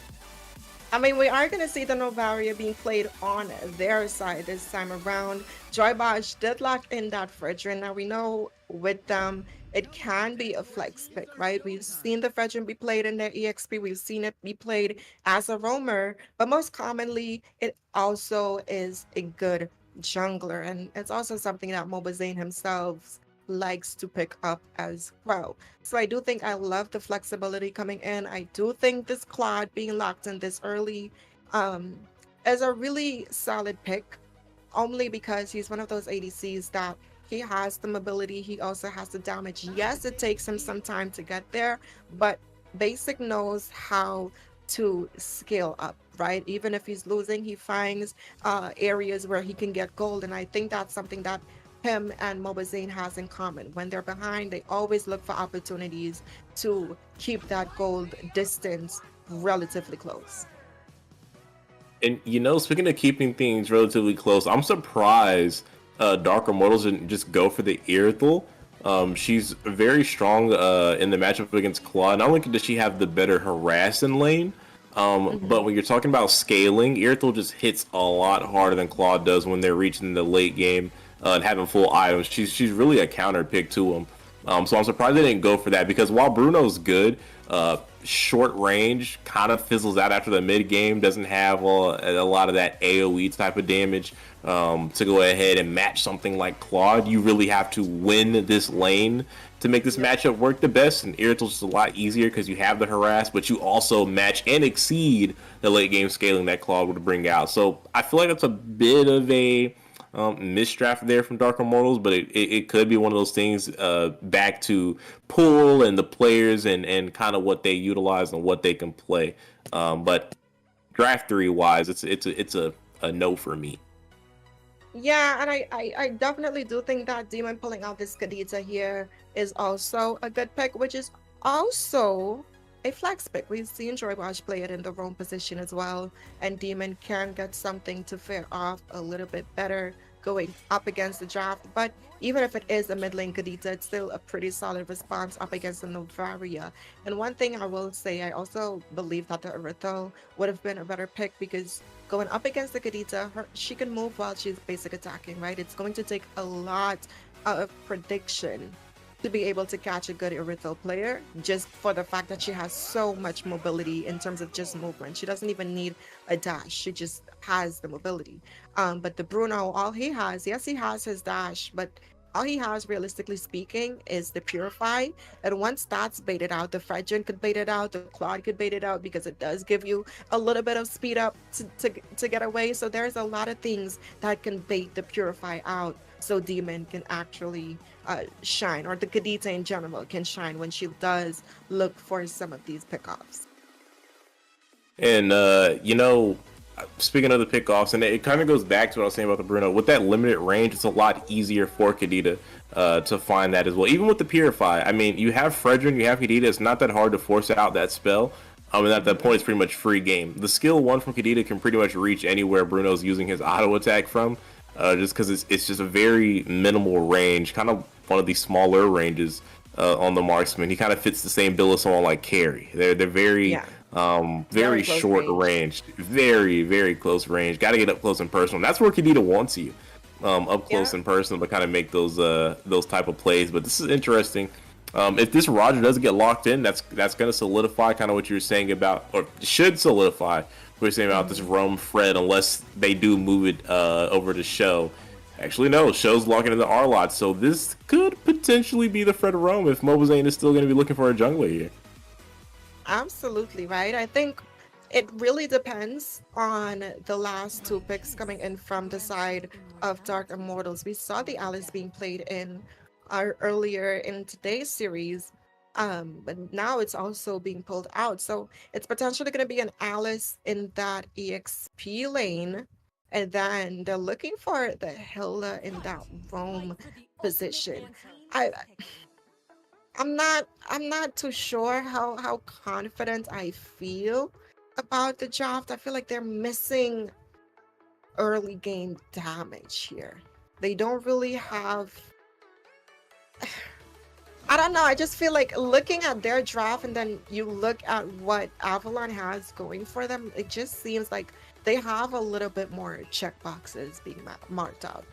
Speaker 11: I mean, we are going to see the Novaria being played on their side this time around. Joy Bosch did lock in that Fredrin. Now we know with them, it can be a flex pick, right? We've seen the Fredrin be played in their EXP. We've seen it be played as a roamer, but most commonly, it also is a good jungler. And it's also something that Mobazane himself likes to pick up as well. So I do think I love the flexibility coming in. I do think this Claude being locked in this early is a really solid pick, only because he's one of those ADCs that he has the mobility, he also has the damage. Yes, it takes him some time to get there, but Basic knows how to scale up, right? Even if he's losing, he finds areas where he can get gold, and I think that's something that him and Mobazane has in common. When they're behind, they always look for opportunities to keep that gold distance relatively close.
Speaker 10: And you know, speaking of keeping things relatively close, I'm surprised Dark Immortals didn't just go for the Immortal. She's very strong in the matchup against Claude. Not only does she have the better harass in lane, but when you're talking about scaling, Immortal just hits a lot harder than Claude does when they're reaching the late game and having full items. She's really a counter pick to him. So I'm surprised they didn't go for that, because while Bruno's good, short range kind of fizzles out after the mid game, doesn't have a lot of that AoE type of damage to go ahead and match something like Claude. You really have to win this lane to make this matchup work the best, and Immortal's just a lot easier because you have the harass, but you also match and exceed the late game scaling that Claude would bring out. So I feel like that's a bit of a misdraft there from Dark Immortals, but it could be one of those things back to pool and the players and kind of what they utilize and what they can play. But draft 3 wise, it's a no for me.
Speaker 11: Yeah, and I definitely do think that Demon pulling out this Kadita here is also a good pick, which is also a flex pick. We've seen Joy Bosch play it in the roam position as well, and Demon can get something to fare off a little bit better going up against the draft. But even if it is a mid lane Kadita, it's still a pretty solid response up against the Novaria. And one thing I will say, I also believe that the Erythel would have been a better pick, because going up against the Kadita, she can move while she's basic attacking, right? It's going to take a lot of prediction to be able to catch a good Erythel player, just for the fact that she has so much mobility in terms of just movement. She doesn't even need a dash, she just has the mobility. But the Bruno, all he has, yes, he has his dash, but all he has, realistically speaking, is the Purify. And once that's baited out, the Fredrin could bait it out, the Claude could bait it out, because it does give you a little bit of speed up to get away. So there's a lot of things that can bait the Purify out, so Demon can actually shine, or the Kadita in general can shine when she does look for some of these pickoffs.
Speaker 10: And you know, speaking of the pickoffs, and it kind of goes back to what I was saying about the Bruno, with that limited range, it's a lot easier for Kadita to find that as well. Even with the Purify, I mean, you have Fredrin, you have Kadita, it's not that hard to force out that spell. And at that point, it's pretty much free game. The skill 1 from Kadita can pretty much reach anywhere Bruno's using his auto attack from, just because it's just a very minimal range, kind of one of these smaller ranges on the marksman. He kind of fits the same bill as someone like Carry. They're very very short range, very close range. Got to get up close and personal. That's where Kadita wants you, up close and personal, to kind of make those type of plays. But this is interesting. If this Roger doesn't get locked in, that's going to solidify kind of what you were saying about, or should solidify what you're saying about this Roam Fred, unless they do move it over to Show. Actually, no, Show's locking into Arlot, so this could potentially be the Fred Roam if Mobazane is still going to be looking for a jungler here.
Speaker 11: Absolutely, right? I think It really depends on the last two picks coming in from the side of Dark Immortals. We saw the Alice being played in our earlier in today's series, but now it's also being pulled out. So it's potentially going to be an Alice in that EXP lane, and then they're looking for the Hilda in that roam position. I I'm not too sure how confident I feel about the draft. I feel like they're missing early game damage here. They don't really have, I don't know, I just feel like looking at their draft and then you look at what Avalon has going for them, it just seems like they have a little bit more checkboxes being marked out.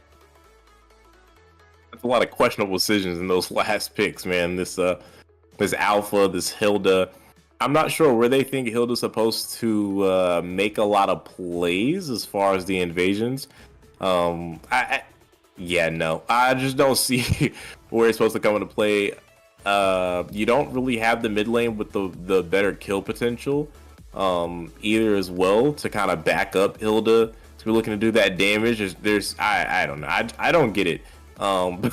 Speaker 10: That's a lot of questionable decisions in those last picks, man. This Alpha, this Hilda. I'm not sure where they think Hilda's supposed to make a lot of plays as far as the invasions. Yeah, no, I just don't see where it's supposed to come into play. You don't really have the mid lane with the better kill potential either as well to kind of back up Hilda to be looking to do that damage. I don't know. I don't get it. And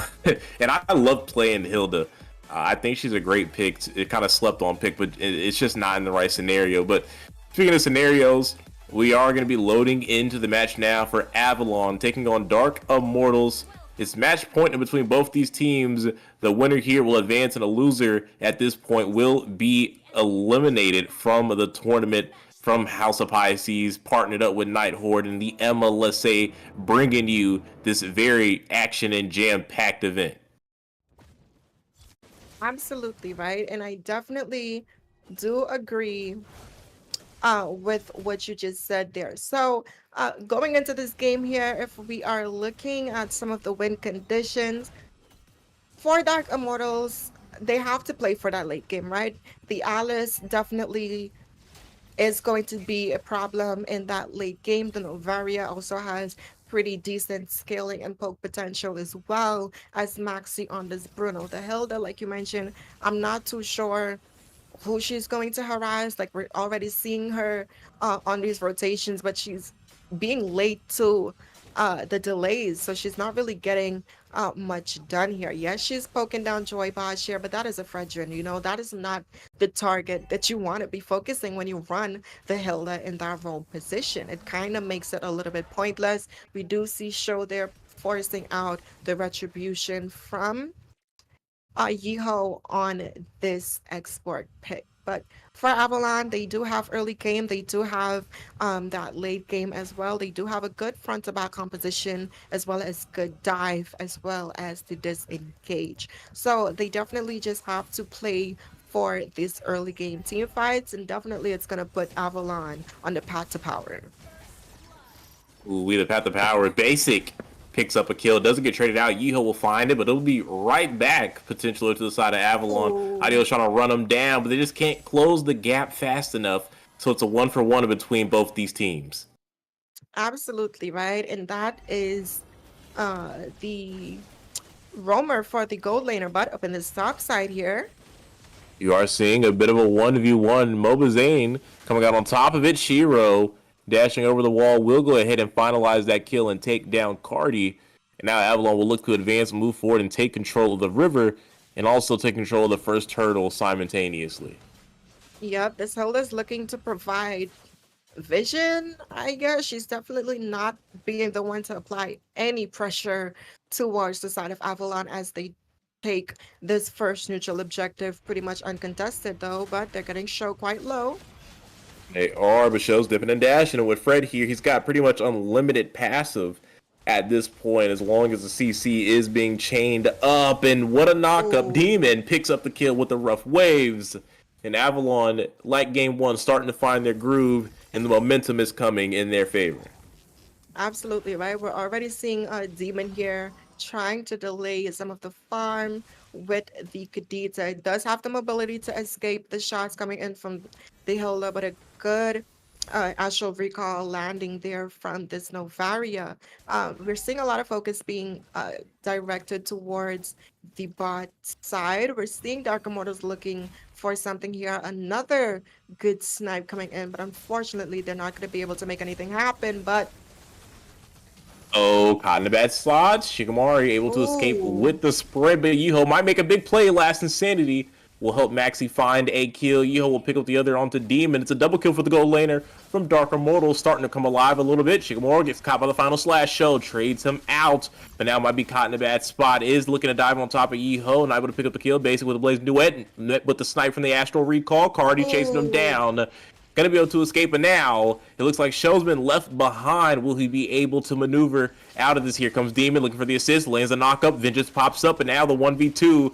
Speaker 10: I love playing Hilda. I think she's a great pick. It kind of slept on pick, but it's just not in the right scenario. But speaking of scenarios, we are going to be loading into the match now for Avalon taking on Dark Immortals. It's match point in between both these teams. The winner here will advance, and a loser at this point will be eliminated from the tournament. From House of Pisces, partnered up with Nighthorde and the MLSA, bringing you this very action and jam-packed event.
Speaker 11: Absolutely right, and I definitely do agree with what you just said there. So going into this game here, if we are looking at some of the win conditions for Dark Immortals, they have to play for that late game, right? The Alice definitely is going to be a problem in that late game. The Novaria also has pretty decent scaling and poke potential as well as Maxi on this Bruno. The Hilda, like you mentioned, I'm not too sure who she's going to harass. Like, we're already seeing her on these rotations, but she's being late to the delays, so she's not really getting much done here. Yes, she's poking down Joy Bosh here, but that is a Fredrin, you know, that is not the target that you want to be focusing when you run the Hilda in that role position. It kind of makes it a little bit pointless. We do see Show there forcing out the retribution from Yiho on this export pick. But for Avalon, they do have early game. They do have that late game as well. They do have a good front to back composition as well as good dive as well as to disengage. So they definitely just have to play for these early game team fights, and definitely it's going to put Avalon on the path to power.
Speaker 10: Ooh, we the path to power. Basic picks up a kill, doesn't get traded out. Yiho will find it, but it'll be right back potentially to the side of Avalon. Ideo's trying to run them down, but they just can't close the gap fast enough. So it's a 1-for-1 between both these teams.
Speaker 11: Absolutely right, and that is the roamer for the gold laner, but up in the top side here.
Speaker 10: You are seeing a bit of a 1v1. Mobazane coming out on top of it. Shiro dashing over the wall will go ahead and finalize that kill and take down Cardi. And now Avalon will look to advance, move forward, and take control of the river, and also take control of the first turtle simultaneously.
Speaker 11: Yep, this Hilda's looking to provide vision, I guess. She's definitely not being the one to apply any pressure towards the side of Avalon as they take this first neutral objective pretty much uncontested though, but they're getting Show quite low.
Speaker 10: They are, but Show's dipping and dashing, and with Fred here, he's got pretty much unlimited passive at this point, as long as the CC is being chained up. And what a knockup. Ooh. Demon picks up the kill with the rough waves. And Avalon, like game one, starting to find their groove, and the momentum is coming in their favor.
Speaker 11: Absolutely right. We're already seeing a Demon here trying to delay some of the farm with the Kadita. It does have the mobility to escape the shots coming in from the Hilda, but a good Astral Recall landing there from this Novaria. We're seeing a lot of focus being directed towards the bot side. We're seeing Dark Immortals looking for something here. Another good snipe coming in, but unfortunately, they're not going to be able to make anything happen. But
Speaker 10: Oh, caught in a bad slot. Shikamaru able to escape
Speaker 11: ooh,
Speaker 10: with the spread, but Yeho might make a big play. Last Insanity will help Maxi find a kill. Yeho will pick up the other onto Demon. It's a double kill for the gold laner from Dark Immortals, starting to come alive a little bit. Shikamaru gets caught by the final slash show, trades him out, but now might be caught in a bad spot. Is looking to dive on top of Yeho, not able to pick up the kill, basically with a Blaze Duet, with the snipe from the Astral Recall. Cardi chasing him
Speaker 11: ooh.
Speaker 10: down. Gonna be able to escape, but now it looks like Show's been left behind. Will he be able to maneuver out of this? Here comes Demon looking for the assist, lands a knockup, Vengeance pops up, and now the 1v2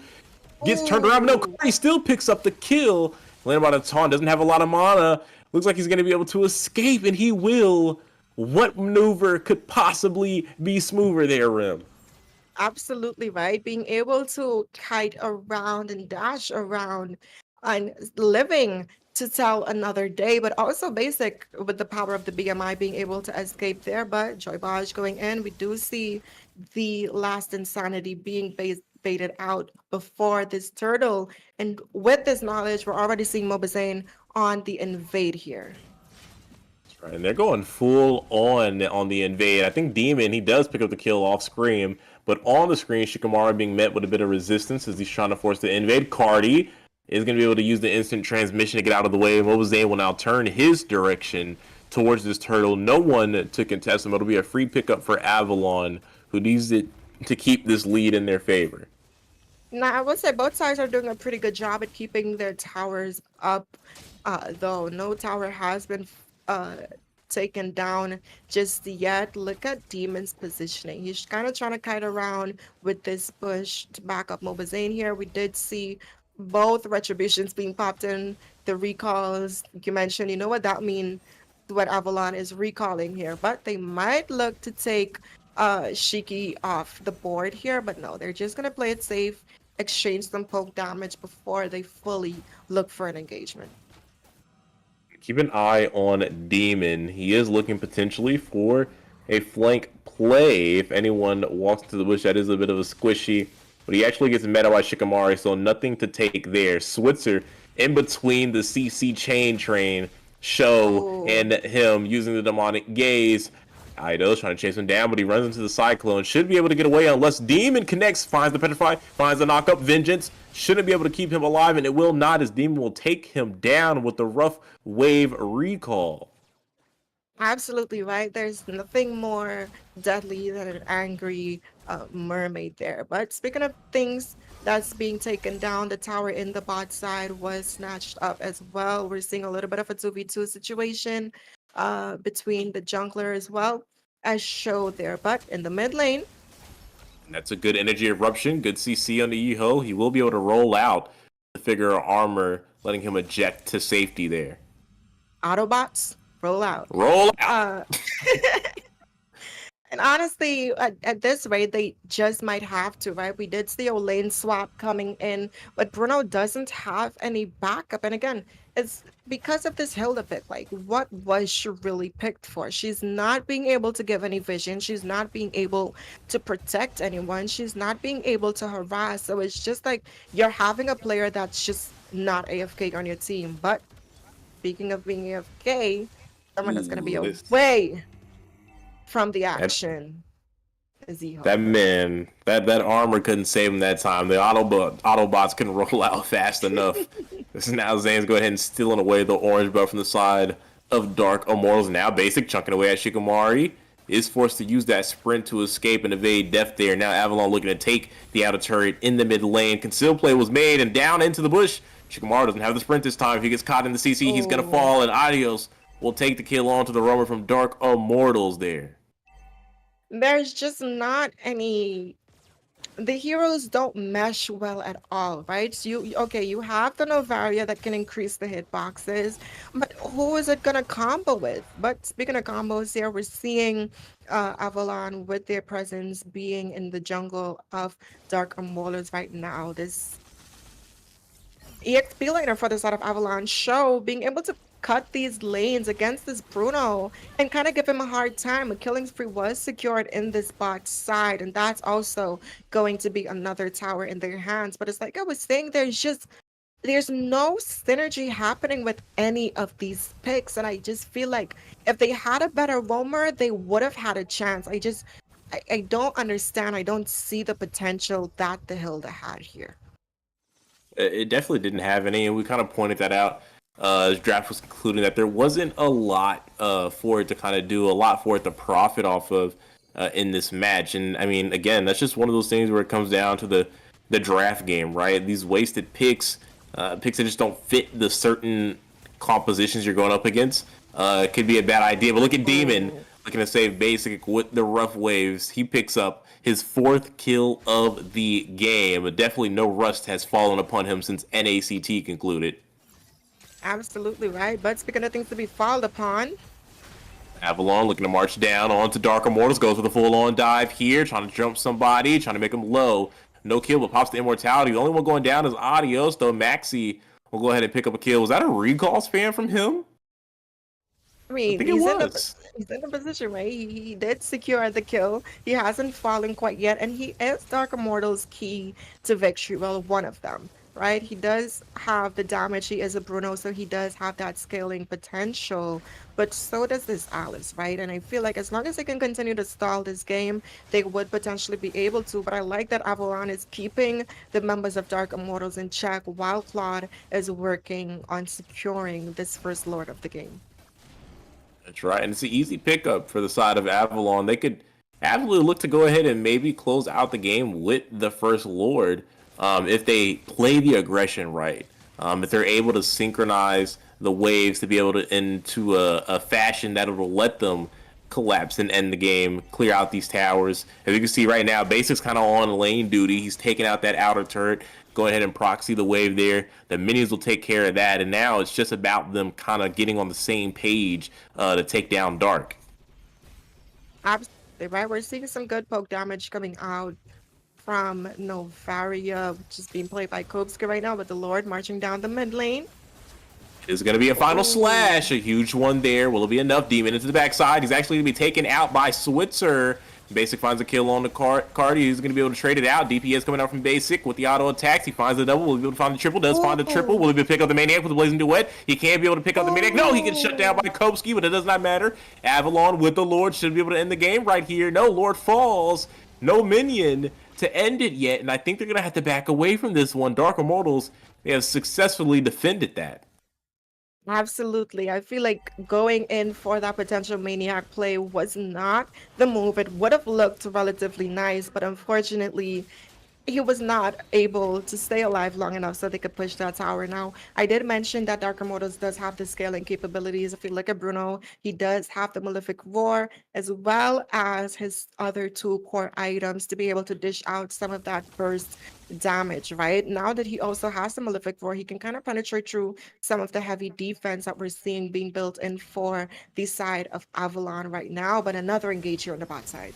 Speaker 10: gets turned around, but no, Cardi still picks up the kill. Landed by the taunt, doesn't have a lot of mana. Looks like he's gonna be able to escape, and he will. What maneuver could possibly be smoother there, Rim?
Speaker 11: Absolutely right. Being able to kite around and dash around and living to tell another day, but also basic with the power of the BMI being able to escape there. But Joy Baj going in, we do see the last Insanity being baited out before this turtle. And with this knowledge, we're already seeing Mobazane on the invade here.
Speaker 10: Right, and they're going full on the invade. I think Demon, he does pick up the kill off Scream, but on the screen, Shikamaru being met with a bit of resistance as he's trying to force the invade. Cardi is going to be able to use the instant transmission to get out of the way. Mobazane will now turn his direction towards this turtle. No one to contest him. It'll be a free pickup for Avalon, who needs it to keep this lead in their favor.
Speaker 11: Now, I would say both sides are doing a pretty good job at keeping their towers up, though no tower has been taken down just yet. Look at Demon's positioning. He's kind of trying to kite around with this bush to back up Mobazane here. We did see both retributions being popped in, the recalls you mentioned. You know what that means, what Avalon is recalling here, but they might look to take Shiki off the board here, but no, they're just gonna play it safe, exchange some poke damage before they fully look for an engagement.
Speaker 10: Keep an eye on Demon. He is looking potentially for a flank play. If anyone walks to the bush, that is a bit of a squishy, but he actually gets meta by Shikamaru, so nothing to take there. Switzer in between the CC chain train, Show and him using the demonic gaze. Ido's trying to chase him down, but he runs into the Cyclone. Should be able to get away unless Demon connects, finds the Petrify, finds the knockup. Vengeance shouldn't be able to keep him alive, and it will not, as Demon will take him down with the Rough Wave Recall.
Speaker 11: Absolutely right. There's nothing more deadly than an angry mermaid there. But speaking of things that's being taken down, the tower in the bot side was snatched up as well. We're seeing a little bit of a 2v2 situation between the jungler as well as Show there. But in the mid lane,
Speaker 10: And that's a good energy eruption. Good CC on the Yeho. He will be able to roll out the figure of armor, letting him eject to safety there.
Speaker 11: Autobots, roll out.
Speaker 10: Roll out.
Speaker 11: And honestly, at this rate, they just might have to, right? We did see a lane swap coming in, but Bruno doesn't have any backup. And again, it's because of this Hilda pick. Like, what was she really picked for? She's not being able to give any vision. She's not being able to protect anyone. She's not being able to harass. So it's just like you're having a player that's just not AFK on your team. But speaking of being AFK, someone that's going to be away from the action is Yeho.
Speaker 10: That man, that armor couldn't save him that time. The Autobots couldn't roll out fast enough. This is now Zane's go ahead and stealing away the orange buff from the side of Dark Immortals. Now Basic chunking away at Shikamaru. Is forced to use that sprint to escape and evade death there. Now Avalon looking to take the outer turret in the mid lane. Concealed play was made and down into the bush. Shikamaru doesn't have the sprint this time. If he gets caught in the CC, he's going to fall, and Adios will take the kill on to the roamer from Dark Immortals there.
Speaker 11: There's just not any. The heroes don't mesh well at all, right? So you have the Novaria that can increase the hitboxes, but who is it gonna combo with? But speaking of combos here, we're seeing Avalon with their presence being in the jungle of Dark Immortals right now. This EXP laner for the side of Avalon Show being able to cut these lanes against this Bruno and kind of give him a hard time. A killing spree was secured in this bot side, and that's also going to be another tower in their hands. But it's like I was saying, there's no synergy happening with any of these picks, and I just feel like if they had a better roamer, they would have had a chance. I don't understand. I don't see the potential that the Hilda had here.
Speaker 10: It definitely didn't have any, and we kind of pointed that out as draft was concluding that there wasn't a lot for it to kind of do, a lot for it to profit off of in this match. And I mean, again, that's just one of those things where it comes down to the draft game, right? These wasted picks, picks that just don't fit the certain compositions you're going up against, it could be a bad idea. But look at Demon looking to save Basic with the rough waves. He picks up his 4th kill of the game. Definitely no rust has fallen upon him since NACT concluded.
Speaker 11: Absolutely right. But speaking of things to be followed upon,
Speaker 10: Avalon looking to march down onto Dark Immortals, goes with a full-on dive here, trying to jump somebody, trying to make him low. No kill, but pops the immortality. The only one going down is Adios, though Maxi will go ahead and pick up a kill. Was that a recall spam from him?
Speaker 11: I mean,
Speaker 10: think
Speaker 11: he's
Speaker 10: it
Speaker 11: in the position, right? He did secure the kill. He hasn't fallen quite yet, and he is Dark Immortal's key to victory. Well, one of them, right? He does have the damage. He is a Bruno, so he does have that scaling potential, but so does this Alice, right? And I feel like as long as they can continue to stall this game, they would potentially be able to. But I like that Avalon is keeping the members of Dark Immortals in check while Claude is working on securing this first Lord of the game.
Speaker 10: That's right, and it's an easy pickup for the side of Avalon. They could absolutely look to go ahead and maybe close out the game with the first Lord if they play the aggression right. If they're able to synchronize the waves to be able to into a fashion that will let them collapse and end the game, clear out these towers. As you can see right now, Basic's kind of on lane duty. He's taking out that outer turret. Go ahead and proxy the wave there. The minions will take care of that, and now it's just about them kind of getting on the same page to take down Dark.
Speaker 11: Absolutely right. We're seeing some good poke damage coming out from Novaria, which is being played by Kopska right now, with the Lord marching down the mid lane.
Speaker 10: It's going to be a final slash, a huge one there. Will it be enough? Demon into the backside. He's actually going to be taken out by Switzer. Basic finds a kill on the Cardi. He's going to be able to trade it out. DPS coming out from Basic with the auto attacks. He finds the double. Will he be able to find the triple? Does find the triple. Will he be able to pick up the Maniac with the Blazing Duet? He can't be able to pick up the Maniac. No, he gets shut down by Kopski, but it does not matter. Avalon with the Lord should be able to end the game right here. No, Lord falls. No minion to end it yet, and I think they're going to have to back away from this one. Dark Immortals, they have successfully defended that.
Speaker 11: Absolutely. I feel like going in for that potential Maniac play was not the move. It would have looked relatively nice, but unfortunately, he was not able to stay alive long enough so they could push that tower. Now, I did mention that Dark Immortals does have the scaling capabilities. If you look at Bruno, he does have the Malefic Roar as well as his other 2 core items to be able to dish out some of that burst damage, right? Now that he also has the Malefic Roar, he can kind of penetrate through some of the heavy defense that we're seeing being built in for the side of Avalon right now, but another engage here on the bot side.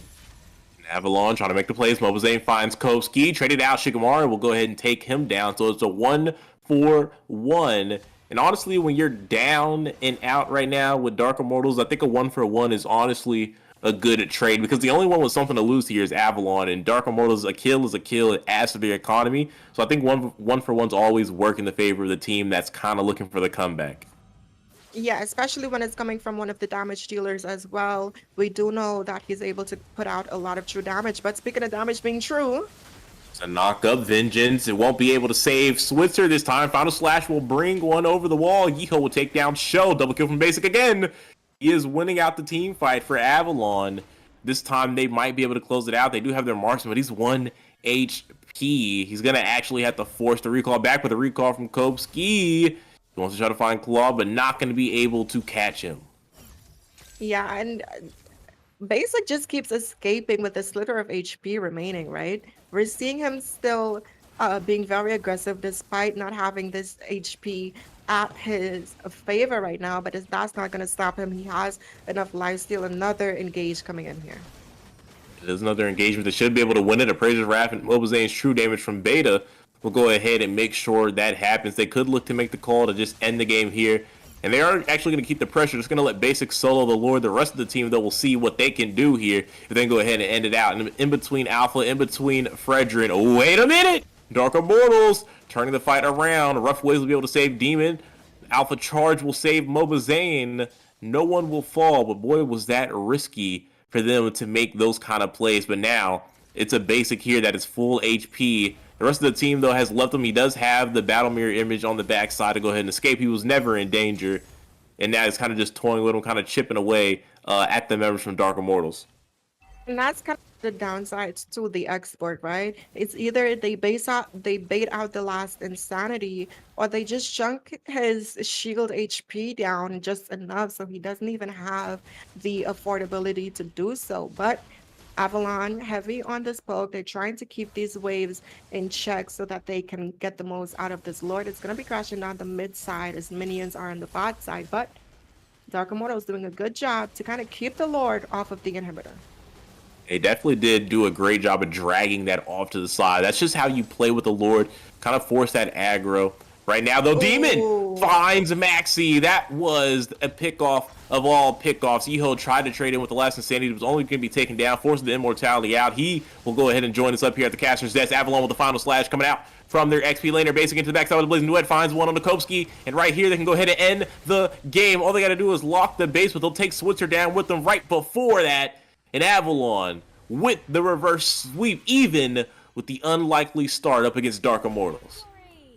Speaker 10: Avalon trying to make the plays. Mobazane finds Kovsky. Traded out. Shikamaru will go ahead and take him down. So it's a 1-for-1. And honestly, when you're down and out right now with Dark Immortals, I think a 1-for-1 is honestly a good trade, because the only one with something to lose here is Avalon, and Dark Immortals, a kill is a kill. It adds to their economy. So I think 1-for-1's always work in the favor of the team that's kind of looking for the comeback.
Speaker 11: Yeah, especially when it's coming from one of the damage dealers as well. We do know that he's able to put out a lot of true damage. But speaking of damage being true,
Speaker 10: it's a knock up Vengeance. It won't be able to save Switzer this time. Final Slash will bring one over the wall. Yeeho will take down Show. Double kill from Basic again. He is winning out the team fight for Avalon. This time they might be able to close it out. They do have their marksman, but he's 1 HP. He's going to actually have to force the recall back with a recall from Kopski. He wants to try to find Claw, but not going to be able to catch him.
Speaker 11: yeah, and Basic just keeps escaping with a slither of HP remaining, right? We're seeing him still being very aggressive despite not having this HP at his favor right now, but that's not going to stop him. He has enough lifesteal. Another engage coming in here.
Speaker 10: There's another engagement that should be able to win it. Appraiser's Wrath and Mobazane's true damage from Beta will go ahead and make sure that happens. They could look to make the call to just end the game here. And they are actually going to keep the pressure. Just going to let Basic solo the Lord. The rest of the team, though, will see what they can do here. If they can go ahead and end it out. And in between Alpha, in between Fredrin. Oh, wait a minute! Dark Immortals turning the fight around. Rough Ways will be able to save Demon. Alpha Charge will save Mobazane. No one will fall, but boy, was that risky for them to make those kind of plays. But now it's a Basic here that is full HP. The rest of the team, though, has left him. He does have the battle mirror image on the backside to go ahead and escape. He was never in danger. And now it's kind of just toying with him, kind of chipping away at the members from Dark Immortals.
Speaker 11: And that's kind of the downsides to the export, right? It's either they bait out the last insanity, or they just chunk his shield HP down just enough so he doesn't even have the affordability to do so. But Avalon heavy on this poke. They're trying to keep these waves in check so that they can get the most out of this Lord. It's going to be crashing down the mid side as minions are on the bot side, but Dark Immortal is doing a good job to kind of keep the Lord off of the inhibitor.
Speaker 10: They definitely did do a great job of dragging that off to the side. That's just how you play with the Lord, kind of force that aggro. Right now, though, Demon finds Maxi. That was a pickoff of all pickoffs. Eho tried to trade in with the last insanity. It was only going to be taken down, forcing the immortality out. He will go ahead and join us up here at the caster's desk. Avalon with the final slash coming out from their XP laner. Basic into the backside with the Blazing Duet. Finds one on the Kopsky. And right here, they can go ahead and end the game. All they got to do is lock the base, but they'll take Switzer down with them right before that. And Avalon with the reverse sweep, even with the unlikely start up against Dark Immortals.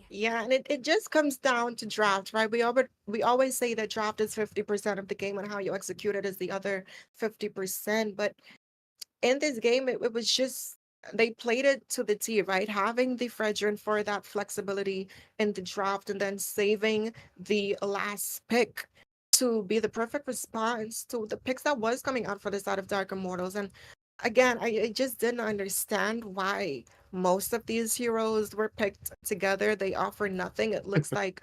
Speaker 11: Yeah, and it just comes down to draft, right? We always say that draft is 50% of the game and how you execute it is the other 50%. But in this game, it was just, they played it to the T, right? Having the Fredrin for that flexibility in the draft and then saving the last pick to be the perfect response to the picks that was coming out for the side of Dark Immortals. And again, I just didn't understand why most of these heroes were picked together. They offer nothing. It looks like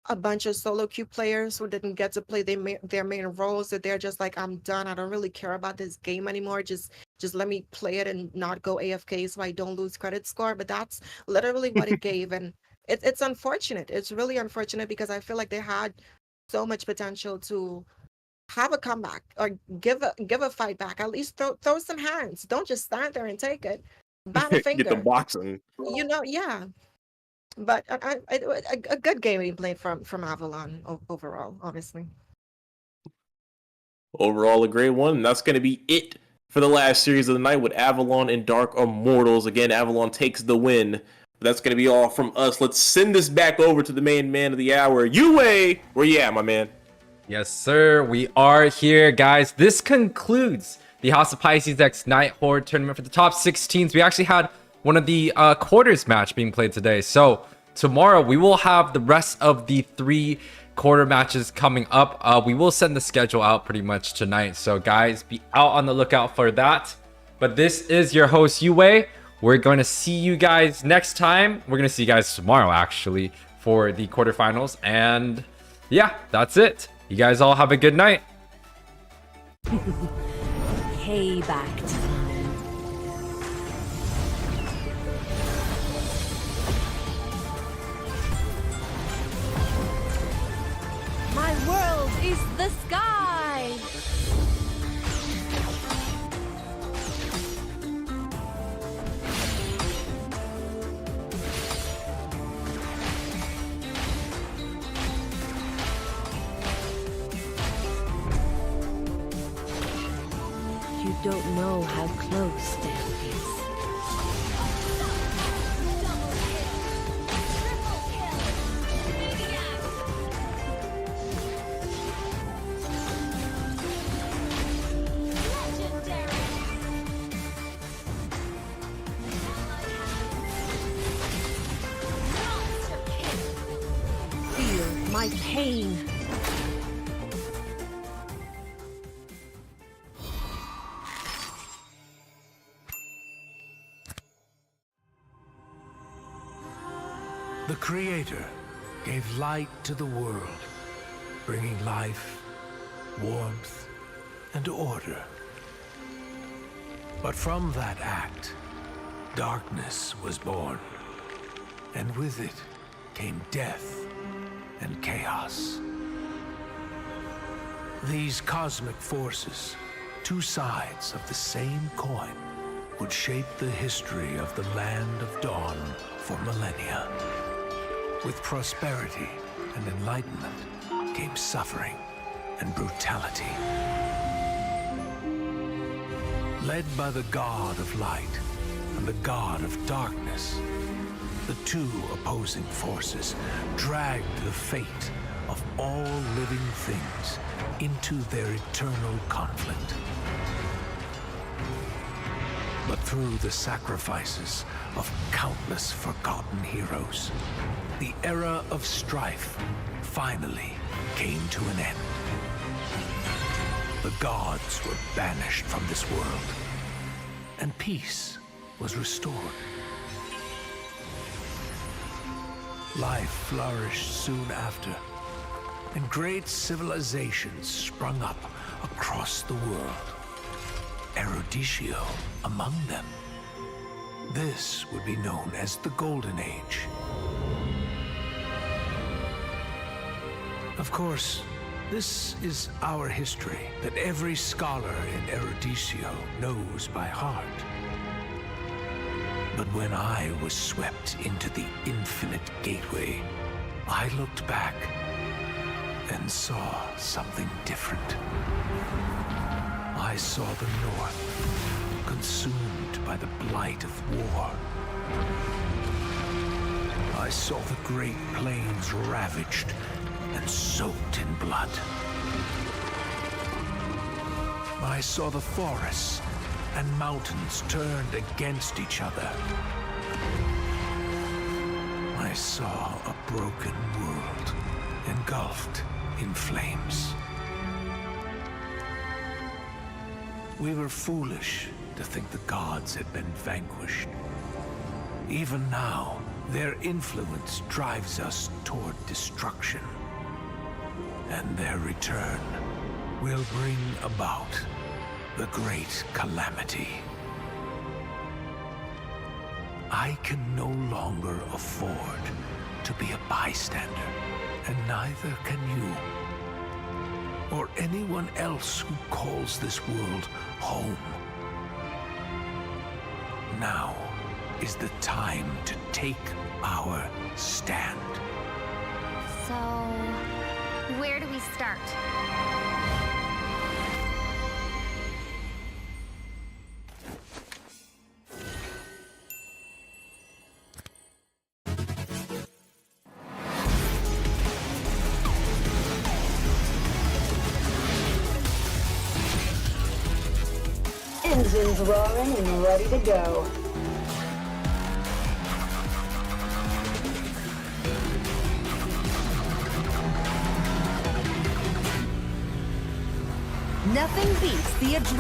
Speaker 11: a bunch of solo queue players who didn't get to play their main roles, that they're just like, I'm done. I don't really care about this game anymore. Just let me play it and not go AFK so I don't lose credit score. But that's literally what it gave. And it's unfortunate. It's really unfortunate because I feel like they had so much potential to have a comeback or give a fight back. At least throw some hands. Don't just stand there and take it. Bat a finger.
Speaker 10: Get the boxing.
Speaker 11: You know, yeah. But a good game being played from Avalon overall, obviously.
Speaker 10: Overall, a great one. And that's going to be it for the last series of the night with Avalon and Dark Immortals. Again, Avalon takes the win. But that's going to be all from us. Let's send this back over to the main man of the hour. Yue, where you at, my man?
Speaker 9: Yes, sir. We are here, guys. This concludes the House of Pisces X Nighthorde tournament for the top 16s. We actually had one of the quarters match being played today. So tomorrow we will have the rest of the 3 quarter matches coming up. We will send the schedule out pretty much tonight. So guys, be out on the lookout for that. But this is your host, Yue. We're going to see you guys next time. We're going to see you guys tomorrow, actually, for the quarterfinals. And yeah, that's it. You guys all have a good night.
Speaker 1: Payback time. My world is the sky. You don't know how close death is. Feel my pain.
Speaker 2: The Creator gave light to the world, bringing life, warmth, and order. But from that act, darkness was born, and with it came death and chaos. These cosmic forces, two sides of the same coin, would shape the history of the Land of Dawn for millennia. With prosperity and enlightenment came suffering and brutality. Led by the god of light and the god of darkness, the two opposing forces dragged the fate of all living things into their eternal conflict. But through the sacrifices of countless forgotten heroes, the era of strife finally came to an end. The gods were banished from this world, and peace was restored. Life flourished soon after, and great civilizations sprung up across the world. Eruditio among them. This would be known as the Golden Age. Of course, this is our history that every scholar in Eruditio knows by heart. But when I was swept into the infinite gateway, I looked back and saw something different. I saw the North consumed by the blight of war. I saw the Great Plains ravaged and soaked in blood. I saw the forests and mountains turned against each other. I saw a broken world engulfed in flames. We were foolish to think the gods had been vanquished. Even now, their influence drives us toward destruction. And their return will bring about the great calamity. I can no longer afford to be a bystander, and neither can you, or anyone else who calls this world home. Now is the time to take our stand.
Speaker 1: So, where do we start?
Speaker 4: Engines roaring and ready to go.
Speaker 1: Nothing beats the adrenaline.